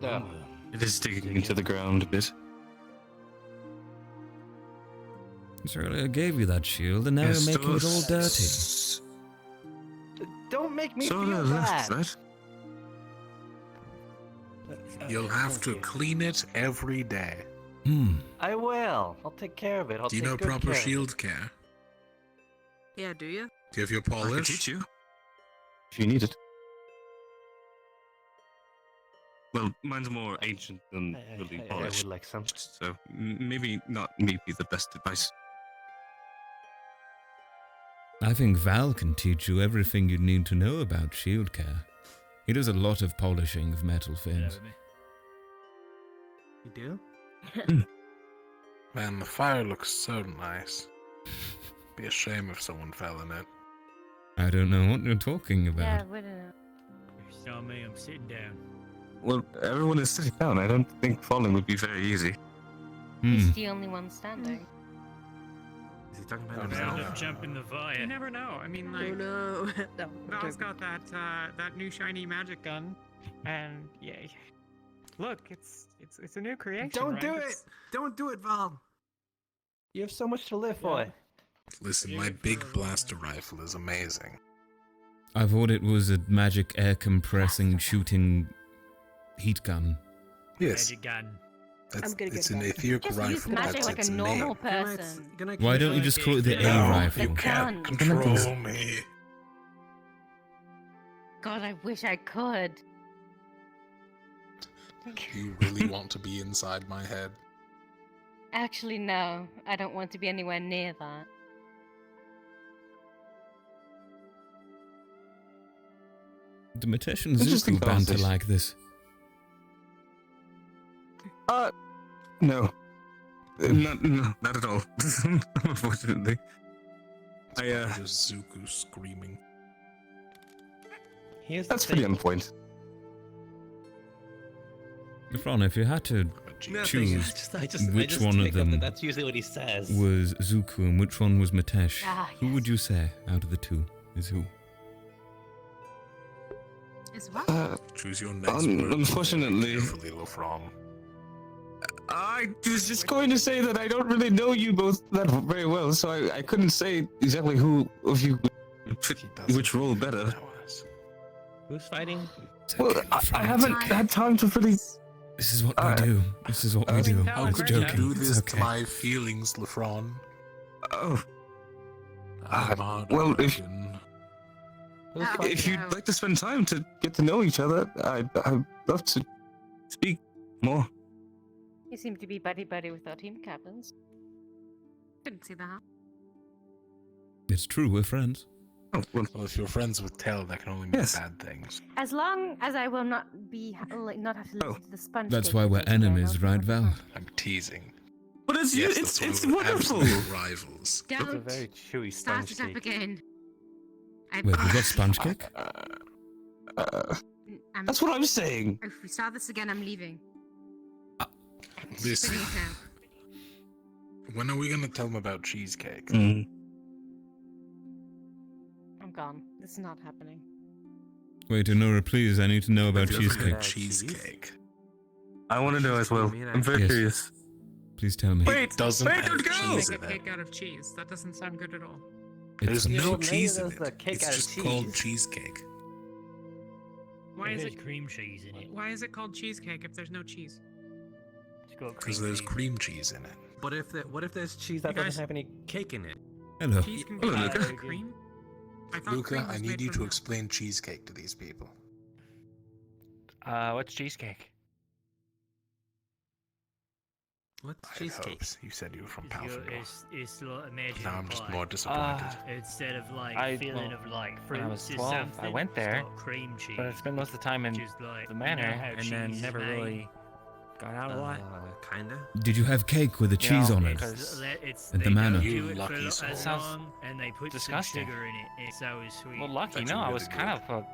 No. It is digging into the ground a bit. Surely I gave you that shield, and now Yes, you're making it all dirty. Don't make me So feel left, bad. right? You'll have to clean it every day. I will. I'll take care of it. I'll Do you take know good proper care of it. shield care? Yeah, do you? Do you have your I can polish? teach you. If you need it. Well, mine's more ancient than really I polished. would like some. So maybe not maybe the best advice. I think Val can teach you everything you need to know about shield care. He does a lot of polishing of metal things. You do? Man, the fire looks so nice. Be a shame if someone fell in it. I don't know what you're talking Yeah, about. we don't know. You saw me, I'm sitting down. Well, everyone is sitting down. I don't think falling would be very easy. He's the only one standing. Is he talking Oh, about no, himself? don't jump in the fire. You never know. I mean, like, Oh no. Val's got that new shiny magic gun, and yeah, look, it's a new creation. Don't right? do it! It's- Don't do it, Val! You have so much to live for. Listen, my big blaster rifle is amazing. I thought it was a magic air compressing shooting heat gun. Yes. Magic gun. It's an etherical Just use rifle. magic That's like its a normal name. person. Why don't you just call it the A No, rifle? you can't gun. control me. God, I wish I could. You really want to be inside my head? Actually, no. I don't want to be anywhere near that. The Matesh and Interesting Zuko banter conversation. like this. No. Not at all. Unfortunately. Just Zuko screaming. That's pretty on point. Ron, if you had to choose which one of them That's usually what he says. was Zuko and which one was Matesh, Ah, who would you say out of the two is who? Is what? Choose your next word. Unfortunately, Carefully, Lofron. I was just going to say that I don't really know you both that very well, so I couldn't say exactly who of you would fit which role better. Who's fighting? Well, I haven't had time to really. This is what we do. This is what we do. How I was could you joking. do It's this okay. to my feelings, Lofron? Oh. I'm Well, heartbroken. if you'd like to spend time to get to know each other, I'd love to speak more. You seem to be buddy-buddy with our team captains. Couldn't see that. It's true, we're friends. Oh, well, if you're friends with Tel, that can only mean Yes. bad things. As long as I will not be not have to listen to the sponge. That's cake why we're today, enemies, no? right, Val? I'm teasing. But it's Yes, it's that's it's one of wonderful. absolute rivals. It's a very chewy Start sponge it up cake. again. Wait, we've got sponge cake? That's what I'm saying. If we start this again, I'm leaving. Listen, Spinning it out. when are we gonna tell them about cheesecake? Mm. I'm gone. This is not happening. Wait, Honora, please, I need to know about Have you ever cheesecake. had cheesecake. I want to know as well. I'm very Yes. curious. Please tell me. It doesn't wait, have don't go! cheese Make a in it. cake out of cheese. That doesn't sound good at all. There's It's- no maybe cheese in there's a it. cake It's out of just cheese. called cheesecake. Why is it cream cheese in it? Why is it called cheesecake if there's no cheese? It's got Because there's cream cheese in it. What if there's cheese that You guys- doesn't have any cake in it? Hello. Cheese can be Hello, made Luca. with cream. I thought cream Luca, was I made need you from to milk. explain cheesecake to these people. What's cheesecake? What's I had cheesecake? hopes. You said you were from It's, Palfindor. it's like imagine Now a I'm just pie. more disappointed. Instead of like I- feeling well, of like when I fruits was or 12, I something, went it's there, got cream cheese. But I spent most of the time in which is like, the you know manor, how and cheese then is never made? really got out a lot. Kinda. Did you have cake with the You cheese know, on it? because It's At the they manor? don't You do it lucky for soul. as Sounds long, and they put disgusting. some sugar in it. It's always sweet. Well, lucky, That's no, I really was kind good. of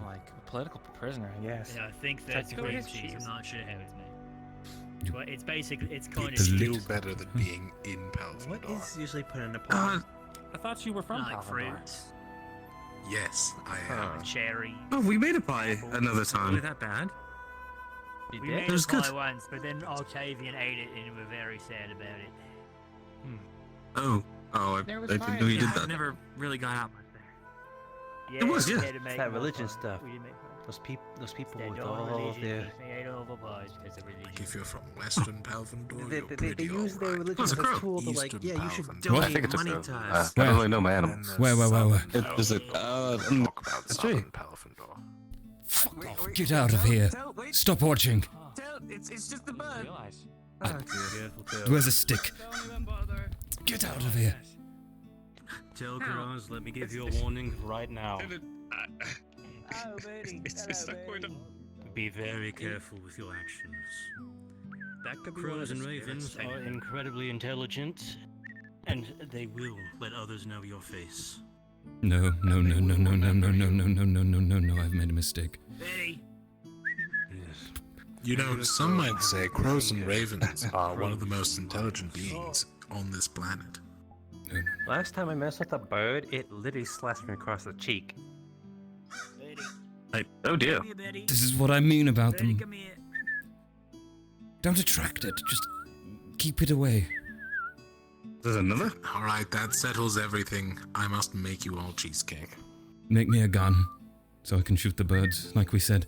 like a political prisoner, I guess. Yeah, I think that's Technically, cream it's cheese. cheese. I'm not sure how it's made. But it's basically it's kind of It's still sweet. better than being in Palfindor. What is usually put in a pie? I thought you were from like Palfindor. fruits, Yes, I am. cherry. Oh, we made a pie another Really time. that bad? We did? made It was a pie good. once, but then Octavian ate it, and we were very sad about it. Oh, I There was didn't fire know you in did it. that. Never really got out much there. Yeah, was, we yeah. had to It's make that more religion pie. stuff. We didn't make pie. Those people They with don't all religion, their. They ate all the pies because of religion. If you're from Western Palfindor, They, you're they pretty use their alright. religion It's as a a crow. tool to like, Eastern yeah, you should Palfindor. donate I think it's a money crow. to I us. don't really know my And animals. then Where? Southern Is it? Palfindor. Talk about that's Southern right. Palfindor. Fuck off. Get out of here. Stop watching. It's just a bird. Where's a stick? Get out of here. Tel'Kahras, let me give you a warning right now. Oh, Bertie. It's just Hello, not going to. Bertie. Be very careful with your actions. That could be Crows and ravens are incredibly intelligent, and they will let others know your face. No. I've made a mistake. Yes. You know, some might say crows and ravens are one of the most intelligent beings on this planet. Last time I messed with a bird, it literally slashed me across the cheek. Oh dear. This is what I mean about them. Don't attract it. Just keep it away. There's another? Alright, that settles everything. I must make you all cheesecake. Make me a gun, so I can shoot the birds, like we said.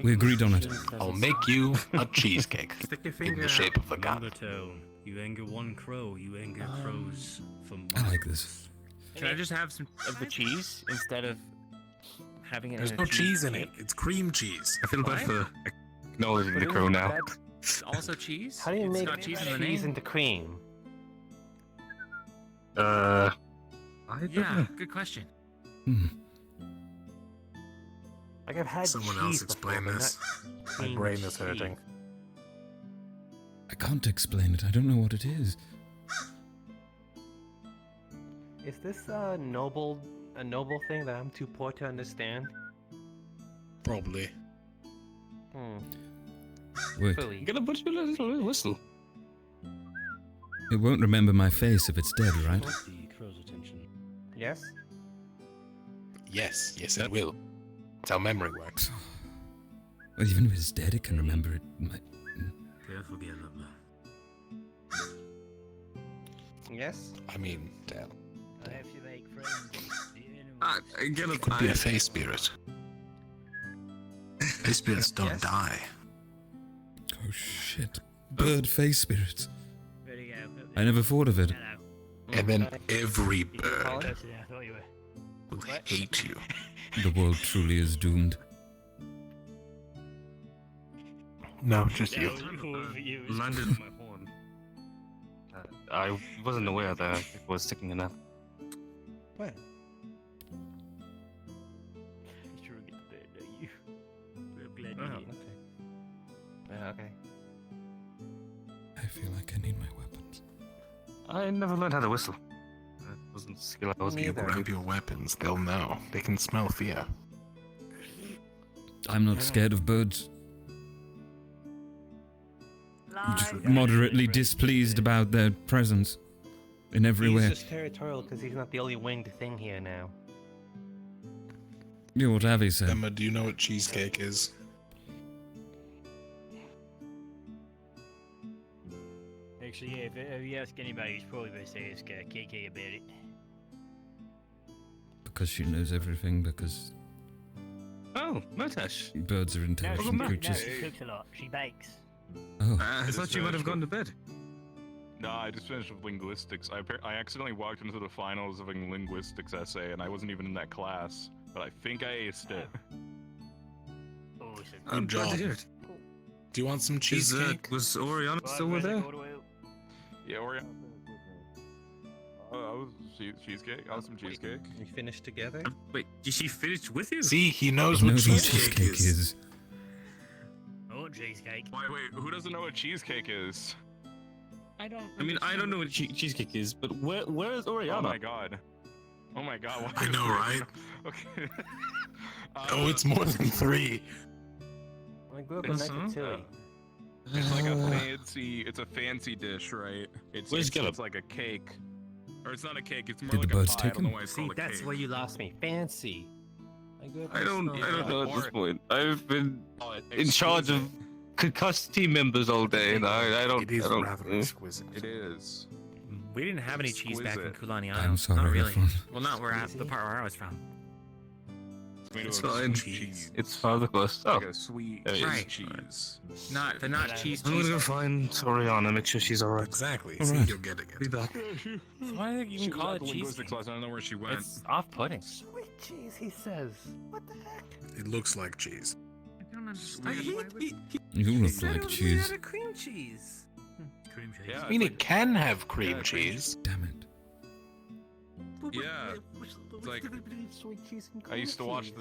We agreed on it. I'll make you a cheesecake Stick your in finger the out. shape of a gun. Remember, Tell, you anger one crow, you anger crows for I like this. Can I just have some? Of the cheese instead of having it There's in no a cheese in it. cheesecake? It's cream cheese. I feel bad for acknowledging the crow now. Also cheese? How do you It's make got cheese in the cheese name. into cream? I don't Yeah, know. good question. Like I've had Someone cheese else explain before, but this. not My cream brain is cheese. hurting. I can't explain it. I don't know what it is. Is this a noble thing that I'm too poor to understand? Probably. Wait. Fully. Get a little whistle. It won't remember my face if it's dead, right? the crow's attention. Yes? Yes, it will. That's how memory works. Well, even if it's dead, it can remember it. Careful, Gallup. Yes? I mean, Dale. I have to make friends with the I get It could be a face spirit. Face spirits don't Yes. die. Oh shit. Bird face spirits. Ready, go. I never thought of it. Hello. And then every Did you call bird it? I thought you were. will hate you. The world truly is doomed. No, just you. London. My horn. I wasn't aware that it was sticking enough. What? You sure get the bed, don't you? I'm glad Oh, you did. okay. Yeah, okay. feel like I need my weapons. I never learned how to whistle. That wasn't a skill I was Me good either. at. Grab your weapons, they'll know. They can smell fear. I'm not scared of birds. I'm just moderately displeased about their presence in every way. He's just territorial because he's not the only winged thing here now. Yeah, what Avi said. Emma, do you know what cheesecake is? Actually, yeah, if you ask anybody, he's probably going to say it's KK about it. Because she knows everything, because Oh, Motash. birds are intelligent No, creatures. she cooks a lot. She bakes. Oh. I thought you might have gone to bed. No, I just finished with linguistics. I accidentally walked into the finals of a linguistics essay, and I wasn't even in that class. But I think I aced it. I'm glad to hear it. Do you want some Is, cheesecake? was Oriana still with her? Yeah, Oriana. I was cheesecake. I was some cheesecake. We finished together? Wait, did she finish with you? See, he knows He what knows what cheesecake cheesecake is. is. I want cheesecake. Wait, who doesn't know what cheesecake is? I don't know what cheesecake is, but where is Oriana? Oh my god. Oh my god. Why I know, right? Okay. Oh, it's more than 3. I grew up in Ratatouille. It's like a fancy dish, right? It's like a cake. Or it's not a cake, it's more Did like the birds a pie. take I don't know him? why it's See, called a that's cake. where you lost me. Fancy. I don't know at this point. I've been in charge of concussed team members all day, and I don't. It is I don't, rather exquisite. It is. We didn't have any cheese back in Exquisite. Kulani I'm Island. sorry, Not really. everyone. Well, not where the part where I was from. It's Made fine. of cheese. It's father cost. Oh, Like a sweet there it is. Right. cheese. They're not cheese. I'm gonna go find Oriana, make sure she's alright. Exactly. See, Alright. you'll get it. Be back. Why do you She even was call at it the cheese? linguistics class. I don't know where she went. It's off-putting. Sweet cheese, he says. What the heck? It looks like cheese. I don't understand. You look like cheese. Cream cheese. Cream cheese. Yeah, I mean, it's it can have cream yeah, cheese. Damn it. Yeah. It's like Sweet cheese and I used to watch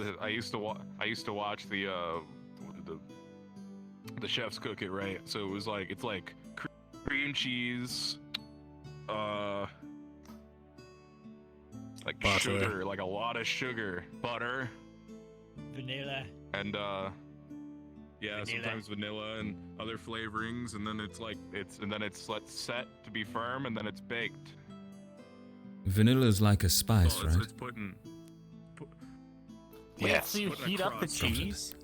the chefs cook it, right? So it was like it's like cream cheese, like Butter. sugar, like a lot of sugar, butter, Vanilla. and yeah, Vanilla. sometimes vanilla and other flavorings, and then it's set to be firm, and then it's baked. Vanilla's like a spice, So right? it's put in. Yes. So you Put heat up the across. cheese.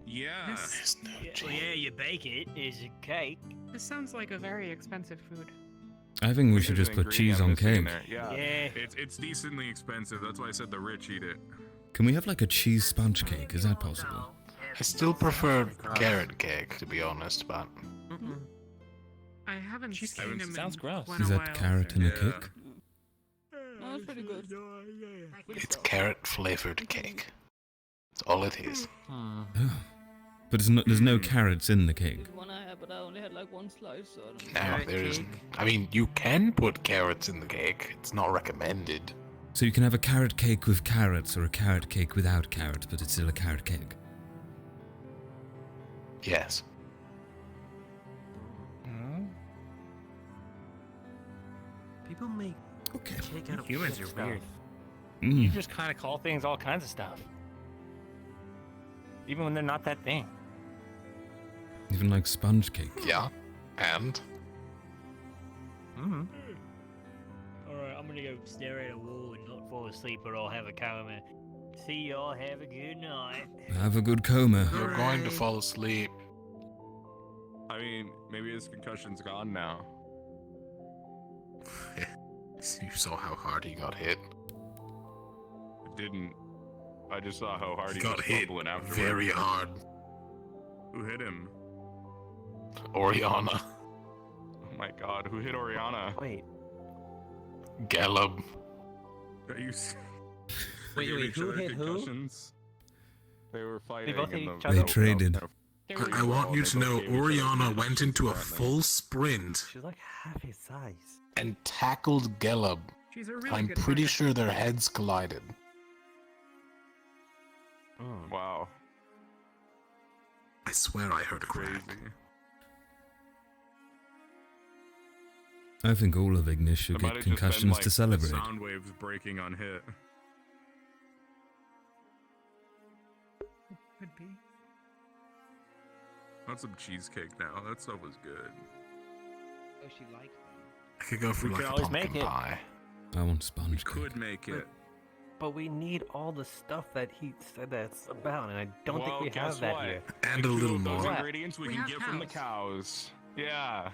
Yeah. There's no Well, yeah, you bake it. It's a cake. This sounds like a very expensive food. I think we There's should just an put cheese on ingredient cake. missing in there. Yeah. It's decently expensive. That's why I said the rich eat it. Can we have like a cheese sponge cake? Is that possible? I still prefer carrot cake, to be honest, but I haven't seen Cheesecake him sounds in gross. quite Is a that while. carrot in a Yeah. cake? No, it's pretty good. it's carrot flavored cake. That's all it is. Oh. But there's no carrots in the cake. The one I had, but I only had like one slice, so I don't know. Now, there's. I mean, you can put carrots in the cake. It's not recommended. So you can have a carrot cake with carrots or a carrot cake without carrots, but it's still a carrot cake. Yes. People make Okay. cake out of Humans weird are stuff. weird. Mm. You just kind of call things all kinds of stuff. Even when they're not that thing. Even like sponge cake. Yeah. And Mm-hmm. Alright, I'm gonna go stare at a wall and not fall asleep or I'll have a coma. See y'all, have a good night. Have a good coma. you're going to fall asleep. I mean, maybe his concussion's gone now. You saw how hard he got hit. It didn't. I just saw how hard He he got was hit fumbling afterwards. very hard. Who hit him? Oriana. Oh my god, who hit Oriana? Wait, Gallup. Are you s- wait, giving wait, each who other hit who? concussions? They were fighting. both hit in the- each other? They traded. I want you to know Oriana went into a full sprint she's like half his size. and tackled Gallup. She's a really I'm good pretty fighter. sure their heads collided. Wow. I swear I heard a crack. Crazy. I think all of Ignis should It might get have just been, concussions like, to celebrate. The sound waves breaking on hit. Could be. I want some cheesecake now. That stuff was good. Oh, she likes them. I could go for We like could a always pumpkin make it. pie. I want sponge cake. Could make it. But we need all the stuff that he said that's about, and I don't Well, think we guess have that what? here. And Like, a two little of those more. ingredients we can get from the cows. Yeah.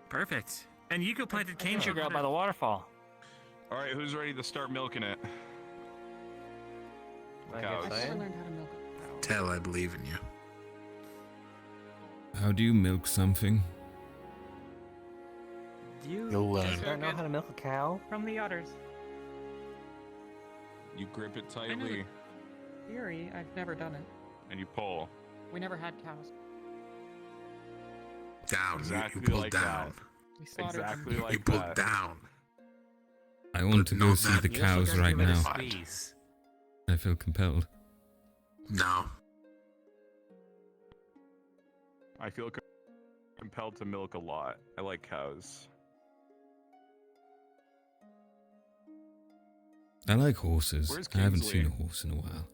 Perfect. And you planted cane Sugar sugar out by the waterfall. All right, who's ready to start milking it? I Cows. guess I am. Tell, I believe in you. How do you milk something? You'll learn. Do I know how to milk a cow? From the udders. You grip it I know tightly Theory, I've never done it. and you pull. We never had cows. Down. Exactly you pull like down. We slaughtered Exactly them. like You pull that. down. I want to go not see that the you cows also right gotta give it a now. squeeze. I feel compelled. No. I feel compelled to milk a lot. I like cows. I like horses. Where's I haven't Kingsley? seen a horse in a while.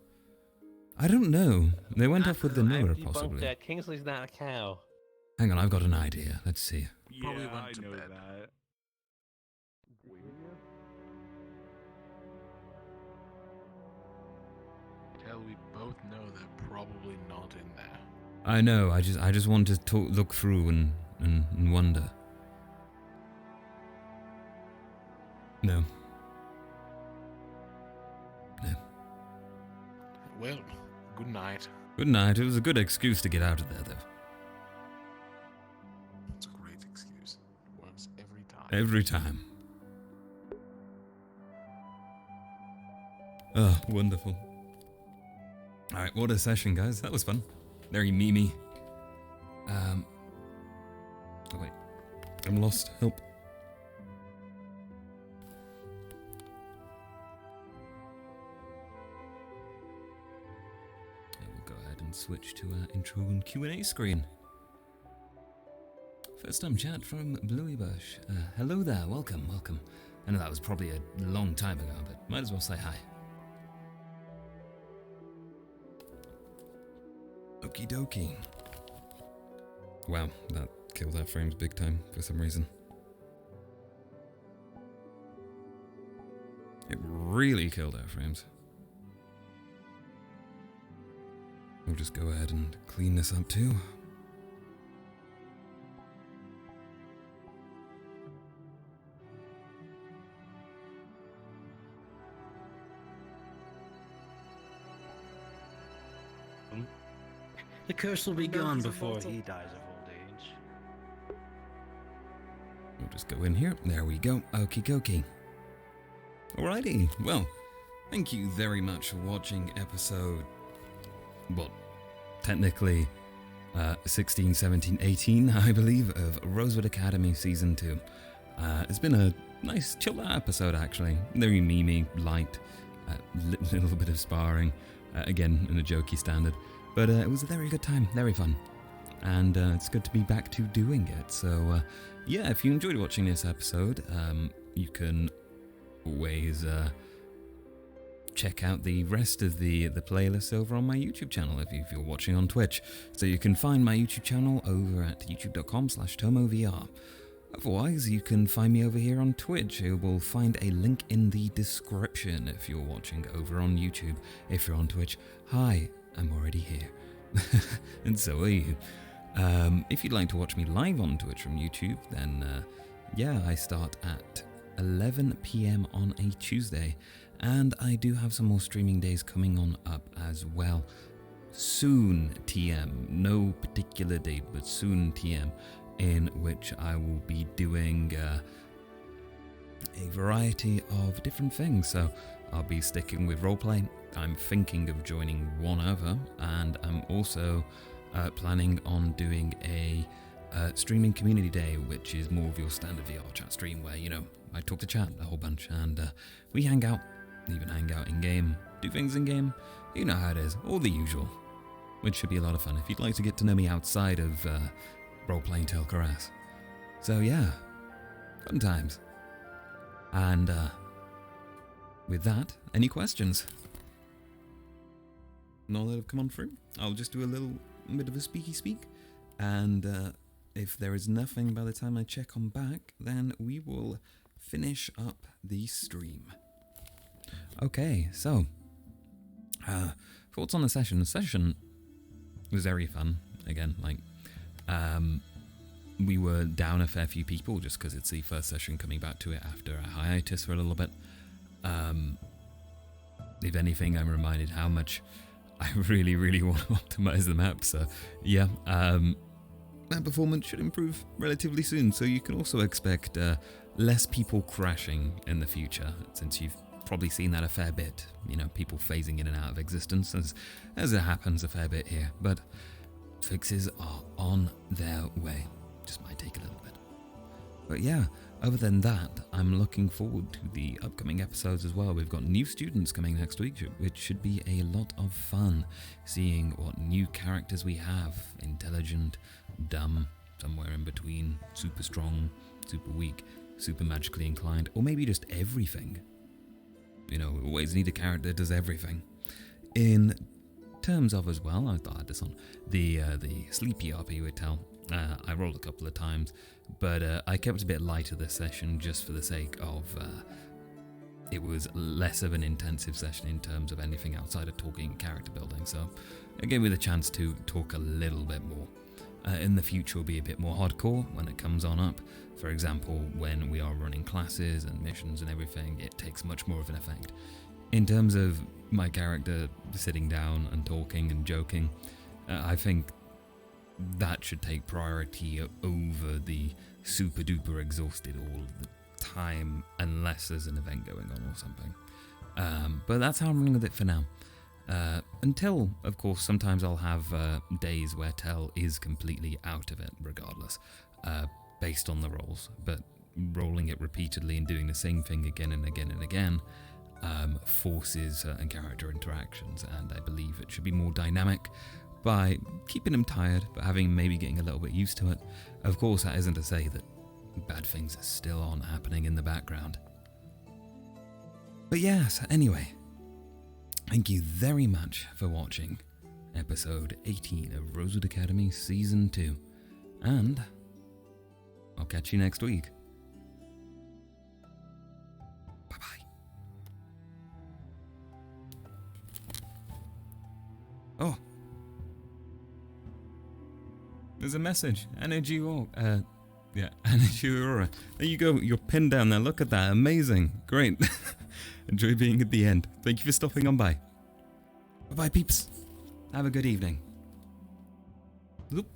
I don't know. They went off with the Nora, Debunked possibly. that Kingsley's not a cow. Hang on, I've got an idea. Let's see. Yeah, I know that. Tell, we both know they're probably not in there. I know. I just want to look through and wonder. No. No. Well, good night. Good night. It was a good excuse to get out of there, though. It's a great excuse. Works every time. Every time. Oh, wonderful. Alright, what a session, guys. That was fun. Very memey. Oh, wait. I'm lost. Help. We'll go ahead and switch to our intro and Q&A screen. First time chat from Bluey Bush. Hello there, welcome. I know that was probably a long time ago, but might as well say hi. Okie dokie. Wow, that killed our frames big time for some reason. It really killed our frames. We'll just go ahead and clean this up too. The curse will be gone before he dies of old age. We'll just go in here. There we go. Okie dokie. Alrighty. Well, thank you very much for watching episode, well, technically 16, 17, 18, I believe, of Rosewood Academy Season 2. It's been a nice, chill episode, actually. Very memey, light, little bit of sparring, again, in a jokey standard. But it was a very good time, very fun. And it's good to be back to doing it. So, yeah, if you enjoyed watching this episode, you can always check out the rest of the playlist over on my YouTube channel if you're watching on Twitch. So you can find my YouTube channel over at youtube.com/TomoVR. Otherwise, you can find me over here on Twitch. You will find a link in the description if you're watching over on YouTube. If you're on Twitch, hi, I'm already here. And so are you. If you'd like to watch me live on Twitch from YouTube, then yeah, I start at 11 PM on a Tuesday, and I do have some more streaming days coming on up as well. Soon TM, no particular date, but soon TM, in which I will be doing a variety of different things. So I'll be sticking with roleplay. I'm thinking of joining one other, and I'm also planning on doing a streaming community day, which is more of your standard VRChat stream where, you know, I talk to chat a whole bunch and we hang out, even hang out in game, do things in game, you know how it is, all the usual, which should be a lot of fun if you'd like to get to know me outside of role-playing Tel'Kahras. So yeah, Fun times. And with that, any questions? None that have come on through? I'll just do a little bit of a speaky speak. And if there is nothing by the time I check on back, then we will finish up the stream. Okay, so thoughts on the session. The session was very fun. Again, like we were down a fair few people just because it's the first session coming back to it after a hiatus for a little bit. If anything, I'm reminded how much I really, really want to optimize the map. So yeah, map performance should improve relatively soon. So you can also expect less people crashing in the future, since you've probably seen that a fair bit. You know, people phasing in and out of existence as it happens a fair bit here. But fixes are on their way. Just might take a little bit. But yeah, other than that, I'm looking forward to the upcoming episodes as well. We've got new students coming next week, which should be a lot of fun, seeing what new characters we have. Intelligent, dumb, somewhere in between, super strong, super weak, super magically inclined, or maybe just everything. You know, we always need a character that does everything. In terms of as well, I thought I had this on, the sleepy RP with Tel. I rolled a couple of times, but I kept a bit lighter this session just for the sake of it was less of an intensive session in terms of anything outside of talking and character building. So it gave me the chance to talk a little bit more. In the future, will be a bit more hardcore when it comes on up. For example, when we are running classes and missions and everything, it takes much more of an effect. In terms of my character sitting down and talking and joking, I think that should take priority over the super duper exhausted all the time, unless there's an event going on or something. But that's how I'm running with it for now. Until, of course, sometimes I'll have days where Tel is completely out of it, regardless, based on the rolls. But rolling it repeatedly and doing the same thing again and again and again forces certain character interactions, and I believe it should be more dynamic by keeping him tired, but maybe getting a little bit used to it. Of course, that isn't to say that bad things are still on happening in the background. But yes, anyway, thank you very much for watching episode 18 of Rosewood Academy Season 2, and I'll catch you next week. Bye-bye. Oh. There's a message. Energy Walk. Yeah, Energy Aurora. There you go. You're pinned down there. Look at that. Amazing. Great. Enjoy being at the end. Thank you for stopping on by. Bye-bye, peeps. Have a good evening. Zoop.